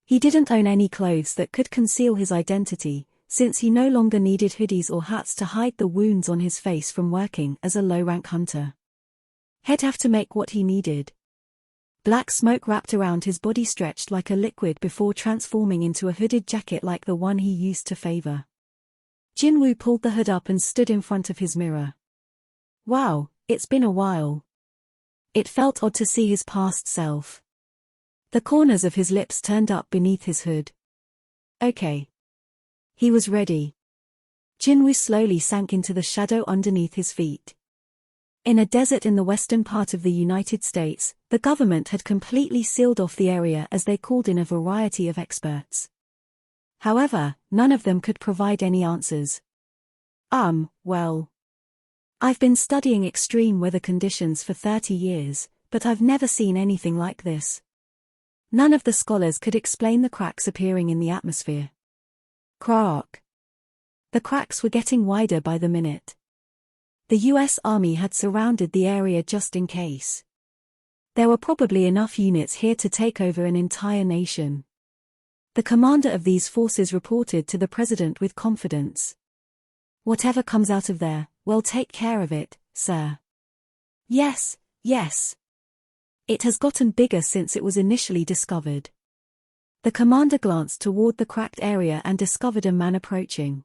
Speaker 1: He didn't own any clothes that could conceal his identity, since he no longer needed hoodies or hats to hide the wounds on his face from working as a low-rank hunter. He'd have to make what he needed. Black smoke wrapped around his body, stretched like a liquid before transforming into a hooded jacket like the one he used to favor. Jinwoo pulled the hood up and stood in front of his mirror. Wow, it's been a while. It felt odd to see his past self. The corners of his lips turned up beneath his hood. Okay. He was ready. Jinwoo slowly sank into the shadow underneath his feet. In a desert in the western part of the United States, the government had completely sealed off the area as they called in a variety of experts. However, none of them could provide any answers. Well. I've been studying extreme weather conditions for 30 years, but I've never seen anything like this. None of the scholars could explain the cracks appearing in the atmosphere. Crack. The cracks were getting wider by the minute. The US Army had surrounded the area just in case. There were probably enough units here to take over an entire nation. The commander of these forces reported to the president with confidence. Whatever comes out of there, we'll take care of it, sir. Yes. It has gotten bigger since it was initially discovered. The commander glanced toward the cracked area and discovered a man approaching.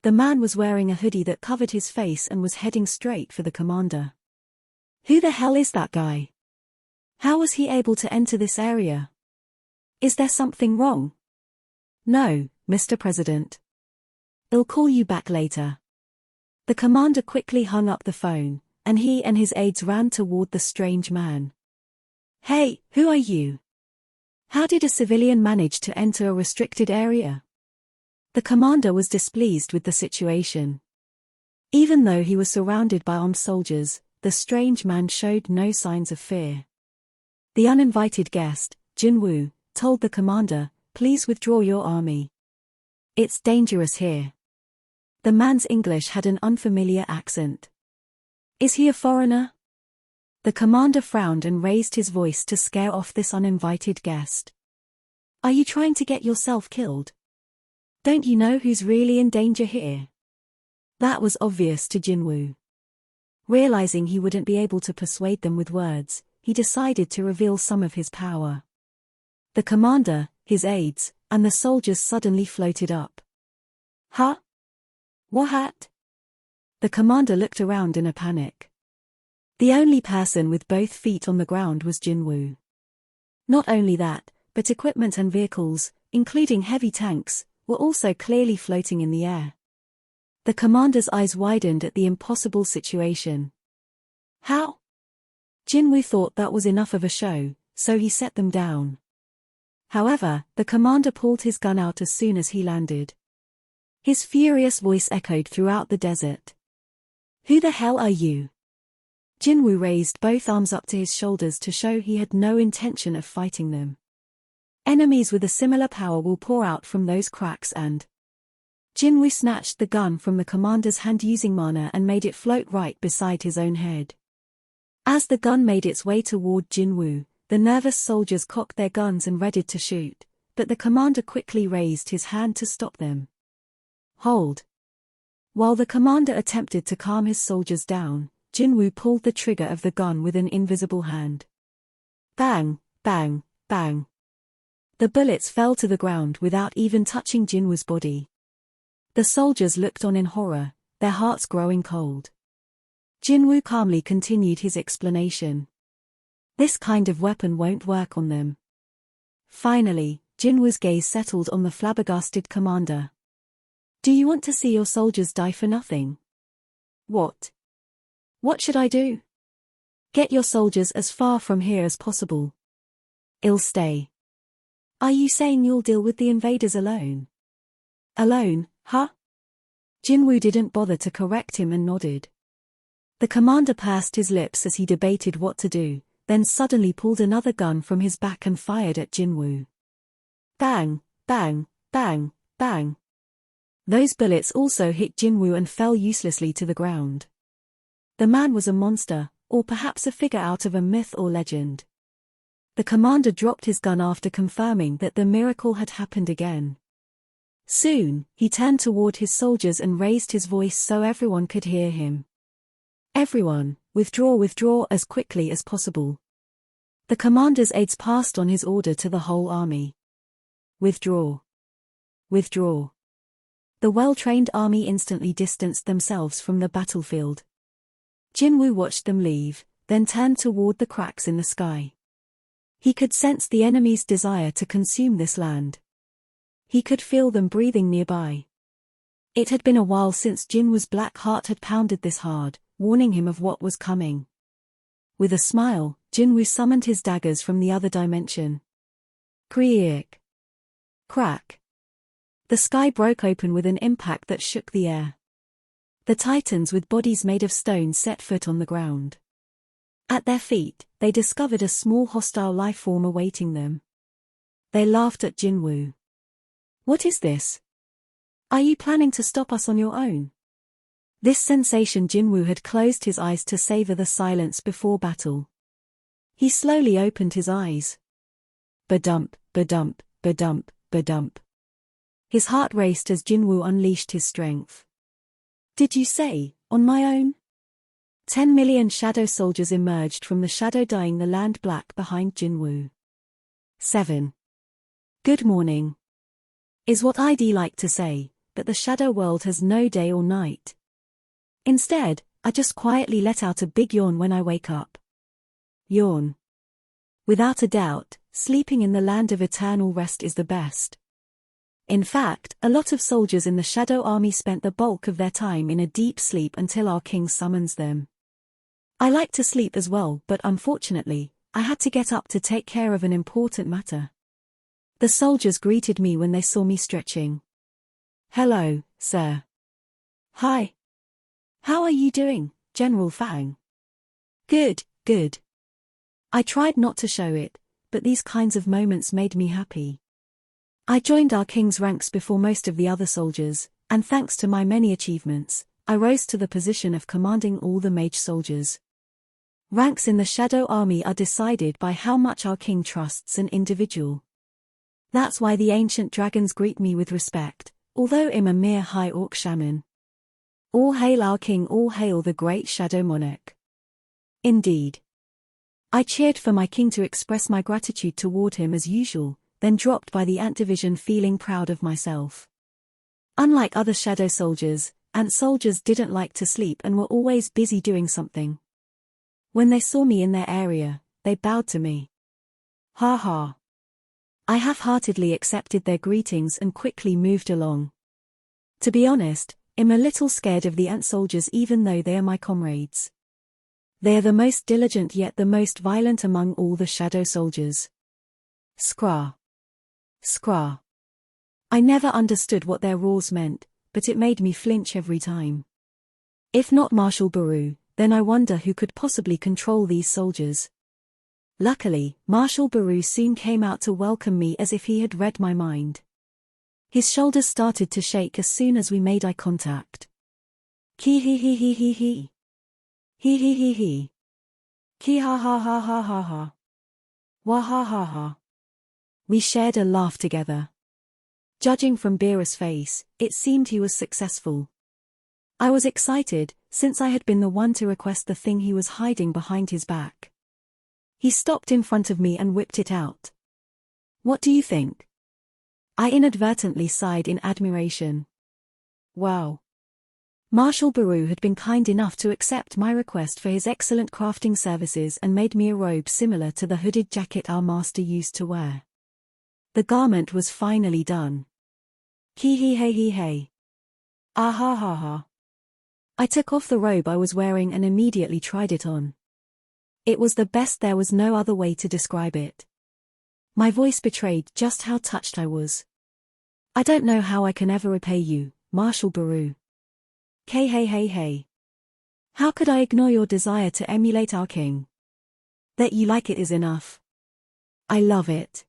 Speaker 1: The man was wearing a hoodie that covered his face and was heading straight for the commander. Who the hell is that guy? How was he able to enter this area? Is there something wrong? No, Mr. President. I'll call you back later. The commander quickly hung up the phone, and he and his aides ran toward the strange man. Hey, who are you? How did a civilian manage to enter a restricted area? The commander was displeased with the situation. Even though he was surrounded by armed soldiers, the strange man showed no signs of fear. The uninvited guest, Jinwoo, told the commander, "Please withdraw your army. It's dangerous here." The man's English had an unfamiliar accent. Is he a foreigner? The commander frowned and raised his voice to scare off this uninvited guest. Are you trying to get yourself killed? Don't you know who's really in danger here? That was obvious to Jinwoo. Realizing he wouldn't be able to persuade them with words, he decided to reveal some of his power. The commander, his aides, and the soldiers suddenly floated up. Huh? What? The commander looked around in a panic. The only person with both feet on the ground was Jinwoo. Not only that, but equipment and vehicles, including heavy tanks, were also clearly floating in the air. The commander's eyes widened at the impossible situation. How? Jinwoo thought that was enough of a show, so he set them down. However, the commander pulled his gun out as soon as he landed. His furious voice echoed throughout the desert. Who the hell are you? Jinwoo raised both arms up to his shoulders to show he had no intention of fighting them. Enemies with a similar power will pour out from those cracks and... Jinwoo snatched the gun from the commander's hand using mana and made it float right beside his own head. As the gun made its way toward Jinwoo, the nervous soldiers cocked their guns and readied to shoot, but the commander quickly raised his hand to stop them. Hold. While the commander attempted to calm his soldiers down, Jinwoo pulled the trigger of the gun with an invisible hand. Bang, bang, bang. The bullets fell to the ground without even touching Jinwoo's body. The soldiers looked on in horror, their hearts growing cold. Jinwoo calmly continued his explanation. This kind of weapon won't work on them. Finally, Jinwoo's gaze settled on the flabbergasted commander. Do you want to see your soldiers die for nothing? What? What should I do? Get your soldiers as far from here as possible. I'll stay. Are you saying you'll deal with the invaders alone? Alone, huh? Jinwoo didn't bother to correct him and nodded. The commander pursed his lips as he debated what to do, then suddenly pulled another gun from his back and fired at Jinwoo. Bang, bang, bang, bang. Those bullets also hit Jinwoo and fell uselessly to the ground. The man was a monster, or perhaps a figure out of a myth or legend. The commander dropped his gun after confirming that the miracle had happened again. Soon, he turned toward his soldiers and raised his voice so everyone could hear him. Everyone, withdraw as quickly as possible. The commander's aides passed on his order to the whole army. Withdraw. Withdraw. The well-trained army instantly distanced themselves from the battlefield. Jinwoo watched them leave, then turned toward the cracks in the sky. He could sense the enemy's desire to consume this land. He could feel them breathing nearby. It had been a while since Jinwoo's black heart had pounded this hard, warning him of what was coming. With a smile, Jinwoo summoned his daggers from the other dimension. Creak. Crack. The sky broke open with an impact that shook the air. The titans with bodies made of stone set foot on the ground. At their feet, they discovered a small hostile life form awaiting them. They laughed at Jinwoo. What is this? Are you planning to stop us on your own? This sensation Jinwoo had closed his eyes to savor the silence before battle. He slowly opened his eyes. Ba-dump, ba-dump, ba-dump, ba-dump. His heart raced as Jinwoo unleashed his strength. Did you say, on my own? 10 million shadow soldiers emerged from the shadow, dyeing the land black behind Jinwoo. 7. Good morning. Is what I'd like to say, but the shadow world has no day or night. Instead, I just quietly let out a big yawn when I wake up. Yawn. Without a doubt, sleeping in the land of eternal rest is the best. In fact, a lot of soldiers in the Shadow Army spent the bulk of their time in a deep sleep until our king summons them. I like to sleep as well, but unfortunately, I had to get up to take care of an important matter. The soldiers greeted me when they saw me stretching. Hello, sir. Hi. How are you doing, General Fang? Good, good. I tried not to show it, but these kinds of moments made me happy. I joined our king's ranks before most of the other soldiers, and thanks to my many achievements, I rose to the position of commanding all the mage soldiers. Ranks in the Shadow Army are decided by how much our king trusts an individual. That's why the ancient dragons greet me with respect, although I'm a mere high orc shaman. All hail our king, all hail the great shadow monarch. Indeed. I cheered for my king to express my gratitude toward him as usual, then dropped by the ant division feeling proud of myself. Unlike other shadow soldiers, ant soldiers didn't like to sleep and were always busy doing something. When they saw me in their area, they bowed to me. Ha ha. I half-heartedly accepted their greetings and quickly moved along. To be honest, I'm a little scared of the ant soldiers even though they are my comrades. They are the most diligent yet the most violent among all the shadow soldiers. Scra. Scra. I never understood what their roars meant, but it made me flinch every time. If not Marshal Baru, then I wonder who could possibly control these soldiers. Luckily, Marshal Baru soon came out to welcome me as if he had read my mind. His shoulders started to shake as soon as we made eye contact. Ki hee hee hee hee hee. Hee hee hee hee. Ki ha ha ha ha ha ha. Wah ha ha ha. We shared a laugh together. Judging from Beerus' face, it seemed he was successful. I was excited, since I had been the one to request the thing he was hiding behind his back. He stopped in front of me and whipped it out. What do you think? I inadvertently sighed in admiration. Wow. Marshal Baru had been kind enough to accept my request for his excellent crafting services and made me a robe similar to the hooded jacket our master used to wear. The garment was finally done. Hee hee hey hee hey. Ah ha ha ha. I took off the robe I was wearing and immediately tried it on. It was the best, there was no other way to describe it. My voice betrayed just how touched I was. I don't know how I can ever repay you, Marshal Baru. Hey hey hey hey. How could I ignore your desire to emulate our king? That you like it is enough. I love it.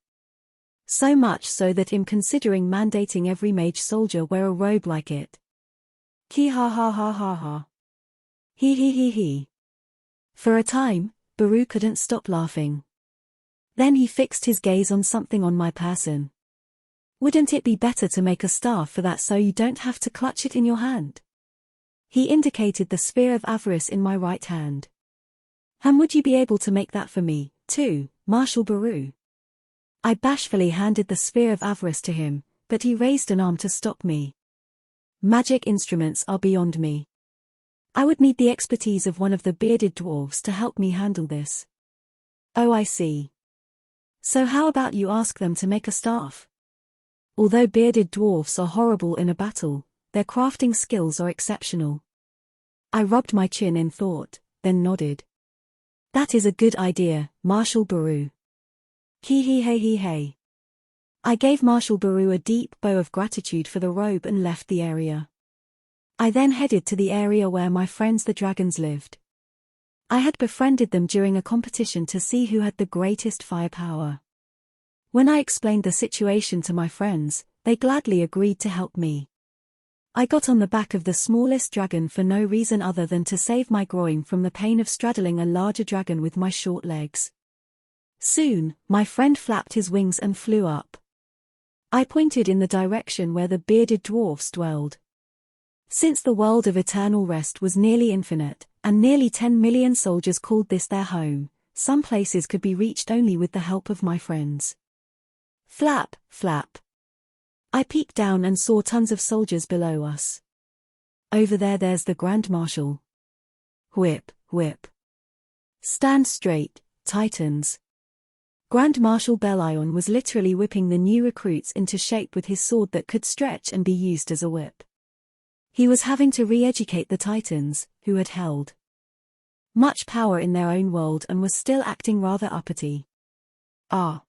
Speaker 1: So much so that I'm considering mandating every mage soldier wear a robe like it. Ki ha ha ha ha ha. Hee hee hee hee. For a time, Baru couldn't stop laughing. Then he fixed his gaze on something on my person. Wouldn't it be better to make a staff for that so you don't have to clutch it in your hand? He indicated the sphere of avarice in my right hand. And would you be able to make that for me, too, Marshal Baru. I bashfully handed the sphere of avarice to him, but he raised an arm to stop me. Magic instruments are beyond me. I would need the expertise of one of the bearded dwarves to help me handle this. Oh, I see. So how about you ask them to make a staff? Although bearded dwarfs are horrible in a battle, their crafting skills are exceptional. I rubbed my chin in thought, then nodded. That is a good idea, Marshal Baru. He. I gave Marshal Baru a deep bow of gratitude for the robe and left the area. I then headed to the area where my friends the dragons lived. I had befriended them during a competition to see who had the greatest firepower. When I explained the situation to my friends, they gladly agreed to help me. I got on the back of the smallest dragon for no reason other than to save my groin from the pain of straddling a larger dragon with my short legs. Soon, my friend flapped his wings and flew up. I pointed in the direction where the bearded dwarfs dwelled. Since the world of eternal rest was nearly infinite, and nearly 10 million soldiers called this their home, some places could be reached only with the help of my friends. Flap, flap. I peeked down and saw tons of soldiers below us. Over there's the Grand Marshal. Whip, whip. Stand straight, Titans. Grand Marshal Belion was literally whipping the new recruits into shape with his sword that could stretch and be used as a whip. He was having to re-educate the Titans, who had held much power in their own world and was still acting rather uppity. Ah.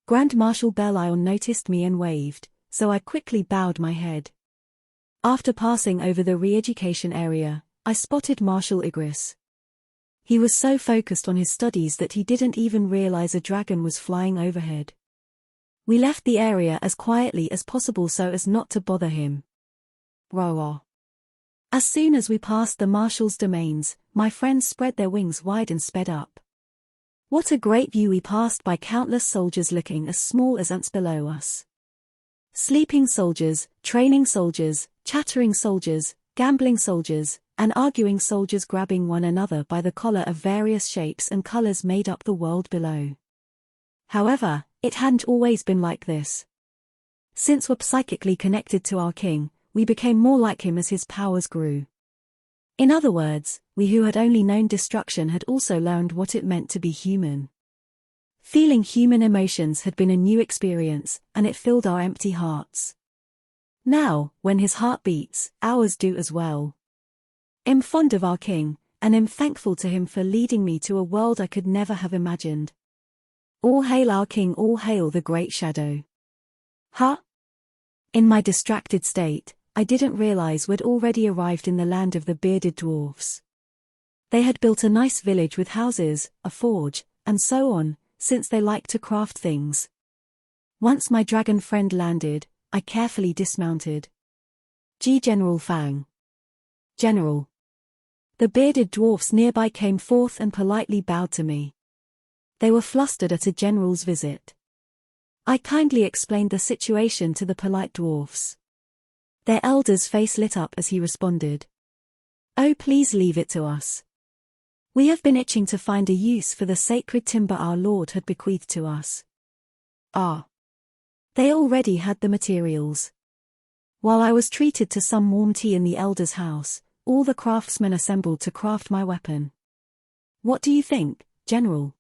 Speaker 1: Grand Marshal Belion noticed me and waved, so I quickly bowed my head. After passing over the re-education area, I spotted Marshal Igris. He was so focused on his studies that he didn't even realize a dragon was flying overhead. We left the area as quietly as possible so as not to bother him. Rah. As soon as we passed the Marshal's domains, my friends spread their wings wide and sped up. What a great view! We passed by countless soldiers looking as small as ants below us. Sleeping soldiers, training soldiers, chattering soldiers, gambling soldiers, and arguing soldiers grabbing one another by the collar of various shapes and colors made up the world below. However, it hadn't always been like this. Since we're psychically connected to our king, we became more like him as his powers grew. In other words, we who had only known destruction had also learned what it meant to be human. Feeling human emotions had been a new experience, and it filled our empty hearts. Now, when his heart beats, ours do as well. I'm fond of our king, and am thankful to him for leading me to a world I could never have imagined. All hail our king, all hail the great shadow. Huh? In my distracted state, I didn't realize we'd already arrived in the land of the bearded dwarfs. They had built a nice village with houses, a forge, and so on, since they liked to craft things. Once my dragon friend landed, I carefully dismounted. General Fang. General. The bearded dwarfs nearby came forth and politely bowed to me. They were flustered at a general's visit. I kindly explained the situation to the polite dwarfs. Their elder's face lit up as he responded. Oh, please leave it to us. We have been itching to find a use for the sacred timber our Lord had bequeathed to us. Ah. They already had the materials. While I was treated to some warm tea in the elder's house, all the craftsmen assembled to craft my weapon. What do you think, General?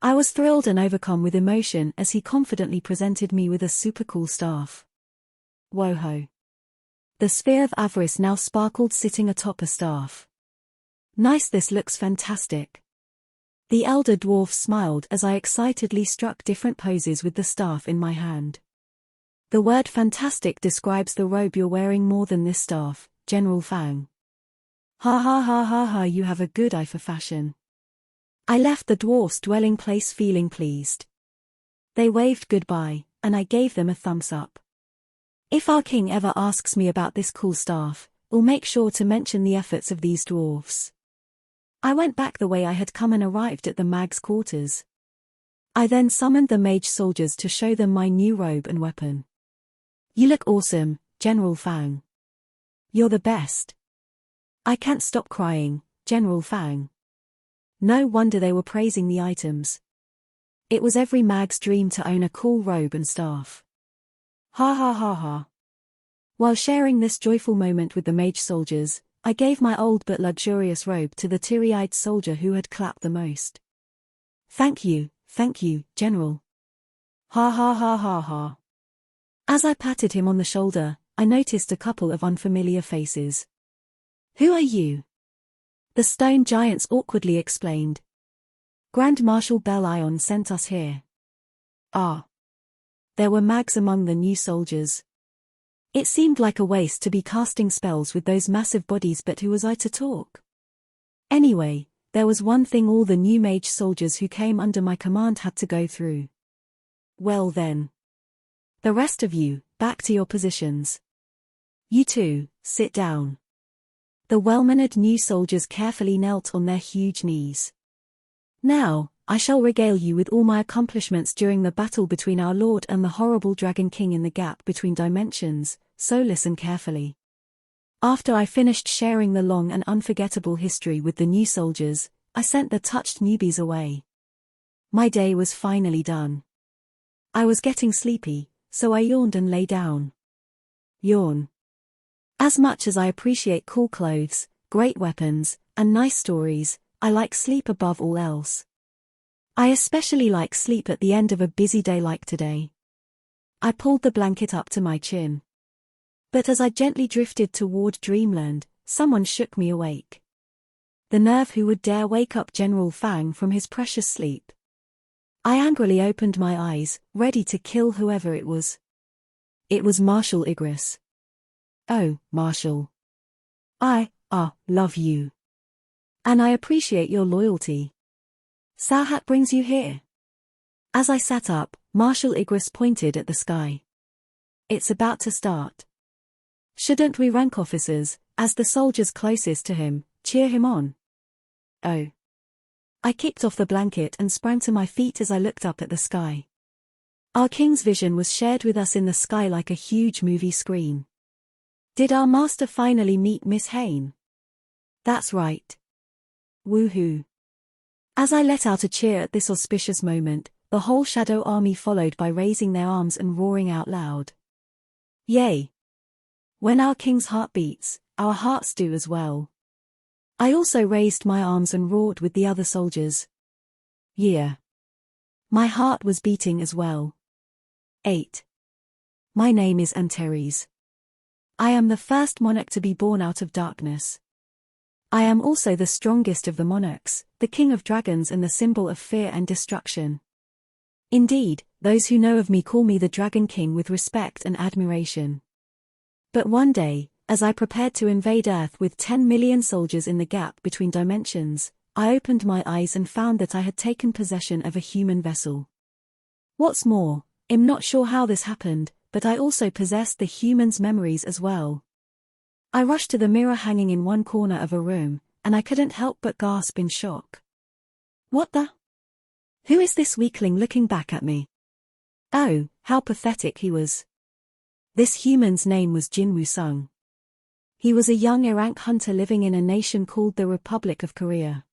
Speaker 1: I was thrilled and overcome with emotion as he confidently presented me with a super cool staff. Whoa-ho. The sphere of avarice now sparkled sitting atop a staff. Nice, this looks fantastic. The elder dwarf smiled as I excitedly struck different poses with the staff in my hand. The word fantastic describes the robe you're wearing more than this staff, General Fang. Ha, you have a good eye for fashion. I left the dwarf's dwelling place feeling pleased. They waved goodbye, and I gave them a thumbs up. If our king ever asks me about this cool staff, I'll make sure to mention the efforts of these dwarfs. I went back the way I had come and arrived at the mag's quarters. I then summoned the mage soldiers to show them my new robe and weapon. You look awesome, General Fang. You're the best. I can't stop crying, General Fang. No wonder they were praising the items. It was every mag's dream to own a cool robe and staff. Ha ha ha ha. While sharing this joyful moment with the mage soldiers, I gave my old but luxurious robe to the teary-eyed soldier who had clapped the most. Thank you, General. Ha ha ha ha ha. As I patted him on the shoulder, I noticed a couple of unfamiliar faces. Who are you? The stone giants awkwardly explained. Grand Marshal Belion sent us here. Ah. There were mags among the new soldiers. It seemed like a waste to be casting spells with those massive bodies, but who was I to talk? Anyway, there was one thing all the new mage soldiers who came under my command had to go through. Well then. The rest of you, back to your positions. You two, sit down. The well-mannered new soldiers carefully knelt on their huge knees. Now, I shall regale you with all my accomplishments during the battle between our Lord and the horrible Dragon King in the gap between dimensions, so listen carefully. After I finished sharing the long and unforgettable history with the new soldiers, I sent the touched newbies away. My day was finally done. I was getting sleepy, so I yawned and lay down. Yawn. As much as I appreciate cool clothes, great weapons, and nice stories, I like sleep above all else. I especially like sleep at the end of a busy day like today. I pulled the blanket up to my chin. But as I gently drifted toward dreamland, someone shook me awake. The nerve who would dare wake up General Fang from his precious sleep? I angrily opened my eyes, ready to kill whoever it was. It was Marshal Igris. Oh, Marshal. I love you. And I appreciate your loyalty. Sauhat brings you here. As I sat up, Marshal Igris pointed at the sky. It's about to start. Shouldn't we rank officers, as the soldiers closest to him, cheer him on? Oh. I kicked off the blanket and sprang to my feet as I looked up at the sky. Our king's vision was shared with us in the sky like a huge movie screen. Did our master finally meet Miss Hayne? That's right. Woohoo. As I let out a cheer at this auspicious moment, the whole shadow army followed by raising their arms and roaring out loud. Yay! When our king's heart beats, our hearts do as well. I also raised my arms and roared with the other soldiers. Yeah. My heart was beating as well. 8. My name is Antares. I am the first monarch to be born out of darkness. I am also the strongest of the monarchs, the king of dragons and the symbol of fear and destruction. Indeed, those who know of me call me the Dragon King with respect and admiration. But one day, as I prepared to invade Earth with 10 million soldiers in the gap between dimensions, I opened my eyes and found that I had taken possession of a human vessel. What's more, I'm not sure how this happened, but I also possessed the human's memories as well. I rushed to the mirror hanging in one corner of a room, and I couldn't help but gasp in shock. What the? Who is this weakling looking back at me? Oh, how pathetic he was. This human's name was Jin Woo-sung. He was a young errant hunter living in a nation called the Republic of Korea.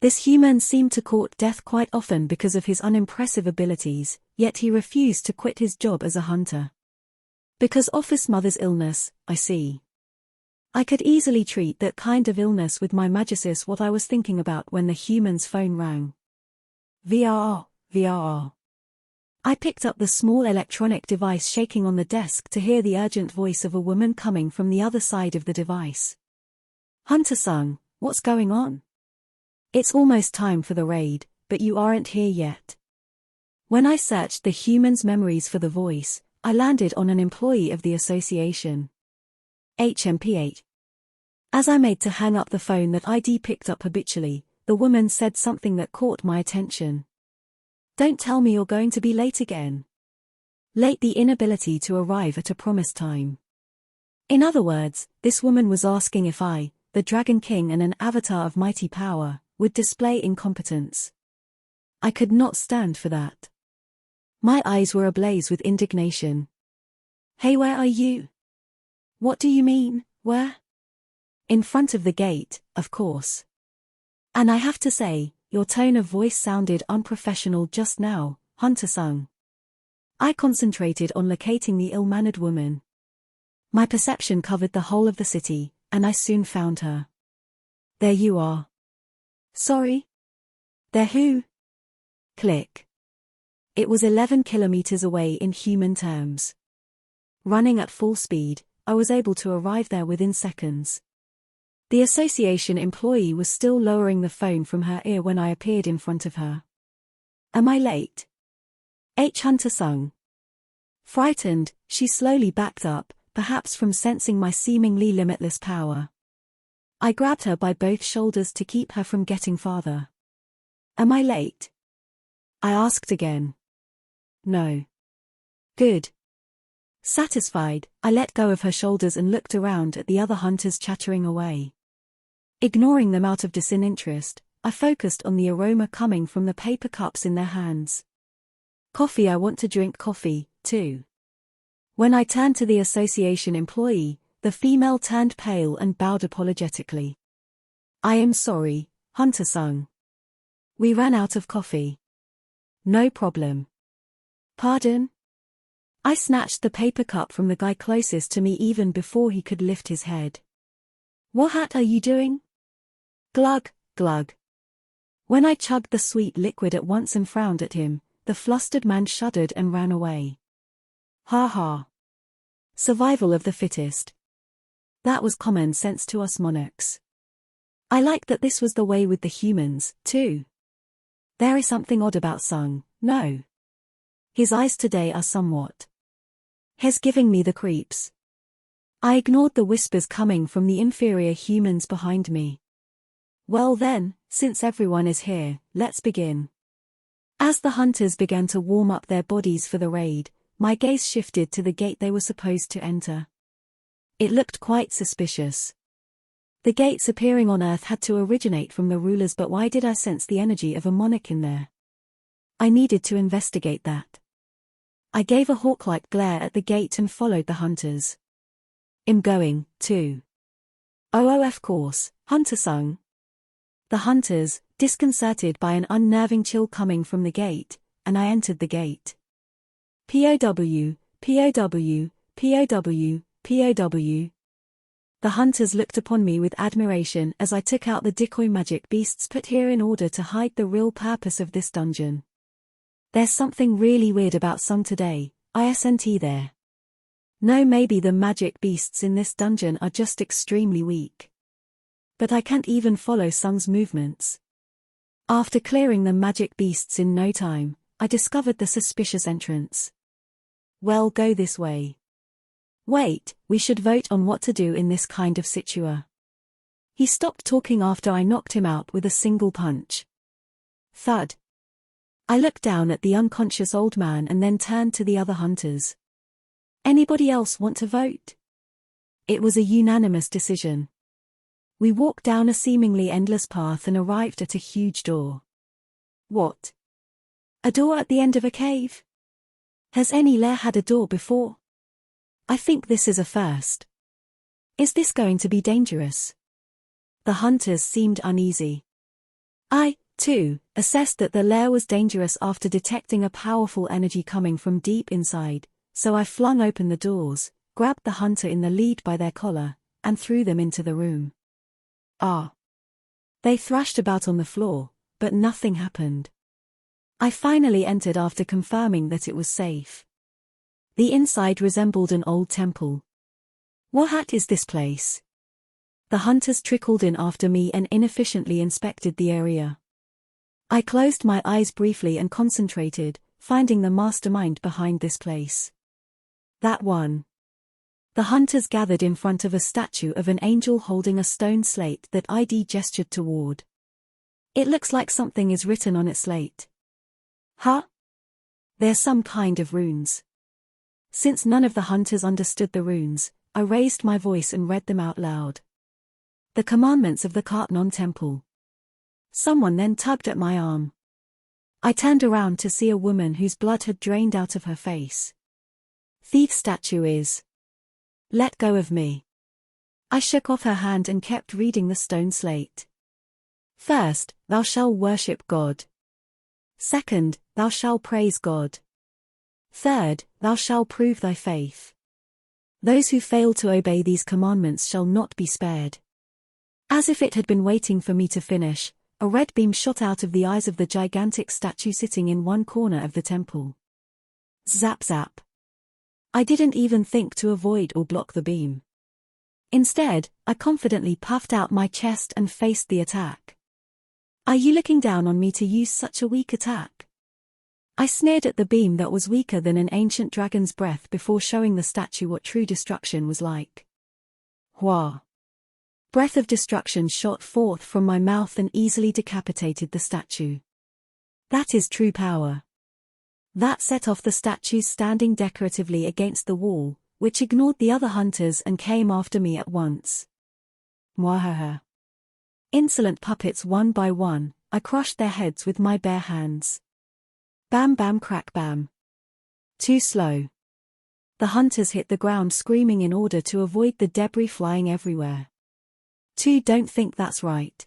Speaker 1: This human seemed to court death quite often because of his unimpressive abilities, yet he refused to quit his job as a hunter. Because of his mother's illness, I see. I could easily treat that kind of illness with my magicsis. What I was thinking about when the human's phone rang. VRR. I picked up the small electronic device shaking on the desk to hear the urgent voice of a woman coming from the other side of the device. Hunter-sung, what's going on? It's almost time for the raid, but you aren't here yet. When I searched the human's memories for the voice, I landed on an employee of the association. HMP8. As I made to hang up the phone that ID picked up habitually, the woman said something that caught my attention. Don't tell me you're going to be late again. Late, the inability to arrive at a promised time. In other words, this woman was asking if I, the Dragon King and an avatar of mighty power, would display incompetence. I could not stand for that. My eyes were ablaze with indignation. Hey, where are you? What do you mean, where? In front of the gate, of course. And I have to say, your tone of voice sounded unprofessional just now, Hunter-sung. I concentrated on locating the ill-mannered woman. My perception covered the whole of the city, and I soon found her. There you are. Sorry? There who? Click. It was 11 kilometers away in human terms. Running at full speed, I was able to arrive there within seconds. The association employee was still lowering the phone from her ear when I appeared in front of her. Am I late? Hunter-sung. Frightened, she slowly backed up, perhaps from sensing my seemingly limitless power. I grabbed her by both shoulders to keep her from getting farther. Am I late? I asked again. No. Good. Satisfied, I let go of her shoulders and looked around at the other hunters chattering away. Ignoring them out of disinterest, I focused on the aroma coming from the paper cups in their hands. Coffee. I want to drink coffee, too. When I turned to the association employee, the female turned pale and bowed apologetically. I am sorry, Hunter-sung. We ran out of coffee. No problem. Pardon? I snatched the paper cup from the guy closest to me even before he could lift his head. What are you doing? Glug, glug. When I chugged the sweet liquid at once and frowned at him, the flustered man shuddered and ran away. Ha ha. Survival of the fittest. That was common sense to us monarchs. I liked that this was the way with the humans, too. There is something odd about Sung, no. His eyes today are somewhat. He's giving me the creeps. I ignored the whispers coming from the inferior humans behind me. Well then, since everyone is here, let's begin. As the hunters began to warm up their bodies for the raid, my gaze shifted to the gate they were supposed to enter. It looked quite suspicious. The gates appearing on Earth had to originate from the rulers, but why did I sense the energy of a monarch in there? I needed to investigate that. I gave a hawk-like glare at the gate and followed the hunters. I'm going, too. Oh, of course, Hunter-sung. The hunters, disconcerted by an unnerving chill coming from the gate, and I entered the gate. POW, POW, POW, POW. The hunters looked upon me with admiration as I took out the decoy magic beasts put here in order to hide the real purpose of this dungeon. There's something really weird about Sung today, isn't there? No, maybe the magic beasts in this dungeon are just extremely weak. But I can't even follow Sung's movements. After clearing the magic beasts in no time, I discovered the suspicious entrance. Well, go this way. Wait, we should vote on what to do in this kind of situa. He stopped talking after I knocked him out with a single punch. Thud. I looked down at the unconscious old man and then turned to the other hunters. Anybody else want to vote? It was a unanimous decision. We walked down a seemingly endless path and arrived at a huge door. What? A door at the end of a cave? Has any lair had a door before? I think this is a first. Is this going to be dangerous? The hunters seemed uneasy. I, too, assessed that the lair was dangerous after detecting a powerful energy coming from deep inside, so I flung open the doors, grabbed the hunter in the lead by their collar, and threw them into the room. Ah! They thrashed about on the floor, but nothing happened. I finally entered after confirming that it was safe. The inside resembled an old temple. What is this place? The hunters trickled in after me and inefficiently inspected the area. I closed my eyes briefly and concentrated, finding the mastermind behind this place. That one. The hunters gathered in front of a statue of an angel holding a stone slate that ID gestured toward. It looks like something is written on its slate. Huh? They're some kind of runes. Since none of the hunters understood the runes, I raised my voice and read them out loud. The commandments of the Kartnon Temple. Someone then tugged at my arm. I turned around to see a woman whose blood had drained out of her face. Thief statue is. Let go of me. I shook off her hand and kept reading the stone slate. First, thou shalt worship God. Second, thou shalt praise God. Third, thou shalt prove thy faith. Those who fail to obey these commandments shall not be spared. As if it had been waiting for me to finish, a red beam shot out of the eyes of the gigantic statue sitting in one corner of the temple. Zap zap. I didn't even think to avoid or block the beam. Instead, I confidently puffed out my chest and faced the attack. Are you looking down on me to use such a weak attack? I sneered at the beam that was weaker than an ancient dragon's breath before showing the statue what true destruction was like. Hua! Breath of destruction shot forth from my mouth and easily decapitated the statue. That is true power. That set off the statues standing decoratively against the wall, which ignored the other hunters and came after me at once. Mwahaha! Insolent puppets, one by one, I crushed their heads with my bare hands. Bam bam crack bam. Too slow. The hunters hit the ground screaming in order to avoid the debris flying everywhere. Don't think that's right.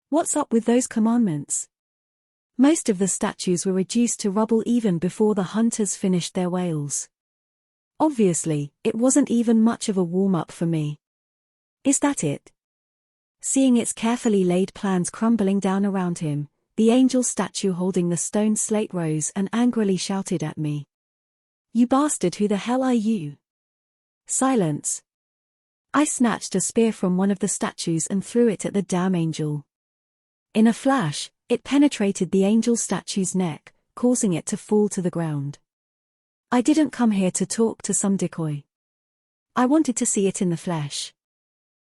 Speaker 1: What's up with those commandments? Most of the statues were reduced to rubble even before the hunters finished their wails. Obviously, it wasn't even much of a warm-up for me. Is that it? Seeing its carefully laid plans crumbling down around him, the angel statue holding the stone slate rose and angrily shouted at me. You bastard, who the hell are you? Silence. I snatched a spear from one of the statues and threw it at the damn angel. In a flash, it penetrated the angel statue's neck, causing it to fall to the ground. I didn't come here to talk to some decoy. I wanted to see it in the flesh.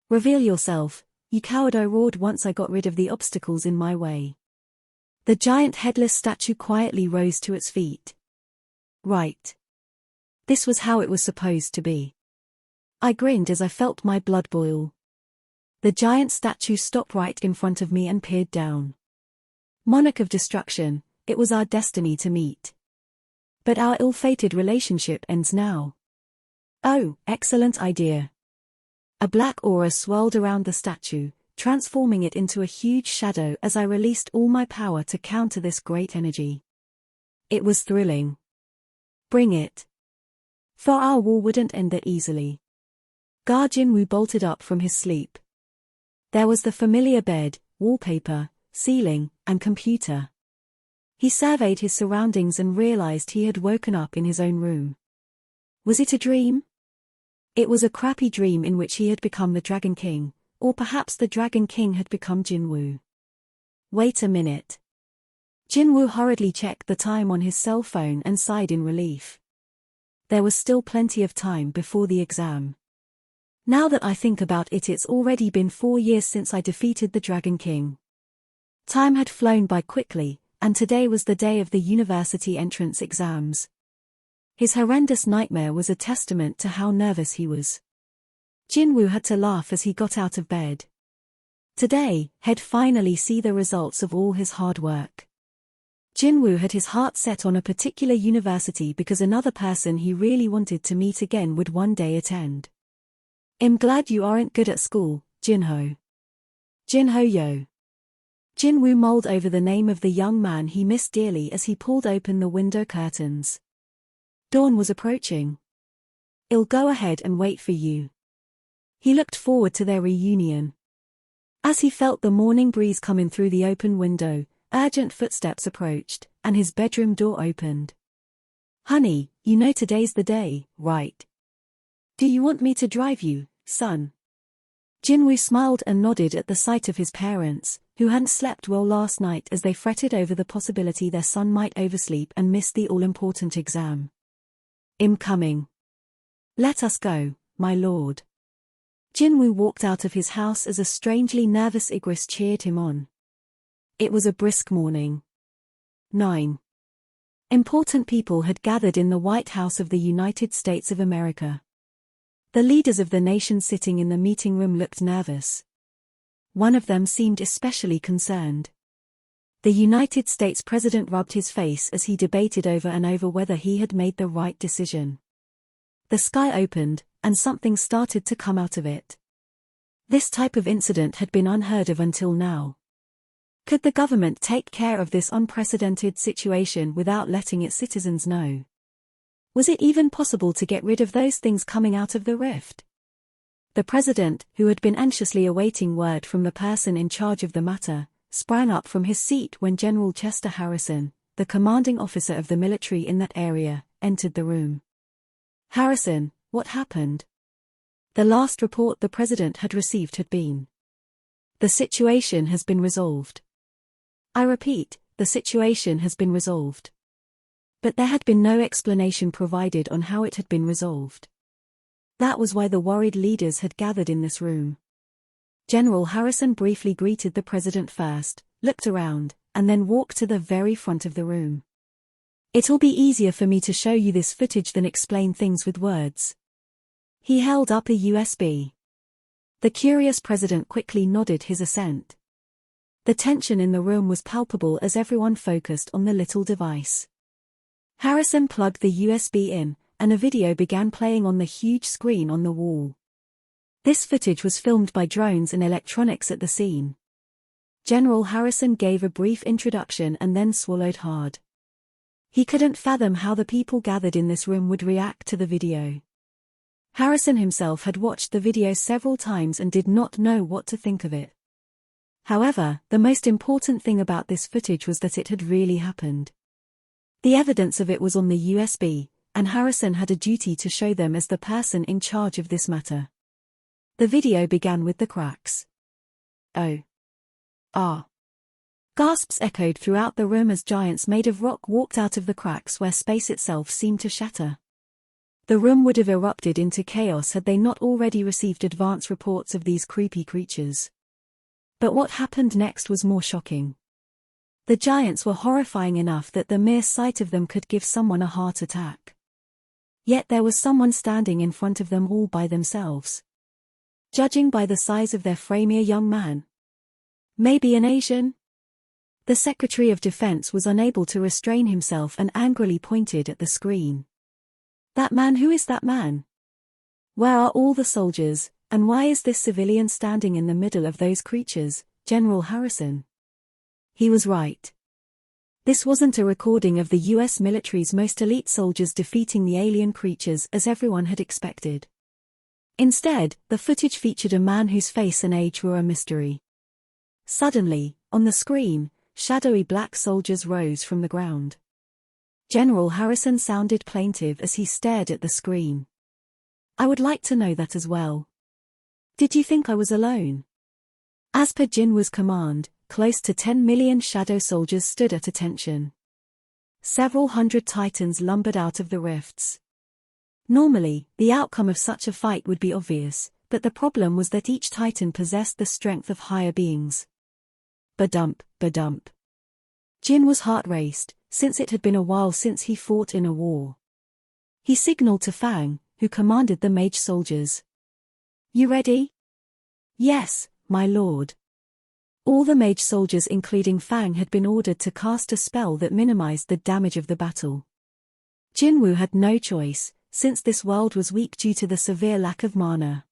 Speaker 1: Reveal yourself, you coward, I roared once I got rid of the obstacles in my way. The giant headless statue quietly rose to its feet. Right. This was how it was supposed to be. I grinned as I felt my blood boil. The giant statue stopped right in front of me and peered down. Monarch of destruction, it was our destiny to meet. But our ill-fated relationship ends now. Oh, excellent idea. A black aura swirled around the statue, transforming it into a huge shadow as I released all my power to counter this great energy. It was thrilling. Bring it. For our war wouldn't end that easily. Jinwoo bolted up from his sleep. There was the familiar bed, wallpaper, ceiling, and computer. He surveyed his surroundings and realized he had woken up in his own room. Was it a dream? It was a crappy dream in which he had become the Dragon King, or perhaps the Dragon King had become Jinwoo. Wait a minute. Jinwoo hurriedly checked the time on his cell phone and sighed in relief. There was still plenty of time before the exam. Now that I think about it, it's already been 4 years since I defeated the Dragon King. Time had flown by quickly, and today was the day of the university entrance exams. His horrendous nightmare was a testament to how nervous he was. Jinwoo had to laugh as he got out of bed. Today, he'd finally see the results of all his hard work. Jinwoo had his heart set on a particular university because another person he really wanted to meet again would one day attend. I'm glad you aren't good at school, Jinho. Jinho yo. Jinwoo mulled over the name of the young man he missed dearly as he pulled open the window curtains. Dawn was approaching. I'll go ahead and wait for you. He looked forward to their reunion. As he felt the morning breeze coming through the open window, urgent footsteps approached, and his bedroom door opened. Honey, you know today's the day, right? Do you want me to drive you, son? Jinwoo smiled and nodded at the sight of his parents, who hadn't slept well last night as they fretted over the possibility their son might oversleep and miss the all-important exam. I'm coming. Let us go, my lord. Jinwoo walked out of his house as a strangely nervous Igris cheered him on. It was a brisk morning. 9. Important people had gathered in the White House of the United States of America. The leaders of the nation sitting in the meeting room looked nervous. One of them seemed especially concerned. The United States President rubbed his face as he debated over and over whether he had made the right decision. The sky opened, and something started to come out of it. This type of incident had been unheard of until now. Could the government take care of this unprecedented situation without letting its citizens know? Was it even possible to get rid of those things coming out of the rift? The president, who had been anxiously awaiting word from the person in charge of the matter, sprang up from his seat when General Chester Harrison, the commanding officer of the military in that area, entered the room. "Harrison, what happened?" The last report the president had received had been, "The situation has been resolved." I repeat, the situation has been resolved. But there had been no explanation provided on how it had been resolved. That was why the worried leaders had gathered in this room. General Harrison briefly greeted the president first, looked around, and then walked to the very front of the room. "It'll be easier for me to show you this footage than explain things with words." He held up a USB. The curious president quickly nodded his assent. The tension in the room was palpable as everyone focused on the little device. Harrison plugged the USB in, and a video began playing on the huge screen on the wall. This footage was filmed by drones and electronics at the scene. General Harrison gave a brief introduction and then swallowed hard. He couldn't fathom how the people gathered in this room would react to the video. Harrison himself had watched the video several times and did not know what to think of it. However, the most important thing about this footage was that it had really happened. The evidence of it was on the USB, and Harrison had a duty to show them as the person in charge of this matter. The video began with the cracks. "Oh. Ah." Gasps echoed throughout the room as giants made of rock walked out of the cracks where space itself seemed to shatter. The room would have erupted into chaos had they not already received advance reports of these creepy creatures. But what happened next was more shocking. The giants were horrifying enough that the mere sight of them could give someone a heart attack. Yet there was someone standing in front of them all by themselves. Judging by the size of their frame, a young man. Maybe an Asian? The Secretary of Defense was unable to restrain himself and angrily pointed at the screen. "That man, who is that man? Where are all the soldiers, and why is this civilian standing in the middle of those creatures, General Harrison?" He was right. This wasn't a recording of the US military's most elite soldiers defeating the alien creatures as everyone had expected. Instead, the footage featured a man whose face and age were a mystery. Suddenly, on the screen, shadowy black soldiers rose from the ground. General Harrison sounded plaintive as he stared at the screen. "I would like to know that as well. Did you think I was alone?" As per Jinwoo's command, close to 10 million shadow soldiers stood at attention. Several hundred titans lumbered out of the rifts. Normally, the outcome of such a fight would be obvious, but the problem was that each titan possessed the strength of higher beings. Ba-dump, ba-dump. Jinwoo's heart raced, since it had been a while since he fought in a war. He signaled to Fang, who commanded the mage soldiers. "You ready?" "Yes, my lord." All the mage soldiers including Fang had been ordered to cast a spell that minimized the damage of the battle. Jinwoo had no choice, since this world was weak due to the severe lack of mana.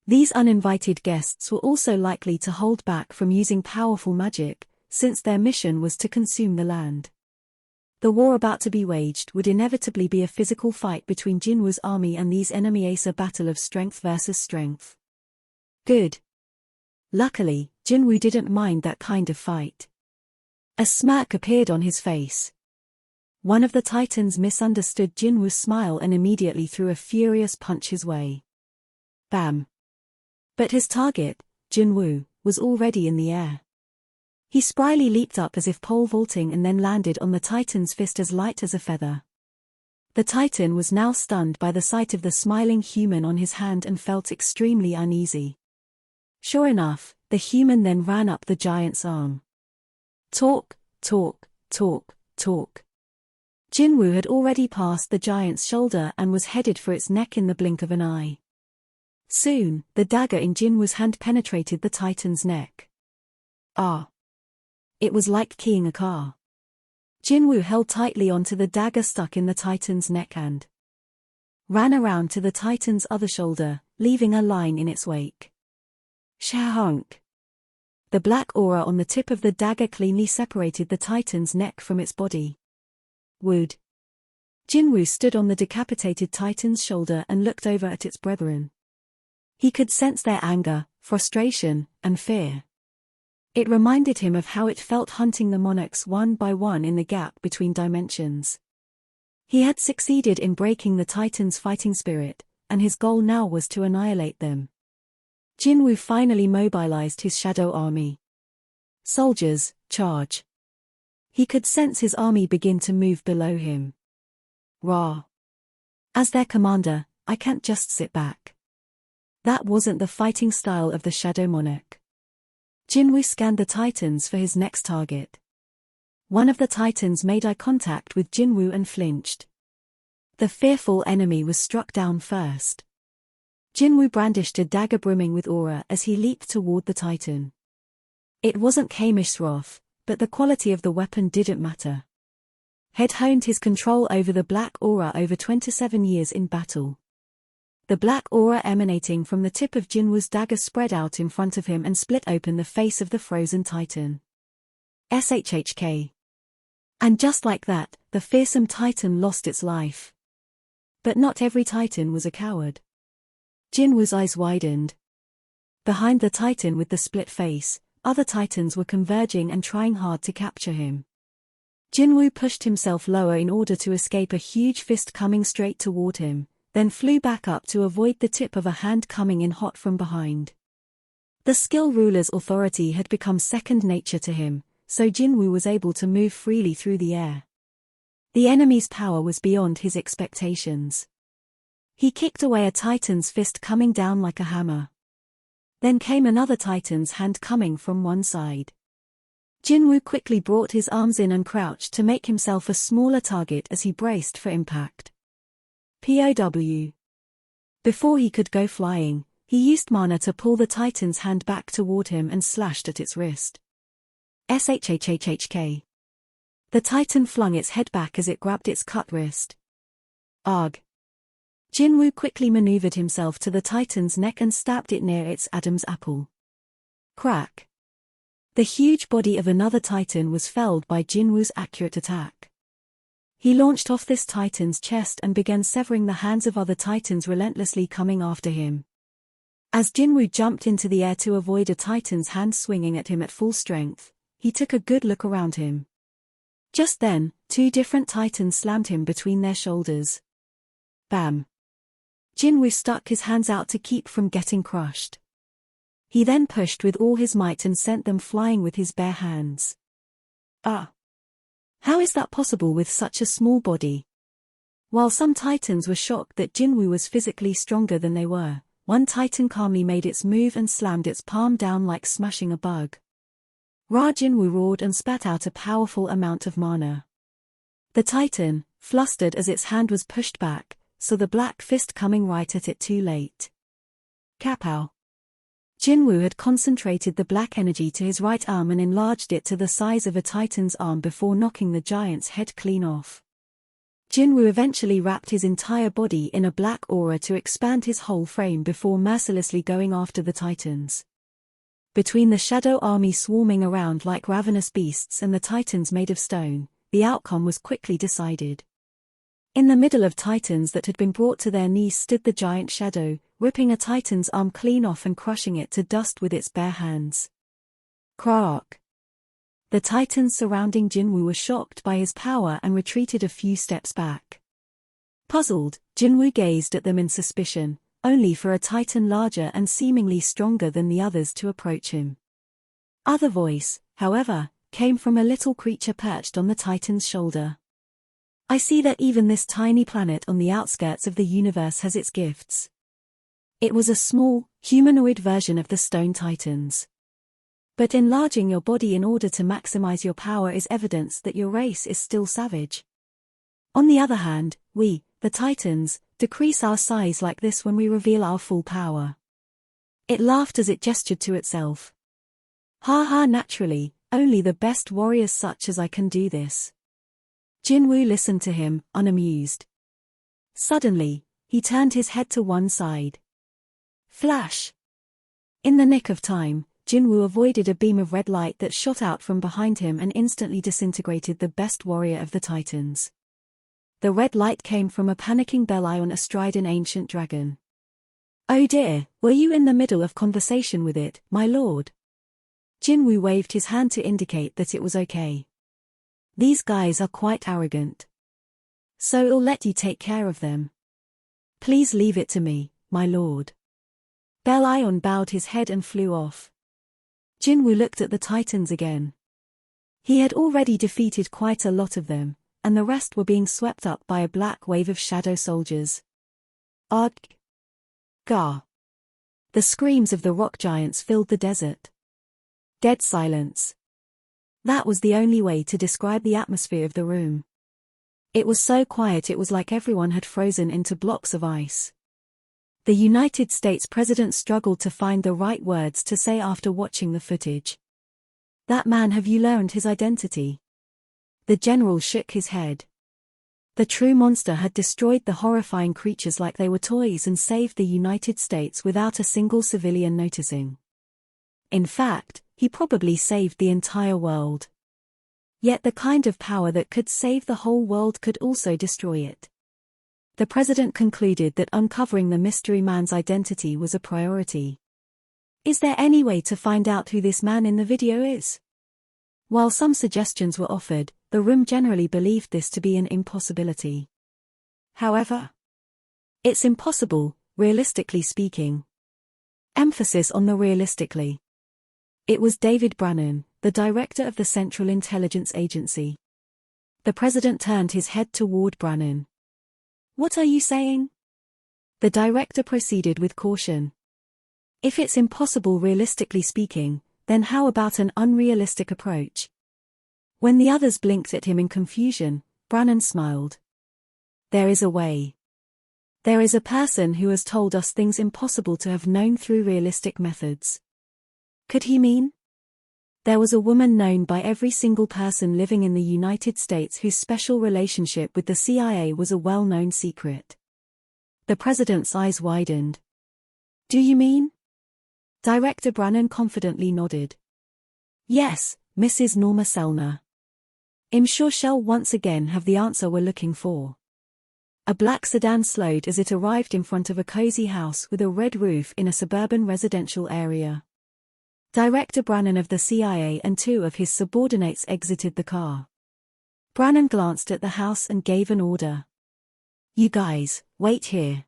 Speaker 1: These uninvited guests were also likely to hold back from using powerful magic, since their mission was to consume the land. The war about to be waged would inevitably be a physical fight between Jinwoo's army and these enemies, a battle of strength versus strength. Good. Luckily, Jinwoo didn't mind that kind of fight. A smirk appeared on his face. One of the titans misunderstood Jinwoo's smile and immediately threw a furious punch his way. Bam. But his target, Jinwoo, was already in the air. He spryly leaped up as if pole vaulting and then landed on the titan's fist as light as a feather. The titan was now stunned by the sight of the smiling human on his hand and felt extremely uneasy. Sure enough, the human then ran up the giant's arm. Talk, talk, talk, talk. Jinwoo had already passed the giant's shoulder and was headed for its neck in the blink of an eye. Soon, the dagger in Jinwoo's hand penetrated the titan's neck. Ah! It was like keying a car. Jinwoo held tightly onto the dagger stuck in the titan's neck and ran around to the titan's other shoulder, leaving a line in its wake. Shahunk! The black aura on the tip of the dagger cleanly separated the Titan's neck from its body. Wood. Jinwoo stood on the decapitated Titan's shoulder and looked over at its brethren. He could sense their anger, frustration, and fear. It reminded him of how it felt hunting the monarchs one by one in the gap between dimensions. He had succeeded in breaking the Titan's fighting spirit, and his goal now was to annihilate them. Jinwoo finally mobilized his shadow army. Soldiers, charge. He could sense his army begin to move below him. Rah. As their commander, I can't just sit back. That wasn't the fighting style of the Shadow Monarch. Jinwoo scanned the Titans for his next target. One of the Titans made eye contact with Jinwoo and flinched. The fearful enemy was struck down first. Jinwoo brandished a dagger brimming with aura as he leaped toward the Titan. It wasn't Kamish's wrath, but the quality of the weapon didn't matter. Had honed his control over the black aura over 27 years in battle. The black aura emanating from the tip of Jinwoo's dagger spread out in front of him and split open the face of the frozen Titan. SHHK. And just like that, the fearsome Titan lost its life. But not every Titan was a coward. Jinwoo's eyes widened. Behind the Titan with the split face, other Titans were converging and trying hard to capture him. Jinwoo pushed himself lower in order to escape a huge fist coming straight toward him, then flew back up to avoid the tip of a hand coming in hot from behind. The skill ruler's authority had become second nature to him, so Jinwoo was able to move freely through the air. The enemy's power was beyond his expectations. He kicked away a Titan's fist coming down like a hammer. Then came another Titan's hand coming from one side. Jinwoo quickly brought his arms in and crouched to make himself a smaller target as he braced for impact. POW. Before he could go flying, he used mana to pull the Titan's hand back toward him and slashed at its wrist. SHHHHK. The Titan flung its head back as it grabbed its cut wrist. Arg. Jinwoo quickly maneuvered himself to the Titan's neck and stabbed it near its Adam's apple. Crack. The huge body of another Titan was felled by Jinwoo's accurate attack. He launched off this Titan's chest and began severing the hands of other Titans relentlessly coming after him. As Jinwoo jumped into the air to avoid a Titan's hand swinging at him at full strength, he took a good look around him. Just then, two different Titans slammed him between their shoulders. Bam! Jinwoo stuck his hands out to keep from getting crushed. He then pushed with all his might and sent them flying with his bare hands. Ah! How is that possible with such a small body? While some Titans were shocked that Jinwoo was physically stronger than they were, one Titan calmly made its move and slammed its palm down like smashing a bug. Jinwoo roared and spat out a powerful amount of mana. The Titan, flustered as its hand was pushed back, saw the black fist coming right at it too late. Kapow! Jinwoo had concentrated the black energy to his right arm and enlarged it to the size of a Titan's arm before knocking the giant's head clean off. Jinwoo eventually wrapped his entire body in a black aura to expand his whole frame before mercilessly going after the Titans. Between the shadow army swarming around like ravenous beasts and the Titans made of stone, the outcome was quickly decided. In the middle of Titans that had been brought to their knees stood the giant shadow, ripping a Titan's arm clean off and crushing it to dust with its bare hands. Crack! The Titans surrounding Jinwoo were shocked by his power and retreated a few steps back. Puzzled, Jinwoo gazed at them in suspicion, only for a Titan larger and seemingly stronger than the others to approach him. Other voice, however, came from a little creature perched on the Titan's shoulder. I see that even this tiny planet on the outskirts of the universe has its gifts. It was a small, humanoid version of the Stone Titans. But enlarging your body in order to maximize your power is evidence that your race is still savage. On the other hand, we, the Titans, decrease our size like this when we reveal our full power. It laughed as it gestured to itself. Ha ha, naturally, only the best warriors such as I can do this. Jinwoo listened to him, unamused. Suddenly, he turned his head to one side. Flash! In the nick of time, Jinwoo avoided a beam of red light that shot out from behind him and instantly disintegrated the best warrior of the Titans. The red light came from a panicking Belion astride an ancient dragon. "Oh dear, were you in the middle of conversation with it, my lord?" Jinwoo waved his hand to indicate that it was okay. "These guys are quite arrogant. So I'll let you take care of them. Please leave it to me, my lord." Belion bowed his head and flew off. Jinwoo looked at the Titans again. He had already defeated quite a lot of them, and the rest were being swept up by a black wave of shadow soldiers. Arg! Gah! The screams of the rock giants filled the desert. Dead silence. That was the only way to describe the atmosphere of the room. It was so quiet it was like everyone had frozen into blocks of ice. The United States President struggled to find the right words to say after watching the footage. "That man, have you learned his identity?" The general shook his head. The true monster had destroyed the horrifying creatures like they were toys and saved the United States without a single civilian noticing. In fact, he probably saved the entire world. Yet the kind of power that could save the whole world could also destroy it. The president concluded that uncovering the mystery man's identity was a priority. "Is there any way to find out who this man in the video is?" While some suggestions were offered, the room generally believed this to be an impossibility. However, it's impossible, realistically speaking. Emphasis on the realistically. It was David Brannon, the director of the Central Intelligence Agency. The president turned his head toward Brannon. "What are you saying?" The director proceeded with caution. "If it's impossible realistically speaking, then how about an unrealistic approach?" When the others blinked at him in confusion, Brannon smiled. "There is a way. There is a person who has told us things impossible to have known through realistic methods." Could he mean? There was a woman known by every single person living in the United States whose special relationship with the CIA was a well-known secret. The president's eyes widened. "Do you mean?" Director Brannon confidently nodded. "Yes, Mrs. Norma Selner. I'm sure she'll once again have the answer we're looking for." A black sedan slowed as it arrived in front of a cozy house with a red roof in a suburban residential area. Director Brannon of the CIA and two of his subordinates exited the car. Brannon glanced at the house and gave an order. "You guys, wait here."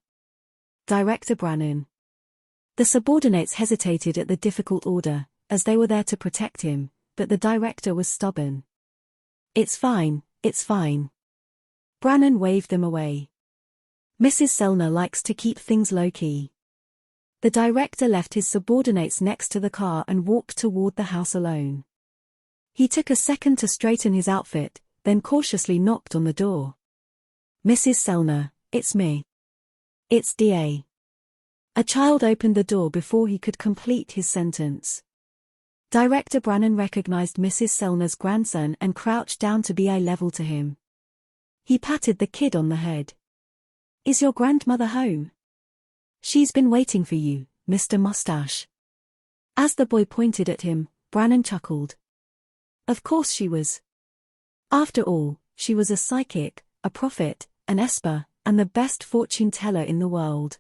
Speaker 1: Director Brannon. The subordinates hesitated at the difficult order, as they were there to protect him, but the director was stubborn. It's fine. Brannon waved them away. "Mrs. Selner likes to keep things low-key." The director left his subordinates next to the car and walked toward the house alone. He took a second to straighten his outfit, then cautiously knocked on the door. "Mrs. Selner, it's me. It's DA." A child opened the door before he could complete his sentence. Director Brannon recognized Mrs. Selner's grandson and crouched down to be eye level to him. He patted the kid on the head. "Is your grandmother home?" "She's been waiting for you, Mr. Mustache." As the boy pointed at him, Brannon chuckled. Of course she was. After all, she was a psychic, a prophet, an esper, and the best fortune teller in the world.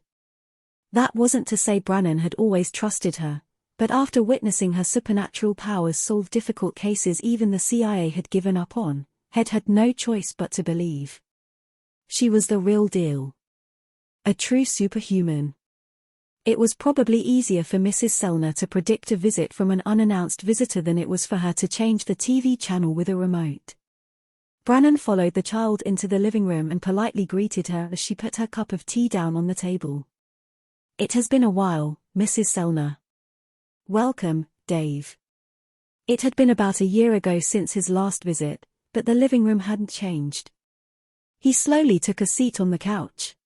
Speaker 1: That wasn't to say Brannon had always trusted her, but after witnessing her supernatural powers solve difficult cases even the CIA had given up on, had no choice but to believe. She was the real deal. A true superhuman. It was probably easier for Mrs. Selner to predict a visit from an unannounced visitor than it was for her to change the TV channel with a remote. Brannon followed the child into the living room and politely greeted her as she put her cup of tea down on the table. "It has been a while, Mrs. Selner." "Welcome, Dave." It had been about a year ago since his last visit, but the living room hadn't changed. He slowly took a seat on the couch.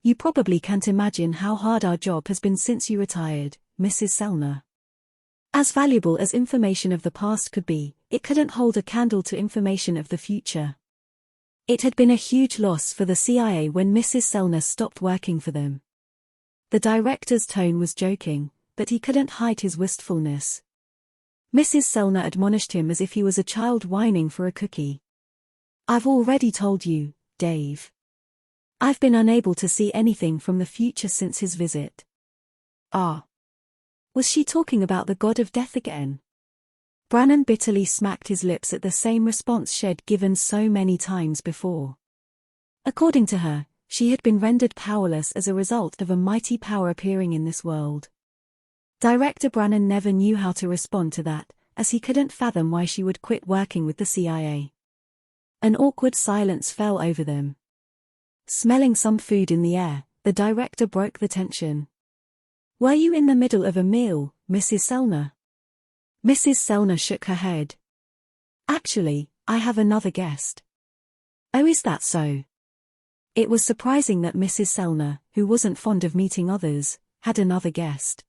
Speaker 1: "You probably can't imagine how hard our job has been since you retired, Mrs. Selner. As valuable as information of the past could be, it couldn't hold a candle to information of the future. It had been a huge loss for the CIA when Mrs. Selner stopped working for them." The director's tone was joking, but he couldn't hide his wistfulness. Mrs. Selner admonished him as if he was a child whining for a cookie. "I've already told you, Dave. I've been unable to see anything from the future since his visit." Ah. Was she talking about the god of death again? Brannon bitterly smacked his lips at the same response she'd given so many times before. According to her, she had been rendered powerless as a result of a mighty power appearing in this world. Director Brannon never knew how to respond to that, as he couldn't fathom why she would quit working with the CIA. An awkward silence fell over them. Smelling some food in the air, the director broke the tension. "Were you in the middle of a meal, Mrs. Selner?" Mrs. Selner shook her head. "Actually, I have another guest." "Oh, is that so?" It was surprising that Mrs. Selner, who wasn't fond of meeting others, had another guest.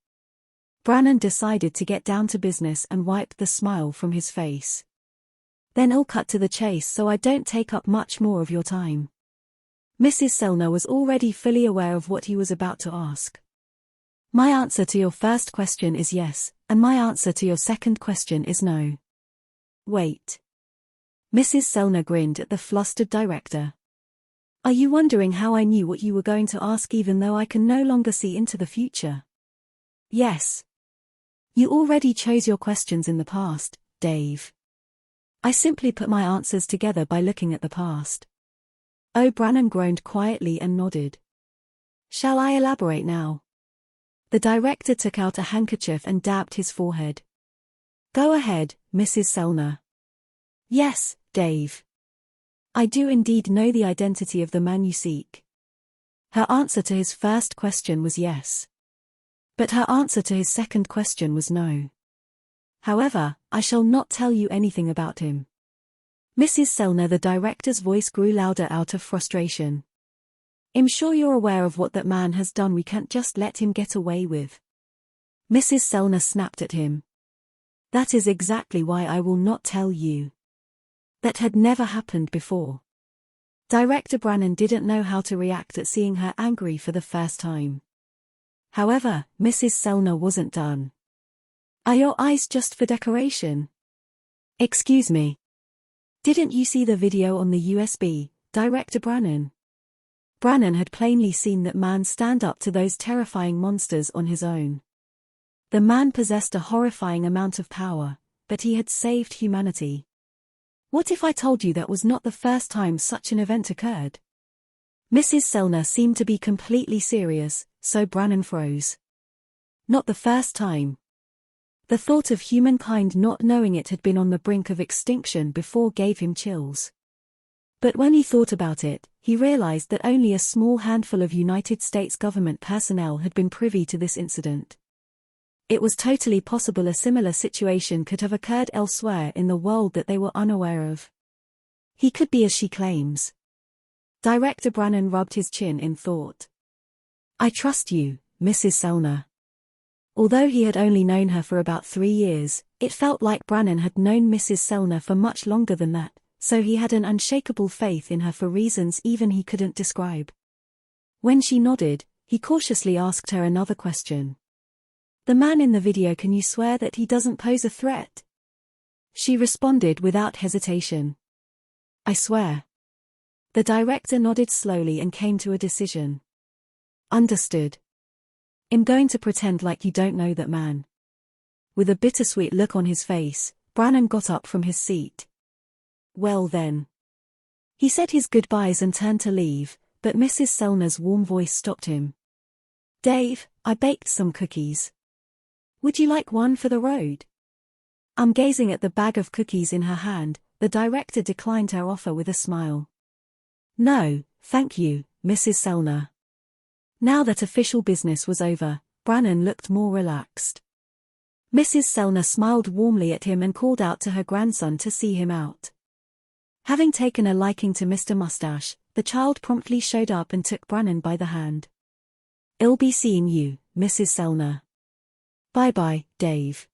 Speaker 1: Brannon decided to get down to business and wiped the smile from his face. "Then I'll cut to the chase so I don't take up much more of your time." Mrs. Selner was already fully aware of what he was about to ask. "My answer to your first question is yes, and my answer to your second question is no." "Wait." Mrs. Selner grinned at the flustered director. "Are you wondering how I knew what you were going to ask even though I can no longer see into the future?" "Yes. You already chose your questions in the past, Dave. I simply put my answers together by looking at the past." Brannon groaned quietly and nodded. "Shall I elaborate now?" The director took out a handkerchief and dabbed his forehead. "Go ahead, Mrs. Selner." "Yes, Dave. I do indeed know the identity of the man you seek." Her answer to his first question was yes. But her answer to his second question was no. "However, I shall not tell you anything about him." Mrs. Selner, the director's voice grew louder out of frustration. "I'm sure you're aware of what that man has done. We can't just let him get away with." Mrs. Selner snapped at him. "That is exactly why I will not tell you." That had never happened before. Director Brannon didn't know how to react at seeing her angry for the first time. However, Mrs. Selner wasn't done. "Are your eyes just for decoration?" "Excuse me. Didn't you see the video on the USB, Director Brannon?" Brannon had plainly seen that man stand up to those terrifying monsters on his own. The man possessed a horrifying amount of power, but he had saved humanity. "What if I told you that was not the first time such an event occurred?" Mrs. Selner seemed to be completely serious, so Brannon froze. Not the first time. The thought of humankind not knowing it had been on the brink of extinction before gave him chills. But when he thought about it, he realized that only a small handful of United States government personnel had been privy to this incident. It was totally possible a similar situation could have occurred elsewhere in the world that they were unaware of. He could be as she claims. Director Brannon rubbed his chin in thought. "I trust you, Mrs. Selner." Although he had only known her for about 3 years, it felt like Brannon had known Mrs. Selner for much longer than that, so he had an unshakable faith in her for reasons even he couldn't describe. When she nodded, he cautiously asked her another question. "The man in the video, can you swear that he doesn't pose a threat?" She responded without hesitation. "I swear." The director nodded slowly and came to a decision. "Understood. I'm going to pretend like you don't know that man." With a bittersweet look on his face, Brannon got up from his seat. "Well then." He said his goodbyes and turned to leave, but Mrs. Selner's warm voice stopped him. "Dave, I baked some cookies. Would you like one for the road?" Gazing at the bag of cookies in her hand, the director declined her offer with a smile. "No, thank you, Mrs. Selner." Now that official business was over, Brannon looked more relaxed. Mrs. Selner smiled warmly at him and called out to her grandson to see him out. Having taken a liking to Mr. Mustache, the child promptly showed up and took Brannon by the hand. "I'll be seeing you, Mrs. Selner." "Bye-bye, Dave."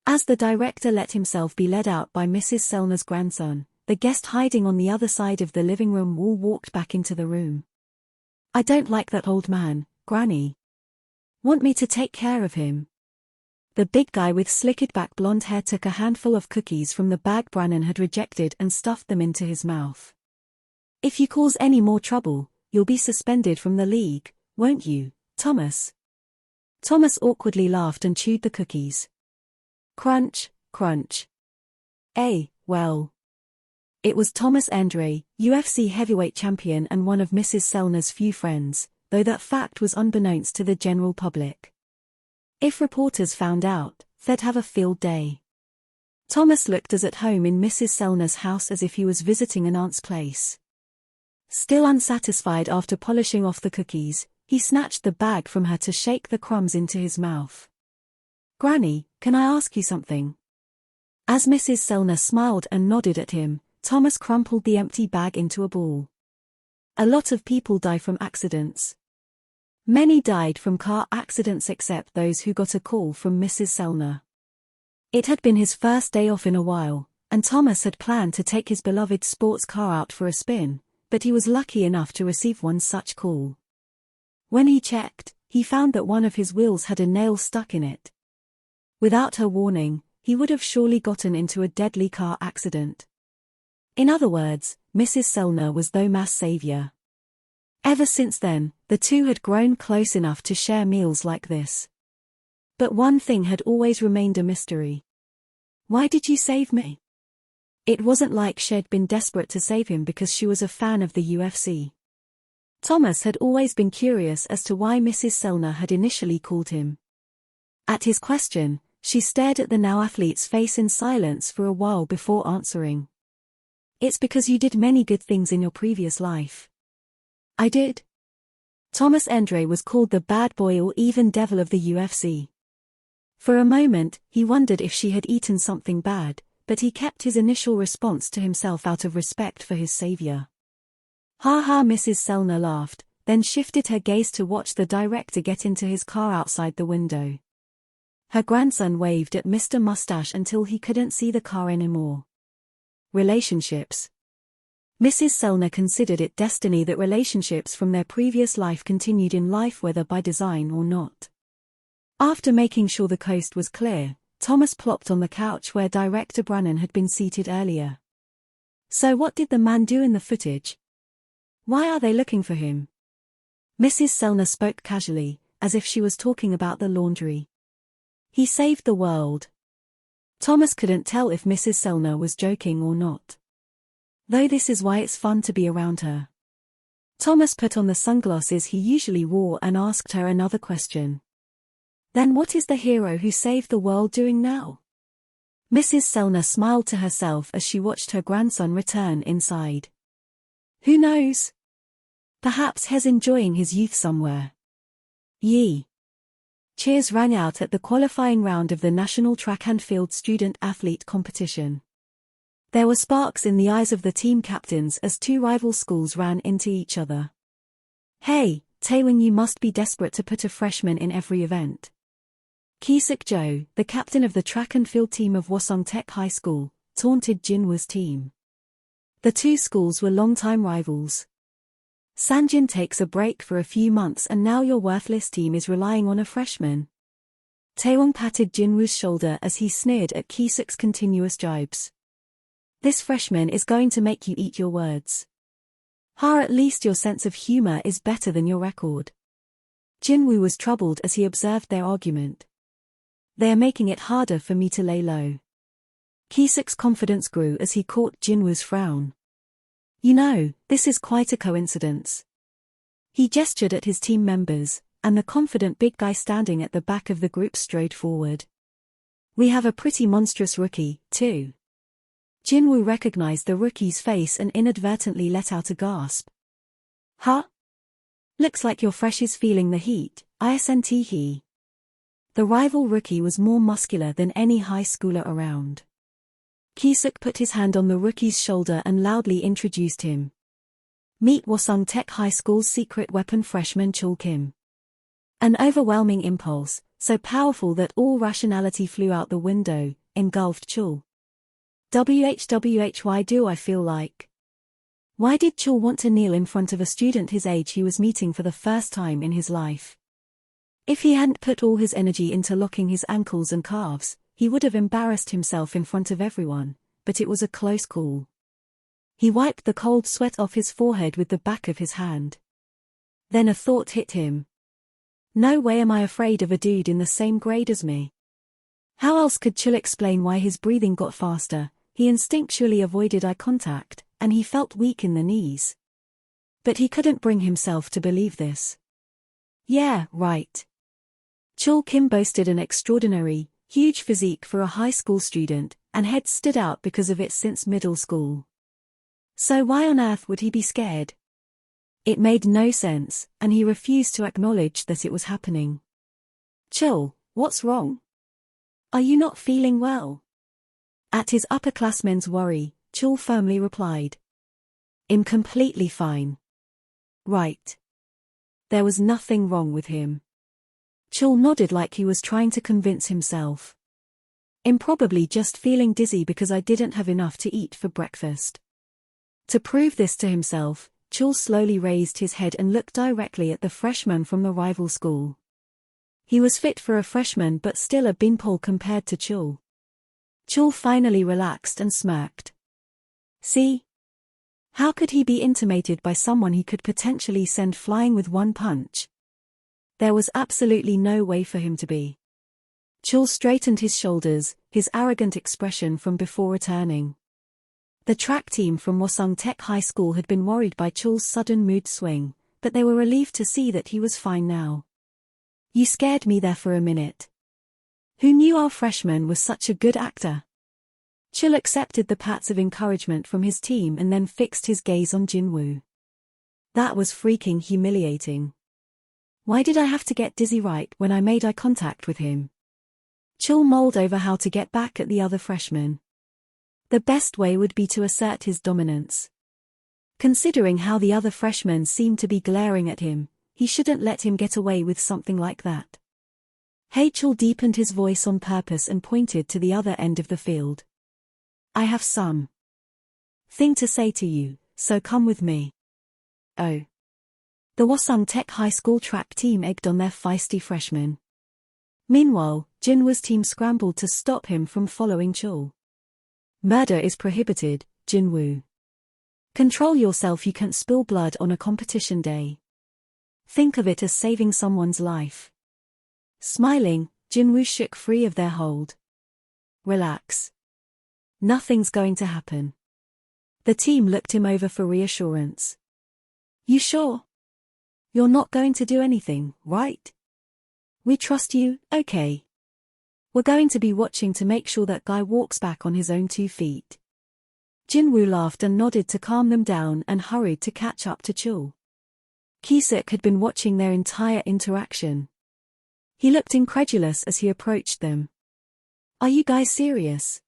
Speaker 1: As the director let himself be led out by Mrs. Selner's grandson, the guest hiding on the other side of the living room wall walked back into the room. "I don't like that old man, Granny." Want me to take care of him? The big guy with slicked back blonde hair took a handful of cookies from the bag Brannon had rejected and stuffed them into his mouth. If you cause any more trouble, you'll be suspended from the league, won't you, Thomas? Thomas awkwardly laughed and chewed the cookies. Crunch, crunch. Well. It was Thomas Andre, UFC heavyweight champion and one of Mrs. Sellner's few friends, though that fact was unbeknownst to the general public. If reporters found out, they'd have a field day. Thomas looked as at home in Mrs. Sellner's house as if he was visiting an aunt's place. Still unsatisfied after polishing off the cookies, he snatched the bag from her to shake the crumbs into his mouth. Granny, can I ask you something? As Mrs. Sellner smiled and nodded at him, Thomas crumpled the empty bag into a ball. A lot of people die from accidents. Many died from car accidents except those who got a call from Mrs. Sellner. It had been his first day off in a while, and Thomas had planned to take his beloved sports car out for a spin, but he was lucky enough to receive one such call. When he checked, he found that one of his wheels had a nail stuck in it. Without her warning, he would have surely gotten into a deadly car accident. In other words, Mrs. Sellner was Thomas' savior. Ever since then, the two had grown close enough to share meals like this. But one thing had always remained a mystery. Why did you save me? It wasn't like she'd been desperate to save him because she was a fan of the UFC. Thomas had always been curious as to why Mrs. Sellner had initially called him. At his question, she stared at the now athlete's face in silence for a while before answering. It's because you did many good things in your previous life. I did. Thomas Andre was called the bad boy or even devil of the UFC. For a moment, he wondered if she had eaten something bad, but he kept his initial response to himself out of respect for his savior. Ha ha, Mrs. Sellner laughed, then shifted her gaze to watch the director get into his car outside the window. Her grandson waved at Mr. Mustache until he couldn't see the car anymore. Relationships. Mrs. Sellner considered it destiny that relationships from their previous life continued in life whether by design or not. After making sure the coast was clear, Thomas plopped on the couch where director Brannon had been seated earlier. So what did the man do in the footage? Why are they looking for him? Mrs. Sellner spoke casually, as if she was talking about the laundry. He saved the world. Thomas couldn't tell if Mrs. Sellner was joking or not. Though this is why it's fun to be around her. Thomas put on the sunglasses he usually wore and asked her another question. Then what is the hero who saved the world doing now? Mrs. Sellner smiled to herself as she watched her grandson return inside. Who knows? Perhaps he's enjoying his youth somewhere. Yee. Cheers rang out at the qualifying round of the National Track and Field Student Athlete Competition. There were sparks in the eyes of the team captains as two rival schools ran into each other. Hey, Taewon, you must be desperate to put a freshman in every event. Ki-suk Jo, the captain of the track and field team of Hwasong Tech High School, taunted Jinwoo's team. The two schools were longtime rivals. Sanjin takes a break for a few months and now your worthless team is relying on a freshman. Taewon patted Jinwoo's shoulder as he sneered at Ki-suk's continuous jibes. This freshman is going to make you eat your words. At least your sense of humor is better than your record. Jinwoo was troubled as he observed their argument. They are making it harder for me to lay low. Ki-suk's confidence grew as he caught Jinwoo's frown. You know, this is quite a coincidence. He gestured at his team members, and the confident big guy standing at the back of the group strode forward. We have a pretty monstrous rookie, too. Jinwoo recognized the rookie's face and inadvertently let out a gasp. Huh? Looks like your fresh is feeling the heat, isn't he? The rival rookie was more muscular than any high schooler around. Ki-suk put his hand on the rookie's shoulder and loudly introduced him. Meet Hwasong Tech High School's secret weapon freshman Chul Kim. An overwhelming impulse, so powerful that all rationality flew out the window, engulfed Chul. Why do I feel like? Why did Chul want to kneel in front of a student his age he was meeting for the first time in his life? If he hadn't put all his energy into locking his ankles and calves, he would have embarrassed himself in front of everyone, but it was a close call. He wiped the cold sweat off his forehead with the back of his hand. Then a thought hit him. No way am I afraid of a dude in the same grade as me. How else could Chul explain why his breathing got faster? He instinctually avoided eye contact, and he felt weak in the knees. But he couldn't bring himself to believe this. Yeah, right. Chul Kim boasted an extraordinary, huge physique for a high school student, and had stood out because of it since middle school. So why on earth would he be scared? It made no sense, and he refused to acknowledge that it was happening. Chul, what's wrong? Are you not feeling well? At his upperclassmen's worry, Chul firmly replied. I'm completely fine. Right. There was nothing wrong with him. Chul nodded like he was trying to convince himself. I'm probably just feeling dizzy because I didn't have enough to eat for breakfast. To prove this to himself, Chul slowly raised his head and looked directly at the freshman from the rival school. He was fit for a freshman but still a beanpole compared to Chul. Chul finally relaxed and smirked. See? How could he be intimidated by someone he could potentially send flying with one punch? There was absolutely no way for him to be. Chul straightened his shoulders, his arrogant expression from before returning. The track team from Hwasong Tech High School had been worried by Chul's sudden mood swing, but they were relieved to see that he was fine now. You scared me there for a minute. Who knew our freshman was such a good actor? Chul accepted the pats of encouragement from his team and then fixed his gaze on Jinwoo. That was freaking humiliating. Why did I have to get dizzy right when I made eye contact with him? Chul mulled over how to get back at the other freshman. The best way would be to assert his dominance. Considering how the other freshmen seemed to be glaring at him, he shouldn't let him get away with something like that. Chul deepened his voice on purpose and pointed to the other end of the field. I have some thing to say to you, so come with me. Oh. The Hwasong Tech High School track team egged on their feisty freshmen. Meanwhile, Jinwoo's team scrambled to stop him from following Chul. Murder is prohibited, Jinwoo. Control yourself, you can't spill blood on a competition day. Think of it as saving someone's life. Smiling, Jinwoo shook free of their hold. Relax. Nothing's going to happen. The team looked him over for reassurance. You sure? You're not going to do anything, right? We trust you, okay. We're going to be watching to make sure that guy walks back on his own 2 feet. Jinwoo laughed and nodded to calm them down and hurried to catch up to Chul. Ki-suk had been watching their entire interaction. He looked incredulous as he approached them. Are you guys serious?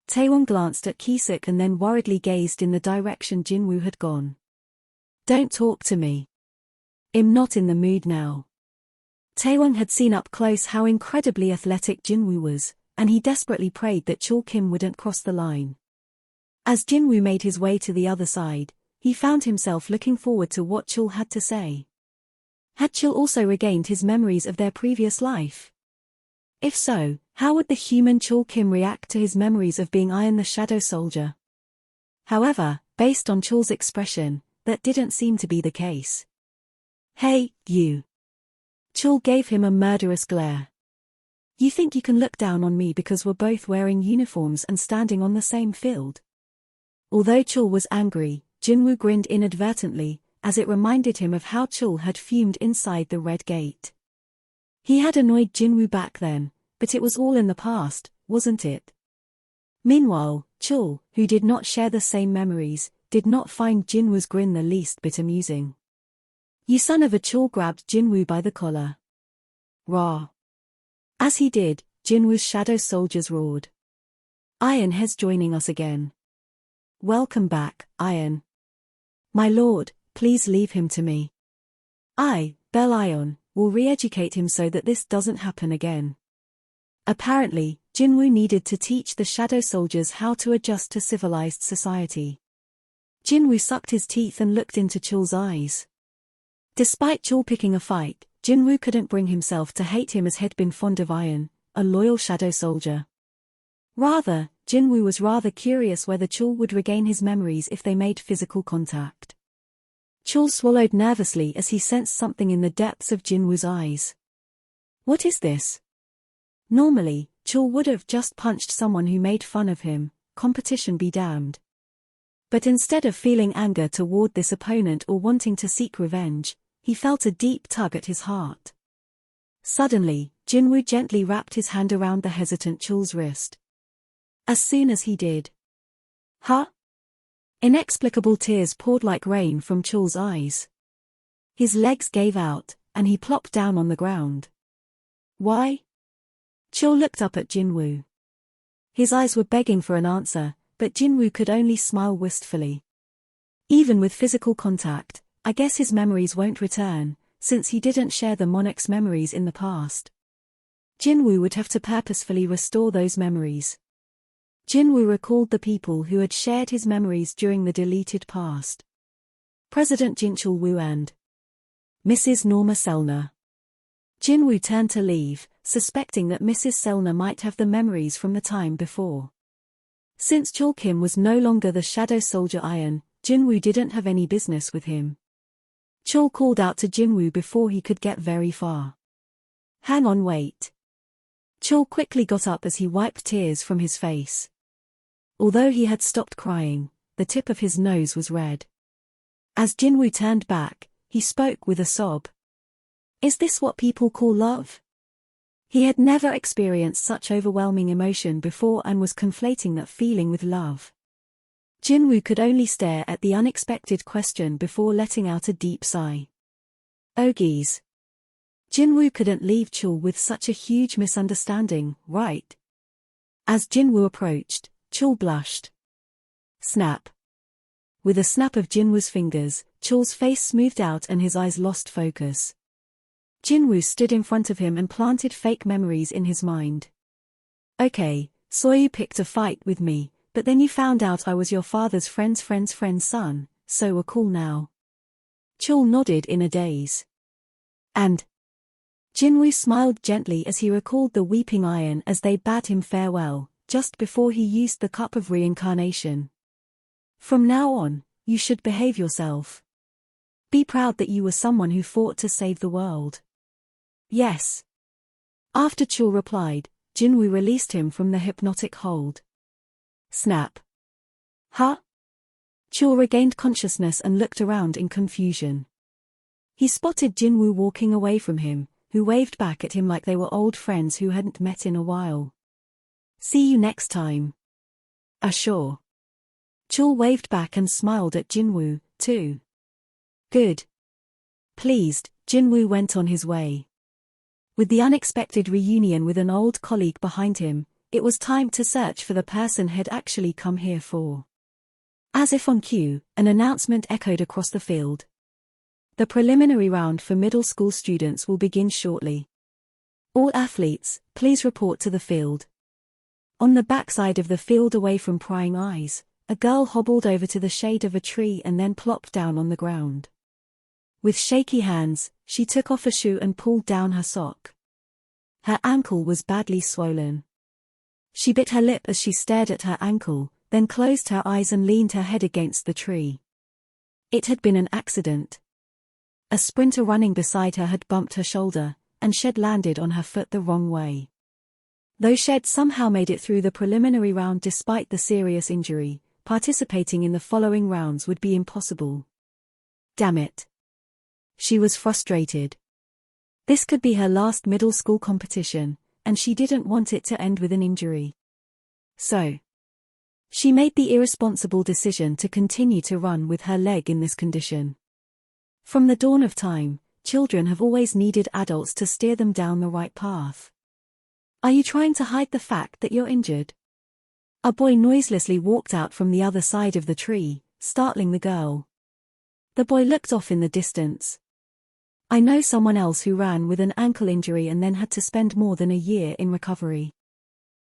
Speaker 1: Taewon glanced at Ki-suk and then worriedly gazed in the direction Jinwoo had gone. Don't talk to me. I'm not in the mood now. Taewon had seen up close how incredibly athletic Jinwoo was, and he desperately prayed that Chul Kim wouldn't cross the line. As Jinwoo made his way to the other side, he found himself looking forward to what Chul had to say. Had Chul also regained his memories of their previous life? If so, how would the human Chul Kim react to his memories of being Iron the Shadow Soldier? However, based on Chul's expression, that didn't seem to be the case. Hey, you. Chul gave him a murderous glare. You think you can look down on me because we're both wearing uniforms and standing on the same field? Although Chul was angry, Jinwoo grinned inadvertently, as it reminded him of how Chul had fumed inside the Red Gate. He had annoyed Jinwoo back then, but it was all in the past, wasn't it? Meanwhile, Chul, who did not share the same memories, did not find Jinwoo's grin the least bit amusing. You son of a, Chul grabbed Jinwoo by the collar. Rah. As he did, Jinwoo's shadow soldiers roared. Iron has joining us again. Welcome back, Iron. My lord, please leave him to me. I, Bel Ion, will re-educate him so that this doesn't happen again. Apparently, Jinwoo needed to teach the shadow soldiers how to adjust to civilized society. Jinwoo sucked his teeth and looked into Chul's eyes. Despite Chul picking a fight, Jinwoo couldn't bring himself to hate him as he'd been fond of Iron, a loyal shadow soldier. Rather, Jinwoo was rather curious whether Chul would regain his memories if they made physical contact. Chul swallowed nervously as he sensed something in the depths of Jinwoo's eyes. What is this? Normally, Chul would have just punched someone who made fun of him, competition be damned. But instead of feeling anger toward this opponent or wanting to seek revenge, he felt a deep tug at his heart. Suddenly, Jinwoo gently wrapped his hand around the hesitant Chul's wrist. As soon as he did. Huh? Inexplicable tears poured like rain from Chul's eyes. His legs gave out, and he plopped down on the ground. Why? Chul looked up at Jinwoo. His eyes were begging for an answer, but Jinwoo could only smile wistfully. Even with physical contact, I guess his memories won't return, since he didn't share the monarch's memories in the past. Jinwoo would have to purposefully restore those memories. Jinwoo recalled the people who had shared his memories during the deleted past. President Jinchul Woo and Mrs. Norma Selner. Jinwoo turned to leave, suspecting that Mrs. Selner might have the memories from the time before. Since Chul Kim was no longer the shadow soldier Iron, Jinwoo didn't have any business with him. Chul called out to Jinwoo before he could get very far. Hang on, wait. Chul quickly got up as he wiped tears from his face. Although he had stopped crying, the tip of his nose was red. As Jinwoo turned back, he spoke with a sob. Is this what people call love? He had never experienced such overwhelming emotion before and was conflating that feeling with love. Jinwoo could only stare at the unexpected question before letting out a deep sigh. Oh geez. Jinwoo couldn't leave Chul with such a huge misunderstanding, right? As Jinwoo approached, Chul blushed. Snap. With a snap of Jinwoo's fingers, Chul's face smoothed out and his eyes lost focus. Jinwoo stood in front of him and planted fake memories in his mind. Okay, so you picked a fight with me, but then you found out I was your father's friend's son, so we're cool now. Chul nodded in a daze. And Jinwoo smiled gently as he recalled the weeping Iron as they bade him farewell, just before he used the cup of reincarnation. From now on, you should behave yourself. Be proud that you were someone who fought to save the world. Yes. After Chul replied, Jinwoo released him from the hypnotic hold. Snap. Huh? Chul regained consciousness and looked around in confusion. He spotted Jinwoo walking away from him, who waved back at him like they were old friends who hadn't met in a while. See you next time. Sure. Chul waved back and smiled at Jinwoo, too. Good. Pleased, Jinwoo went on his way. With the unexpected reunion with an old colleague behind him, it was time to search for the person he'd actually come here for. As if on cue, an announcement echoed across the field. The preliminary round for middle school students will begin shortly. All athletes, please report to the field. On the backside of the field away from prying eyes, a girl hobbled over to the shade of a tree and then plopped down on the ground. With shaky hands, she took off a shoe and pulled down her sock. Her ankle was badly swollen. She bit her lip as she stared at her ankle, then closed her eyes and leaned her head against the tree. It had been an accident. A sprinter running beside her had bumped her shoulder, and Shed landed on her foot the wrong way. Though Shed somehow made it through the preliminary round despite the serious injury, participating in the following rounds would be impossible. Damn it. She was frustrated. This could be her last middle school competition, and she didn't want it to end with an injury. So, she made the irresponsible decision to continue to run with her leg in this condition. From the dawn of time, children have always needed adults to steer them down the right path. Are you trying to hide the fact that you're injured? A boy noiselessly walked out from the other side of the tree, startling the girl. The boy looked off in the distance. I know someone else who ran with an ankle injury and then had to spend more than a year in recovery.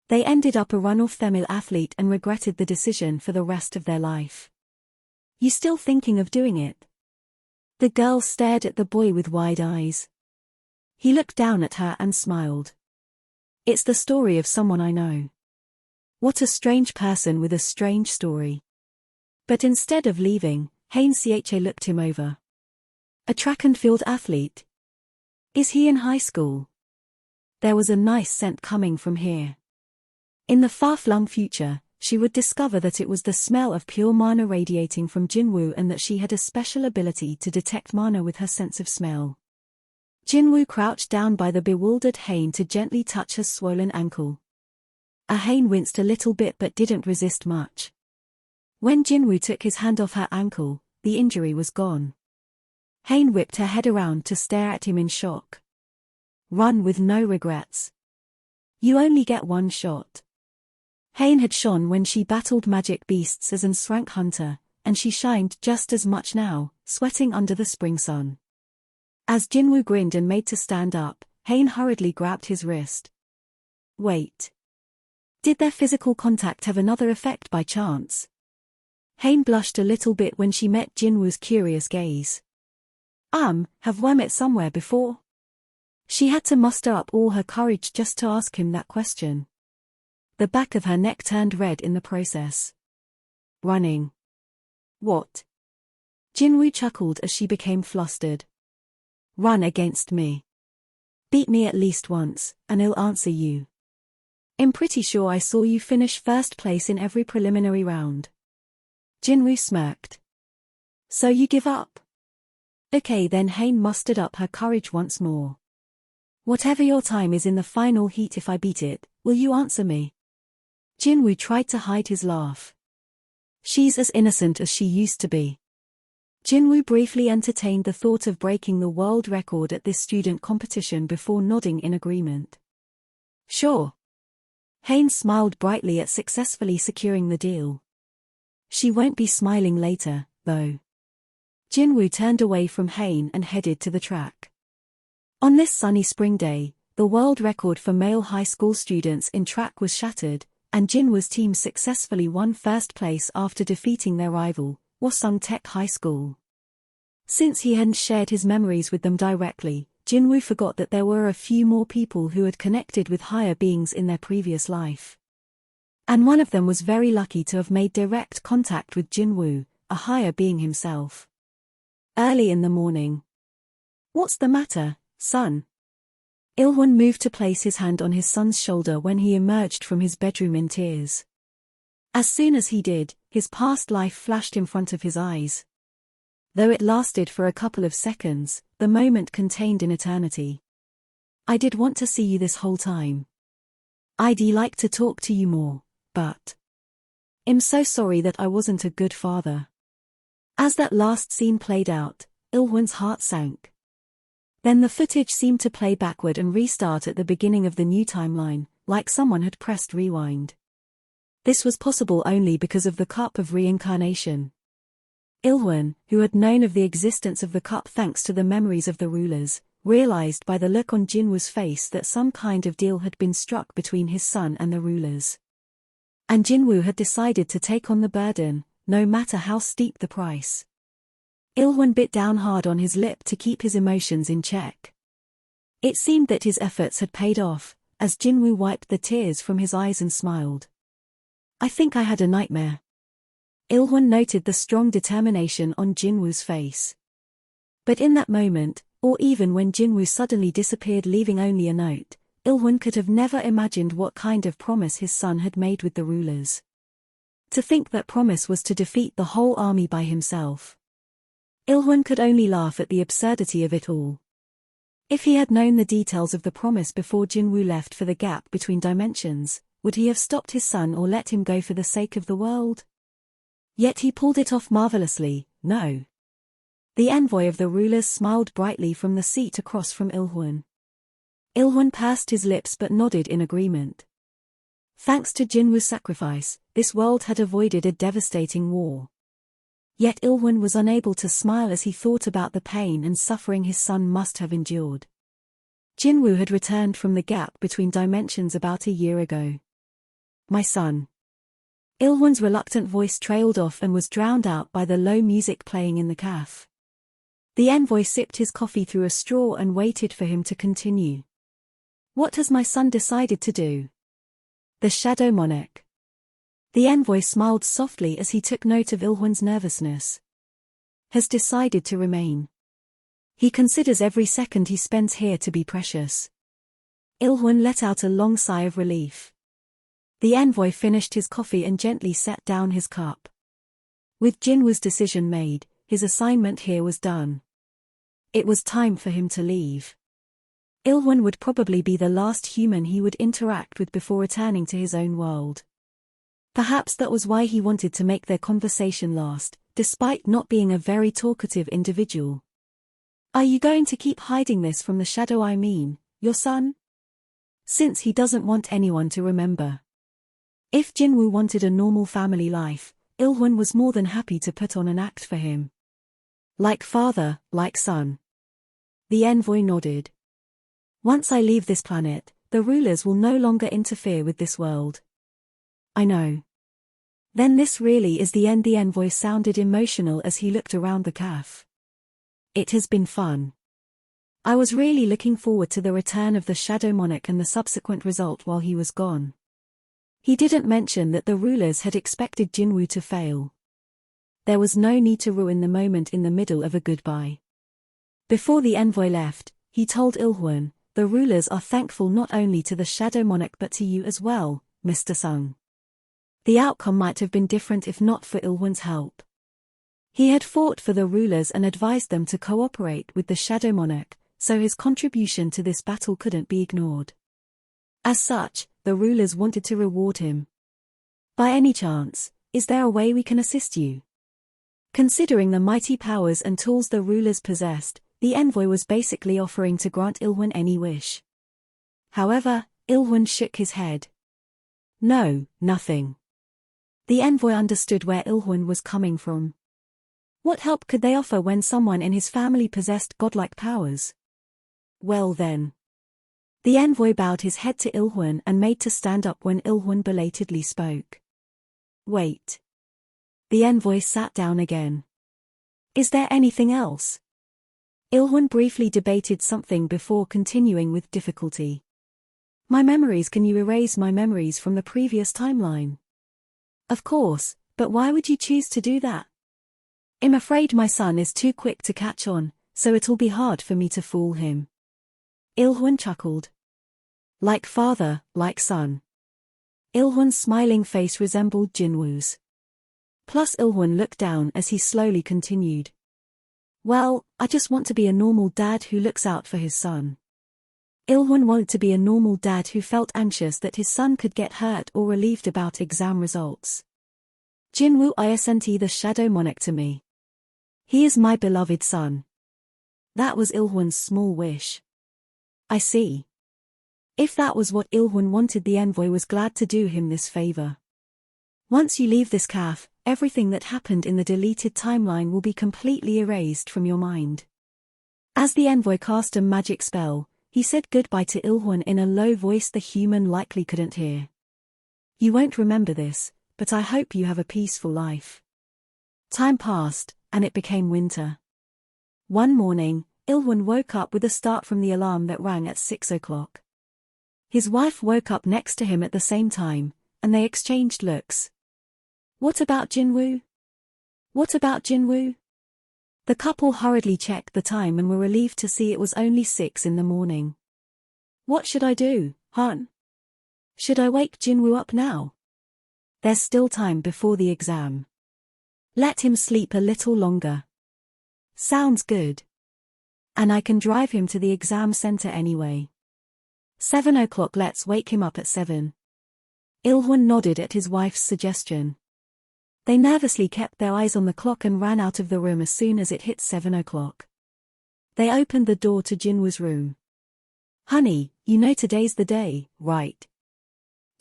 Speaker 1: They ended up a run-off female athlete and regretted the decision for the rest of their life. You still thinking of doing it? The girl stared at the boy with wide eyes. He looked down at her and smiled. It's the story of someone I know. What a strange person with a strange story. But instead of leaving, Haynes looked him over. A track and field athlete. Is he in high school? There was a nice scent coming from here. In the far-flung future, she would discover that it was the smell of pure mana radiating from Jinwoo and that she had a special ability to detect mana with her sense of smell. Jinwoo crouched down by the bewildered Hain to gently touch her swollen ankle. Hain winced a little bit but didn't resist much. When Jinwoo took his hand off her ankle, the injury was gone. Hain whipped her head around to stare at him in shock. Run with no regrets. You only get one shot. Hain had shone when she battled magic beasts as an Srank hunter, and she shined just as much now, sweating under the spring sun. As Jinwoo grinned and made to stand up, Hain hurriedly grabbed his wrist. Wait. Did their physical contact have another effect by chance? Hain blushed a little bit when she met Jinwoo's curious gaze. Have we met somewhere before? She had to muster up all her courage just to ask him that question. The back of her neck turned red in the process. Running. What? Jinwoo chuckled as she became flustered. Run against me. Beat me at least once, and I'll answer you. I'm pretty sure I saw you finish first place in every preliminary round. Jinwoo smirked. So you give up? Okay then. Hain mustered up her courage once more. Whatever your time is in the final heat, if I beat it, will you answer me? Jinwoo tried to hide his laugh. She's as innocent as she used to be. Jinwoo briefly entertained the thought of breaking the world record at this student competition before nodding in agreement. Sure. Hain smiled brightly at successfully securing the deal. She won't be smiling later, though. Jinwoo turned away from Hain and headed to the track. On this sunny spring day, the world record for male high school students in track was shattered, and Jinwoo's team successfully won first place after defeating their rival, Hwasong Tech High School. Since he hadn't shared his memories with them directly, Jinwoo forgot that there were a few more people who had connected with higher beings in their previous life. And one of them was very lucky to have made direct contact with Jinwoo, a higher being himself. Early in the morning. What's the matter, son? Ilwon moved to place his hand on his son's shoulder when he emerged from his bedroom in tears. As soon as he did, his past life flashed in front of his eyes. Though it lasted for a couple of seconds, the moment contained an eternity. I did want to see you this whole time. I'd like to talk to you more, but I'm so sorry that I wasn't a good father. As that last scene played out, Ilwon's heart sank. Then the footage seemed to play backward and restart at the beginning of the new timeline, like someone had pressed rewind. This was possible only because of the cup of reincarnation. Ilwon, who had known of the existence of the cup thanks to the memories of the rulers, realized by the look on Jinwoo's face that some kind of deal had been struck between his son and the rulers. And Jinwoo had decided to take on the burden, no matter how steep the price. Ilwon bit down hard on his lip to keep his emotions in check. It seemed that his efforts had paid off, as Jinwoo wiped the tears from his eyes and smiled. I think I had a nightmare. Ilwon noted the strong determination on Jinwoo's face. But in that moment, or even when Jinwoo suddenly disappeared leaving only a note, Ilwon could have never imagined what kind of promise his son had made with the rulers. To think that promise was to defeat the whole army by himself. Ilwon could only laugh at the absurdity of it all. If he had known the details of the promise before Jinwoo left for the gap between dimensions, would he have stopped his son or let him go for the sake of the world? Yet he pulled it off marvelously, no. The envoy of the rulers smiled brightly from the seat across from Ilwon. Ilwon pursed his lips but nodded in agreement. Thanks to Jinwoo's sacrifice, this world had avoided a devastating war. Yet Ilwon was unable to smile as he thought about the pain and suffering his son must have endured. Jinwoo had returned from the gap between dimensions about a year ago. My son. Ilwon's reluctant voice trailed off and was drowned out by the low music playing in the cafe. The envoy sipped his coffee through a straw and waited for him to continue. What has my son decided to do? The shadow monarch. The envoy smiled softly as he took note of Ilhwan's nervousness. Has decided to remain. He considers every second he spends here to be precious. Ilhwan let out a long sigh of relief. The envoy finished his coffee and gently set down his cup. With Jinwoo's decision made, his assignment here was done. It was time for him to leave. Ilhwan would probably be the last human he would interact with before returning to his own world. Perhaps that was why he wanted to make their conversation last, despite not being a very talkative individual. Are you going to keep hiding this from the shadow, I mean, your son? Since he doesn't want anyone to remember. If Jinwoo wanted a normal family life, Ilhwan was more than happy to put on an act for him. Like father, like son. The envoy nodded. Once I leave this planet, the rulers will no longer interfere with this world. I know. Then this really is the end. The envoy sounded emotional as he looked around the cafe. It has been fun. I was really looking forward to the return of the Shadow Monarch and the subsequent result while he was gone. He didn't mention that the rulers had expected Jinwoo to fail. There was no need to ruin the moment in the middle of a goodbye. Before the envoy left, he told Ilhwan, the rulers are thankful not only to the Shadow Monarch but to you as well, Mr. Sung. The outcome might have been different if not for Ilhwan's help. He had fought for the rulers and advised them to cooperate with the Shadow Monarch, so his contribution to this battle couldn't be ignored. As such, the rulers wanted to reward him. By any chance, is there a way we can assist you? Considering the mighty powers and tools the rulers possessed, the envoy was basically offering to grant Ilhwan any wish. However, Ilhwan shook his head. No, nothing. The envoy understood where Ilhwan was coming from. What help could they offer when someone in his family possessed godlike powers? Well then. The envoy bowed his head to Ilhwan and made to stand up when Ilhwan belatedly spoke. Wait. The envoy sat down again. Is there anything else? Ilhwan briefly debated something before continuing with difficulty. My memories. Can you erase my memories from the previous timeline? Of course, but why would you choose to do that? I'm afraid my son is too quick to catch on, so it'll be hard for me to fool him. Ilhwan chuckled. Like father, like son. Ilhwan's smiling face resembled Jinwoo's. Plus Ilhwan looked down as he slowly continued. Well, I just want to be a normal dad who looks out for his son. Ilhwan wanted to be a normal dad who felt anxious that his son could get hurt or relieved about exam results. Jinwoo isn't the Shadow Monarch to me. He is my beloved son. That was Ilhwan's small wish. I see. If that was what Ilhwan wanted, the envoy was glad to do him this favor. Once you leave this cafe, everything that happened in the deleted timeline will be completely erased from your mind. As the envoy cast a magic spell, he said goodbye to Ilhwan in a low voice the human likely couldn't hear. You won't remember this, but I hope you have a peaceful life. Time passed, and it became winter. One morning, Ilhwan woke up with a start from the alarm that rang at 6 o'clock. His wife woke up next to him at the same time, and they exchanged looks. What about Jinwoo? What about Jinwoo? The couple hurriedly checked the time and were relieved to see it was only 6 in the morning. What should I do, hon? Should I wake Jinwoo up now? There's still time before the exam. Let him sleep a little longer. Sounds good. And I can drive him to the exam center anyway. 7 o'clock, let's wake him up at 7. Ilhwan nodded at his wife's suggestion. They nervously kept their eyes on the clock and ran out of the room as soon as it hit 7 o'clock. They opened the door to Jinwoo's room. Honey, you know today's the day, right?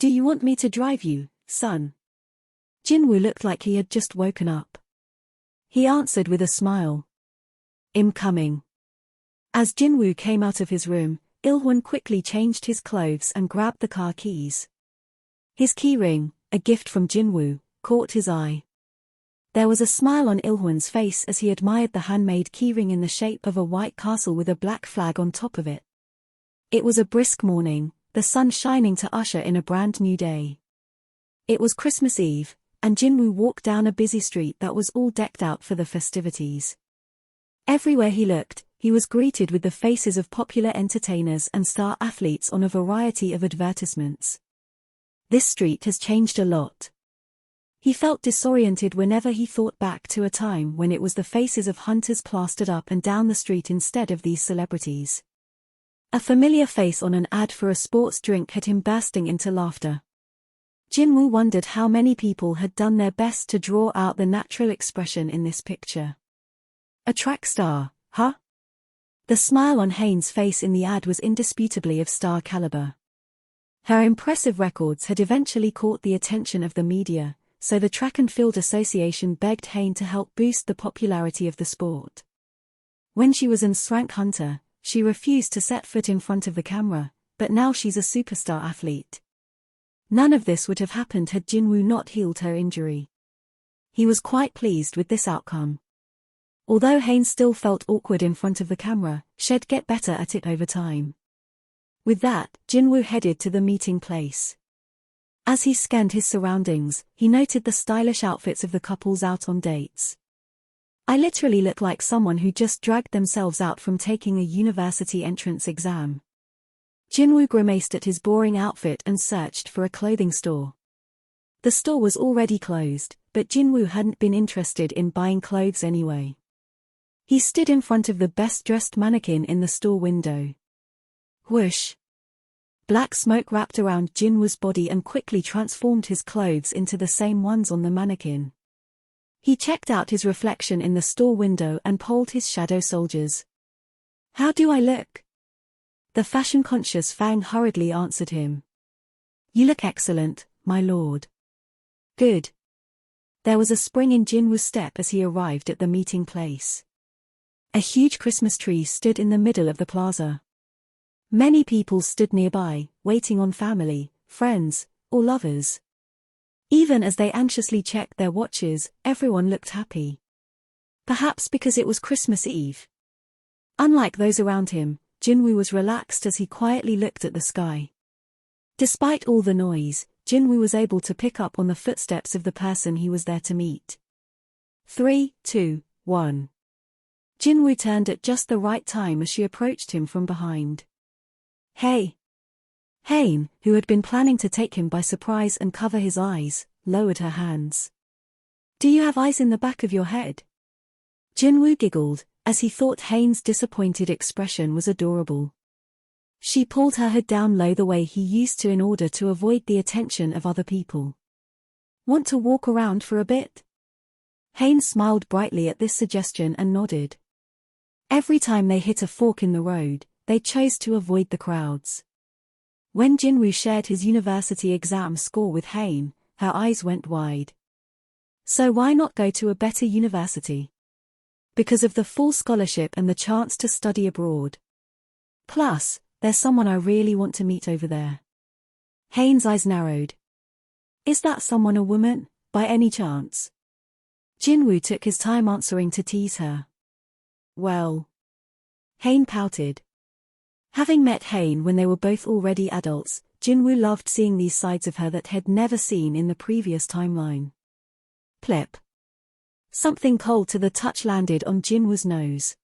Speaker 1: Do you want me to drive you, son? Jinwoo looked like he had just woken up. He answered with a smile. I'm coming. As Jinwoo came out of his room, Ilhwan quickly changed his clothes and grabbed the car keys. His keyring, a gift from Jinwoo, caught his eye. There was a smile on Ilhwan's face as he admired the handmade keyring in the shape of a white castle with a black flag on top of it. It was a brisk morning, the sun shining to usher in a brand new day. It was Christmas Eve, and Jinwoo walked down a busy street that was all decked out for the festivities. Everywhere he looked, he was greeted with the faces of popular entertainers and star athletes on a variety of advertisements. This street has changed a lot. He felt disoriented whenever he thought back to a time when it was the faces of hunters plastered up and down the street instead of these celebrities. A familiar face on an ad for a sports drink had him bursting into laughter. Jinwoo wondered how many people had done their best to draw out the natural expression in this picture. A track star, huh? The smile on Hain's face in the ad was indisputably of star caliber. Her impressive records had eventually caught the attention of the media, so the Track and Field Association begged Hain to help boost the popularity of the sport. When she was an rank hunter, she refused to set foot in front of the camera, but now she's a superstar athlete. None of this would have happened had Jinwoo not healed her injury. He was quite pleased with this outcome. Although Hain still felt awkward in front of the camera, she'd get better at it over time. With that, Jinwoo headed to the meeting place. As he scanned his surroundings, he noted the stylish outfits of the couples out on dates. I literally look like someone who just dragged themselves out from taking a university entrance exam. Jinwoo grimaced at his boring outfit and searched for a clothing store. The store was already closed, but Jinwoo hadn't been interested in buying clothes anyway. He stood in front of the best-dressed mannequin in the store window. Whoosh! Black smoke wrapped around Jinwoo's body and quickly transformed his clothes into the same ones on the mannequin. He checked out his reflection in the store window and polled his shadow soldiers. "How do I look?" The fashion-conscious Fang hurriedly answered him. "You look excellent, my lord." "Good." There was a spring in Jinwoo's step as he arrived at the meeting place. A huge Christmas tree stood in the middle of the plaza. Many people stood nearby, waiting on family, friends, or lovers. Even as they anxiously checked their watches, everyone looked happy. Perhaps because it was Christmas Eve. Unlike those around him, Jinwoo was relaxed as he quietly looked at the sky. Despite all the noise, Jinwoo was able to pick up on the footsteps of the person he was there to meet. 3, 2, 1. Jinwoo turned at just the right time as she approached him from behind. "Hey!" Hain, who had been planning to take him by surprise and cover his eyes, lowered her hands. "Do you have eyes in the back of your head?" Jinwoo giggled, as he thought Hain's disappointed expression was adorable. She pulled her hood down low the way he used to in order to avoid the attention of other people. "Want to walk around for a bit?" Hain smiled brightly at this suggestion and nodded. Every time they hit a fork in the road, they chose to avoid the crowds. When Jinwoo shared his university exam score with Hain, her eyes went wide. "So why not go to a better university?" "Because of the full scholarship and the chance to study abroad. Plus, there's someone I really want to meet over there." Hain's eyes narrowed. "Is that someone a woman, by any chance?" Jinwoo took his time answering to tease her. "Well..." Hain pouted. Having met Hain when they were both already adults, Jinwoo loved seeing these sides of her that he'd never seen in the previous timeline. Plep. Something cold to the touch landed on Jinwoo's nose.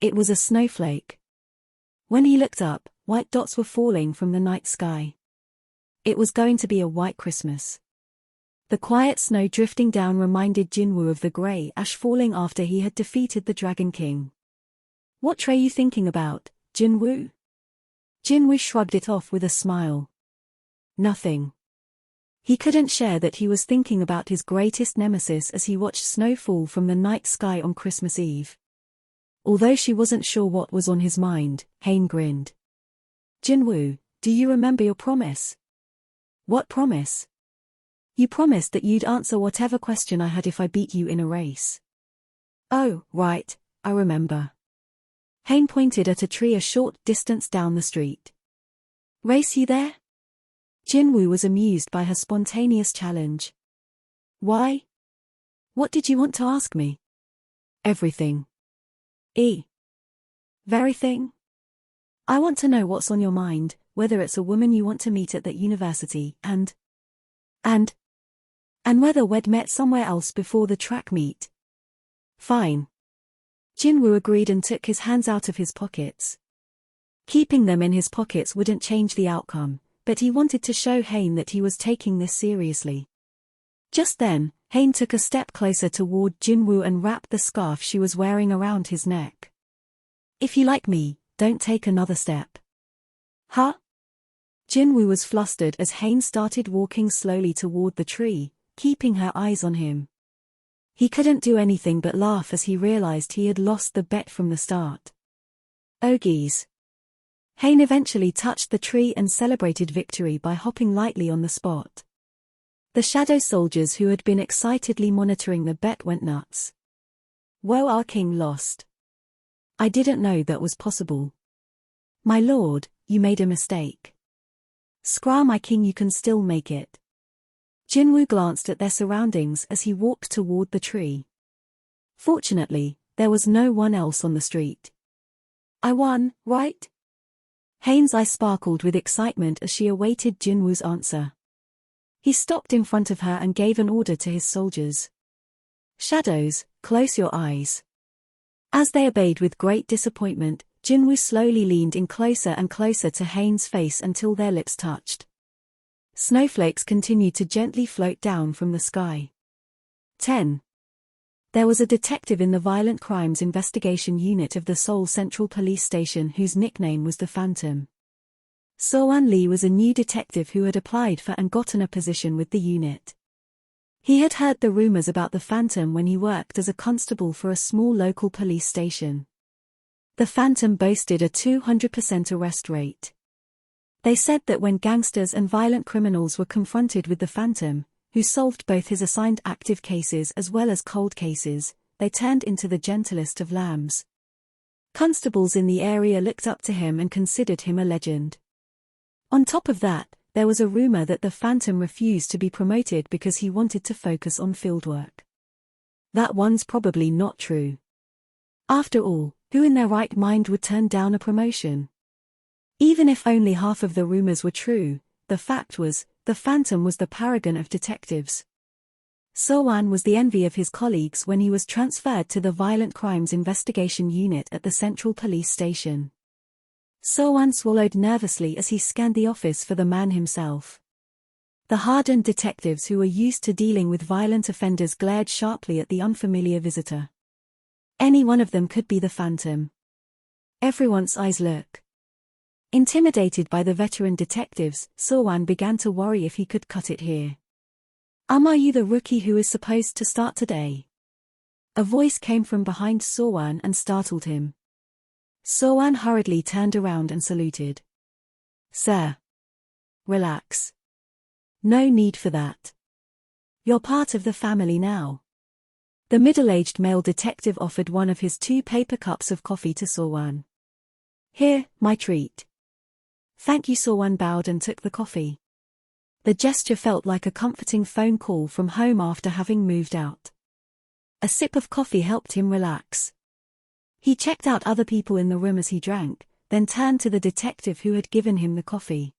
Speaker 1: It was a snowflake. When he looked up, white dots were falling from the night sky. It was going to be a white Christmas. The quiet snow drifting down reminded Jinwoo of the grey ash falling after he had defeated the Dragon King. "What are you thinking about, Jinwoo?" Jinwoo shrugged it off with a smile. "Nothing." He couldn't share that he was thinking about his greatest nemesis as he watched snow fall from the night sky on Christmas Eve. Although she wasn't sure what was on his mind, Hain grinned. "Jinwoo, do you remember your promise?" "What promise?" "You promised that you'd answer whatever question I had if I beat you in a race." "Oh, right, I remember." Hain pointed at a tree a short distance down the street. "Race you there?" Jinwoo was amused by her spontaneous challenge. "Why? What did you want to ask me? Everything. Verything? I want to know what's on your mind, whether it's a woman you want to meet at that university, and whether we'd met somewhere else before the track meet. Fine. Jinwoo agreed and took his hands out of his pockets. Keeping them in his pockets wouldn't change the outcome, but he wanted to show Hain that he was taking this seriously. Just then, Hain took a step closer toward Jinwoo and wrapped the scarf she was wearing around his neck. If you like me, don't take another step. Huh? Jinwoo was flustered as Hain started walking slowly toward the tree, keeping her eyes on him. He couldn't do anything but laugh as he realized he had lost the bet from the start. Oh geez. Hain eventually touched the tree and celebrated victory by hopping lightly on the spot. The shadow soldiers who had been excitedly monitoring the bet went nuts. Whoa, our king lost. I didn't know that was possible. My lord, you made a mistake. Scra, my king, you can still make it. Jinwoo glanced at their surroundings as he walked toward the tree. Fortunately, there was no one else on the street. I won, right? Hain's eyes sparkled with excitement as she awaited Jinwoo's answer. He stopped in front of her and gave an order to his soldiers. Shadows, close your eyes. As they obeyed with great disappointment, Jinwoo slowly leaned in closer and closer to Hain's face until their lips touched. Snowflakes continued to gently float down from the sky. 10. There was a detective in the Violent Crimes Investigation Unit of the Seoul Central Police Station whose nickname was the Phantom. So-Wan Lee was a new detective who had applied for and gotten a position with the unit. He had heard the rumors about the Phantom when he worked as a constable for a small local police station. The Phantom boasted a 200% arrest rate. They said that when gangsters and violent criminals were confronted with the Phantom, who solved both his assigned active cases as well as cold cases, they turned into the gentlest of lambs. Constables in the area looked up to him and considered him a legend. On top of that, there was a rumor that the Phantom refused to be promoted because he wanted to focus on fieldwork. That one's probably not true. After all, who in their right mind would turn down a promotion? Even if only half of the rumors were true, the fact was, the Phantom was the paragon of detectives. So-Wan was the envy of his colleagues when he was transferred to the Violent Crimes Investigation Unit at the Central Police Station. So-Wan swallowed nervously as he scanned the office for the man himself. The hardened detectives who were used to dealing with violent offenders glared sharply at the unfamiliar visitor. Any one of them could be the Phantom. Everyone's eyes look. Intimidated by the veteran detectives, So-Wan began to worry if he could cut it here. Are you the rookie who is supposed to start today? A voice came from behind So-Wan and startled him. So-Wan hurriedly turned around and saluted. Sir. Relax. No need for that. You're part of the family now. The middle-aged male detective offered one of his 2 paper cups of coffee to So-Wan. Here, my treat. Thank you. So-Wan bowed and took the coffee. The gesture felt like a comforting phone call from home after having moved out. A sip of coffee helped him relax. He checked out other people in the room as he drank, then turned to the detective who had given him the coffee.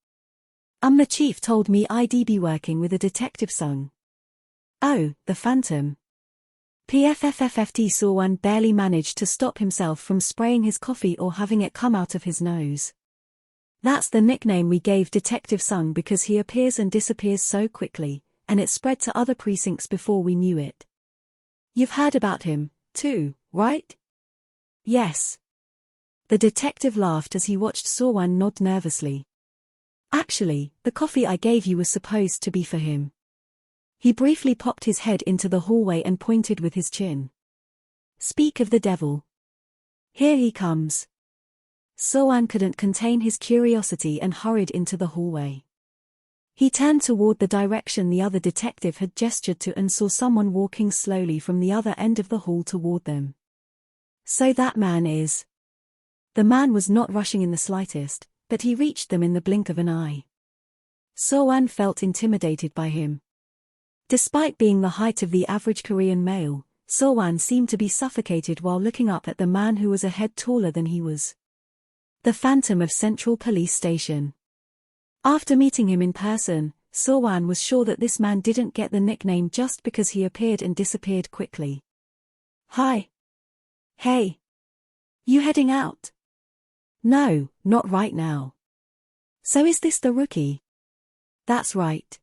Speaker 1: The chief told me I'd be working with a detective son. Oh, the Phantom. PFFFFT. So-Wan barely managed to stop himself from spraying his coffee or having it come out of his nose. That's the nickname we gave Detective Sung because he appears and disappears so quickly, and it spread to other precincts before we knew it. You've heard about him, too, right? Yes. The detective laughed as he watched So-Wan nod nervously. Actually, the coffee I gave you was supposed to be for him. He briefly popped his head into the hallway and pointed with his chin. Speak of the devil. Here he comes. So-Wan couldn't contain his curiosity and hurried into the hallway. He turned toward the direction the other detective had gestured to and saw someone walking slowly from the other end of the hall toward them. So that man is. The man was not rushing in the slightest, but he reached them in the blink of an eye. So-Wan felt intimidated by him. Despite being the height of the average Korean male, So-wan seemed to be suffocated while looking up at the man who was a head taller than he was. The Phantom of Central Police Station. After meeting him in person, So-wan was sure that this man didn't get the nickname just because he appeared and disappeared quickly. Hi. Hey. You heading out? No, not right now. So is this the rookie? That's right.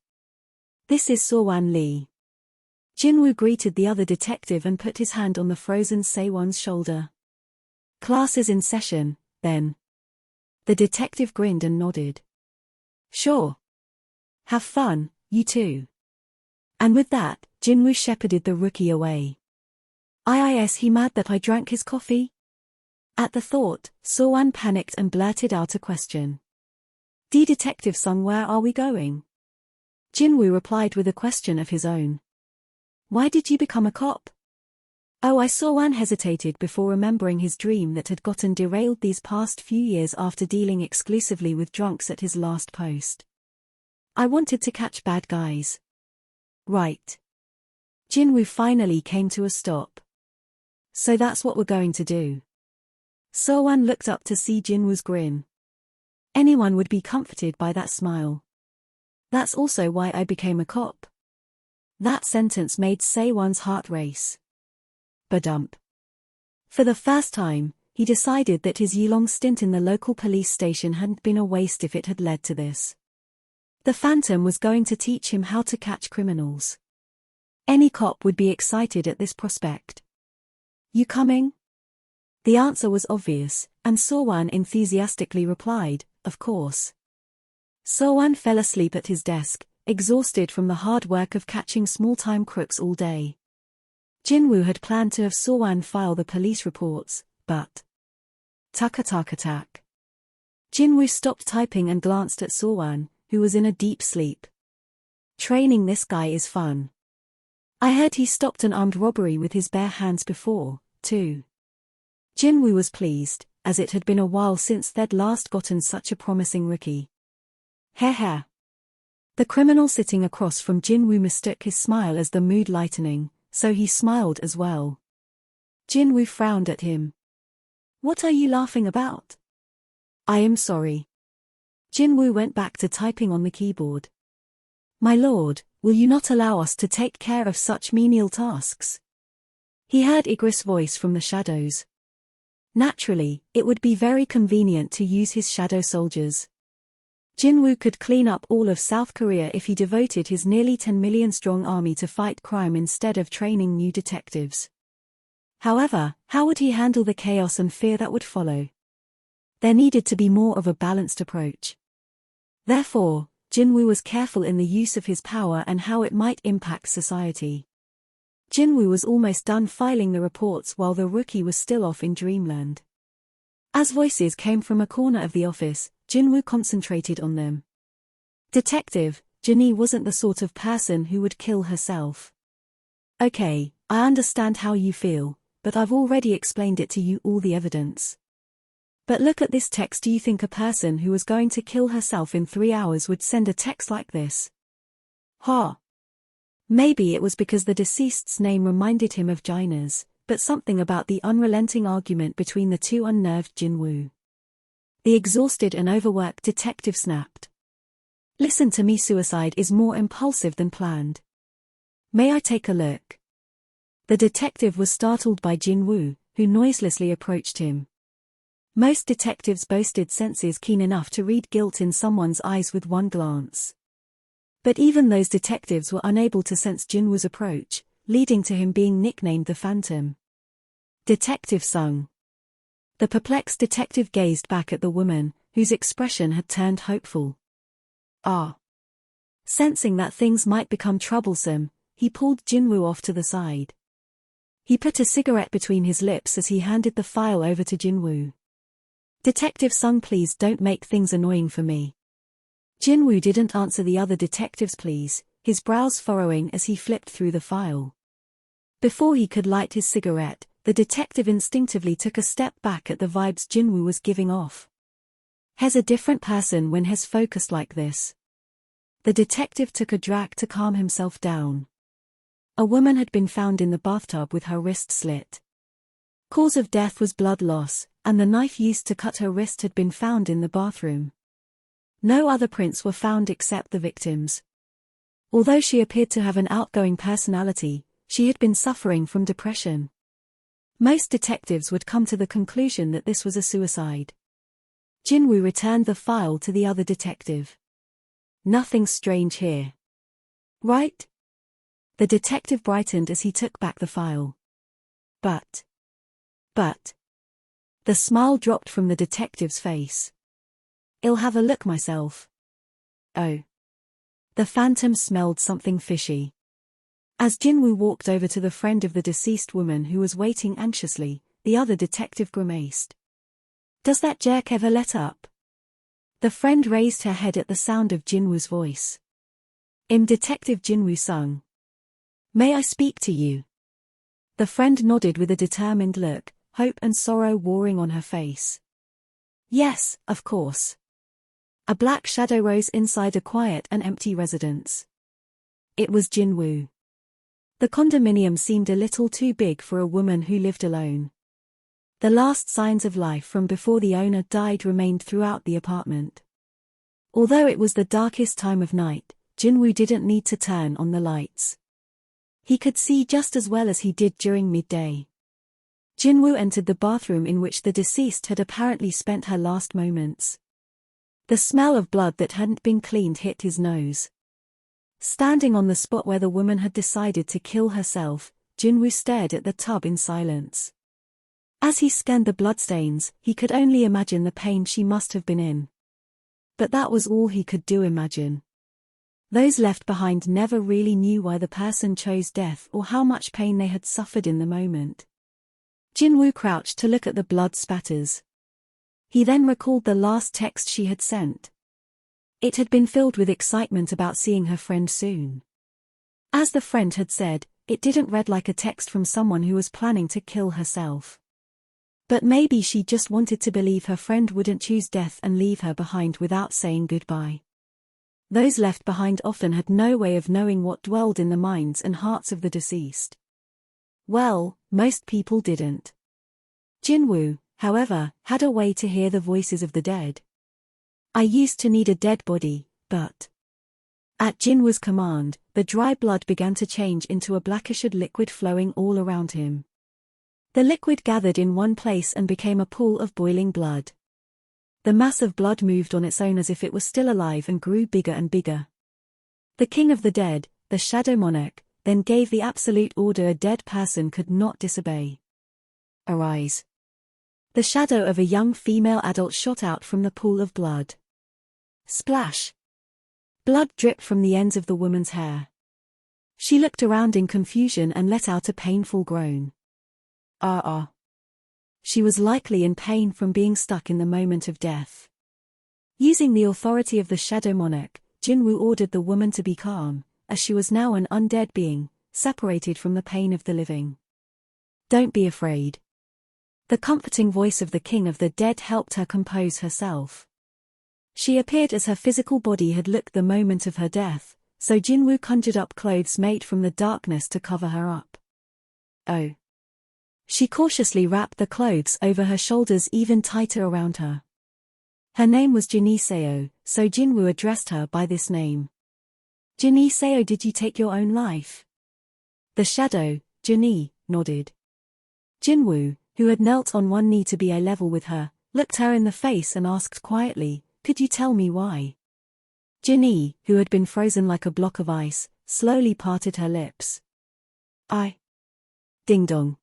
Speaker 1: This is So-wan Lee. Jinwoo greeted the other detective and put his hand on the frozen Se-won's shoulder. Class is in session, then. The detective grinned and nodded. Sure. Have fun, you two. And with that, Jinwoo shepherded the rookie away. Is he mad that I drank his coffee? At the thought, So-wan panicked and blurted out a question. Detective Sung, where are we going? Jinwoo replied with a question of his own. Why did you become a cop? Oh, So-wan hesitated before remembering his dream that had gotten derailed these past few years after dealing exclusively with drunks at his last post. I wanted to catch bad guys. Right. Jinwoo finally came to a stop. So that's what we're going to do. So-wan looked up to see Jinwoo's grin. Anyone would be comforted by that smile. That's also why I became a cop. That sentence made Se-won's heart race. Badump. For the first time, he decided that his year-long stint in the local police station hadn't been a waste if it had led to this. The Phantom was going to teach him how to catch criminals. Any cop would be excited at this prospect. You coming? The answer was obvious, and So-wan enthusiastically replied, of course. So-wan fell asleep at his desk, exhausted from the hard work of catching small-time crooks all day. Jinwoo had planned to have So-wan file the police reports, but... Tuck-a-tuck-a-tack. Jinwoo stopped typing and glanced at So-wan, who was in a deep sleep. Training this guy is fun. I heard he stopped an armed robbery with his bare hands before, too. Jinwoo was pleased, as it had been a while since they'd last gotten such a promising rookie. Heh. The criminal sitting across from Jinwoo mistook his smile as the mood lightening, so he smiled as well. Jinwoo frowned at him. What are you laughing about? I am sorry. Jinwoo went back to typing on the keyboard. My lord, will you not allow us to take care of such menial tasks? He heard Igris' voice from the shadows. Naturally, it would be very convenient to use his shadow soldiers. Jinwoo could clean up all of South Korea if he devoted his nearly 10 million strong army to fight crime instead of training new detectives. However, how would he handle the chaos and fear that would follow? There needed to be more of a balanced approach. Therefore, Jinwoo was careful in the use of his power and how it might impact society. Jinwoo was almost done filing the reports while the rookie was still off in dreamland. As voices came from a corner of the office, Jinwoo concentrated on them. Detective, Jenny wasn't the sort of person who would kill herself. Okay, I understand how you feel, but I've already explained it to you, all the evidence. But look at this text. Do you think a person who was going to kill herself in 3 hours would send a text like this? Maybe it was because the deceased's name reminded him of Gina's, but something about the unrelenting argument between the two unnerved Jinwoo. The exhausted and overworked detective snapped. Listen to me, suicide is more impulsive than planned. May I take a look? The detective was startled by Jinwoo, who noiselessly approached him. Most detectives boasted senses keen enough to read guilt in someone's eyes with one glance. But even those detectives were unable to sense Jinwoo's approach, leading to him being nicknamed the Phantom. Detective Sung. The perplexed detective gazed back at the woman, whose expression had turned hopeful. Sensing that things might become troublesome, he pulled Jinwoo off to the side. He put a cigarette between his lips as he handed the file over to Jinwoo. Detective Sung, please don't make things annoying for me. Jinwoo didn't answer the other detective's pleas, his brows furrowing as he flipped through the file. Before he could light his cigarette, the detective instinctively took a step back at the vibes Jinwoo was giving off. He's a different person when he's focused like this. The detective took a drag to calm himself down. A woman had been found in the bathtub with her wrist slit. Cause of death was blood loss, and the knife used to cut her wrist had been found in the bathroom. No other prints were found except the victim's. Although she appeared to have an outgoing personality, she had been suffering from depression. Most detectives would come to the conclusion that this was a suicide. Jinwoo returned the file to the other detective. Nothing strange here. Right? The detective brightened as he took back the file. But. The smile dropped from the detective's face. I'll have a look myself. Oh. The phantom smelled something fishy. As Jinwoo walked over to the friend of the deceased woman who was waiting anxiously, the other detective grimaced. Does that jerk ever let up? The friend raised her head at the sound of Jinwoo's voice. Detective Jinwoo sung. May I speak to you? The friend nodded with a determined look, hope and sorrow warring on her face. Yes, of course. A black shadow rose inside a quiet and empty residence. It was Jinwoo. The condominium seemed a little too big for a woman who lived alone. The last signs of life from before the owner died remained throughout the apartment. Although it was the darkest time of night, Jinwoo didn't need to turn on the lights. He could see just as well as he did during midday. Jinwoo entered the bathroom in which the deceased had apparently spent her last moments. The smell of blood that hadn't been cleaned hit his nose. Standing on the spot where the woman had decided to kill herself, Jinwoo stared at the tub in silence. As he scanned the bloodstains, he could only imagine the pain she must have been in. But that was all he could do imagine. Those left behind never really knew why the person chose death or how much pain they had suffered in the moment. Jinwoo crouched to look at the blood spatters. He then recalled the last text she had sent. It had been filled with excitement about seeing her friend soon. As the friend had said, it didn't read like a text from someone who was planning to kill herself. But maybe she just wanted to believe her friend wouldn't choose death and leave her behind without saying goodbye. Those left behind often had no way of knowing what dwelled in the minds and hearts of the deceased. Well, most people didn't. Jinwoo, however, had a way to hear the voices of the dead. I used to need a dead body, but... At Jinwoo's command, the dry blood began to change into a blackish liquid flowing all around him. The liquid gathered in one place and became a pool of boiling blood. The mass of blood moved on its own as if it was still alive and grew bigger and bigger. The king of the dead, the shadow monarch, then gave the absolute order a dead person could not disobey. Arise. The shadow of a young female adult shot out from the pool of blood. Splash! Blood dripped from the ends of the woman's hair. She looked around in confusion and let out a painful groan. She was likely in pain from being stuck in the moment of death. Using the authority of the shadow monarch, Jinwoo ordered the woman to be calm, as she was now an undead being, separated from the pain of the living. Don't be afraid. The comforting voice of the king of the dead helped her compose herself. She appeared as her physical body had looked the moment of her death, so Jinwoo conjured up clothes made from the darkness to cover her up. Oh. She cautiously wrapped the clothes over her shoulders even tighter around her. Her name was Seo, so Jinwoo addressed her by this name. Seo, did you take your own life? The shadow, Jinni, nodded. Jinwoo, who had knelt on one knee to be eye level with her, looked her in the face and asked quietly, could you tell me why? Jinni, who had been frozen like a block of ice, slowly parted her lips. Ding dong.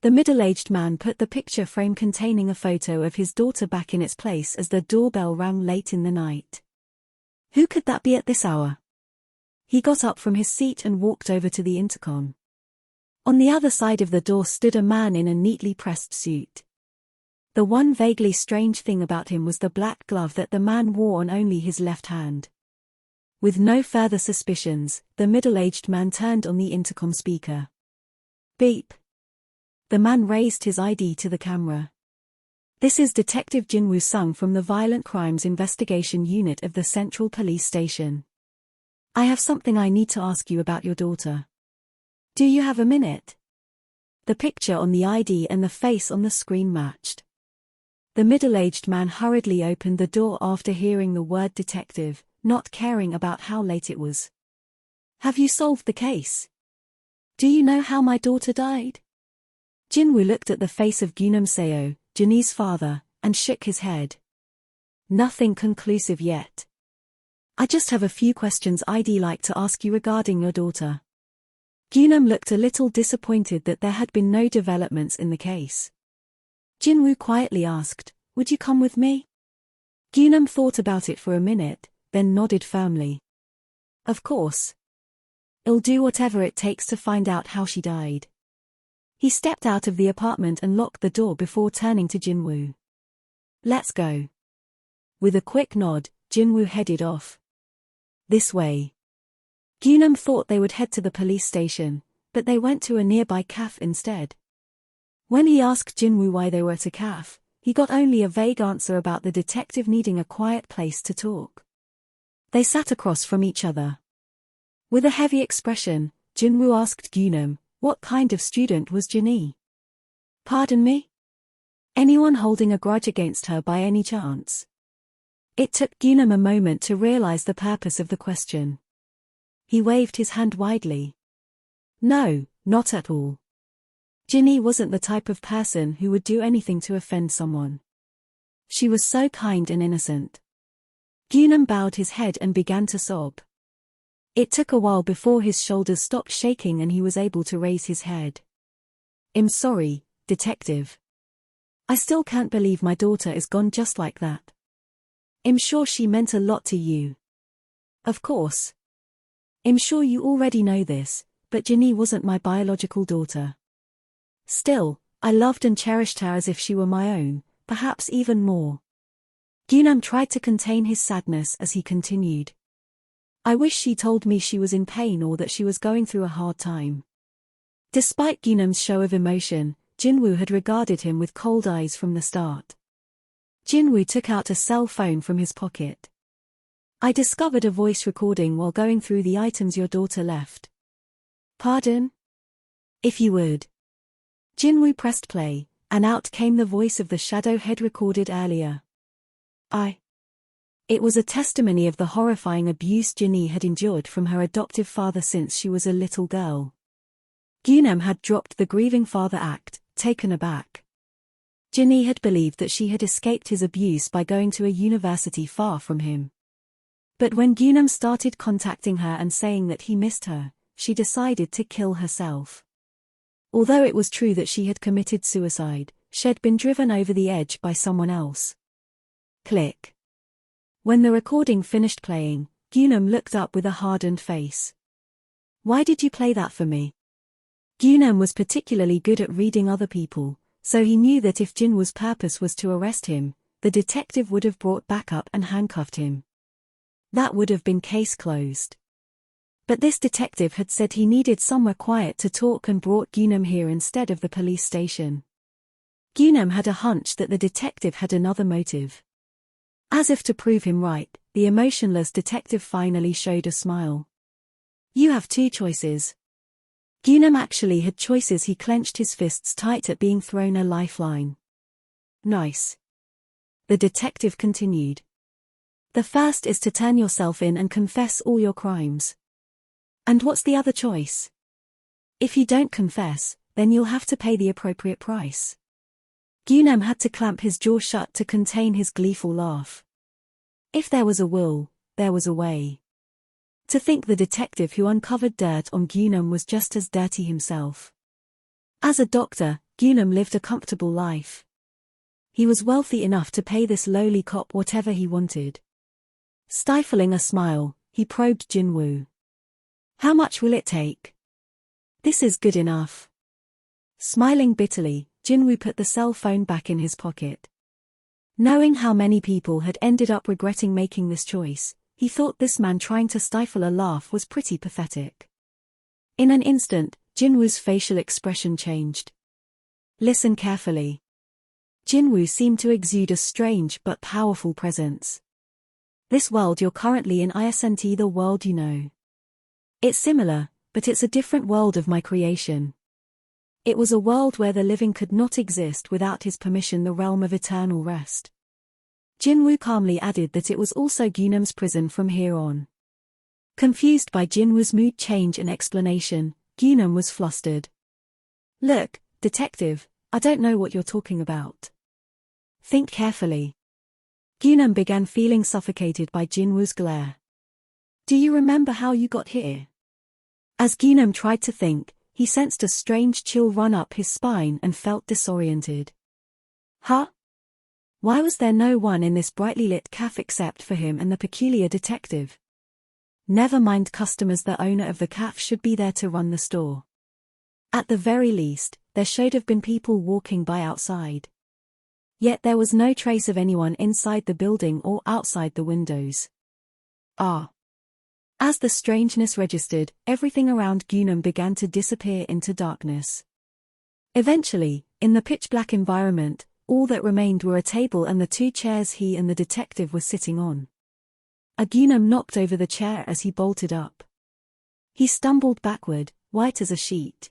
Speaker 1: The middle-aged man put the picture frame containing a photo of his daughter back in its place as the doorbell rang late in the night. Who could that be at this hour? He got up from his seat and walked over to the intercom. On the other side of the door stood a man in a neatly pressed suit. The one vaguely strange thing about him was the black glove that the man wore on only his left hand. With no further suspicions, the middle-aged man turned on the intercom speaker. Beep. The man raised his ID to the camera. This is Detective Jinwoo Sung from the Violent Crimes Investigation Unit of the Central Police Station. I have something I need to ask you about your daughter. Do you have a minute? The picture on the ID and the face on the screen matched. The middle-aged man hurriedly opened the door after hearing the word detective, not caring about how late it was. Have you solved the case? Do you know how my daughter died? Jinwoo looked at the face of Gunam Seo, Jinhee's father, and shook his head. Nothing conclusive yet. I just have a few questions I'd like to ask you regarding your daughter. Gunam looked a little disappointed that there had been no developments in the case. Jinwoo quietly asked, would you come with me? Gunam thought about it for a minute, then nodded firmly. Of course. I'll do whatever it takes to find out how she died. He stepped out of the apartment and locked the door before turning to Jinwoo. Let's go. With a quick nod, Jinwoo headed off. This way. Gunam thought they would head to the police station, but they went to a nearby cafe instead. When he asked Jinwoo why they were at a cafe, he got only a vague answer about the detective needing a quiet place to talk. They sat across from each other. With a heavy expression, Jinwoo asked Gunam, what kind of student was Jinhee? Pardon me? Anyone holding a grudge against her by any chance? It took Gunam a moment to realize the purpose of the question. He waved his hand widely. No, not at all. Jinhee wasn't the type of person who would do anything to offend someone. She was so kind and innocent. Gunam bowed his head and began to sob. It took a while before his shoulders stopped shaking and he was able to raise his head. I'm sorry, detective. I still can't believe my daughter is gone just like that. I'm sure she meant a lot to you. Of course. I'm sure you already know this, but Jinhee wasn't my biological daughter. Still, I loved and cherished her as if she were my own, perhaps even more. Gunam tried to contain his sadness as he continued. I wish she told me she was in pain or that she was going through a hard time. Despite Gunam's show of emotion, Jinwoo had regarded him with cold eyes from the start. Jinwoo took out a cell phone from his pocket. I discovered a voice recording while going through the items your daughter left. Pardon? If you would. Jinwoo pressed play, and out came the voice of the shadow head recorded earlier. It was a testimony of the horrifying abuse Jinhee had endured from her adoptive father since she was a little girl. Gunam had dropped the grieving father act, taken aback. Jinhee had believed that she had escaped his abuse by going to a university far from him. But when Gunam started contacting her and saying that he missed her, she decided to kill herself. Although it was true that she had committed suicide, she had been driven over the edge by someone else. Click. When the recording finished playing, Gunam looked up with a hardened face. Why did you play that for me? Gunam was particularly good at reading other people, so he knew that if Jinwoo's purpose was to arrest him, the detective would have brought backup and handcuffed him. That would have been case closed. But this detective had said he needed somewhere quiet to talk and brought Gunam here instead of the police station. Gunam had a hunch that the detective had another motive. As if to prove him right, the emotionless detective finally showed a smile. You have two choices. Gunam actually had choices. He clenched his fists tight at being thrown a lifeline. Nice. The detective continued. The first is to turn yourself in and confess all your crimes. And what's the other choice? If you don't confess, then you'll have to pay the appropriate price. Gunam had to clamp his jaw shut to contain his gleeful laugh. If there was a will, there was a way. To think the detective who uncovered dirt on Gunam was just as dirty himself. As a doctor, Gunam lived a comfortable life. He was wealthy enough to pay this lowly cop whatever he wanted. Stifling a smile, he probed Jinwoo. How much will it take? This is good enough. Smiling bitterly, Jinwoo put the cell phone back in his pocket. Knowing how many people had ended up regretting making this choice, he thought this man trying to stifle a laugh was pretty pathetic. In an instant, Jinwoo's facial expression changed. Listen carefully. Jinwoo seemed to exude a strange but powerful presence. This world you're currently in isn't the world you know. It's similar, but it's a different world of my creation. It was a world where the living could not exist without his permission, the realm of eternal rest. Jinwoo calmly added that it was also Gyunam's prison from here on. Confused by Jinwoo's mood change and explanation, Gyunam was flustered. Look, detective, I don't know what you're talking about. Think carefully. Gyunam began feeling suffocated by Jinwoo's glare. Do you remember how you got here? As Gyunam tried to think, he sensed a strange chill run up his spine and felt disoriented. Huh? Why was there no one in this brightly lit cafe except for him and the peculiar detective? Never mind customers, the owner of the cafe should be there to run the store. At the very least, there should have been people walking by outside. Yet there was no trace of anyone inside the building or outside the windows. As the strangeness registered, everything around Gyunam began to disappear into darkness. Eventually, in the pitch-black environment, all that remained were a table and the two chairs he and the detective were sitting on. Gyunam knocked over the chair as he bolted up. He stumbled backward, white as a sheet.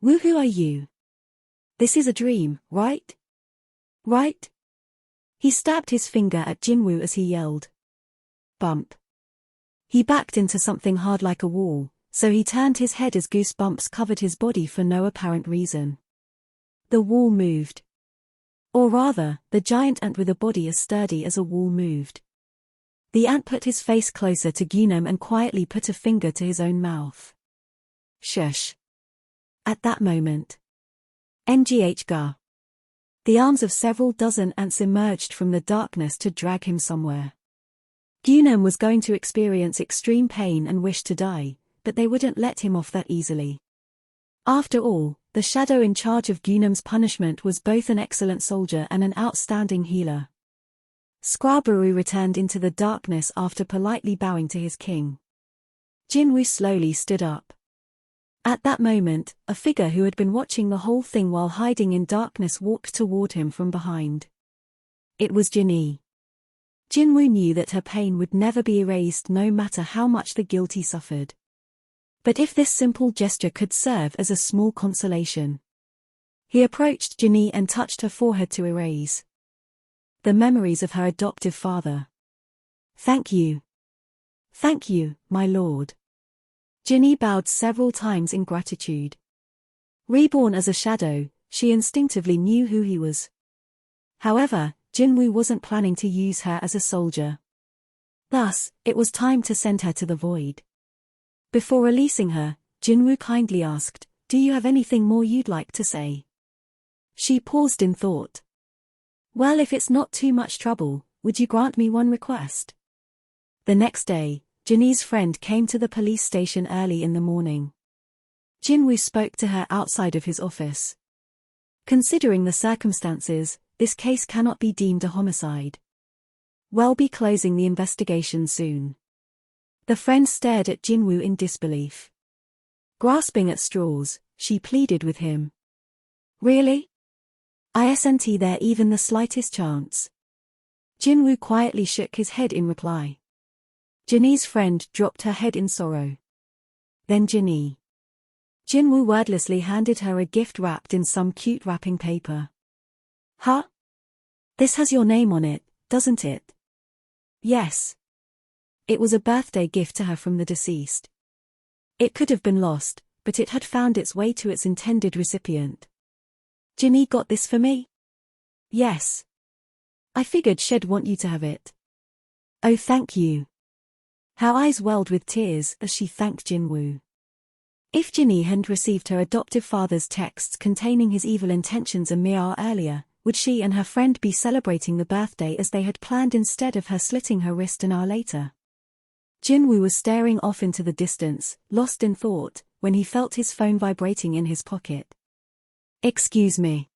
Speaker 1: Who are you? This is a dream, right? Right? He stabbed his finger at Jinwoo as he yelled. Bump. He backed into something hard like a wall, so he turned his head as goosebumps covered his body for no apparent reason. The wall moved. Or rather, the giant ant with a body as sturdy as a wall moved. The ant put his face closer to Gyunam and quietly put a finger to his own mouth. Shush. At that moment. Ngh. The arms of several dozen ants emerged from the darkness to drag him somewhere. Gyunam was going to experience extreme pain and wish to die, but they wouldn't let him off that easily. After all, the shadow in charge of Gyunam's punishment was both an excellent soldier and an outstanding healer. Scrabaru returned into the darkness after politely bowing to his king. Jinwoo slowly stood up. At that moment, a figure who had been watching the whole thing while hiding in darkness walked toward him from behind. It was Jinhee. Jinwoo knew that her pain would never be erased no matter how much the guilty suffered. But if this simple gesture could serve as a small consolation. He approached Jinhee and touched her forehead to erase the memories of her adoptive father. Thank you. Thank you, my lord. Jinhee bowed several times in gratitude. Reborn as a shadow, she instinctively knew who he was. However, Jinwoo wasn't planning to use her as a soldier. Thus, it was time to send her to the void. Before releasing her, Jinwoo kindly asked, "Do you have anything more you'd like to say?" She paused in thought. "Well, if it's not too much trouble, would you grant me one request?" The next day, Jinhee's friend came to the police station early in the morning. Jinwoo spoke to her outside of his office. Considering the circumstances, this case cannot be deemed a homicide. We'll be closing the investigation soon. The friend stared at Jinwoo in disbelief. Grasping at straws, she pleaded with him. Really? Isn't there even the slightest chance? Jinwoo quietly shook his head in reply. Jinhee's friend dropped her head in sorrow. Then Jinhee. Jinwoo wordlessly handed her a gift wrapped in some cute wrapping paper. Huh? This has your name on it, doesn't it? Yes. It was a birthday gift to her from the deceased. It could have been lost, but it had found its way to its intended recipient. Jinhee got this for me? Yes. I figured she'd want you to have it. Oh, thank you. Her eyes welled with tears as she thanked Jinwoo. If Jinhee hadn't received her adoptive father's texts containing his evil intentions a mere hour earlier, would she and her friend be celebrating the birthday as they had planned instead of her slitting her wrist an hour later? Jinwoo was staring off into the distance, lost in thought, when he felt his phone vibrating in his pocket. Excuse me.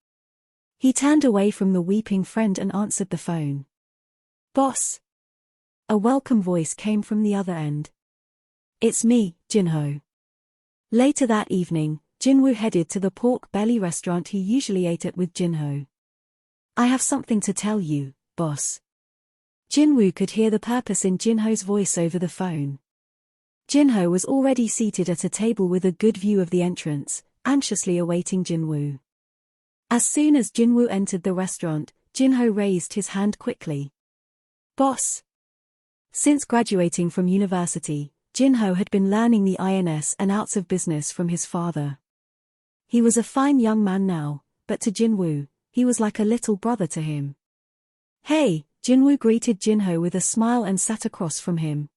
Speaker 1: He turned away from the weeping friend and answered the phone. Boss. A welcome voice came from the other end. It's me, Jinho. Later that evening, Jinwoo headed to the pork belly restaurant he usually ate at with Jinho. I have something to tell you, boss. Jinwoo could hear the purpose in Jinho's voice over the phone. Jinho was already seated at a table with a good view of the entrance, anxiously awaiting Jinwoo. As soon as Jinwoo entered the restaurant, Jinho raised his hand quickly. Boss. Since graduating from university, Jinho had been learning the ins and outs of business from his father. He was a fine young man now, but to Jinwoo, he was like a little brother to him. Hey, Jinwoo greeted Jinho with a smile and sat across from him.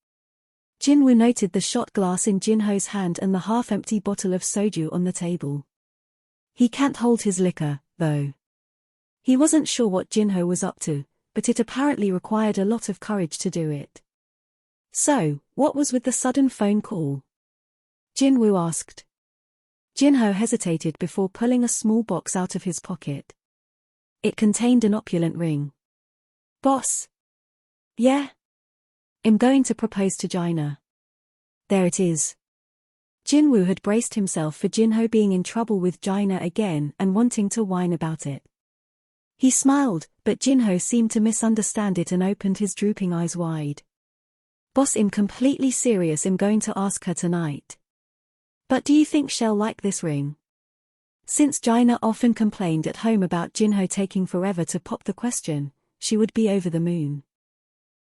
Speaker 1: Jinwoo noted the shot glass in Jinho's hand and the half-empty bottle of soju on the table. He can't hold his liquor, though. He wasn't sure what Jinho was up to, but it apparently required a lot of courage to do it. So, what was with the sudden phone call? Jinwoo asked. Jinho hesitated before pulling a small box out of his pocket. It contained an opulent ring. Boss. Yeah? I'm going to propose to Jaina. There it is. Jinwoo had braced himself for Jinho being in trouble with Jaina again and wanting to whine about it. He smiled, but Jinho seemed to misunderstand it and opened his drooping eyes wide. Boss, I'm completely serious. I'm going to ask her tonight. But do you think she'll like this ring? Since Jaina often complained at home about Jinho taking forever to pop the question, she would be over the moon.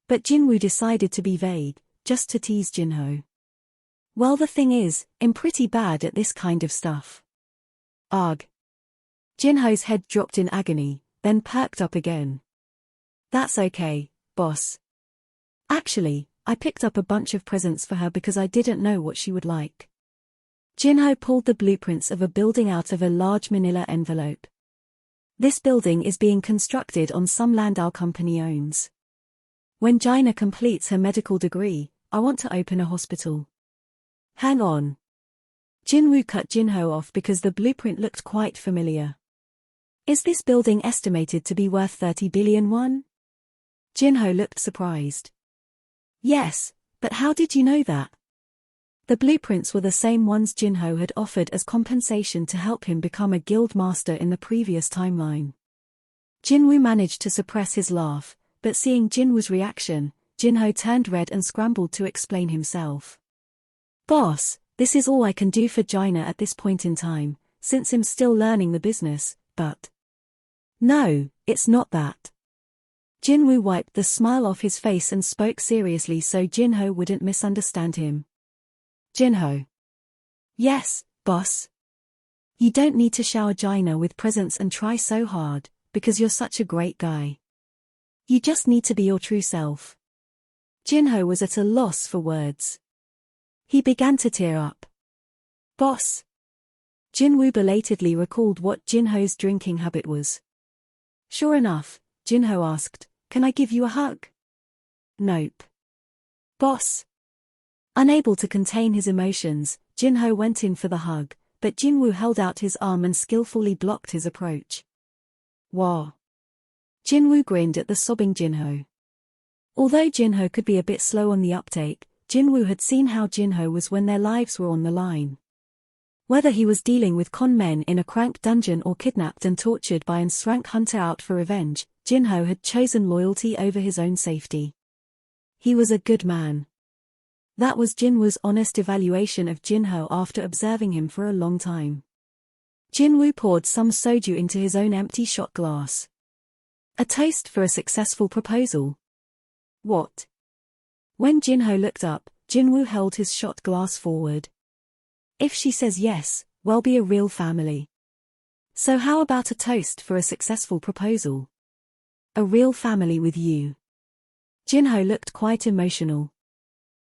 Speaker 1: But Jinwoo decided to be vague, just to tease Jinho. Well, the thing is, I'm pretty bad at this kind of stuff. Ugh. Jinho's head dropped in agony, then perked up again. That's okay, boss. Actually, I picked up a bunch of presents for her because I didn't know what she would like. Jinho pulled the blueprints of a building out of a large manila envelope. This building is being constructed on some land our company owns. When Jaina completes her medical degree, I want to open a hospital. Hang on. Jinwoo cut Jinho off because the blueprint looked quite familiar. Is this building estimated to be worth 30 billion won? Jinho looked surprised. Yes, but how did you know that? The blueprints were the same ones Jinho had offered as compensation to help him become a guild master in the previous timeline. Jinwoo managed to suppress his laugh, but seeing Jinwoo's reaction, Jinho turned red and scrambled to explain himself. Boss, this is all I can do for Jaina at this point in time, since I'm still learning the business, but... No, it's not that. Jinwoo wiped the smile off his face and spoke seriously so Jinho wouldn't misunderstand him. Jinho. Yes, boss. You don't need to shower Jaina with presents and try so hard, because you're such a great guy. You just need to be your true self. Jinho was at a loss for words. He began to tear up. Boss. Jinwoo belatedly recalled what Jinho's drinking habit was. Sure enough, Jinho asked, "Can I give you a hug?" Nope. Boss. Unable to contain his emotions, Jinho went in for the hug, but Jinwoo held out his arm and skillfully blocked his approach. Wah. Jinwoo grinned at the sobbing Jinho. Although Jinho could be a bit slow on the uptake, Jinwoo had seen how Jinho was when their lives were on the line. Whether he was dealing with con men in a crank dungeon or kidnapped and tortured by an srank hunter out for revenge, Jinho had chosen loyalty over his own safety. He was a good man. That was Jinwoo's honest evaluation of Jinho after observing him for a long time. Jinwoo poured some soju into his own empty shot glass. A toast for a successful proposal. What? When Jinho looked up, Jinwoo held his shot glass forward. If she says yes, we'll be a real family. So how about a toast for a successful proposal? A real family with you. Jinho looked quite emotional.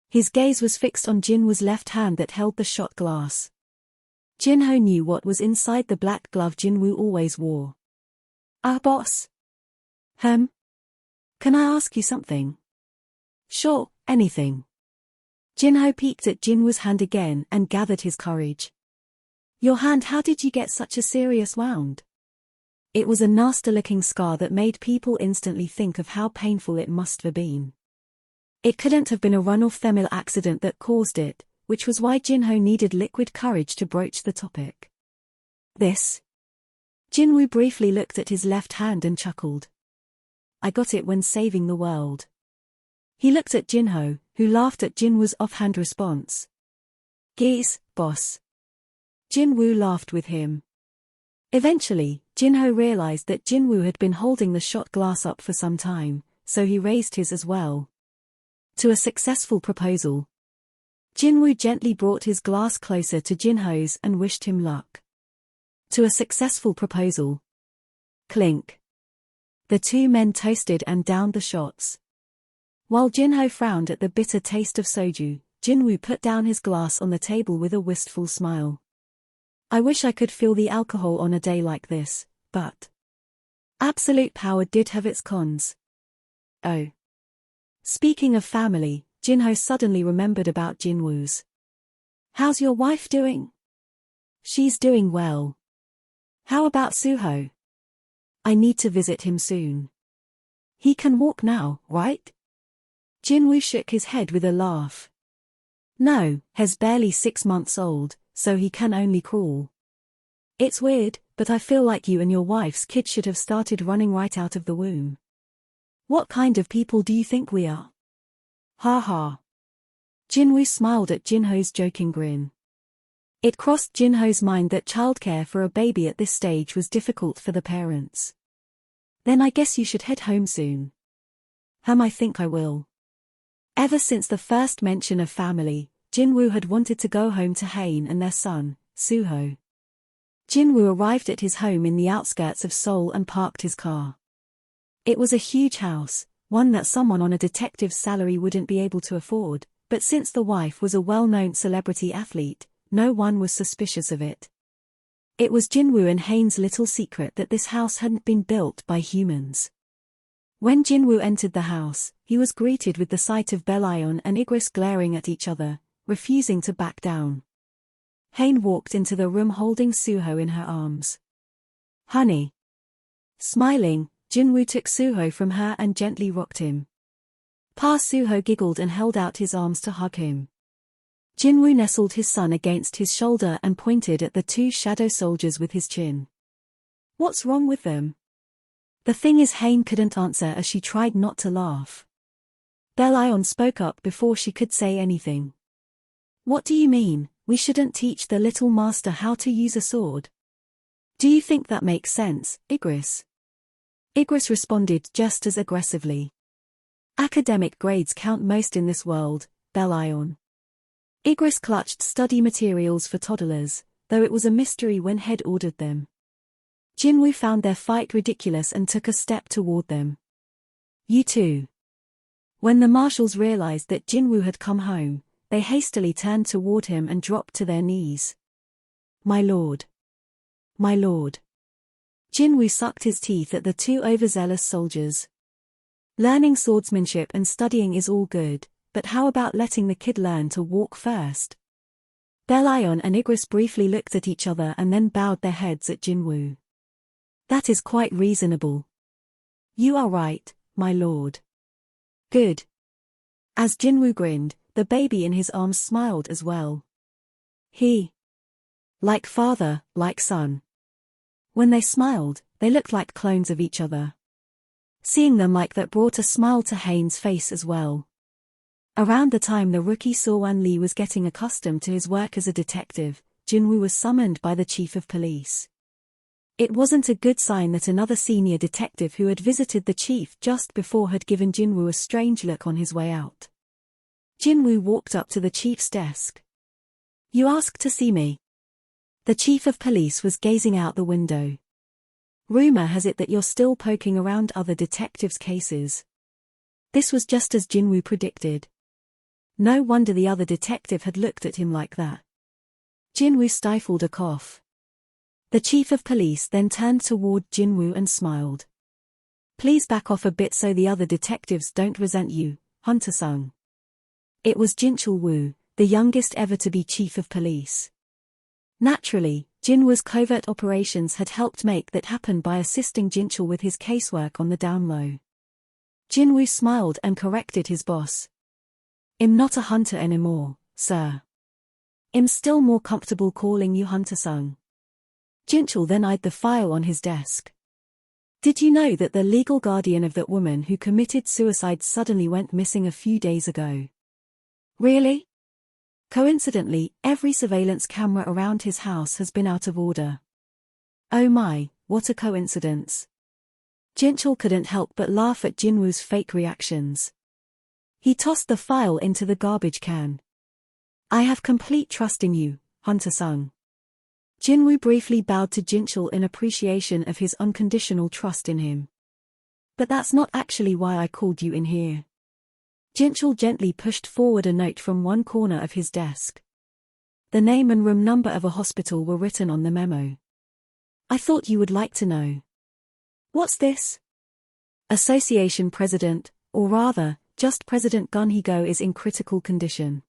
Speaker 1: His gaze was fixed on Jinwoo's left hand that held the shot glass. Jinho knew what was inside the black glove Jinwoo always wore. Boss. Can I ask you something? Sure, anything. Jinho peeked at Jinwoo's hand again and gathered his courage. Your hand, how did you get such a serious wound? It was a nasty-looking scar that made people instantly think of how painful it must have been. It couldn't have been a run-off thermal accident that caused it, which was why Jinho needed liquid courage to broach the topic. This? Jinwoo briefly looked at his left hand and chuckled. I got it when saving the world. He looked at Jinho, who laughed at Jinwoo's offhand response. "Geez, boss." Jinwoo laughed with him. Eventually, Jinho realized that Jinwoo had been holding the shot glass up for some time, so he raised his as well. To a successful proposal. Jinwoo gently brought his glass closer to Jinho's and wished him luck. To a successful proposal. Clink. The two men toasted and downed the shots. While Jinho frowned at the bitter taste of soju, Jinwoo put down his glass on the table with a wistful smile. "I wish I could feel the alcohol on a day like this, but absolute power did have its cons." Oh. Speaking of family, Jinho suddenly remembered about Jinwoo's. "How's your wife doing?" "She's doing well." "How about Suho?" "I need to visit him soon." "He can walk now, right?" Jinwoo shook his head with a laugh. "No, he's barely 6 months old, so he can only crawl." "It's weird, but I feel like you and your wife's kid should have started running right out of the womb." "What kind of people do you think we are?" "Ha ha." Jinwoo smiled at Jinho's joking grin. It crossed Jinho's mind that childcare for a baby at this stage was difficult for the parents. "Then I guess you should head home soon." I think I will." Ever since the first mention of family, Jinwoo had wanted to go home to Hain and their son, Suho. Jinwoo arrived at his home in the outskirts of Seoul and parked his car. It was a huge house, one that someone on a detective's salary wouldn't be able to afford, but since the wife was a well-known celebrity athlete, no one was suspicious of it. It was Jinwoo and Hain's little secret that this house hadn't been built by humans. When Jinwoo entered the house, he was greeted with the sight of Belion and Igris glaring at each other, refusing to back down. Hain walked into the room holding Suho in her arms. "Honey." Smiling, Jinwoo took Suho from her and gently rocked him. Pa Suho giggled and held out his arms to hug him. Jinwoo nestled his son against his shoulder and pointed at the two shadow soldiers with his chin. "What's wrong with them?" The thing is, Hain couldn't answer as she tried not to laugh. Belion spoke up before she could say anything. "What do you mean, we shouldn't teach the little master how to use a sword? Do you think that makes sense, Igris?" Igris responded just as aggressively. "Academic grades count most in this world, Belion." Igris clutched study materials for toddlers, though it was a mystery when Head ordered them. Jinwoo found their fight ridiculous and took a step toward them. "You too." When the marshals realized that Jinwoo had come home, they hastily turned toward him and dropped to their knees. "My lord. My lord." Jinwoo sucked his teeth at the two overzealous soldiers. "Learning swordsmanship and studying is all good, but how about letting the kid learn to walk first?" Belion and Igris briefly looked at each other and then bowed their heads at Jinwoo. "That is quite reasonable." "You are right, my lord." "Good." As Jinwoo grinned, the baby in his arms smiled as well. Like father, like son. When they smiled, they looked like clones of each other. Seeing them like that brought a smile to Hain's face as well. Around the time the rookie So-Wan Lee was getting accustomed to his work as a detective, Jinwoo was summoned by the chief of police. It wasn't a good sign that another senior detective who had visited the chief just before had given Jinwoo a strange look on his way out. Jinwoo walked up to the chief's desk. "You asked to see me?" The chief of police was gazing out the window. "Rumor has it that you're still poking around other detectives' cases." This was just as Jinwoo predicted. No wonder the other detective had looked at him like that. Jinwoo stifled a cough. The chief of police then turned toward Jinwoo and smiled. "Please back off a bit so the other detectives don't resent you, Hunter-sung." It was Jinchul Woo, the youngest ever to be chief of police. Naturally, Jinwoo's covert operations had helped make that happen by assisting Jinchul with his casework on the down low. Jinwoo smiled and corrected his boss. "I'm not a hunter anymore, sir. I'm still more comfortable calling you Hunter-sung." Jinchul then eyed the file on his desk. "Did you know that the legal guardian of that woman who committed suicide suddenly went missing a few days ago?" Really? Coincidentally, every surveillance camera around his house has been out of order. Oh my, what a coincidence. Jinchul couldn't help but laugh at Jinwoo's fake reactions. He tossed the file into the garbage can. I have complete trust in you, Hunter-sung. Jinwoo briefly bowed to Jinchul in appreciation of his unconditional trust in him. But that's not actually why I called you in here. Jinchul gently pushed forward a note from one corner of his desk. The name and room number of a hospital were written on the memo. I thought you would like to know. What's this? Association President, or rather, just President Gun Hee-go is in critical condition.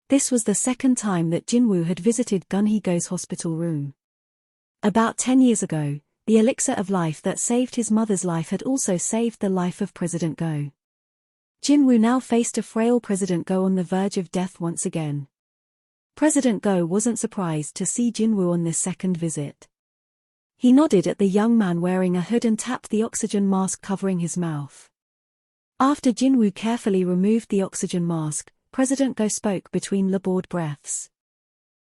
Speaker 1: This was the second time that Jinwoo had visited Gun Hee-go's hospital room. About 10 years ago, the elixir of life that saved his mother's life had also saved the life of President Go. Jinwoo now faced a frail President Go on the verge of death once again. President Go wasn't surprised to see Jinwoo on this second visit. He nodded at the young man wearing a hood and tapped the oxygen mask covering his mouth. After Jinwoo carefully removed the oxygen mask, President Go spoke between labored breaths.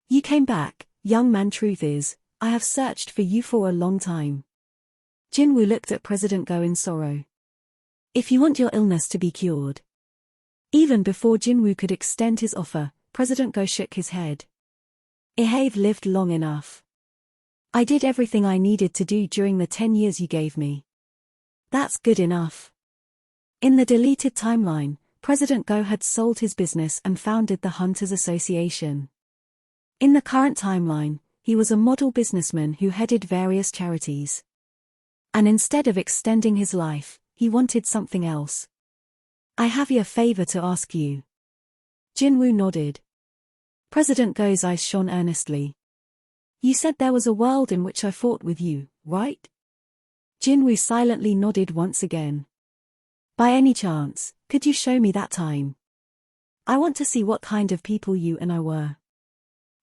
Speaker 1: You came back, young man. Truth is, I have searched for you for a long time. Jinwoo looked at President Go in sorrow. If you want your illness to be cured. Even before Jinwoo could extend his offer, President Go shook his head. I have lived long enough. I did everything I needed to do during the 10 years you gave me. That's good enough. In the deleted timeline, President Go had sold his business and founded the Hunters Association. In the current timeline, he was a model businessman who headed various charities. And instead of extending his life, he wanted something else. I have a favor to ask you. Jinwoo nodded. President Go's eyes shone earnestly. You said there was a world in which I fought with you, right? Jinwoo silently nodded once again. By any chance, could you show me that time? I want to see what kind of people you and I were.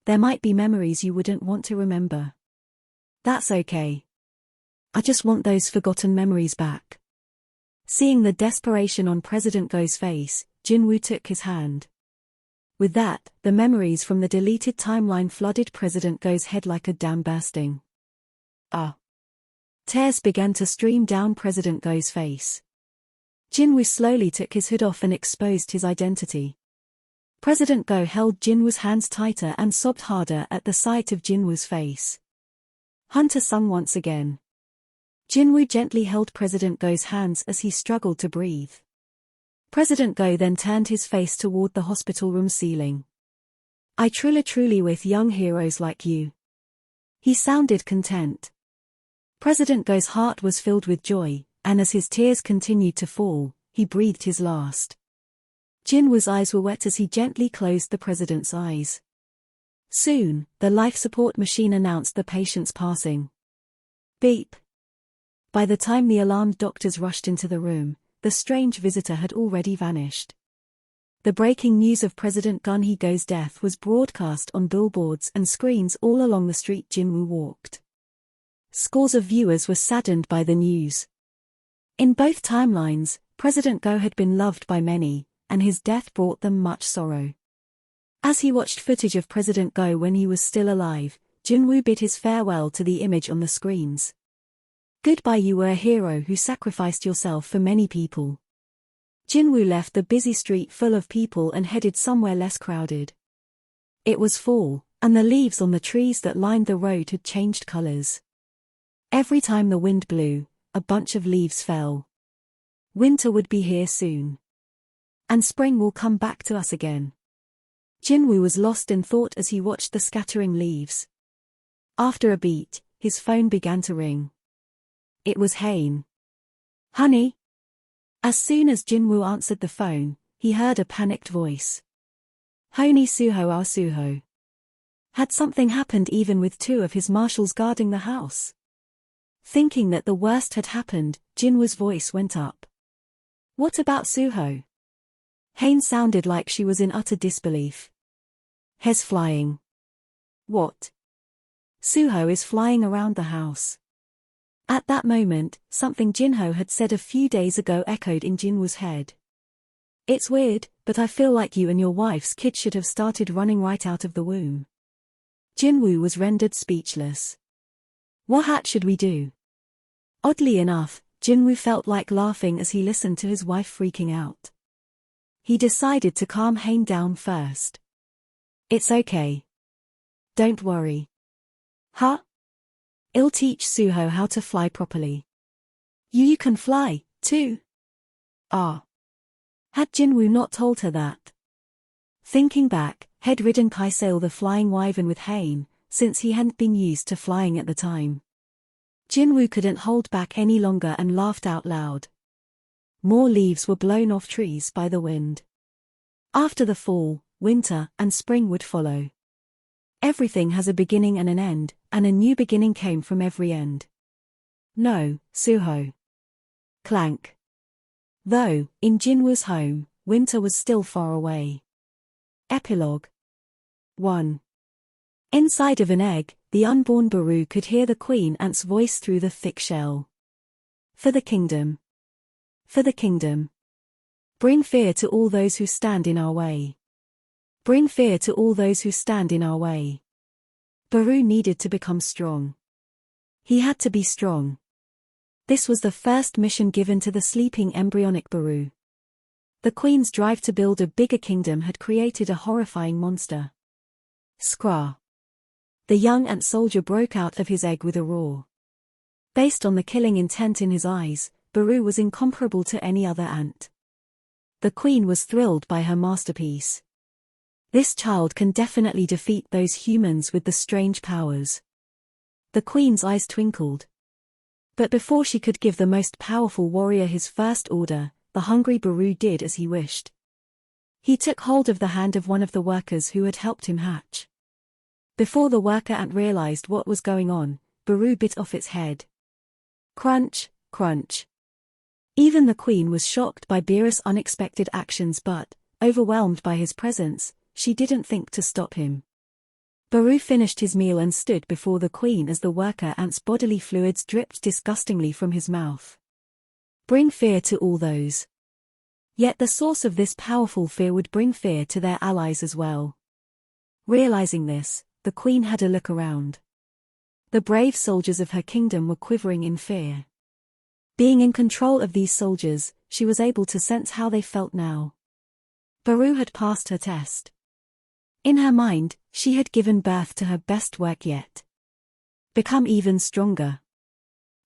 Speaker 1: There might be memories you wouldn't want to remember. That's okay. I just want those forgotten memories back. Seeing the desperation on President Go's face, Jinwoo took his hand. With that, the memories from the deleted timeline flooded President Go's head like a dam bursting. Tears began to stream down President Go's face. Jinwoo slowly took his hood off and exposed his identity. President Go held Jinwoo's hands tighter and sobbed harder at the sight of Jinwoo's face. Hunter sung once again. Jinwoo gently held President Go's hands as he struggled to breathe. President Go then turned his face toward the hospital room ceiling. I truly with young heroes like you. He sounded content. President Go's heart was filled with joy, and as his tears continued to fall, he breathed his last. Jinwoo's eyes were wet as he gently closed the president's eyes. Soon, the life support machine announced the patient's passing. Beep. By the time the alarmed doctors rushed into the room, the strange visitor had already vanished. The breaking news of President Gun Hee-go's death was broadcast on billboards and screens all along the street Jinwoo walked. Scores of viewers were saddened by the news. In both timelines, President Go had been loved by many, and his death brought them much sorrow. As he watched footage of President Go when he was still alive, Jinwoo bid his farewell to the image on the screens. Goodbye, you were a hero who sacrificed yourself for many people. Jinwoo left the busy street full of people and headed somewhere less crowded. It was fall, and the leaves on the trees that lined the road had changed colors. Every time the wind blew, a bunch of leaves fell. Winter would be here soon. And spring will come back to us again. Jinwoo was lost in thought as he watched the scattering leaves. After a beat, his phone began to ring. It was Hain. Honey? As soon as Jinwoo answered the phone, he heard a panicked voice. Honi Suho our Suho. Had something happened even with two of his marshals guarding the house? Thinking that the worst had happened, Jinwoo's voice went up. What about Suho? Hain sounded like she was in utter disbelief. He's flying. What? Suho is flying around the house. At that moment, something Jinho had said a few days ago echoed in Jinwoo's head. It's weird, but I feel like you and your wife's kid should have started running right out of the womb. Jinwoo was rendered speechless. What should we do? Oddly enough, Jinwoo felt like laughing as he listened to his wife freaking out. He decided to calm Hain down first. It's okay. Don't worry. Huh? I'll teach Suho how to fly properly. You can fly, too? Ah. Had Jinwoo not told her that? Thinking back, had ridden Kaisail the flying wyvern with Hain, since he hadn't been used to flying at the time. Jinwoo couldn't hold back any longer and laughed out loud. More leaves were blown off trees by the wind. After the fall, winter and spring would follow. Everything has a beginning and an end, and a new beginning came from every end. No, Suho. Clank. Though, in Jinwoo's home, winter was still far away. Epilogue 1. Inside of an egg, the unborn Baru could hear the queen ant's voice through the thick shell. For the kingdom. For the kingdom. Bring fear to all those who stand in our way. Bring fear to all those who stand in our way. Baru needed to become strong. He had to be strong. This was the first mission given to the sleeping embryonic Baru. The queen's drive to build a bigger kingdom had created a horrifying monster. Skra. The young ant soldier broke out of his egg with a roar. Based on the killing intent in his eyes, Baru was incomparable to any other ant. The queen was thrilled by her masterpiece. This child can definitely defeat those humans with the strange powers. The queen's eyes twinkled. But before she could give the most powerful warrior his first order, the hungry Baru did as he wished. He took hold of the hand of one of the workers who had helped him hatch. Before the worker ant realized what was going on, Baru bit off its head. Crunch, crunch. Even the queen was shocked by Beerus' unexpected actions but, overwhelmed by his presence, she didn't think to stop him. Baru finished his meal and stood before the queen as the worker ant's bodily fluids dripped disgustingly from his mouth. Bring fear to all those. Yet the source of this powerful fear would bring fear to their allies as well. Realizing this, the queen had a look around. The brave soldiers of her kingdom were quivering in fear. Being in control of these soldiers, she was able to sense how they felt now. Baru had passed her test. In her mind, she had given birth to her best work yet. Become even stronger.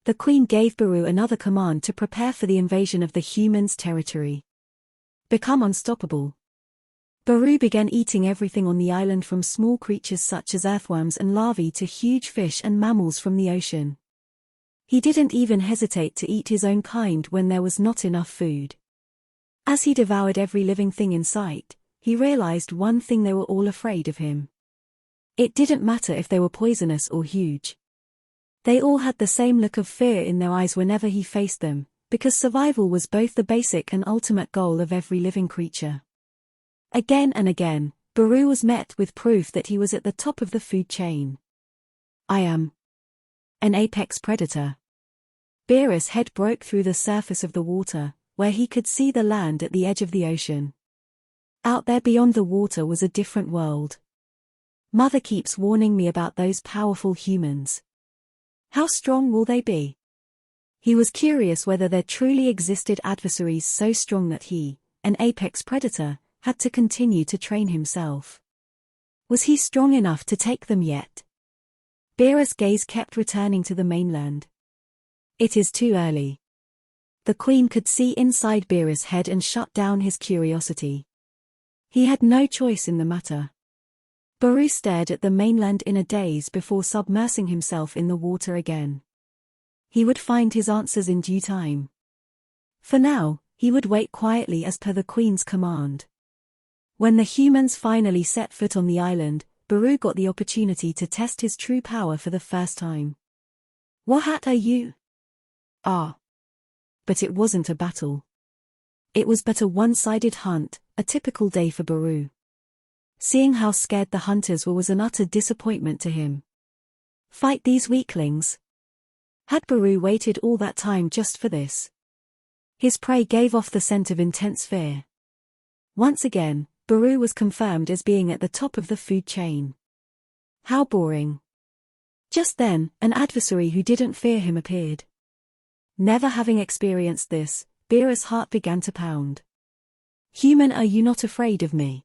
Speaker 1: The queen gave Baru another command to prepare for the invasion of the humans' territory. Become unstoppable. Baru began eating everything on the island from small creatures such as earthworms and larvae to huge fish and mammals from the ocean. He didn't even hesitate to eat his own kind when there was not enough food. As he devoured every living thing in sight, he realized one thing: they were all afraid of him. It didn't matter if they were poisonous or huge. They all had the same look of fear in their eyes whenever he faced them, because survival was both the basic and ultimate goal of every living creature. Again and again, Baru was met with proof that he was at the top of the food chain. I am an apex predator. Beerus' head broke through the surface of the water, where he could see the land at the edge of the ocean. Out there beyond the water was a different world. Mother keeps warning me about those powerful humans. How strong will they be? He was curious whether there truly existed adversaries so strong that he, an apex predator, had to continue to train himself. Was he strong enough to take them yet? Beerus' gaze kept returning to the mainland. It is too early. The queen could see inside Beerus' head and shut down his curiosity. He had no choice in the matter. Baru stared at the mainland in a daze before submersing himself in the water again. He would find his answers in due time. For now, he would wait quietly as per the queen's command. When the humans finally set foot on the island, Baru got the opportunity to test his true power for the first time. What are you? Ah. But it wasn't a battle. It was but a one-sided hunt, a typical day for Baru. Seeing how scared the hunters were was an utter disappointment to him. Fight these weaklings? Had Baru waited all that time just for this? His prey gave off the scent of intense fear. Once again, Baru was confirmed as being at the top of the food chain. How boring. Just then, an adversary who didn't fear him appeared. Never having experienced this, Bira's heart began to pound. Human, are you not afraid of me?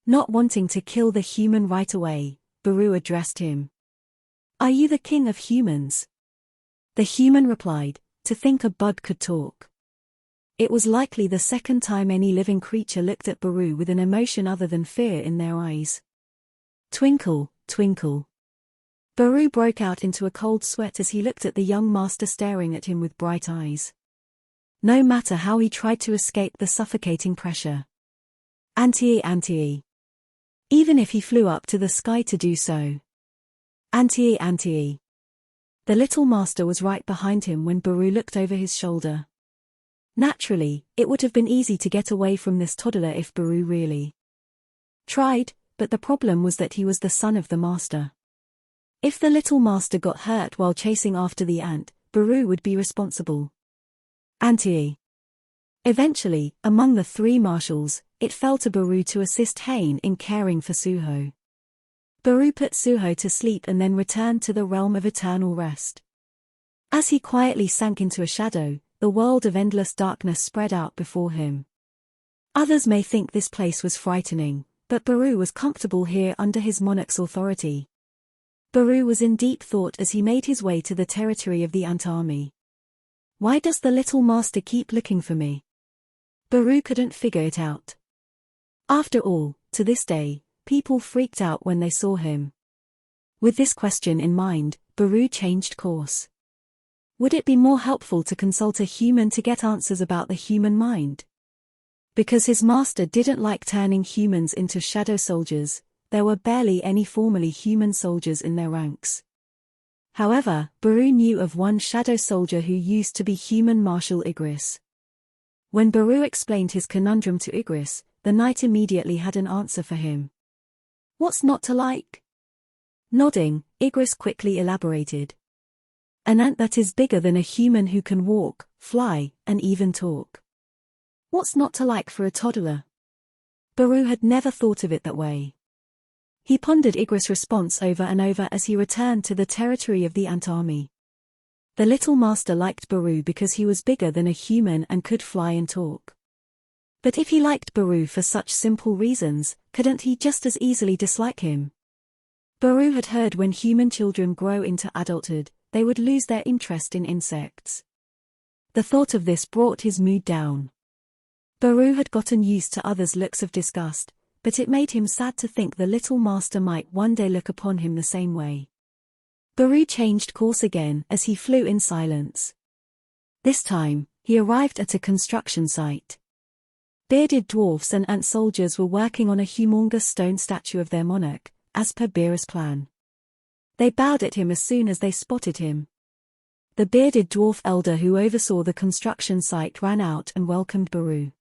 Speaker 1: Not wanting to kill the human right away, Baru addressed him. Are you the king of humans? The human replied, to think a bud could talk. It was likely the second time any living creature looked at Baru with an emotion other than fear in their eyes. Twinkle, twinkle. Baru broke out into a cold sweat as he looked at the young master staring at him with bright eyes. No matter how he tried to escape the suffocating pressure. Anti. Even if he flew up to the sky to do so. Anti. The little master was right behind him when Baru looked over his shoulder. Naturally, it would have been easy to get away from this toddler if Baru really tried, but the problem was that he was the son of the master. If the little master got hurt while chasing after the ant, Baru would be responsible. Anti. Eventually, among the three marshals, it fell to Baru to assist Hain in caring for Suho. Baru put Suho to sleep and then returned to the realm of eternal rest. As he quietly sank into a shadow, the world of endless darkness spread out before him. Others may think this place was frightening, but Baru was comfortable here under his monarch's authority. Baru was in deep thought as he made his way to the territory of the ant army. Why does the little master keep looking for me? Baru couldn't figure it out. After all, to this day, people freaked out when they saw him. With this question in mind, Baru changed course. Would it be more helpful to consult a human to get answers about the human mind? Because his master didn't like turning humans into shadow soldiers, there were barely any formerly human soldiers in their ranks. However, Baru knew of one shadow soldier who used to be human Marshal Igris. When Baru explained his conundrum to Igris, the knight immediately had an answer for him. What's not to like? Nodding, Igris quickly elaborated. An ant that is bigger than a human who can walk, fly, and even talk. What's not to like for a toddler? Baru had never thought of it that way. He pondered Igris' response over and over as he returned to the territory of the ant army. The little master liked Baru because he was bigger than a human and could fly and talk. But if he liked Baru for such simple reasons, couldn't he just as easily dislike him? Baru had heard when human children grow into adulthood, they would lose their interest in insects. The thought of this brought his mood down. Baru had gotten used to others' looks of disgust, but it made him sad to think the little master might one day look upon him the same way. Baru changed course again as he flew in silence. This time, he arrived at a construction site. Bearded dwarfs and ant soldiers were working on a humongous stone statue of their monarch, as per Bira's plan. They bowed at him as soon as they spotted him. The bearded dwarf elder who oversaw the construction site ran out and welcomed Baru.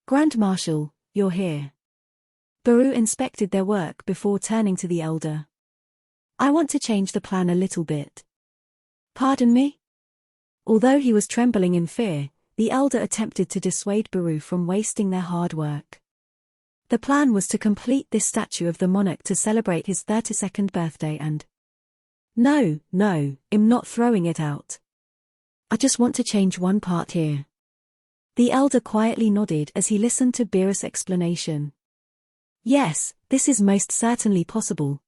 Speaker 1: Grand Marshal, you're here. Baru inspected their work before turning to the elder. I want to change the plan a little bit. Pardon me? Although he was trembling in fear, the elder attempted to dissuade Baru from wasting their hard work. The plan was to complete this statue of the monarch to celebrate his 32nd birthday and... No, I'm not throwing it out. I just want to change one part here. The elder quietly nodded as he listened to Bira's explanation. Yes, this is most certainly possible.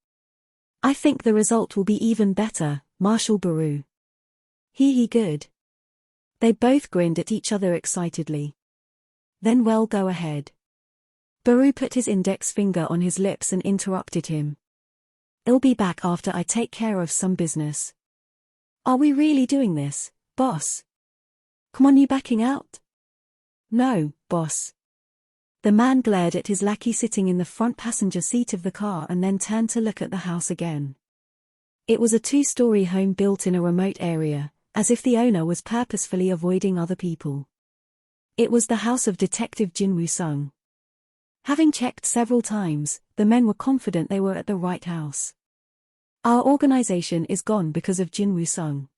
Speaker 1: I think the result will be even better, Marshal Baru. He good. They both grinned at each other excitedly. Then well, go ahead. Baru put his index finger on his lips and interrupted him. I'll be back after I take care of some business. Are we really doing this, boss? Come on, you backing out? No, boss. The man glared at his lackey sitting in the front passenger seat of the car and then turned to look at the house again. It was a two-story home built in a remote area, as if the owner was purposefully avoiding other people. It was the house of Detective Jin Woo-sung. Having checked several times, the men were confident they were at the right house. Our organization is gone because of Jin Woo-sung.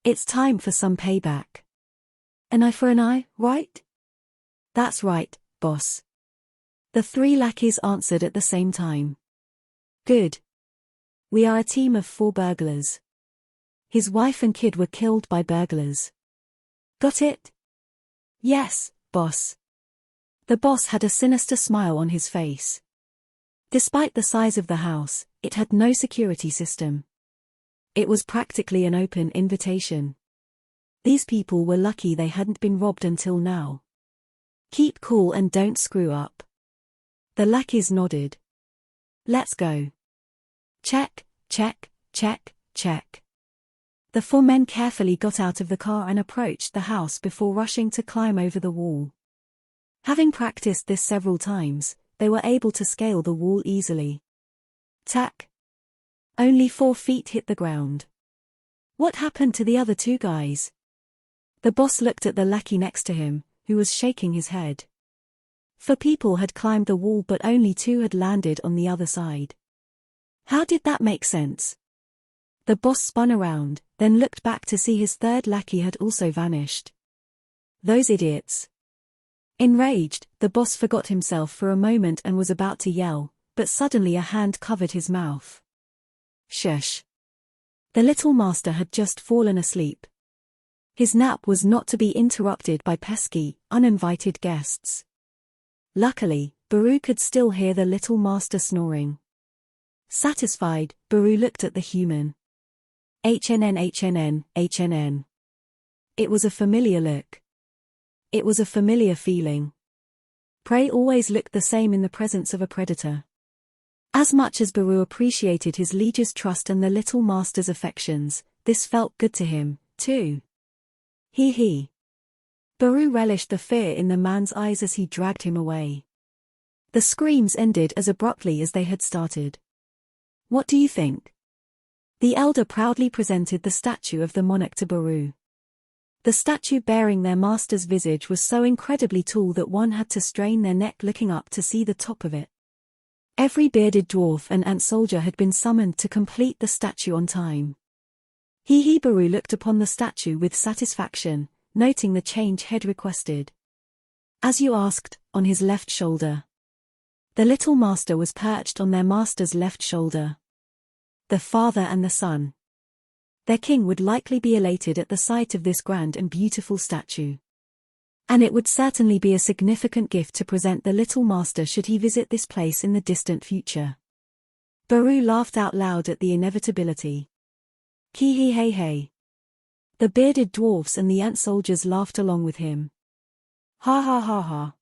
Speaker 1: It's time for some payback. An eye for an eye, right? That's right, boss." The three lackeys answered at the same time. "Good. We are a team of 4 burglars. His wife and kid were killed by burglars." "Got it?" "Yes, boss." The boss had a sinister smile on his face. Despite the size of the house, it had no security system. It was practically an open invitation. These people were lucky they hadn't been robbed until now. "Keep cool and don't screw up." The lackeys nodded. "Let's go." Check, check, check, check. The 4 men carefully got out of the car and approached the house before rushing to climb over the wall. Having practiced this several times, they were able to scale the wall easily. Tack. Only 4 feet hit the ground. What happened to the other 2 guys? The boss looked at the lackey next to him, who was shaking his head. 4 people had climbed the wall but only 2 had landed on the other side. How did that make sense? The boss spun around, then looked back to see his 3rd lackey had also vanished. Those idiots. Enraged, the boss forgot himself for a moment and was about to yell, but suddenly a hand covered his mouth. Shush. The little master had just fallen asleep. His nap was not to be interrupted by pesky, uninvited guests. Luckily, Baru could still hear the little master snoring. Satisfied, Baru looked at the human. HNN. It was a familiar look. It was a familiar feeling. Prey always looked the same in the presence of a predator. As much as Baru appreciated his liege's trust and the little master's affections, this felt good to him, too. He. Baru relished the fear in the man's eyes as he dragged him away. The screams ended as abruptly as they had started. "What do you think?" The elder proudly presented the statue of the monarch to Baru. The statue bearing their master's visage was so incredibly tall that one had to strain their neck looking up to see the top of it. Every bearded dwarf and ant soldier had been summoned to complete the statue on time. Baru looked upon the statue with satisfaction, noting the change had requested. "As you asked, on his left shoulder." The little master was perched on their master's left shoulder. The father and the son. Their king would likely be elated at the sight of this grand and beautiful statue. And it would certainly be a significant gift to present the little master should he visit this place in the distant future. Baru laughed out loud at the inevitability. Hey. The bearded dwarfs and the ant soldiers laughed along with him. Ha.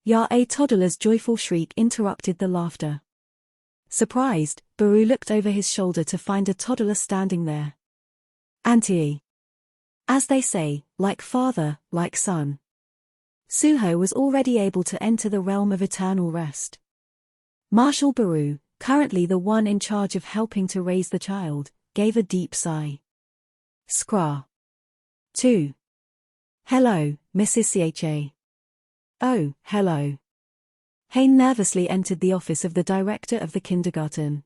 Speaker 1: Ya, a toddler's joyful shriek interrupted the laughter. Surprised, Baru looked over his shoulder to find a toddler standing there. Auntie. As they say, like father, like son. Suho was already able to enter the realm of eternal rest. Marshal Baru, currently the one in charge of helping to raise the child, gave a deep sigh. Scra. 2. Hello, Mrs. Cha. Oh, hello. Hein nervously entered the office of the director of the kindergarten.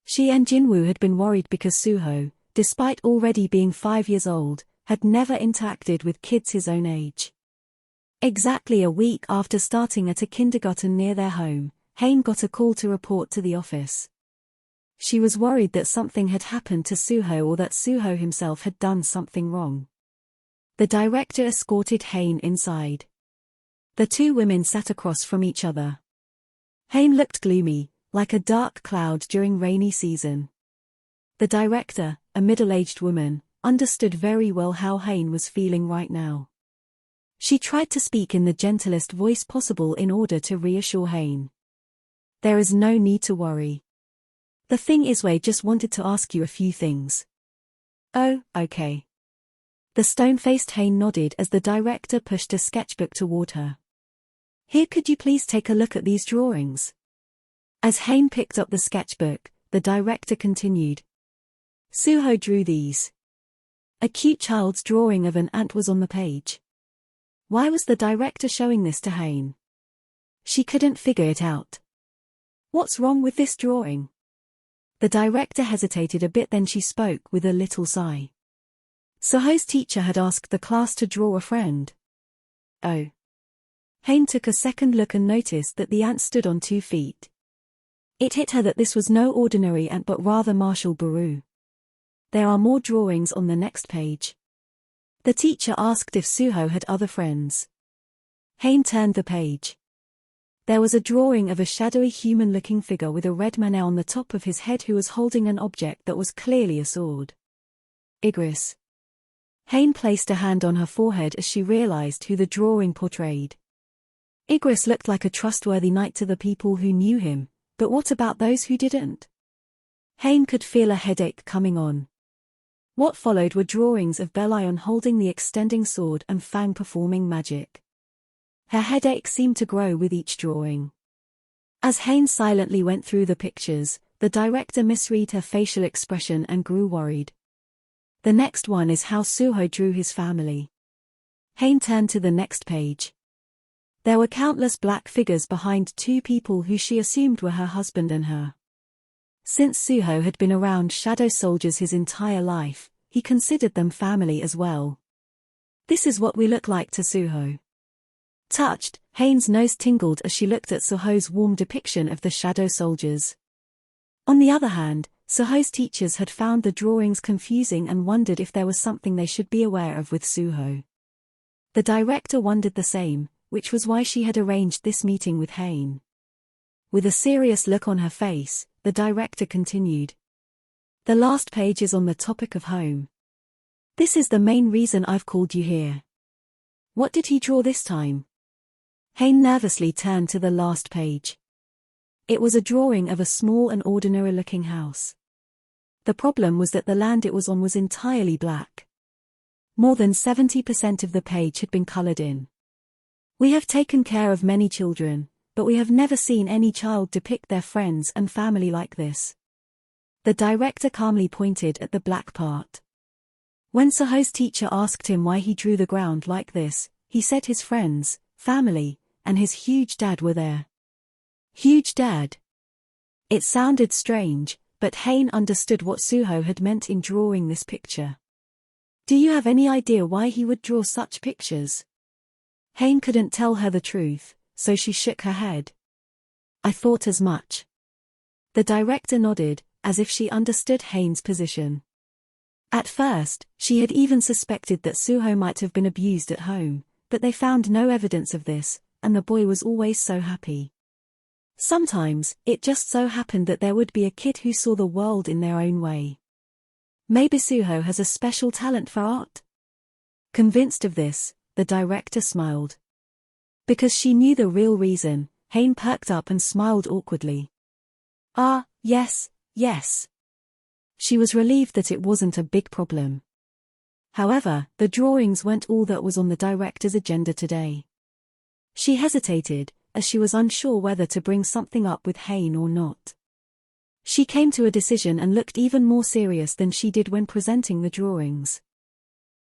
Speaker 1: She and Jinwoo had been worried because Suho, despite already being 5 years old, had never interacted with kids his own age. Exactly a week after starting at a kindergarten near their home, Hein got a call to report to the office. She was worried that something had happened to Suho or that Suho himself had done something wrong. The director escorted Hein inside. The 2 women sat across from each other. Hein looked gloomy, like a dark cloud during rainy season. The director, a middle-aged woman, understood very well how Hein was feeling right now. She tried to speak in the gentlest voice possible in order to reassure Hein. There is no need to worry. The thing is, we just wanted to ask you a few things. Oh, okay. The stone-faced Hein nodded as the director pushed a sketchbook toward her. Here, could you please take a look at these drawings? As Hein picked up the sketchbook, the director continued. Suho drew these. A cute child's drawing of an ant was on the page. Why was the director showing this to Hein? She couldn't figure it out. What's wrong with this drawing? The director hesitated a bit, then she spoke with a little sigh. Suho's teacher had asked the class to draw a friend. Oh. Hain took a second look and noticed that the ant stood on 2 feet. It hit her that this was no ordinary ant but rather Marshall Baru. There are more drawings on the next page. The teacher asked if Suho had other friends. Hain turned the page. There was a drawing of a shadowy human-looking figure with a red mana on the top of his head who was holding an object that was clearly a sword. Igris. Hain placed a hand on her forehead as she realized who the drawing portrayed. Igris looked like a trustworthy knight to the people who knew him, but what about those who didn't? Hain could feel a headache coming on. What followed were drawings of Belion holding the extending sword and Fang performing magic. Her headache seemed to grow with each drawing. As Hain silently went through the pictures, the director misread her facial expression and grew worried. The next one is how Suho drew his family. Hain turned to the next page. There were countless black figures behind 2 people who she assumed were her husband and her. Since Suho had been around shadow soldiers his entire life, he considered them family as well. This is what we look like to Suho. Touched, Hain's nose tingled as she looked at Suho's warm depiction of the shadow soldiers. On the other hand, Suho's teachers had found the drawings confusing and wondered if there was something they should be aware of with Suho. The director wondered the same, which was why she had arranged this meeting with Hain. With a serious look on her face, the director continued. The last page is on the topic of home. This is the main reason I've called you here. What did he draw this time? Hain nervously turned to the last page. It was a drawing of a small and ordinary-looking house. The problem was that the land it was on was entirely black. More than 70% of the page had been colored in. We have taken care of many children, but we have never seen any child depict their friends and family like this. The director calmly pointed at the black part. When Suho's teacher asked him why he drew the ground like this, he said his friends, family, and his huge dad were there. Huge dad. It sounded strange, but Hain understood what Suho had meant in drawing this picture. Do you have any idea why he would draw such pictures? Hain couldn't tell her the truth, so she shook her head. I thought as much. The director nodded, as if she understood Hain's position. At first, she had even suspected that Suho might have been abused at home, but they found no evidence of this, and the boy was always so happy. Sometimes, it just so happened that there would be a kid who saw the world in their own way. Maybe Suho has a special talent for art? Convinced of this, the director smiled. Because she knew the real reason, Hain perked up and smiled awkwardly. Ah, yes, yes. She was relieved that it wasn't a big problem. However, the drawings weren't all that was on the director's agenda today. She hesitated, as she was unsure whether to bring something up with Hain or not. She came to a decision and looked even more serious than she did when presenting the drawings.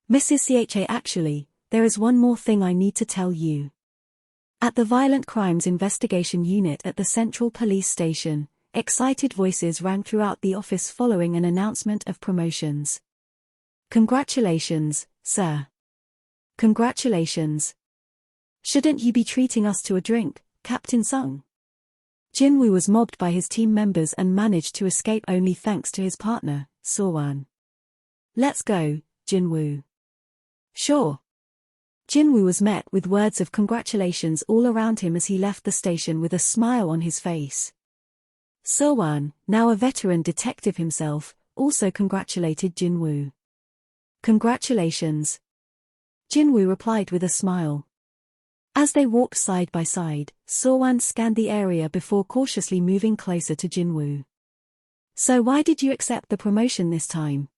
Speaker 1: Mrs. Cha, actually, there is one more thing I need to tell you. At the Violent Crimes Investigation Unit at the Central Police Station, excited voices rang throughout the office following an announcement of promotions. Congratulations, sir. Congratulations. Shouldn't you be treating us to a drink, Captain Sung? Jinwoo was mobbed by his team members and managed to escape only thanks to his partner, Sowan. Let's go, Jinwoo. Sure. Jinwoo was met with words of congratulations all around him as he left the station with a smile on his face. Sowan, now a veteran detective himself, also congratulated Jinwoo. Congratulations. Jinwoo replied with a smile. As they walked side by side, Sowan scanned the area before cautiously moving closer to Jinwoo. So why did you accept the promotion this time?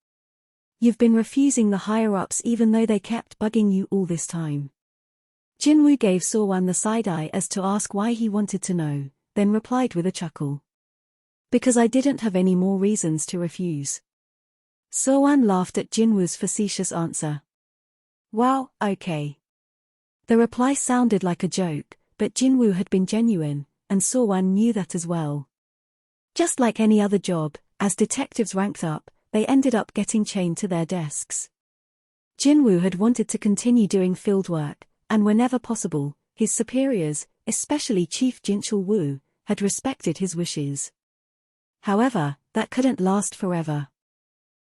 Speaker 1: You've been refusing the higher-ups even though they kept bugging you all this time. Jinwoo gave Sowan the side-eye as to ask why he wanted to know, then replied with a chuckle. Because I didn't have any more reasons to refuse. Sowan laughed at Jinwoo's facetious answer. Wow, okay. The reply sounded like a joke, but Jinwoo had been genuine, and Sowan knew that as well. Just like any other job, as detectives ranked up, they ended up getting chained to their desks. Jinwoo had wanted to continue doing field work, and whenever possible, his superiors, especially Chief Jinchul Wu, had respected his wishes. However, that couldn't last forever.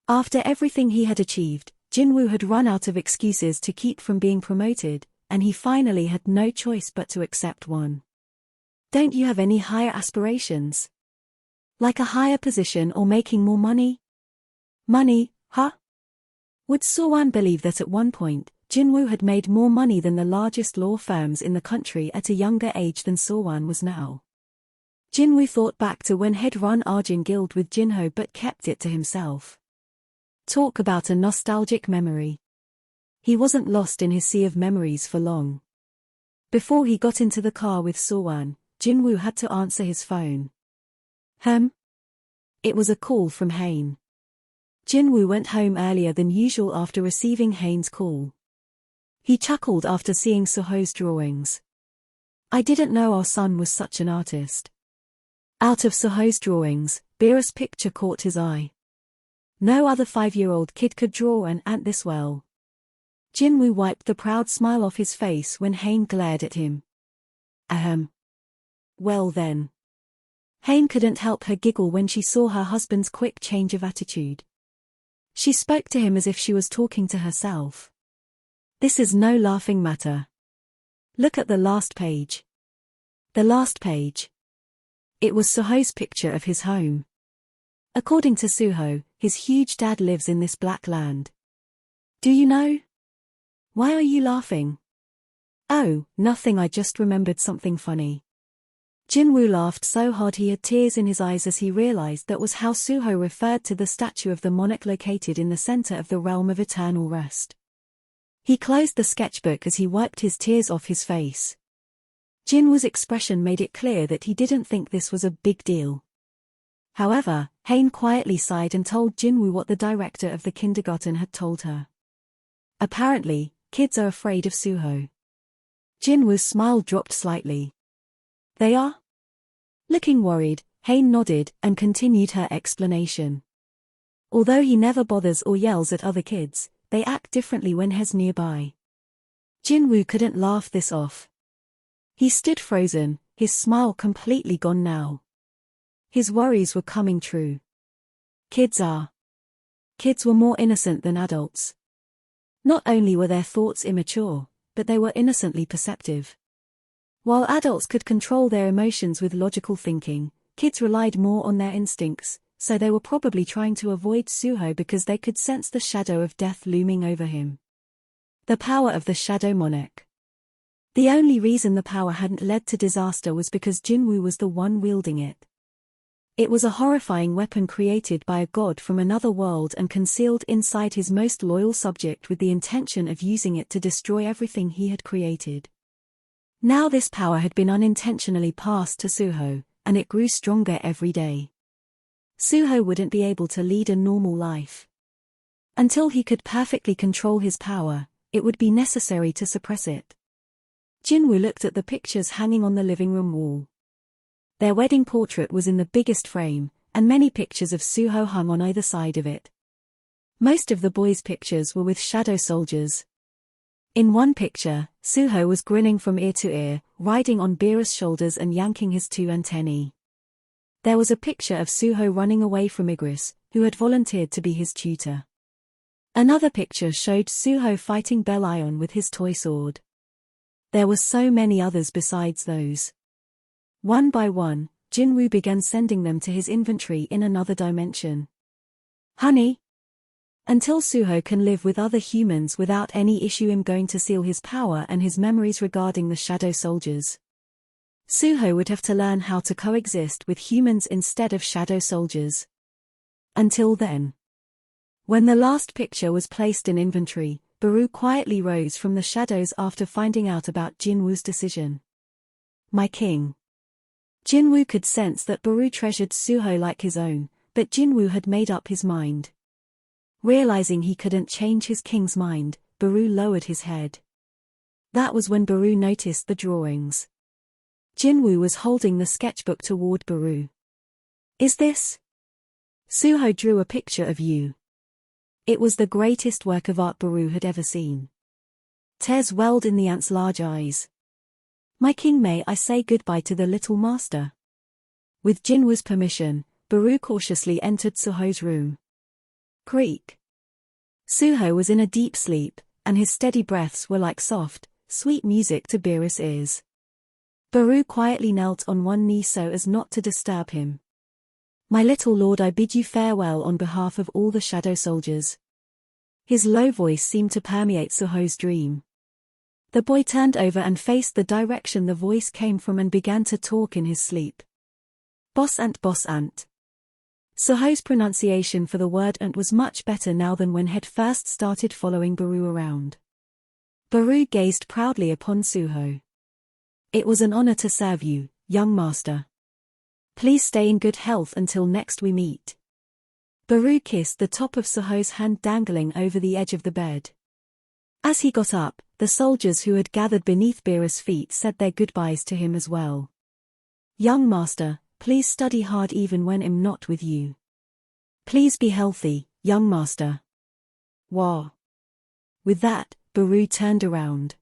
Speaker 1: After everything he had achieved, Jinwoo had run out of excuses to keep from being promoted, and he finally had no choice but to accept one. Don't you have any higher aspirations? Like a higher position or making more money? Money, huh? Would Sowan believe that at one point, Jinwoo had made more money than the largest law firms in the country at a younger age than Sowan was now? Jinwoo thought back to when he'd run Arjun Guild with Jinho but kept it to himself. Talk about a nostalgic memory. He wasn't lost in his sea of memories for long. Before he got into the car with Sowan, Jinwoo had to answer his phone. It was a call from Hain. Jinwoo went home earlier than usual after receiving Hain's call. He chuckled after seeing Suho's drawings. I didn't know our son was such an artist. Out of Suho's drawings, Beerus' picture caught his eye. No other 5-year-old kid could draw an ant this well. Jinwoo wiped the proud smile off his face when Hain glared at him. Well then. Hain couldn't help her giggle when she saw her husband's quick change of attitude. She spoke to him as if she was talking to herself. This is no laughing matter. Look at the last page. The last page. It was Suho's picture of his home. According to Suho, his huge dad lives in this black land. Do you know? Why are you laughing? Oh, nothing, I just remembered something funny. Jinwoo laughed so hard he had tears in his eyes as he realized that was how Suho referred to the statue of the monarch located in the center of the realm of eternal rest. He closed the sketchbook as he wiped his tears off his face. Jinwoo's expression made it clear that he didn't think this was a big deal. However, Hain quietly sighed and told Jinwoo what the director of the kindergarten had told her. Apparently, kids are afraid of Suho. Jinwoo's smile dropped slightly. They are? Looking worried, Hain nodded and continued her explanation. Although he never bothers or yells at other kids, they act differently when he's nearby. Jinwoo couldn't laugh this off. He stood frozen, his smile completely gone now. His worries were coming true. Kids were more innocent than adults. Not only were their thoughts immature, but they were innocently perceptive. While adults could control their emotions with logical thinking, kids relied more on their instincts, so they were probably trying to avoid Suho because they could sense the shadow of death looming over him. The power of the Shadow Monarch. The only reason the power hadn't led to disaster was because Jinwoo was the one wielding it. It was a horrifying weapon created by a god from another world and concealed inside his most loyal subject with the intention of using it to destroy everything he had created. Now this power had been unintentionally passed to Suho, and it grew stronger every day. Suho wouldn't be able to lead a normal life. Until he could perfectly control his power, it would be necessary to suppress it. Jinwoo looked at the pictures hanging on the living room wall. Their wedding portrait was in the biggest frame, and many pictures of Suho hung on either side of it. Most of the boys' pictures were with shadow soldiers. In one picture, Suho was grinning from ear to ear, riding on Beerus' shoulders and yanking his 2 antennae. There was a picture of Suho running away from Igris, who had volunteered to be his tutor. Another picture showed Suho fighting Belion with his toy sword. There were so many others besides those. One by one, Jinwoo began sending them to his inventory in another dimension. Honey? Until Suho can live with other humans without any issue, I'm going to seal his power and his memories regarding the shadow soldiers. Suho would have to learn how to coexist with humans instead of shadow soldiers. Until then. When the last picture was placed in inventory, Baru quietly rose from the shadows after finding out about Jinwoo's decision. My king. Jinwoo could sense that Baru treasured Suho like his own, but Jinwoo had made up his mind. Realizing he couldn't change his king's mind, Baru lowered his head. That was when Baru noticed the drawings. Jinwoo was holding the sketchbook toward Baru. Is this? Suho drew a picture of you. It was the greatest work of art Baru had ever seen. Tears welled in the ant's large eyes. My king, may I say goodbye to the little master? With Jinwoo's permission, Baru cautiously entered Suho's room. Creak. Suho was in a deep sleep, and his steady breaths were like soft, sweet music to Beerus' ears. Baru quietly knelt on one knee so as not to disturb him. My little lord, I bid you farewell on behalf of all the shadow soldiers. His low voice seemed to permeate Suho's dream. The boy turned over and faced the direction the voice came from and began to talk in his sleep. Boss ant, boss ant. Suho's pronunciation for the word ant was much better now than when he'd first started following Baru around. Baru gazed proudly upon Suho. It was an honor to serve you, young master. Please stay in good health until next we meet. Baru kissed the top of Suho's hand dangling over the edge of the bed. As he got up, the soldiers who had gathered beneath Beerus' feet said their goodbyes to him as well. Young master, please study hard even when I'm not with you. Please be healthy, young master. Wah. With that, Baru turned around.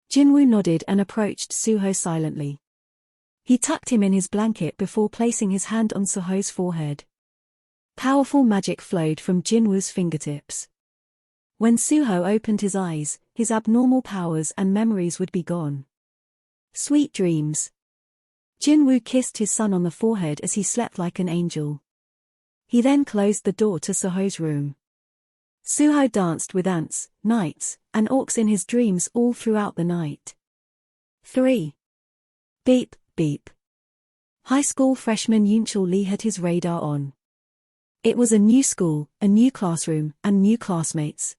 Speaker 1: Jinwoo nodded and approached Suho silently. He tucked him in his blanket before placing his hand on Suho's forehead. Powerful magic flowed from Jinwoo's fingertips. When Suho opened his eyes, his abnormal powers and memories would be gone. Sweet dreams. Jinwoo kissed his son on the forehead as he slept like an angel. He then closed the door to Suho's room. Suho danced with ants, knights, and orcs in his dreams all throughout the night. 3. Beep, beep. High school freshman Yunchul Lee had his radar on. It was a new school, a new classroom, and new classmates.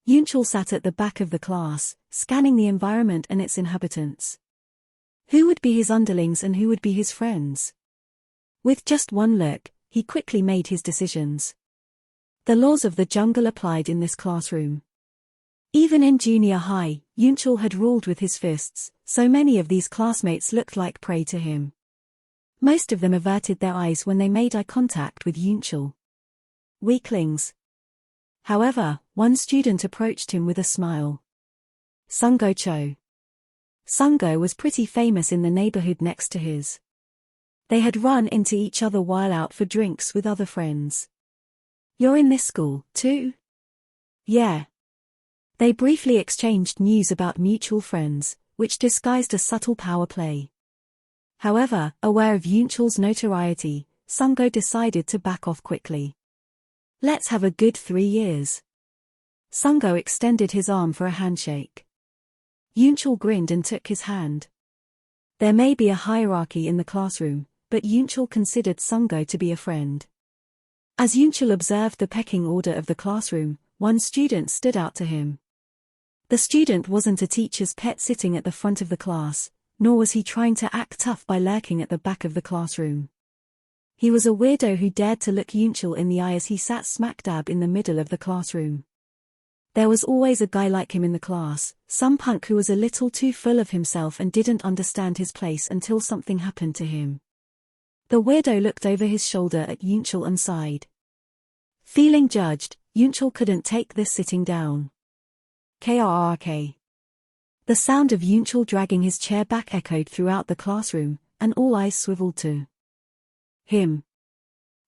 Speaker 1: Yunchul sat at the back of the class, scanning the environment and its inhabitants. Who would be his underlings and who would be his friends? With just one look, he quickly made his decisions. The laws of the jungle applied in this classroom. Even in junior high, Yunchul had ruled with his fists, so many of these classmates looked like prey to him. Most of them averted their eyes when they made eye contact with Yunchul. Weaklings. However, one student approached him with a smile. Sungo Cho. Sungo was pretty famous in the neighborhood next to his. They had run into each other while out for drinks with other friends. You're in this school, too? Yeah. They briefly exchanged news about mutual friends, which disguised a subtle power play. However, aware of Yunchul's notoriety, Sungo decided to back off quickly. Let's have a good 3 years. Sungo extended his arm for a handshake. Yunchul grinned and took his hand. There may be a hierarchy in the classroom, but Yunchul considered Sungo to be a friend. As Yunchul observed the pecking order of the classroom, one student stood out to him. The student wasn't a teacher's pet sitting at the front of the class, nor was he trying to act tough by lurking at the back of the classroom. He was a weirdo who dared to look Yunchul in the eye as he sat smack dab in the middle of the classroom. There was always a guy like him in the class, some punk who was a little too full of himself and didn't understand his place until something happened to him. The weirdo looked over his shoulder at Yunchul and sighed. Feeling judged, Yunchul couldn't take this sitting down. KRRK. The sound of Yunchul dragging his chair back echoed throughout the classroom, and all eyes swiveled to him.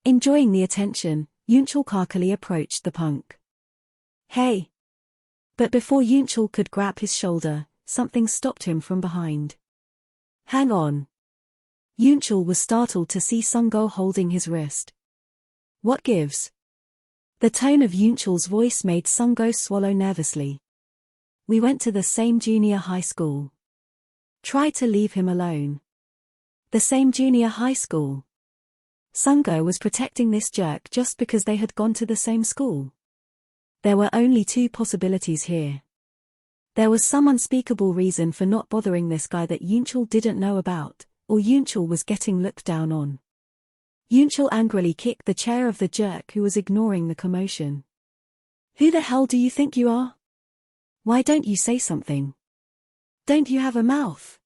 Speaker 1: Enjoying the attention, Yunchul carkily approached the punk. Hey! But before Yunchul could grab his shoulder, something stopped him from behind. Hang on. Yunchul was startled to see Sungo holding his wrist. What gives? The tone of Yunchul's voice made Sungo swallow nervously. We went to the same junior high school. Try to leave him alone. The same junior high school. Sungo was protecting this jerk just because they had gone to the same school. There were only 2 possibilities here. There was some unspeakable reason for not bothering this guy that Yunchul didn't know about, or Yunchul was getting looked down on. Yunchul angrily kicked the chair of the jerk who was ignoring the commotion. Who the hell do you think you are? Why don't you say something? Don't you have a mouth?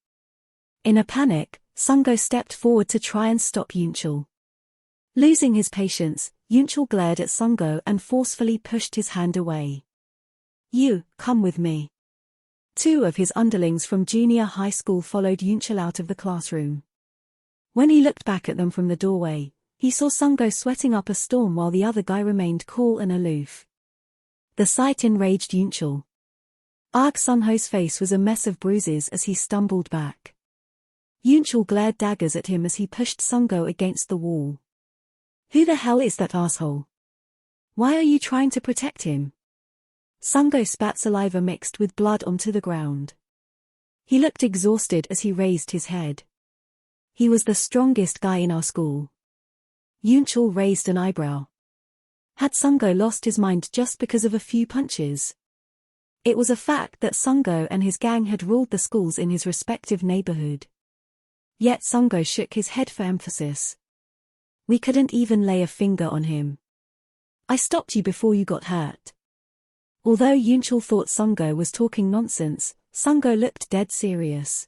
Speaker 1: In a panic, Sungo stepped forward to try and stop Yunchul. Losing his patience, Yunchul glared at Sungo and forcefully pushed his hand away. You, come with me. Two of his underlings from junior high school followed Yunchul out of the classroom. When he looked back at them from the doorway, he saw Sungo sweating up a storm while the other guy remained cool and aloof. The sight enraged Yunchul. Sungho's face was a mess of bruises as he stumbled back. Yunchul glared daggers at him as he pushed Sungo against the wall. Who the hell is that asshole? Why are you trying to protect him? Sungo spat saliva mixed with blood onto the ground. He looked exhausted as he raised his head. He was the strongest guy in our school. Yunchul raised an eyebrow. Had Sungo lost his mind just because of a few punches? It was a fact that Sungo and his gang had ruled the schools in his respective neighborhood. Yet Sungo shook his head for emphasis. We couldn't even lay a finger on him. I stopped you before you got hurt. Although Yunchul thought Sungo was talking nonsense, Sungo looked dead serious.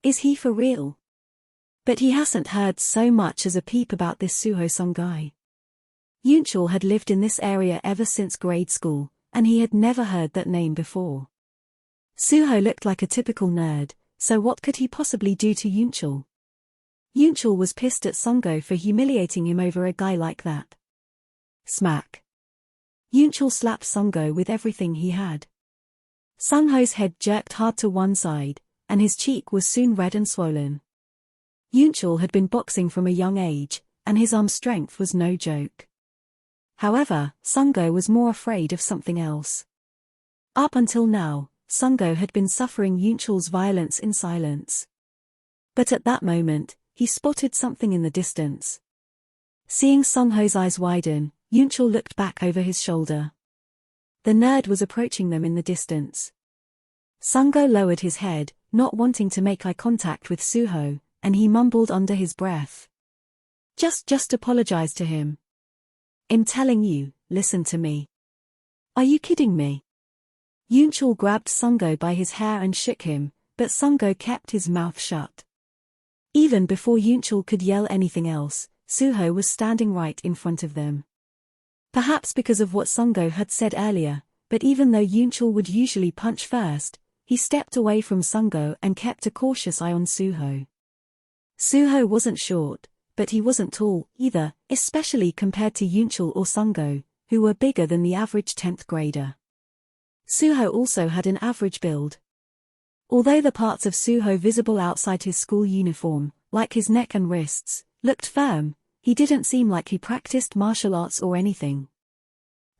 Speaker 1: Is he for real? But he hasn't heard so much as a peep about this Suho-sung guy. Yunchul had lived in this area ever since grade school, and he had never heard that name before. Suho looked like a typical nerd, so what could he possibly do to Yunchul? Yunchul was pissed at Sungo for humiliating him over a guy like that. Smack. Yunchul slapped Sungo with everything he had. Sungho's head jerked hard to one side, and his cheek was soon red and swollen. Yunchul had been boxing from a young age, and his arm strength was no joke. However, Sungo was more afraid of something else. Up until now, Sungo had been suffering Yunchul's violence in silence. But at that moment, he spotted something in the distance. Seeing Sungho's eyes widen, Yunchul looked back over his shoulder. The nerd was approaching them in the distance. Sungo lowered his head, not wanting to make eye contact with Suho, and he mumbled under his breath. Just apologize to him. I'm telling you, listen to me. Are you kidding me? Yunchul grabbed Sungo by his hair and shook him, but Sungo kept his mouth shut. Even before Yunchul could yell anything else, Suho was standing right in front of them. Perhaps because of what Sungo had said earlier, but even though Yunchul would usually punch first, he stepped away from Sungo and kept a cautious eye on Suho. Suho wasn't short, but he wasn't tall either, especially compared to Yunchul or Sungo, who were bigger than the average 10th grader. Suho also had an average build. Although the parts of Suho visible outside his school uniform, like his neck and wrists, looked firm, he didn't seem like he practiced martial arts or anything.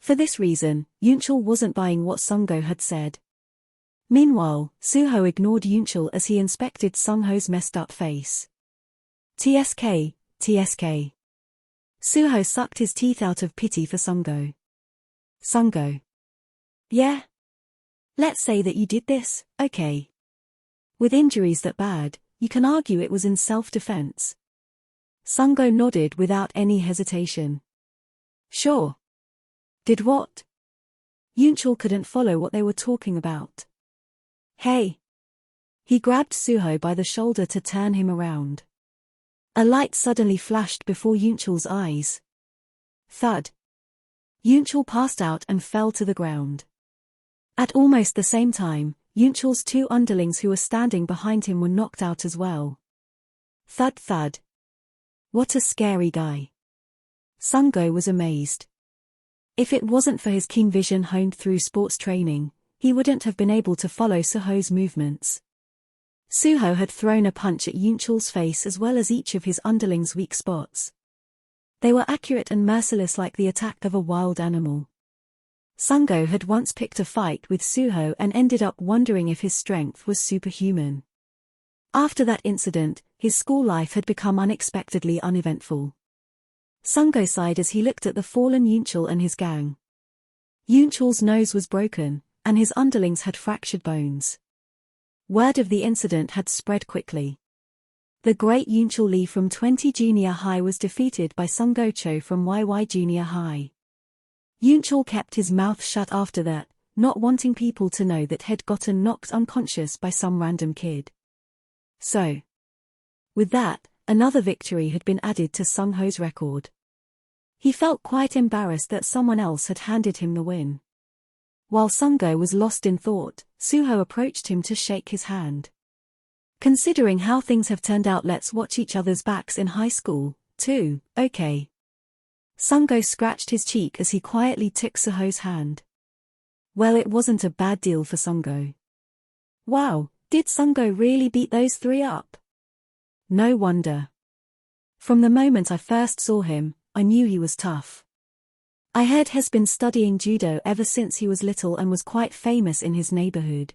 Speaker 1: For this reason, Yunchul wasn't buying what Sungo had said. Meanwhile, Suho ignored Yunchul as he inspected Sungho's messed up face. TSK. Suho sucked his teeth out of pity for Sungo. Sungo. Yeah? Let's say that you did this, okay. With injuries that bad, you can argue it was in self-defense. Sungo nodded without any hesitation. Sure. Did what? Yunchul couldn't follow what they were talking about. Hey. He grabbed Suho by the shoulder to turn him around. A light suddenly flashed before Yunchul's eyes. Thud. Yunchul passed out and fell to the ground. At almost the same time, Yunchul's two underlings who were standing behind him were knocked out as well. Thud thud. What a scary guy. Sungo was amazed. If it wasn't for his keen vision honed through sports training, he wouldn't have been able to follow Suho's movements. Suho had thrown a punch at Yunchul's face as well as each of his underlings' weak spots. They were accurate and merciless like the attack of a wild animal. Sungo had once picked a fight with Suho and ended up wondering if his strength was superhuman. After that incident, his school life had become unexpectedly uneventful. Sungo sighed as he looked at the fallen Yunchul and his gang. Yunchul's nose was broken, and his underlings had fractured bones. Word of the incident had spread quickly. The great Yunchul Lee from 20 Junior High was defeated by Sungo Cho from YY Junior High. Yunchul kept his mouth shut after that, not wanting people to know that he'd gotten knocked unconscious by some random kid. So. With that, another victory had been added to Sungho's record. He felt quite embarrassed that someone else had handed him the win. While Sungo was lost in thought, Suho approached him to shake his hand. Considering how things have turned out, let's watch each other's backs in high school, too, okay? Sungo scratched his cheek as he quietly took Suho's hand. Well, it wasn't a bad deal for Sungo. Wow, did Sungo really beat those three up? No wonder. From the moment I first saw him, I knew he was tough. I heard he's been studying judo ever since he was little and was quite famous in his neighborhood.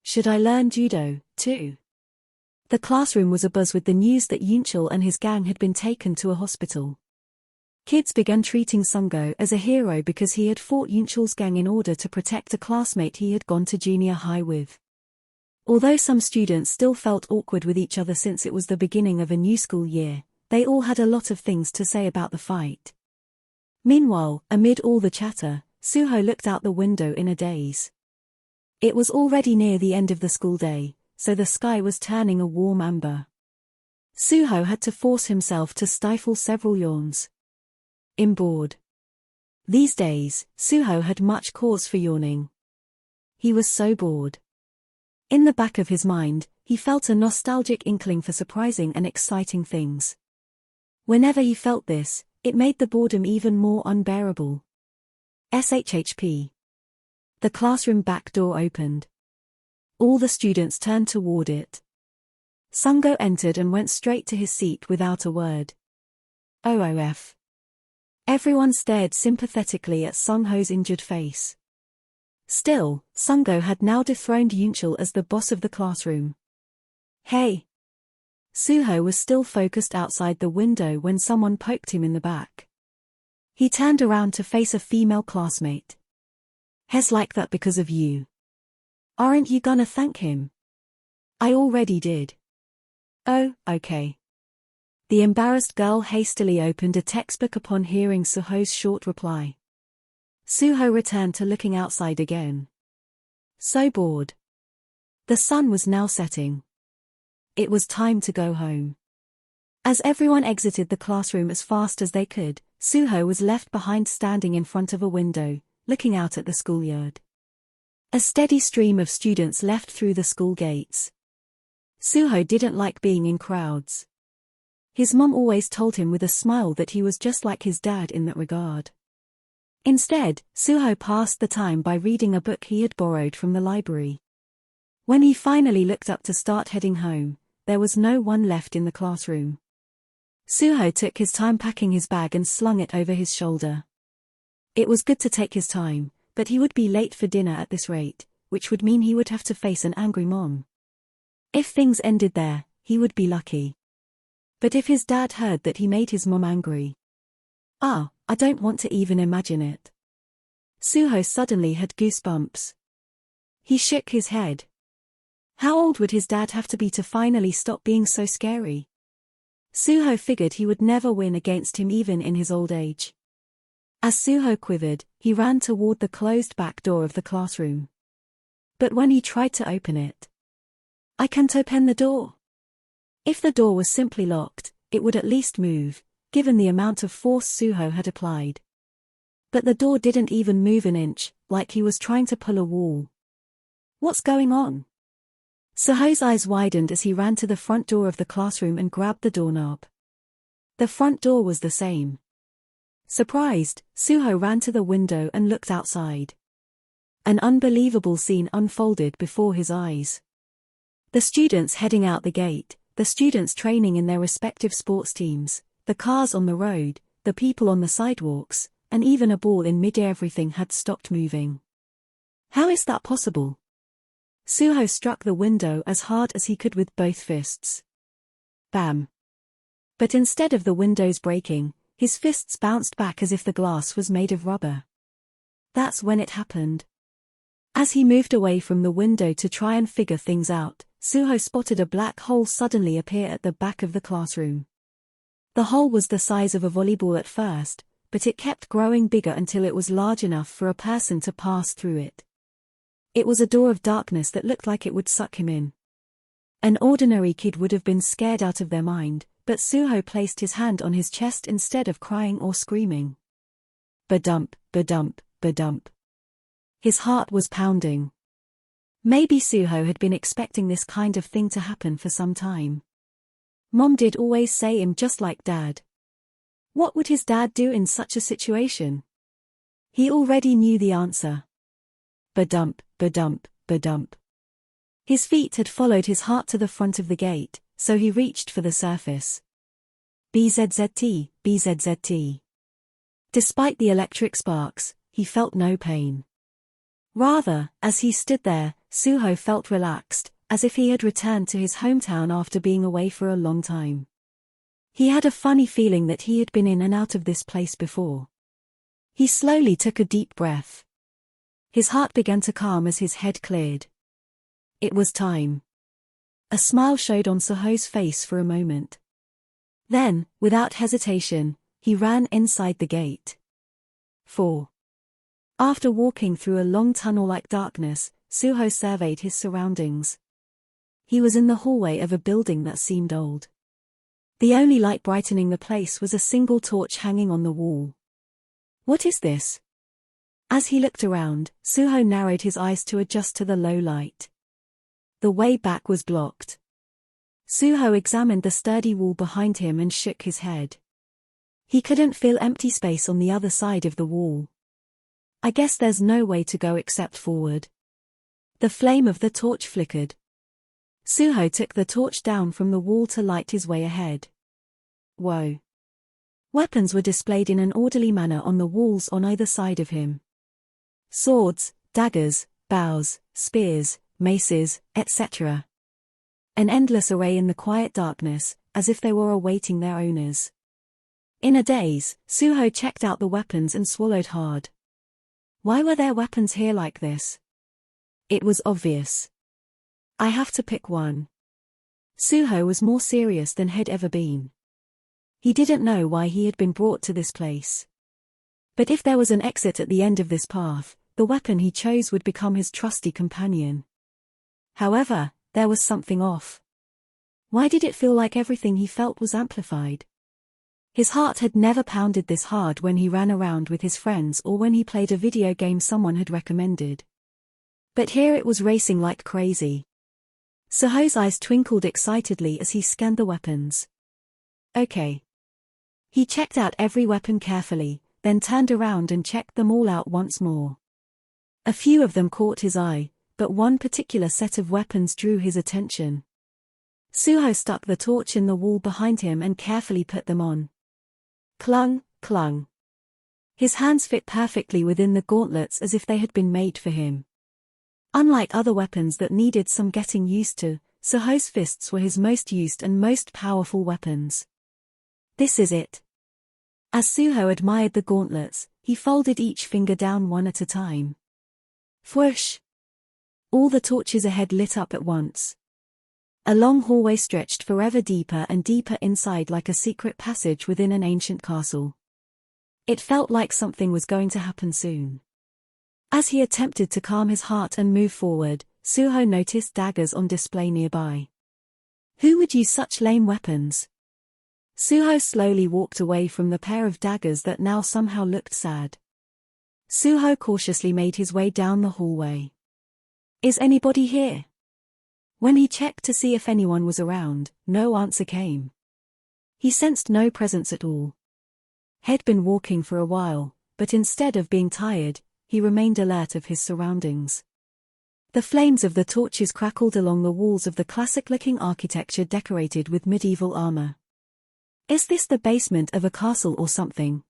Speaker 1: Should I learn judo, too? The classroom was abuzz with the news that Yunchul and his gang had been taken to a hospital. Kids began treating Sungo as a hero because he had fought Yunchul's gang in order to protect a classmate he had gone to junior high with. Although some students still felt awkward with each other since it was the beginning of a new school year, they all had a lot of things to say about the fight. Meanwhile, amid all the chatter, Suho looked out the window in a daze. It was already near the end of the school day, so the sky was turning a warm amber. Suho had to force himself to stifle several yawns. I'm bored. These days, Suho had much cause for yawning. He was so bored. In the back of his mind, he felt a nostalgic inkling for surprising and exciting things. Whenever he felt this, it made the boredom even more unbearable. SHHP. The classroom back door opened. All the students turned toward it. Sungo entered and went straight to his seat without a word. OOF. Everyone stared sympathetically at Sungho's injured face. Still, Sungo had now dethroned Yunchul as the boss of the classroom. Hey! Suho was still focused outside the window when someone poked him in the back. He turned around to face a female classmate. He's like that because of you. Aren't you gonna thank him? I already did. Oh, okay. The embarrassed girl hastily opened a textbook upon hearing Suho's short reply. Suho returned to looking outside again. So bored. The sun was now setting. It was time to go home. As everyone exited the classroom as fast as they could, Suho was left behind standing in front of a window, looking out at the schoolyard. A steady stream of students left through the school gates. Suho didn't like being in crowds. His mom always told him with a smile that he was just like his dad in that regard. Instead, Suho passed the time by reading a book he had borrowed from the library. When he finally looked up to start heading home, there was no one left in the classroom. Suho took his time packing his bag and slung it over his shoulder. It was good to take his time, but he would be late for dinner at this rate, which would mean he would have to face an angry mom. If things ended there, he would be lucky. But if his dad heard that he made his mom angry... I don't want to even imagine it. Suho suddenly had goosebumps. He shook his head. How old would his dad have to be to finally stop being so scary? Suho figured he would never win against him even in his old age. As Suho quivered, he ran toward the closed back door of the classroom. But when he tried to open it, I can't open the door. If the door was simply locked, it would at least move, given the amount of force Suho had applied. But the door didn't even move an inch, like he was trying to pull a wall. What's going on? Suho's eyes widened as he ran to the front door of the classroom and grabbed the doorknob. The front door was the same. Surprised, Suho ran to the window and looked outside. An unbelievable scene unfolded before his eyes. The students heading out the gate, the students training in their respective sports teams, the cars on the road, the people on the sidewalks, and even a ball in mid-air. Everything had stopped moving. How is that possible? Suho struck the window as hard as he could with both fists. Bam! But instead of the windows breaking, his fists bounced back as if the glass was made of rubber. That's when it happened. As he moved away from the window to try and figure things out, Suho spotted a black hole suddenly appear at the back of the classroom. The hole was the size of a volleyball at first, but it kept growing bigger until it was large enough for a person to pass through it. It was a door of darkness that looked like it would suck him in. An ordinary kid would have been scared out of their mind, but Suho placed his hand on his chest instead of crying or screaming. Ba-dump, ba-dump, ba-dump. His heart was pounding. Maybe Suho had been expecting this kind of thing to happen for some time. Mom did always say him just like Dad. What would his dad do in such a situation? He already knew the answer. Ba-dump, ba-dump, ba-dump. His feet had followed his heart to the front of the gate, so he reached for the surface. BZZT, BZZT. Despite the electric sparks, he felt no pain. Rather, as he stood there, Suho felt relaxed, as if he had returned to his hometown after being away for a long time. He had a funny feeling that he had been in and out of this place before. He slowly took a deep breath. His heart began to calm as his head cleared. It was time. A smile showed on Suho's face for a moment. Then, without hesitation, he ran inside the gate. 4. After walking through a long tunnel-like darkness, Suho surveyed his surroundings. He was in the hallway of a building that seemed old. The only light brightening the place was a single torch hanging on the wall. What is this? As he looked around, Suho narrowed his eyes to adjust to the low light. The way back was blocked. Suho examined the sturdy wall behind him and shook his head. He couldn't feel empty space on the other side of the wall. I guess there's no way to go except forward. The flame of the torch flickered. Suho took the torch down from the wall to light his way ahead. Whoa. Weapons were displayed in an orderly manner on the walls on either side of him. Swords, daggers, bows, spears, maces, etc. An endless array in the quiet darkness, as if they were awaiting their owners. In a daze, Suho checked out the weapons and swallowed hard. Why were there weapons here like this? It was obvious. I have to pick one. Suho was more serious than had ever been. He didn't know why he had been brought to this place. But if there was an exit at the end of this path, the weapon he chose would become his trusty companion. However, there was something off. Why did it feel like everything he felt was amplified? His heart had never pounded this hard when he ran around with his friends or when he played a video game someone had recommended. But here it was racing like crazy. Suho's eyes twinkled excitedly as he scanned the weapons. Okay. He checked out every weapon carefully, then turned around and checked them all out once more. A few of them caught his eye, but one particular set of weapons drew his attention. Suho stuck the torch in the wall behind him and carefully put them on. Clung, clung. His hands fit perfectly within the gauntlets as if they had been made for him. Unlike other weapons that needed some getting used to, Suho's fists were his most used and most powerful weapons. This is it. As Suho admired the gauntlets, he folded each finger down one at a time. Whoosh! All the torches ahead lit up at once. A long hallway stretched forever deeper and deeper inside like a secret passage within an ancient castle. It felt like something was going to happen soon. As he attempted to calm his heart and move forward, Suho noticed daggers on display nearby. Who would use such lame weapons? Suho slowly walked away from the pair of daggers that now somehow looked sad. Suho cautiously made his way down the hallway. Is anybody here? When he checked to see if anyone was around, no answer came. He sensed no presence at all. He'd been walking for a while, but instead of being tired, he remained alert of his surroundings. The flames of the torches crackled along the walls of the classic-looking architecture decorated with medieval armor. Is this the basement of a castle or something?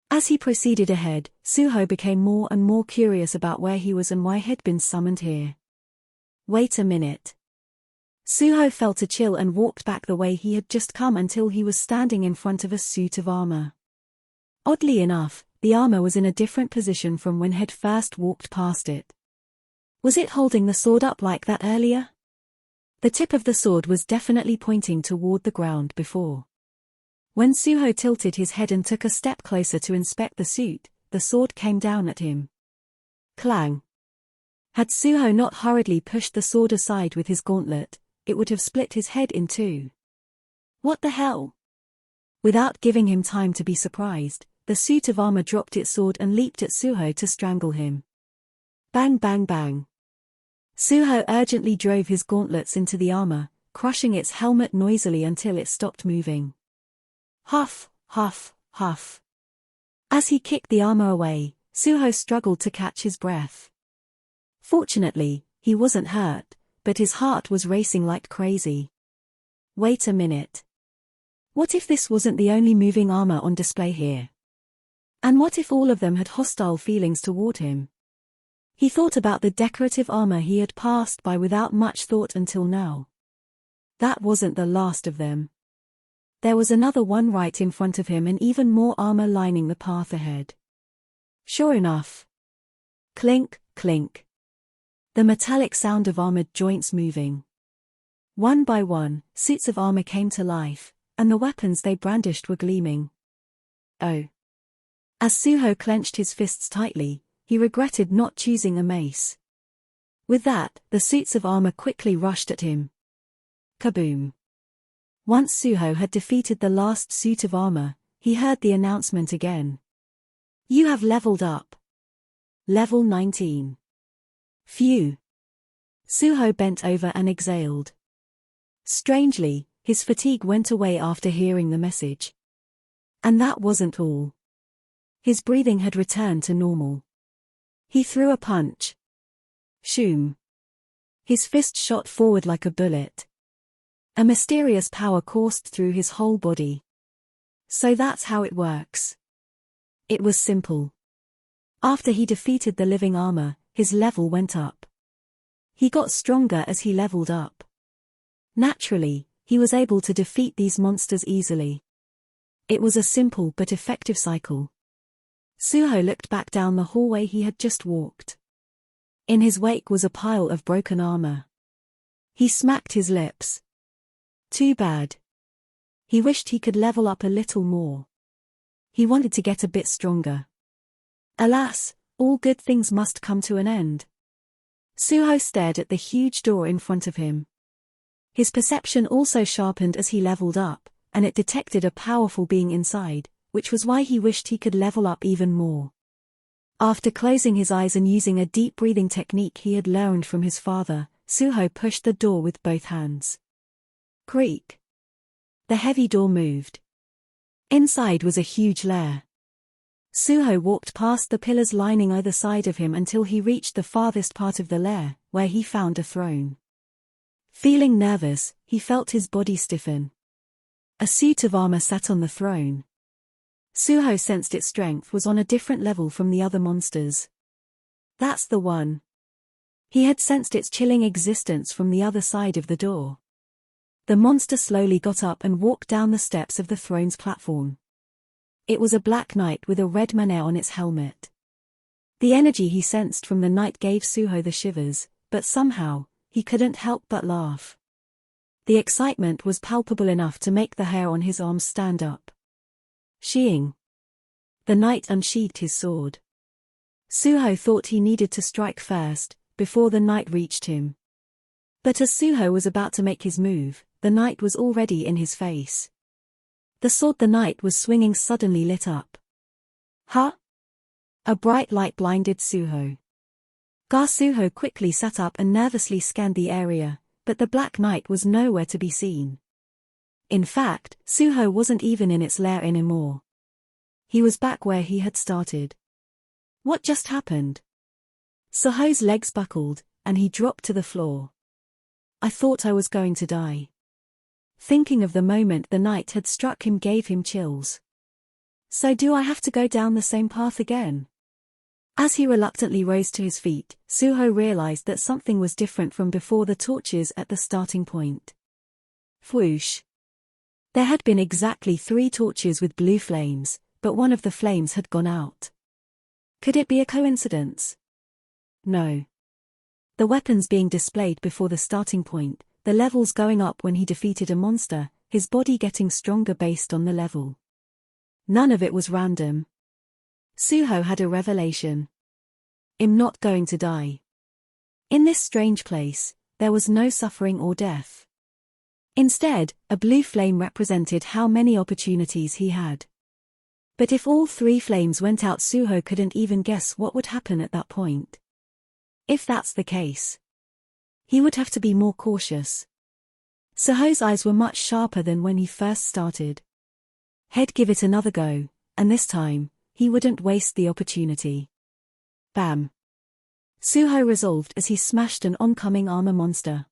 Speaker 1: As he proceeded ahead, Suho became more and more curious about where he was and why he'd been summoned here. Wait a minute. Suho felt a chill and walked back the way he had just come until he was standing in front of a suit of armor. Oddly enough, the armor was in a different position from when he'd first walked past it. Was it holding the sword up like that earlier? The tip of the sword was definitely pointing toward the ground before. When Suho tilted his head and took a step closer to inspect the suit, the sword came down at him. Clang. Had Suho not hurriedly pushed the sword aside with his gauntlet, it would have split his head in two. What the hell? Without giving him time to be surprised, the suit of armor dropped its sword and leaped at Suho to strangle him. Bang bang bang. Suho urgently drove his gauntlets into the armor, crushing its helmet noisily until it stopped moving. Huff, huff, huff. As he kicked the armor away, Suho struggled to catch his breath. Fortunately, he wasn't hurt, but his heart was racing like crazy. Wait a minute. What if this wasn't the only moving armor on display here? And what if all of them had hostile feelings toward him? He thought about the decorative armor he had passed by without much thought until now. That wasn't the last of them. There was another one right in front of him and even more armor lining the path ahead. Sure enough. Clink, clink. The metallic sound of armored joints moving. One by one, suits of armor came to life, and the weapons they brandished were gleaming. Oh. As Suho clenched his fists tightly, he regretted not choosing a mace. With that, the suits of armor quickly rushed at him. Kaboom. Once Suho had defeated the last suit of armor, he heard the announcement again. You have leveled up. Level 19. Phew. Suho bent over and exhaled. Strangely, his fatigue went away after hearing the message. And that wasn't all. His breathing had returned to normal. He threw a punch. Shoom. His fist shot forward like a bullet. A mysterious power coursed through his whole body. So that's how it works. It was simple. After he defeated the living armor, his level went up. He got stronger as he leveled up. Naturally, he was able to defeat these monsters easily. It was a simple but effective cycle. Suho looked back down the hallway he had just walked. In his wake was a pile of broken armor. He smacked his lips. Too bad. He wished he could level up a little more. He wanted to get a bit stronger. Alas, all good things must come to an end. Suho stared at the huge door in front of him. His perception also sharpened as he leveled up, and it detected a powerful being inside, which was why he wished he could level up even more. After closing his eyes and using a deep breathing technique he had learned from his father, Suho pushed the door with both hands. Creak. The heavy door moved. Inside was a huge lair. Suho walked past the pillars lining either side of him until he reached the farthest part of the lair, where he found a throne. Feeling nervous, he felt his body stiffen. A suit of armor sat on the throne. Suho sensed its strength was on a different level from the other monsters. That's the one. He had sensed its chilling existence from the other side of the door. The monster slowly got up and walked down the steps of the throne's platform. It was a black knight with a red manet on its helmet. The energy he sensed from the knight gave Suho the shivers, but somehow, he couldn't help but laugh. The excitement was palpable enough to make the hair on his arms stand up. Sheeing. The knight unsheathed his sword. Suho thought he needed to strike first, before the knight reached him. But as Suho was about to make his move, the knight was already in his face. The sword the knight was swinging suddenly lit up. Huh? A bright light blinded Suho. Suho quickly sat up and nervously scanned the area, but the Black Knight was nowhere to be seen. In fact, Suho wasn't even in its lair anymore. He was back where he had started. What just happened? Suho's legs buckled, and he dropped to the floor. I thought I was going to die. Thinking of the moment the knight had struck him gave him chills. So do I have to go down the same path again? As he reluctantly rose to his feet, Suho realized that something was different from before the torches at the starting point. Whoosh. There had been exactly 3 torches with blue flames, but one of the flames had gone out. Could it be a coincidence? No. The weapons being displayed before the starting point, the levels going up when he defeated a monster, his body getting stronger based on the level. None of it was random. Suho had a revelation. I'm not going to die. In this strange place, there was no suffering or death. Instead, a blue flame represented how many opportunities he had. But if all 3 flames went out, Suho couldn't even guess what would happen at that point. If that's the case, he would have to be more cautious. Suho's eyes were much sharper than when he first started. He'd give it another go, and this time, he wouldn't waste the opportunity. Bam! Suho resolved as he smashed an oncoming armor monster.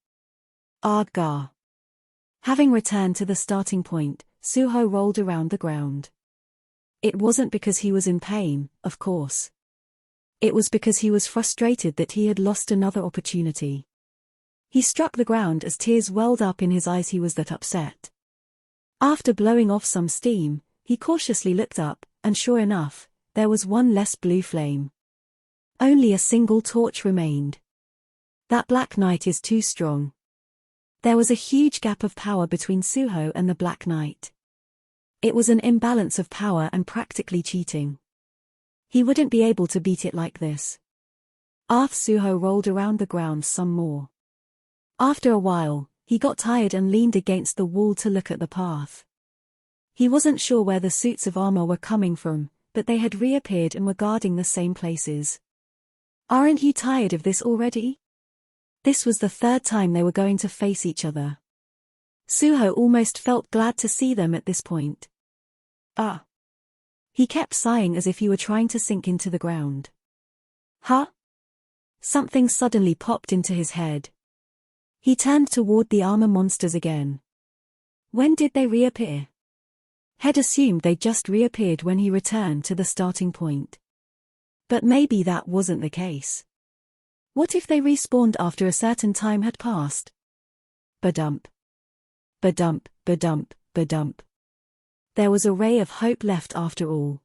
Speaker 1: Gah! Having returned to the starting point, Suho rolled around the ground. It wasn't because he was in pain, of course. It was because he was frustrated that he had lost another opportunity. He struck the ground as tears welled up in his eyes. He was that upset. After blowing off some steam, he cautiously looked up, and sure enough, there was one less blue flame. Only a single torch remained. That Black Knight is too strong. There was a huge gap of power between Suho and the Black Knight. It was an imbalance of power and practically cheating. He wouldn't be able to beat it like this. Suho rolled around the ground some more. After a while, he got tired and leaned against the wall to look at the path. He wasn't sure where the suits of armor were coming from, but they had reappeared and were guarding the same places. Aren't you tired of this already? This was the third time they were going to face each other. Suho almost felt glad to see them at this point. He kept sighing as if he were trying to sink into the ground. Huh? Something suddenly popped into his head. He turned toward the armor monsters again. When did they reappear? He'd assumed they just reappeared when he returned to the starting point. But maybe that wasn't the case. What if they respawned after a certain time had passed? Ba-dump. Ba-dump, ba-dump, ba-dump. There was a ray of hope left after all.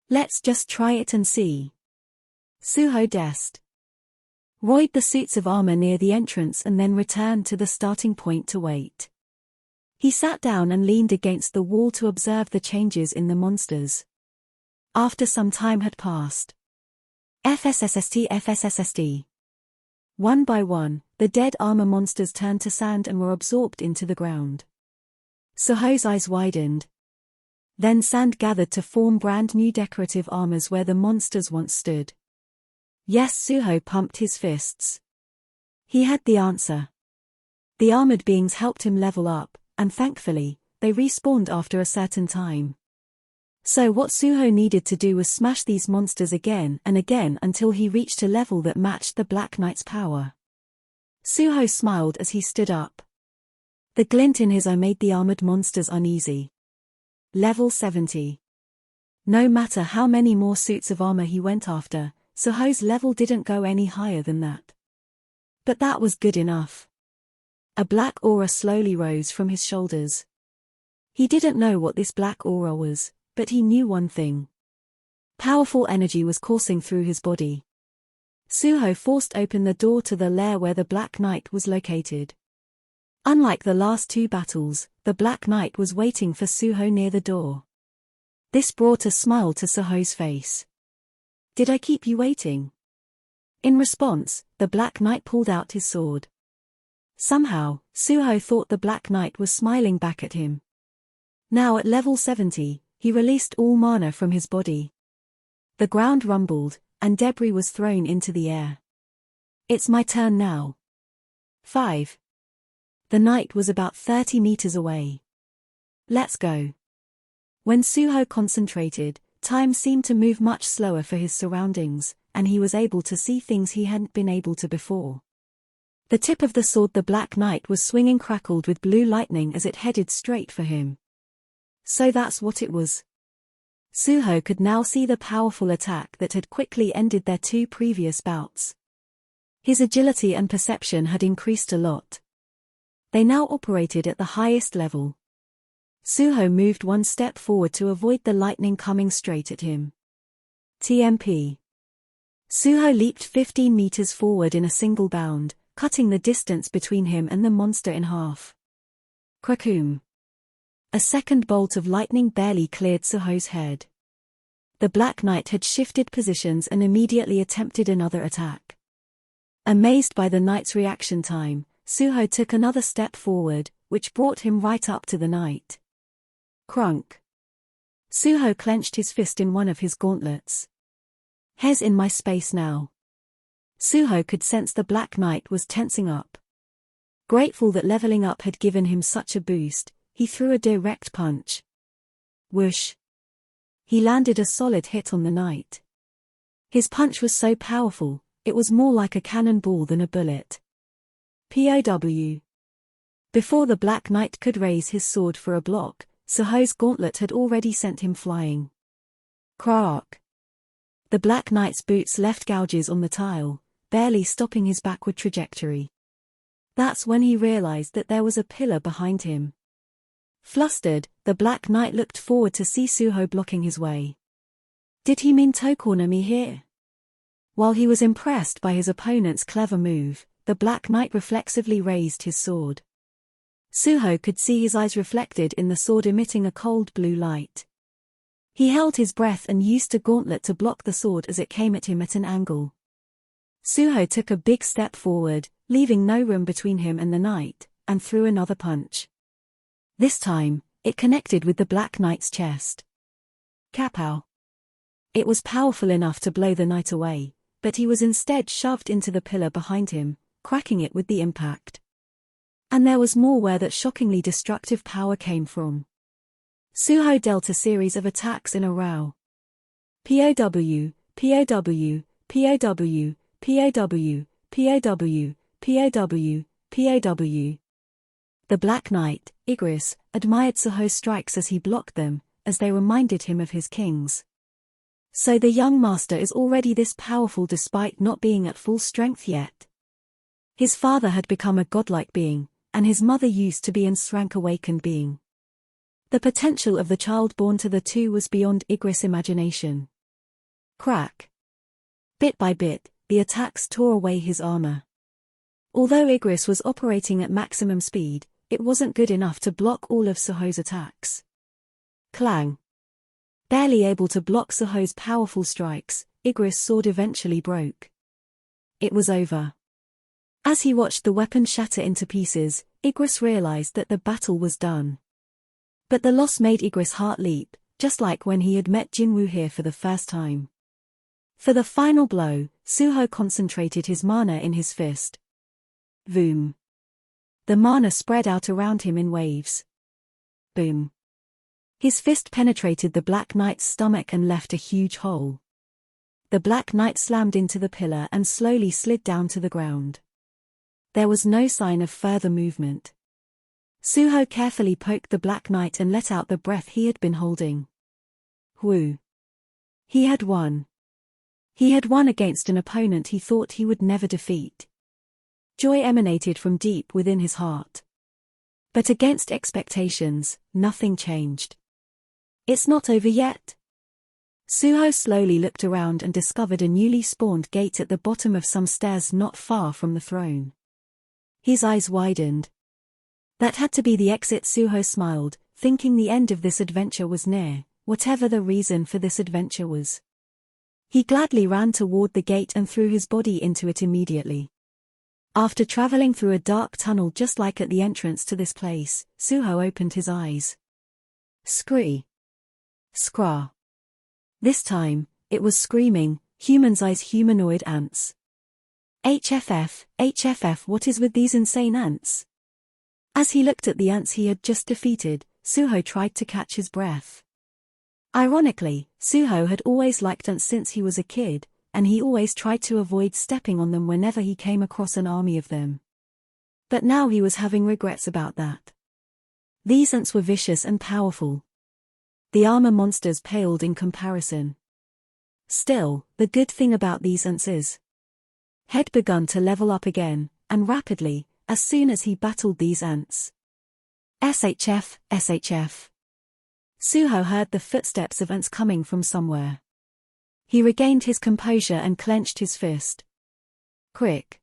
Speaker 1: Let's just try it and see. Suho destroyed the suits of armor near the entrance and then returned to the starting point to wait. He sat down and leaned against the wall to observe the changes in the monsters. After some time had passed. FSSST. One by one, the dead armor monsters turned to sand and were absorbed into the ground. Suho's eyes widened. Then sand gathered to form brand new decorative armors where the monsters once stood. Yes, Suho pumped his fists. He had the answer. The armored beings helped him level up, and thankfully, they respawned after a certain time. So what Suho needed to do was smash these monsters again and again until he reached a level that matched the Black Knight's power. Suho smiled as he stood up. The glint in his eye made the armored monsters uneasy. Level 70. No matter how many more suits of armor he went after, Suho's level didn't go any higher than that. But that was good enough. A black aura slowly rose from his shoulders. He didn't know what this black aura was, but he knew one thing. Powerful energy was coursing through his body. Suho forced open the door to the lair where the Black Knight was located. Unlike the last two battles, the Black Knight was waiting for Suho near the door. This brought a smile to Suho's face. Did I keep you waiting? In response, the Black Knight pulled out his sword. Somehow, Suho thought the Black Knight was smiling back at him. Now at level 70, he released all mana from his body. The ground rumbled, and debris was thrown into the air. It's my turn now. 5. The knight was about 30 meters away. Let's go. When Suho concentrated, time seemed to move much slower for his surroundings, and he was able to see things he hadn't been able to before. The tip of the sword the Black Knight was swinging crackled with blue lightning as it headed straight for him. So that's what it was. Suho could now see the powerful attack that had quickly ended their two previous bouts. His agility and perception had increased a lot. They now operated at the highest level. Suho moved one step forward to avoid the lightning coming straight at him. TMP. Suho leaped 15 meters forward in a single bound, cutting the distance between him and the monster in half. Krakoom. A second bolt of lightning barely cleared Suho's head. The Black Knight had shifted positions and immediately attempted another attack. Amazed by the knight's reaction time, Suho took another step forward, which brought him right up to the knight. Crunk. Suho clenched his fist in one of his gauntlets. He's in my space now. Suho could sense the Black Knight was tensing up. Grateful that leveling up had given him such a boost, he threw a direct punch. Whoosh! He landed a solid hit on the knight. His punch was so powerful, it was more like a cannonball than a bullet. POW. Before the Black Knight could raise his sword for a block, Suho's gauntlet had already sent him flying. Crack! The Black Knight's boots left gouges on the tile, barely stopping his backward trajectory. That's when he realized that there was a pillar behind him. Flustered, the Black Knight looked forward to see Suho blocking his way. Did he mean to corner me here? While he was impressed by his opponent's clever move, the Black Knight reflexively raised his sword. Suho could see his eyes reflected in the sword emitting a cold blue light. He held his breath and used a gauntlet to block the sword as it came at him at an angle. Suho took a big step forward, leaving no room between him and the knight, and threw another punch. This time, it connected with the Black Knight's chest. Kapow! It was powerful enough to blow the knight away, but he was instead shoved into the pillar behind him, cracking it with the impact. And there was more where that shockingly destructive power came from. Suho dealt a series of attacks in a row. POW, POW, POW, POW, POW, POW, POW. The Black Knight, Igris, admired Suho's strikes as he blocked them, as they reminded him of his king's. So the young master is already this powerful despite not being at full strength yet. His father had become a godlike being, and his mother used to be an Srank-awakened being. The potential of the child born to the two was beyond Igris' imagination. Crack! Bit by bit, the attacks tore away his armor. Although Igris was operating at maximum speed, it wasn't good enough to block all of Suho's attacks. Clang! Barely able to block Suho's powerful strikes, Igris' sword eventually broke. It was over. As he watched the weapon shatter into pieces, Igris realized that the battle was done. But the loss made Igris' heart leap, just like when he had met Jinwoo here for the first time. For the final blow, Suho concentrated his mana in his fist. Boom. The mana spread out around him in waves. Boom. His fist penetrated the Black Knight's stomach and left a huge hole. The Black Knight slammed into the pillar and slowly slid down to the ground. There was no sign of further movement. Suho carefully poked the Black Knight and let out the breath he had been holding. Whew. He had won. He had won against an opponent he thought he would never defeat. Joy emanated from deep within his heart. But against expectations, nothing changed. It's not over yet. Suho slowly looked around and discovered a newly spawned gate at the bottom of some stairs not far from the throne. His eyes widened. That had to be the exit. Suho smiled, thinking the end of this adventure was near, whatever the reason for this adventure was. He gladly ran toward the gate and threw his body into it immediately. After traveling through a dark tunnel just like at the entrance to this place, Suho opened his eyes. Scree. Scraw. This time, it was screaming, human-sized humanoid ants. HFF, what is with these insane ants? As he looked at the ants he had just defeated, Suho tried to catch his breath. Ironically, Suho had always liked ants since he was a kid, and he always tried to avoid stepping on them whenever he came across an army of them. But now he was having regrets about that. These ants were vicious and powerful. The armor monsters paled in comparison. Still, the good thing about these ants is had begun to level up again, and rapidly, as soon as he battled these ants. SHF. Suho heard the footsteps of ants coming from somewhere. He regained his composure and clenched his fist. Crick.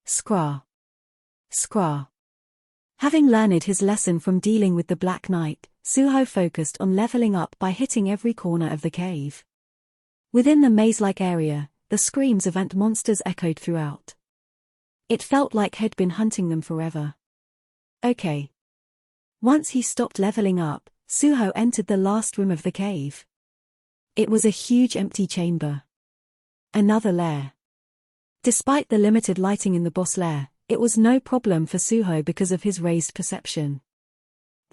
Speaker 1: Scraw. Scraw. Having learned his lesson from dealing with the Black Knight, Suho focused on leveling up by hitting every corner of the cave. Within the maze-like area, the screams of ant monsters echoed throughout. It felt like he'd been hunting them forever. Okay. Once he stopped leveling up, Suho entered the last room of the cave. It was a huge empty chamber. Another lair. Despite the limited lighting in the boss lair, it was no problem for Suho because of his raised perception.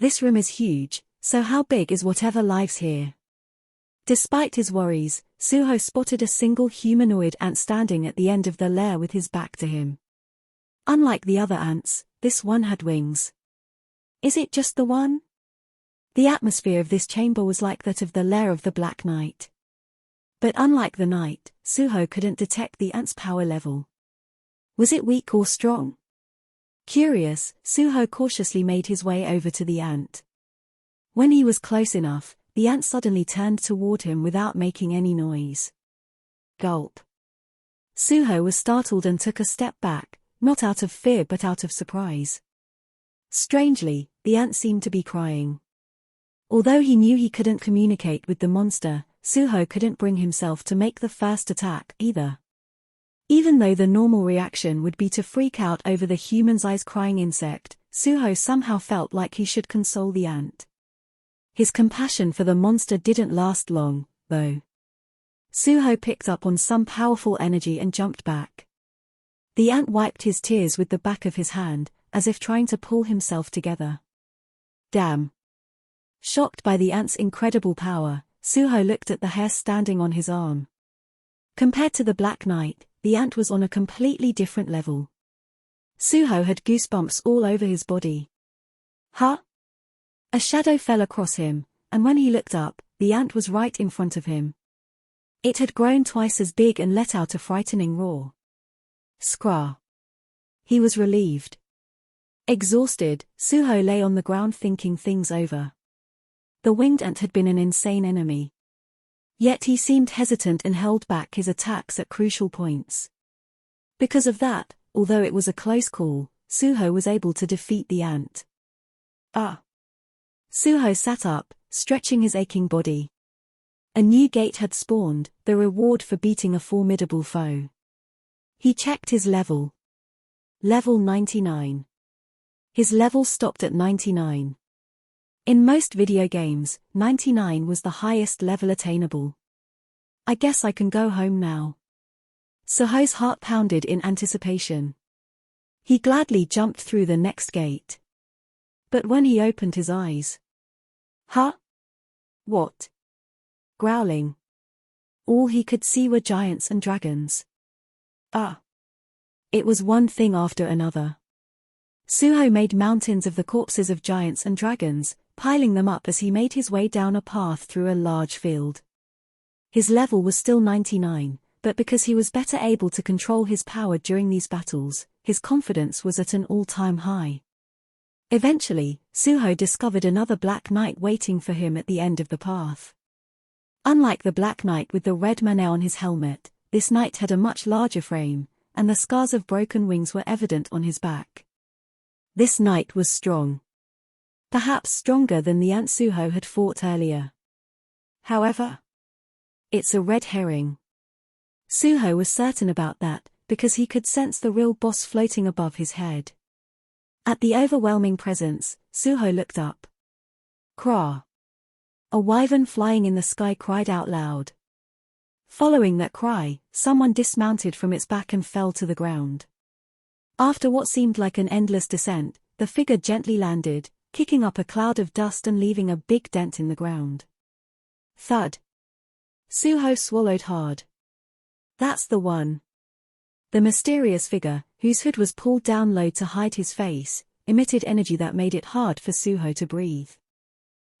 Speaker 1: This room is huge, so how big is whatever lives here? Despite his worries, Suho spotted a single humanoid ant standing at the end of the lair with his back to him. Unlike the other ants, this one had wings. Is it just the one? The atmosphere of this chamber was like that of the lair of the Black Knight. But unlike the knight, Suho couldn't detect the ant's power level. Was it weak or strong? Curious, Suho cautiously made his way over to the ant. When he was close enough, the ant suddenly turned toward him without making any noise. Gulp. Suho was startled and took a step back, not out of fear but out of surprise. Strangely, the ant seemed to be crying. Although he knew he couldn't communicate with the monster, Suho couldn't bring himself to make the first attack either. Even though the normal reaction would be to freak out over the human's eyes crying insect, Suho somehow felt like he should console the ant. His compassion for the monster didn't last long, though. Suho picked up on some powerful energy and jumped back. The ant wiped his tears with the back of his hand, as if trying to pull himself together. Damn. Shocked by the ant's incredible power, Suho looked at the hair standing on his arm. Compared to the Black Knight, the ant was on a completely different level. Suho had goosebumps all over his body. Huh? A shadow fell across him, and when he looked up, the ant was right in front of him. It had grown twice as big and let out a frightening roar. Scrah. He was relieved. Exhausted, Suho lay on the ground thinking things over. The winged ant had been an insane enemy. Yet he seemed hesitant and held back his attacks at crucial points. Because of that, although it was a close call, Suho was able to defeat the ant. Ah! Suho sat up, stretching his aching body. A new gate had spawned, the reward for beating a formidable foe. He checked his level. Level 99. His level stopped at 99. In most video games, 99 was the highest level attainable. I guess I can go home now. Suho's heart pounded in anticipation. He gladly jumped through the next gate. But when he opened his eyes. Huh? What? Growling. All he could see were giants and dragons. Ah. It was one thing after another. Suho made mountains of the corpses of giants and dragons, piling them up as he made his way down a path through a large field. His level was still 99, but because he was better able to control his power during these battles, his confidence was at an all-time high. Eventually, Suho discovered another Black Knight waiting for him at the end of the path. Unlike the Black Knight with the red manet on his helmet, this knight had a much larger frame, and the scars of broken wings were evident on his back. This knight was strong. Perhaps stronger than the ant Suho had fought earlier. However, it's a red herring. Suho was certain about that, because he could sense the real boss floating above his head. At the overwhelming presence, Suho looked up. Craw! A wyvern flying in the sky cried out loud. Following that cry, someone dismounted from its back and fell to the ground. After what seemed like an endless descent, the figure gently landed, kicking up a cloud of dust and leaving a big dent in the ground. Thud. Suho swallowed hard. That's the one. The mysterious figure, whose hood was pulled down low to hide his face, emitted energy that made it hard for Suho to breathe.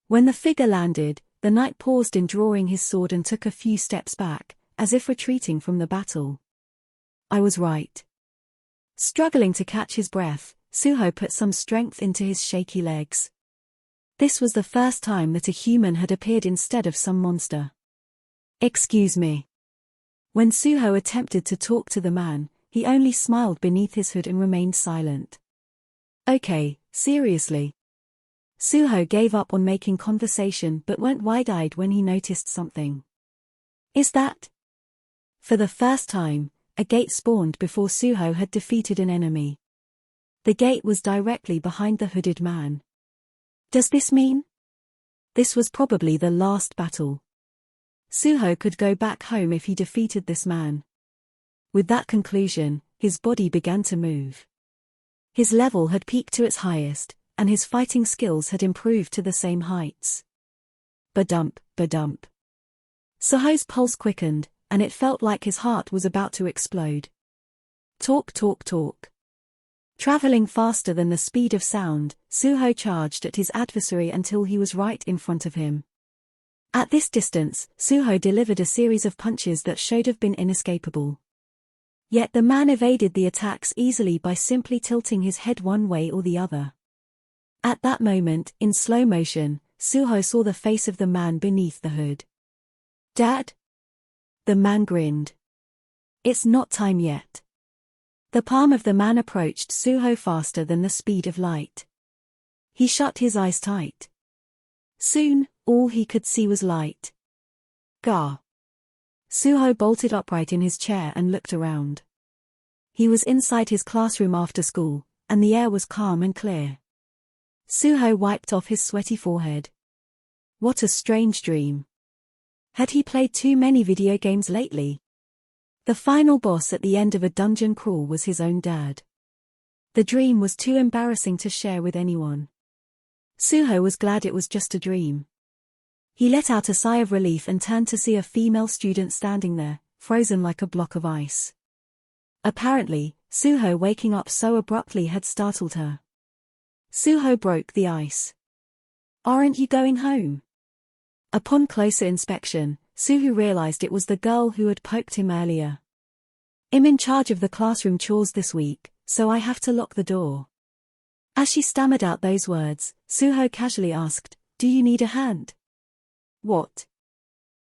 Speaker 1: When the figure landed, the knight paused in drawing his sword and took a few steps back, as if retreating from the battle. I was right. Struggling to catch his breath, Suho put some strength into his shaky legs. This was the first time that a human had appeared instead of some monster. Excuse me. When Suho attempted to talk to the man, he only smiled beneath his hood and remained silent. Okay, seriously. Suho gave up on making conversation but went wide-eyed when he noticed something. Is that? For the first time, a gate spawned before Suho had defeated an enemy. The gate was directly behind the hooded man. Does this mean? This was probably the last battle. Suho could go back home if he defeated this man. With that conclusion, his body began to move. His level had peaked to its highest, and his fighting skills had improved to the same heights. Ba-dump, ba-dump. Suho's pulse quickened, and it felt like his heart was about to explode. Talk, talk, talk. Traveling faster than the speed of sound, Suho charged at his adversary until he was right in front of him. At this distance, Suho delivered a series of punches that should have been inescapable. Yet the man evaded the attacks easily by simply tilting his head one way or the other. At that moment, in slow motion, Suho saw the face of the man beneath the hood. "Dad?" The man grinned. "It's not time yet." The palm of the man approached Suho faster than the speed of light. He shut his eyes tight. Soon, all he could see was light. Gah! Suho bolted upright in his chair and looked around. He was inside his classroom after school, and the air was calm and clear. Suho wiped off his sweaty forehead. What a strange dream. Had he played too many video games lately? The final boss at the end of a dungeon crawl was his own dad. The dream was too embarrassing to share with anyone. Suho was glad it was just a dream. He let out a sigh of relief and turned to see a female student standing there, frozen like a block of ice. Apparently, Suho waking up so abruptly had startled her. Suho broke the ice. "Aren't you going home?" Upon closer inspection, Suho realized it was the girl who had poked him earlier. "I'm in charge of the classroom chores this week, so I have to lock the door." As she stammered out those words, Suho casually asked, "Do you need a hand?" "What?"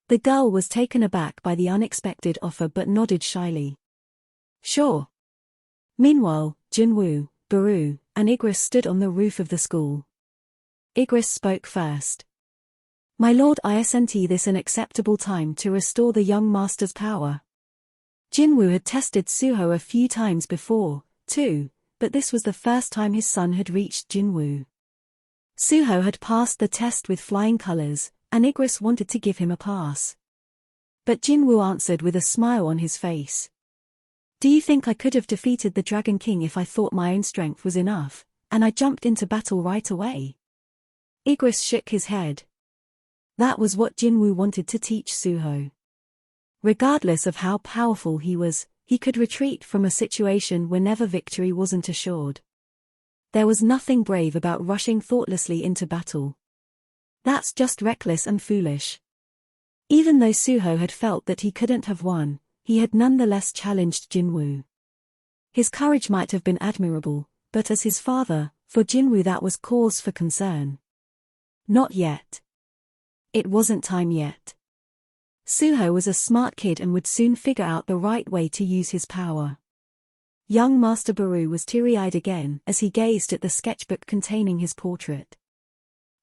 Speaker 1: The girl was taken aback by the unexpected offer but nodded shyly. "Sure." Meanwhile, Jinwoo, Baru, and Igris stood on the roof of the school. Igris spoke first. "My lord, isn't this an acceptable time to restore the young master's power?" Jinwoo had tested Suho a few times before, too, but this was the first time his son had reached Jinwoo. Suho had passed the test with flying colors, and Igris wanted to give him a pass. But Jinwoo answered with a smile on his face. "Do you think I could have defeated the Dragon King if I thought my own strength was enough, and I jumped into battle right away?" Igris shook his head. That was what Jinwoo wanted to teach Suho. Regardless of how powerful he was, he could retreat from a situation whenever victory wasn't assured. There was nothing brave about rushing thoughtlessly into battle. That's just reckless and foolish. Even though Suho had felt that he couldn't have won, he had nonetheless challenged Jinwoo. His courage might have been admirable, but as his father, for Jinwoo that was cause for concern. Not yet. It wasn't time yet. Suho was a smart kid and would soon figure out the right way to use his power. Young Master Baru was teary-eyed again as he gazed at the sketchbook containing his portrait.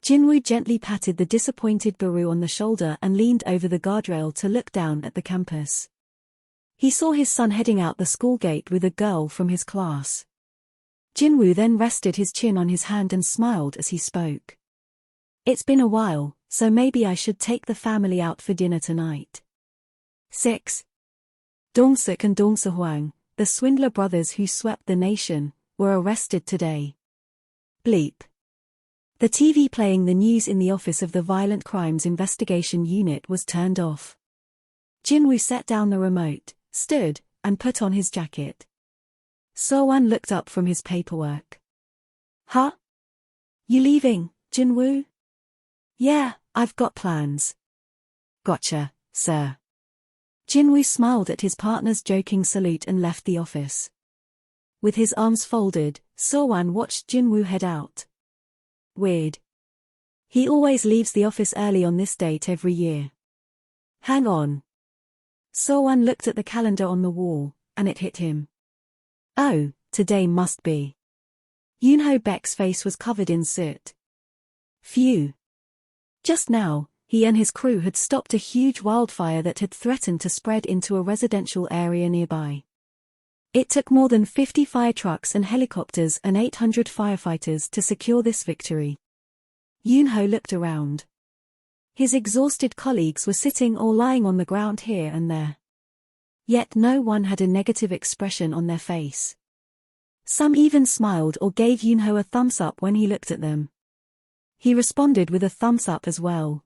Speaker 1: Jinwoo gently patted the disappointed Baru on the shoulder and leaned over the guardrail to look down at the campus. He saw his son heading out the school gate with a girl from his class. Jinwoo then rested his chin on his hand and smiled as he spoke. "It's been a while, so maybe I should take the family out for dinner tonight." 6. Dong-suk and Dong-se-hwang, the swindler brothers who swept the nation, were arrested today. Bleep. The TV playing the news in the office of the Violent Crimes Investigation Unit was turned off. Jinwoo set down the remote, stood, and put on his jacket. So-won looked up from his paperwork. "Huh? You leaving, Jinwoo?" "Yeah, I've got plans." "Gotcha, sir." Jinwoo smiled at his partner's joking salute and left the office. With his arms folded, So-won watched Jinwoo head out. Weird. He always leaves the office early on this date every year. Hang on. So-won looked at the calendar on the wall, and it hit him. Oh, today must be. Yoonho Baek's face was covered in soot. Phew. Just now, he and his crew had stopped a huge wildfire that had threatened to spread into a residential area nearby. It took more than 50 fire trucks and helicopters and 800 firefighters to secure this victory. Yoonho looked around. His exhausted colleagues were sitting or lying on the ground here and there. Yet no one had a negative expression on their face. Some even smiled or gave Yoonho a thumbs up when he looked at them. He responded with a thumbs up as well.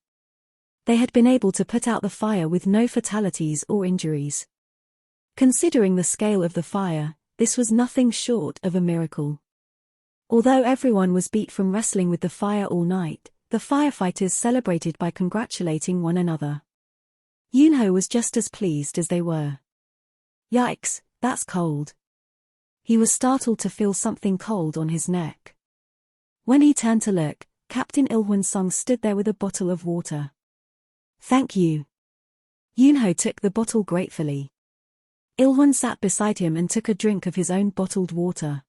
Speaker 1: They had been able to put out the fire with no fatalities or injuries. Considering the scale of the fire, this was nothing short of a miracle. Although everyone was beat from wrestling with the fire all night, the firefighters celebrated by congratulating one another. Yoonho was just as pleased as they were. Yikes, that's cold. He was startled to feel something cold on his neck. When he turned to look, Captain Il-hwan-sung stood there with a bottle of water. Thank you. Yoonho took the bottle gratefully. Il-hwan sat beside him and took a drink of his own bottled water.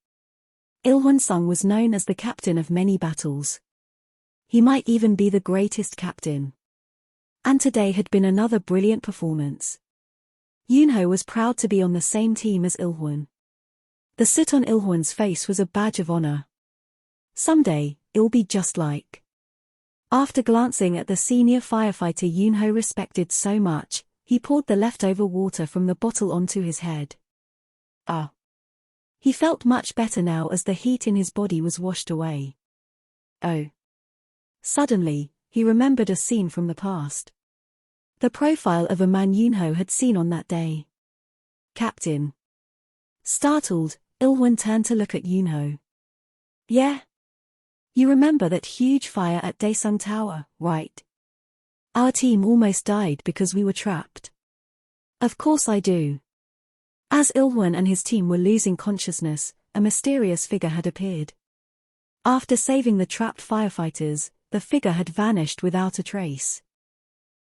Speaker 1: Il-hwan-sung was known as the captain of many battles. He might even be the greatest captain. And today had been another brilliant performance. Yoonho was proud to be on the same team as Il-hwan. The soot on Il-hwan's face was a badge of honor. Someday, it'll be just like. After glancing at the senior firefighter Yoonho respected so much, he poured the leftover water from the bottle onto his head. Ah. He felt much better now as the heat in his body was washed away. Oh. Suddenly, he remembered a scene from the past. The profile of a man Yoonho had seen on that day. Captain. Startled, Il-hwan turned to look at Yoonho. Yeah? You remember that huge fire at Daesung Tower, right? Our team almost died because we were trapped. Of course I do. As Il-hwan and his team were losing consciousness, a mysterious figure had appeared. After saving the trapped firefighters, the figure had vanished without a trace.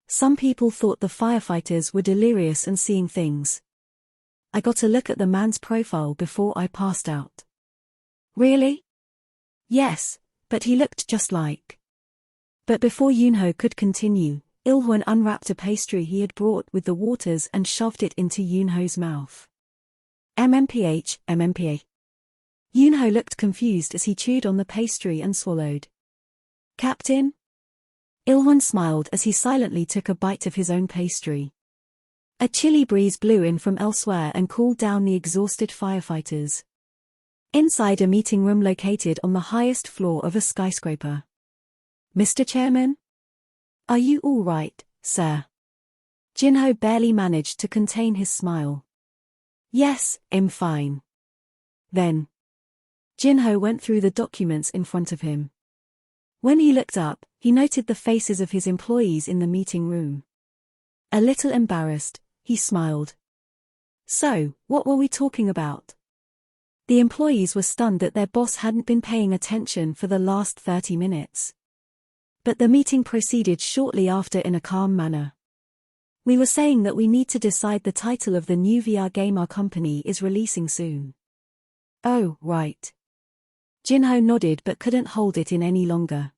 Speaker 1: Some people thought the firefighters were delirious and seeing things. I got a look at the man's profile before I passed out. Really? Yes, but he looked just like. But before Yoonho could continue, Il-hwan unwrapped a pastry he had brought with the waters and shoved it into Yoonho's mouth. MMPH. Yoonho looked confused as he chewed on the pastry and swallowed. Captain? Il-hwan smiled as he silently took a bite of his own pastry. A chilly breeze blew in from elsewhere and cooled down the exhausted firefighters. Inside a meeting room located on the highest floor of a skyscraper. Mr. Chairman? Are you all right, sir? Jinho barely managed to contain his smile. Yes, I'm fine. Then. Jinho went through the documents in front of him. When he looked up, he noted the faces of his employees in the meeting room. A little embarrassed, he smiled. So, what were we talking about? The employees were stunned that their boss hadn't been paying attention for the last 30 minutes. But the meeting proceeded shortly after in a calm manner. We were saying that we need to decide the title of the new VR game our company is releasing soon. Oh, right. Jinho nodded but couldn't hold it in any longer.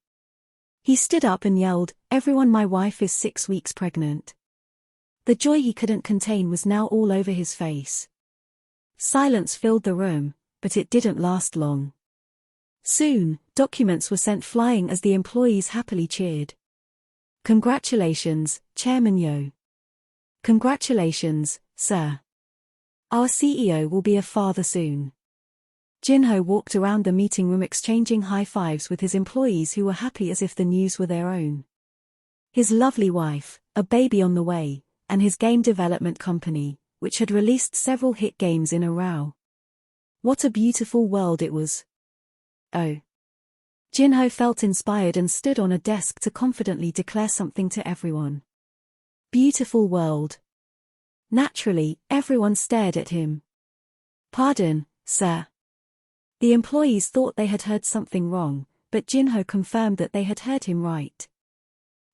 Speaker 1: He stood up and yelled, "Everyone, my wife is 6 weeks pregnant." The joy he couldn't contain was now all over his face. Silence filled the room, but it didn't last long. Soon, documents were sent flying as the employees happily cheered. Congratulations, Chairman Yo. Congratulations, sir. Our CEO will be a father soon. Jinho walked around the meeting room exchanging high fives with his employees who were happy as if the news were their own. His lovely wife, a baby on the way, and his game development company, which had released several hit games in a row. What a beautiful world it was. Oh. Jinho felt inspired and stood on a desk to confidently declare something to everyone. Beautiful world. Naturally, everyone stared at him. Pardon, sir. The employees thought they had heard something wrong, but Jinho confirmed that they had heard him right.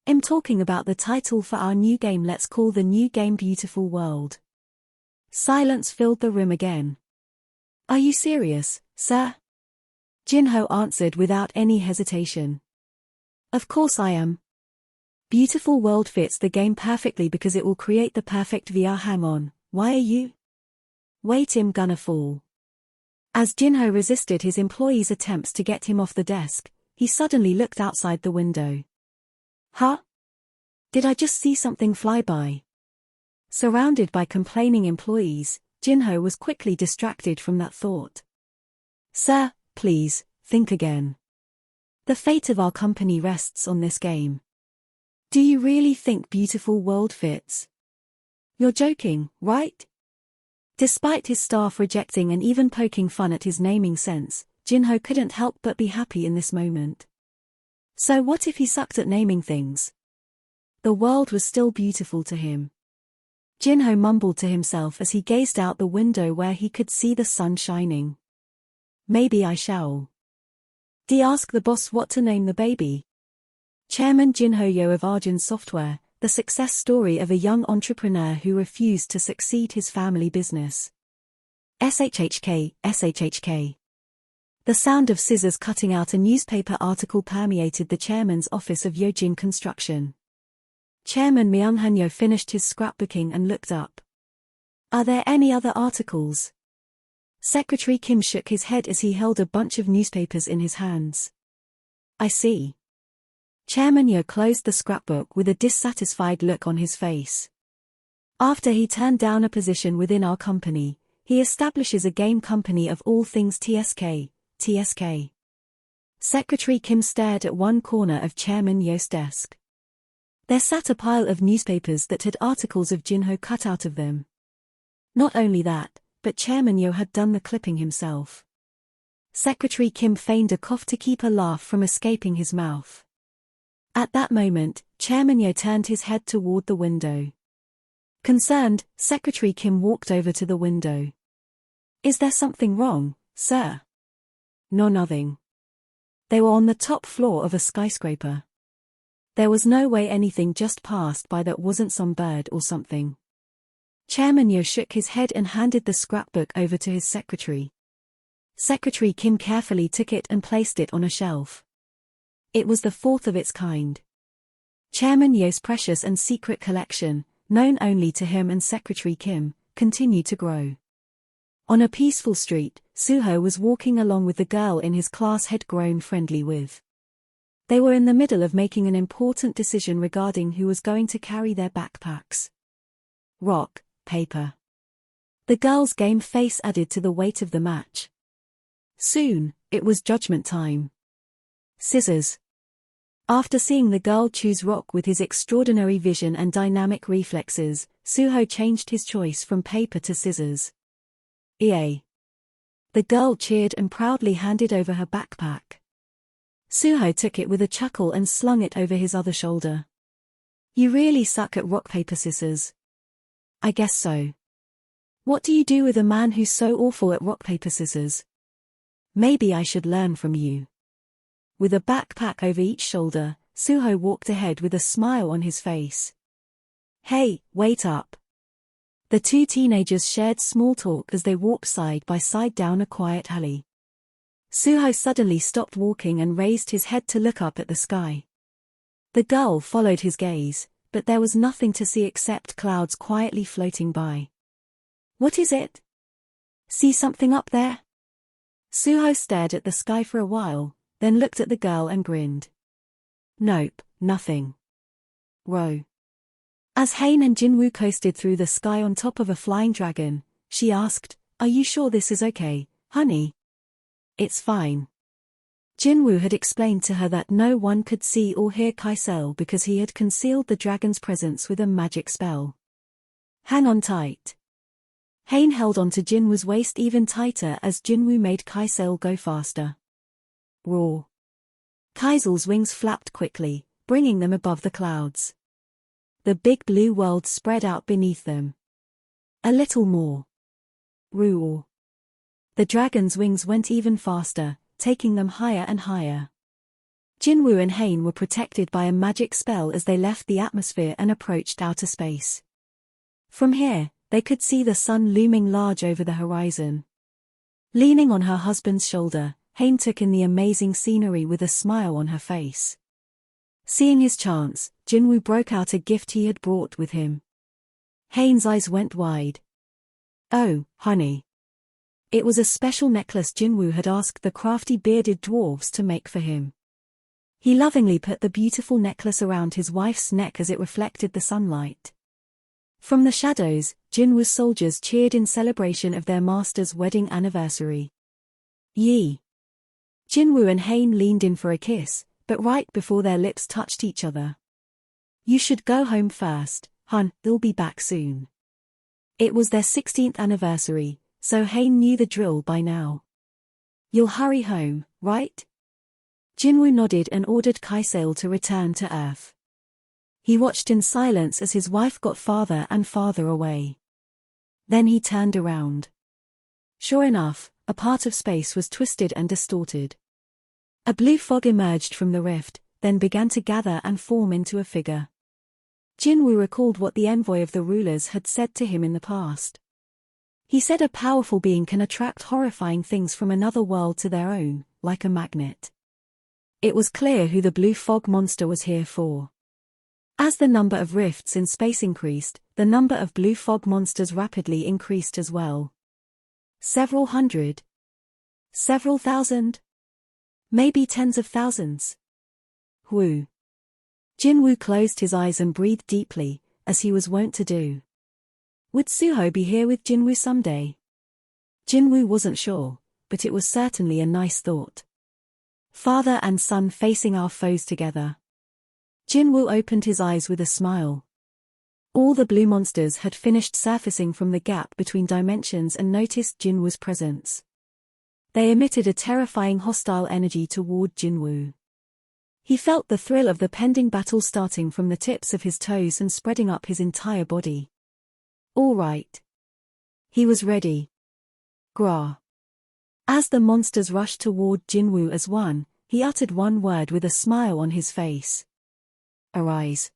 Speaker 1: I'm talking about the title for our new game. Let's call the new game Beautiful World. Silence filled the room again. Are you serious, sir? Jinho answered without any hesitation. Of course I am. Beautiful World fits the game perfectly because it will create the perfect VR. Hang on, why are you? Wait, I'm gonna fall. As Jinho resisted his employees' attempts to get him off the desk, he suddenly looked outside the window. Huh? Did I just see something fly by? Surrounded by complaining employees, Jinho was quickly distracted from that thought. Sir, please, think again. The fate of our company rests on this game. Do you really think Beautiful World fits? You're joking, right? Despite his staff rejecting and even poking fun at his naming sense, Jinho couldn't help but be happy in this moment. So what if he sucked at naming things? The world was still beautiful to him. Jinho mumbled to himself as he gazed out the window where he could see the sun shining. Maybe I shall. Ask the boss what to name the baby. Chairman Jinho Yo of Arjun Software, the success story of a young entrepreneur who refused to succeed his family business. SHHK, SHHK. The sound of scissors cutting out a newspaper article permeated the chairman's office of Yojin Construction. Chairman Myung-han finished his scrapbooking and looked up. Are there any other articles? Secretary Kim shook his head as he held a bunch of newspapers in his hands. I see. Chairman Yo closed the scrapbook with a dissatisfied look on his face. After he turned down a position within our company, he establishes a game company of all things TSK. Secretary Kim stared at one corner of Chairman Yo's desk. There sat a pile of newspapers that had articles of Jinho cut out of them. Not only that, but Chairman Yo had done the clipping himself. Secretary Kim feigned a cough to keep a laugh from escaping his mouth. At that moment, Chairman Yo turned his head toward the window. Concerned, Secretary Kim walked over to the window. Is there something wrong, sir? No, nothing. They were on the top floor of a skyscraper. There was no way anything just passed by that wasn't some bird or something. Chairman Yo shook his head and handed the scrapbook over to his secretary. Secretary Kim carefully took it and placed it on a shelf. It was the fourth of its kind. Chairman Yo's precious and secret collection, known only to him and Secretary Kim, continued to grow. On a peaceful street, Suho was walking along with the girl in his class had grown friendly with. They were in the middle of making an important decision regarding who was going to carry their backpacks. Rock, paper. The girl's game face added to the weight of the match. Soon, it was judgment time. Scissors. After seeing the girl choose rock with his extraordinary vision and dynamic reflexes, Suho changed his choice from paper to scissors. EA. The girl cheered and proudly handed over her backpack. Suho took it with a chuckle and slung it over his other shoulder. You really suck at rock paper scissors. I guess so. What do you do with a man who's so awful at rock paper scissors? Maybe I should learn from you. With a backpack over each shoulder, Suho walked ahead with a smile on his face. Hey, wait up. The two teenagers shared small talk as they walked side by side down a quiet alley. Suho suddenly stopped walking and raised his head to look up at the sky. The girl followed his gaze, but there was nothing to see except clouds quietly floating by. What is it? See something up there? Suho stared at the sky for a while, then looked at the girl and grinned. Nope, nothing. Row. As Hain and Jinwoo coasted through the sky on top of a flying dragon, she asked, Are you sure this is okay, honey? It's fine. Jinwoo had explained to her that no one could see or hear Kaisel because he had concealed the dragon's presence with a magic spell. Hang on tight. Hain held onto Jinwoo's waist even tighter as Jinwoo made Kaisel go faster. Roar. Kaisel's wings flapped quickly, bringing them above the clouds. The big blue world spread out beneath them. A little more. Roar. The dragon's wings went even faster, taking them higher and higher. Jinwoo and Hain were protected by a magic spell as they left the atmosphere and approached outer space. From here, they could see the sun looming large over the horizon. Leaning on her husband's shoulder, Hain took in the amazing scenery with a smile on her face. Seeing his chance, Jinwoo broke out a gift he had brought with him. Hain's eyes went wide. Oh, honey. It was a special necklace Jinwoo had asked the crafty bearded dwarves to make for him. He lovingly put the beautiful necklace around his wife's neck as it reflected the sunlight. From the shadows, Jinwoo's soldiers cheered in celebration of their master's wedding anniversary. Yi. Jinwoo and Hein leaned in for a kiss, but right before their lips touched each other. You should go home first, hun, they'll be back soon. It was their 16th anniversary, so Hein knew the drill by now. You'll hurry home, right? Jinwoo nodded and ordered Kaisail to return to Earth. He watched in silence as his wife got farther and farther away. Then he turned around. Sure enough, a part of space was twisted and distorted. A blue fog emerged from the rift, then began to gather and form into a figure. Jinwoo recalled what the envoy of the rulers had said to him in the past. He said a powerful being can attract horrifying things from another world to their own, like a magnet. It was clear who the blue fog monster was here for. As the number of rifts in space increased, the number of blue fog monsters rapidly increased as well. Several hundred. Several thousand. Maybe tens of thousands. Whoo. Jinwoo closed his eyes and breathed deeply, as he was wont to do. Would Suho be here with Jinwoo someday? Jinwoo wasn't sure, but it was certainly a nice thought. Father and son facing our foes together. Jinwoo opened his eyes with a smile. All the blue monsters had finished surfacing from the gap between dimensions and noticed Jinwoo's presence. They emitted a terrifying hostile energy toward Jinwoo. He felt the thrill of the pending battle starting from the tips of his toes and spreading up his entire body. All right. He was ready. Gra. As the monsters rushed toward Jinwoo as one, he uttered one word with a smile on his face. Arise.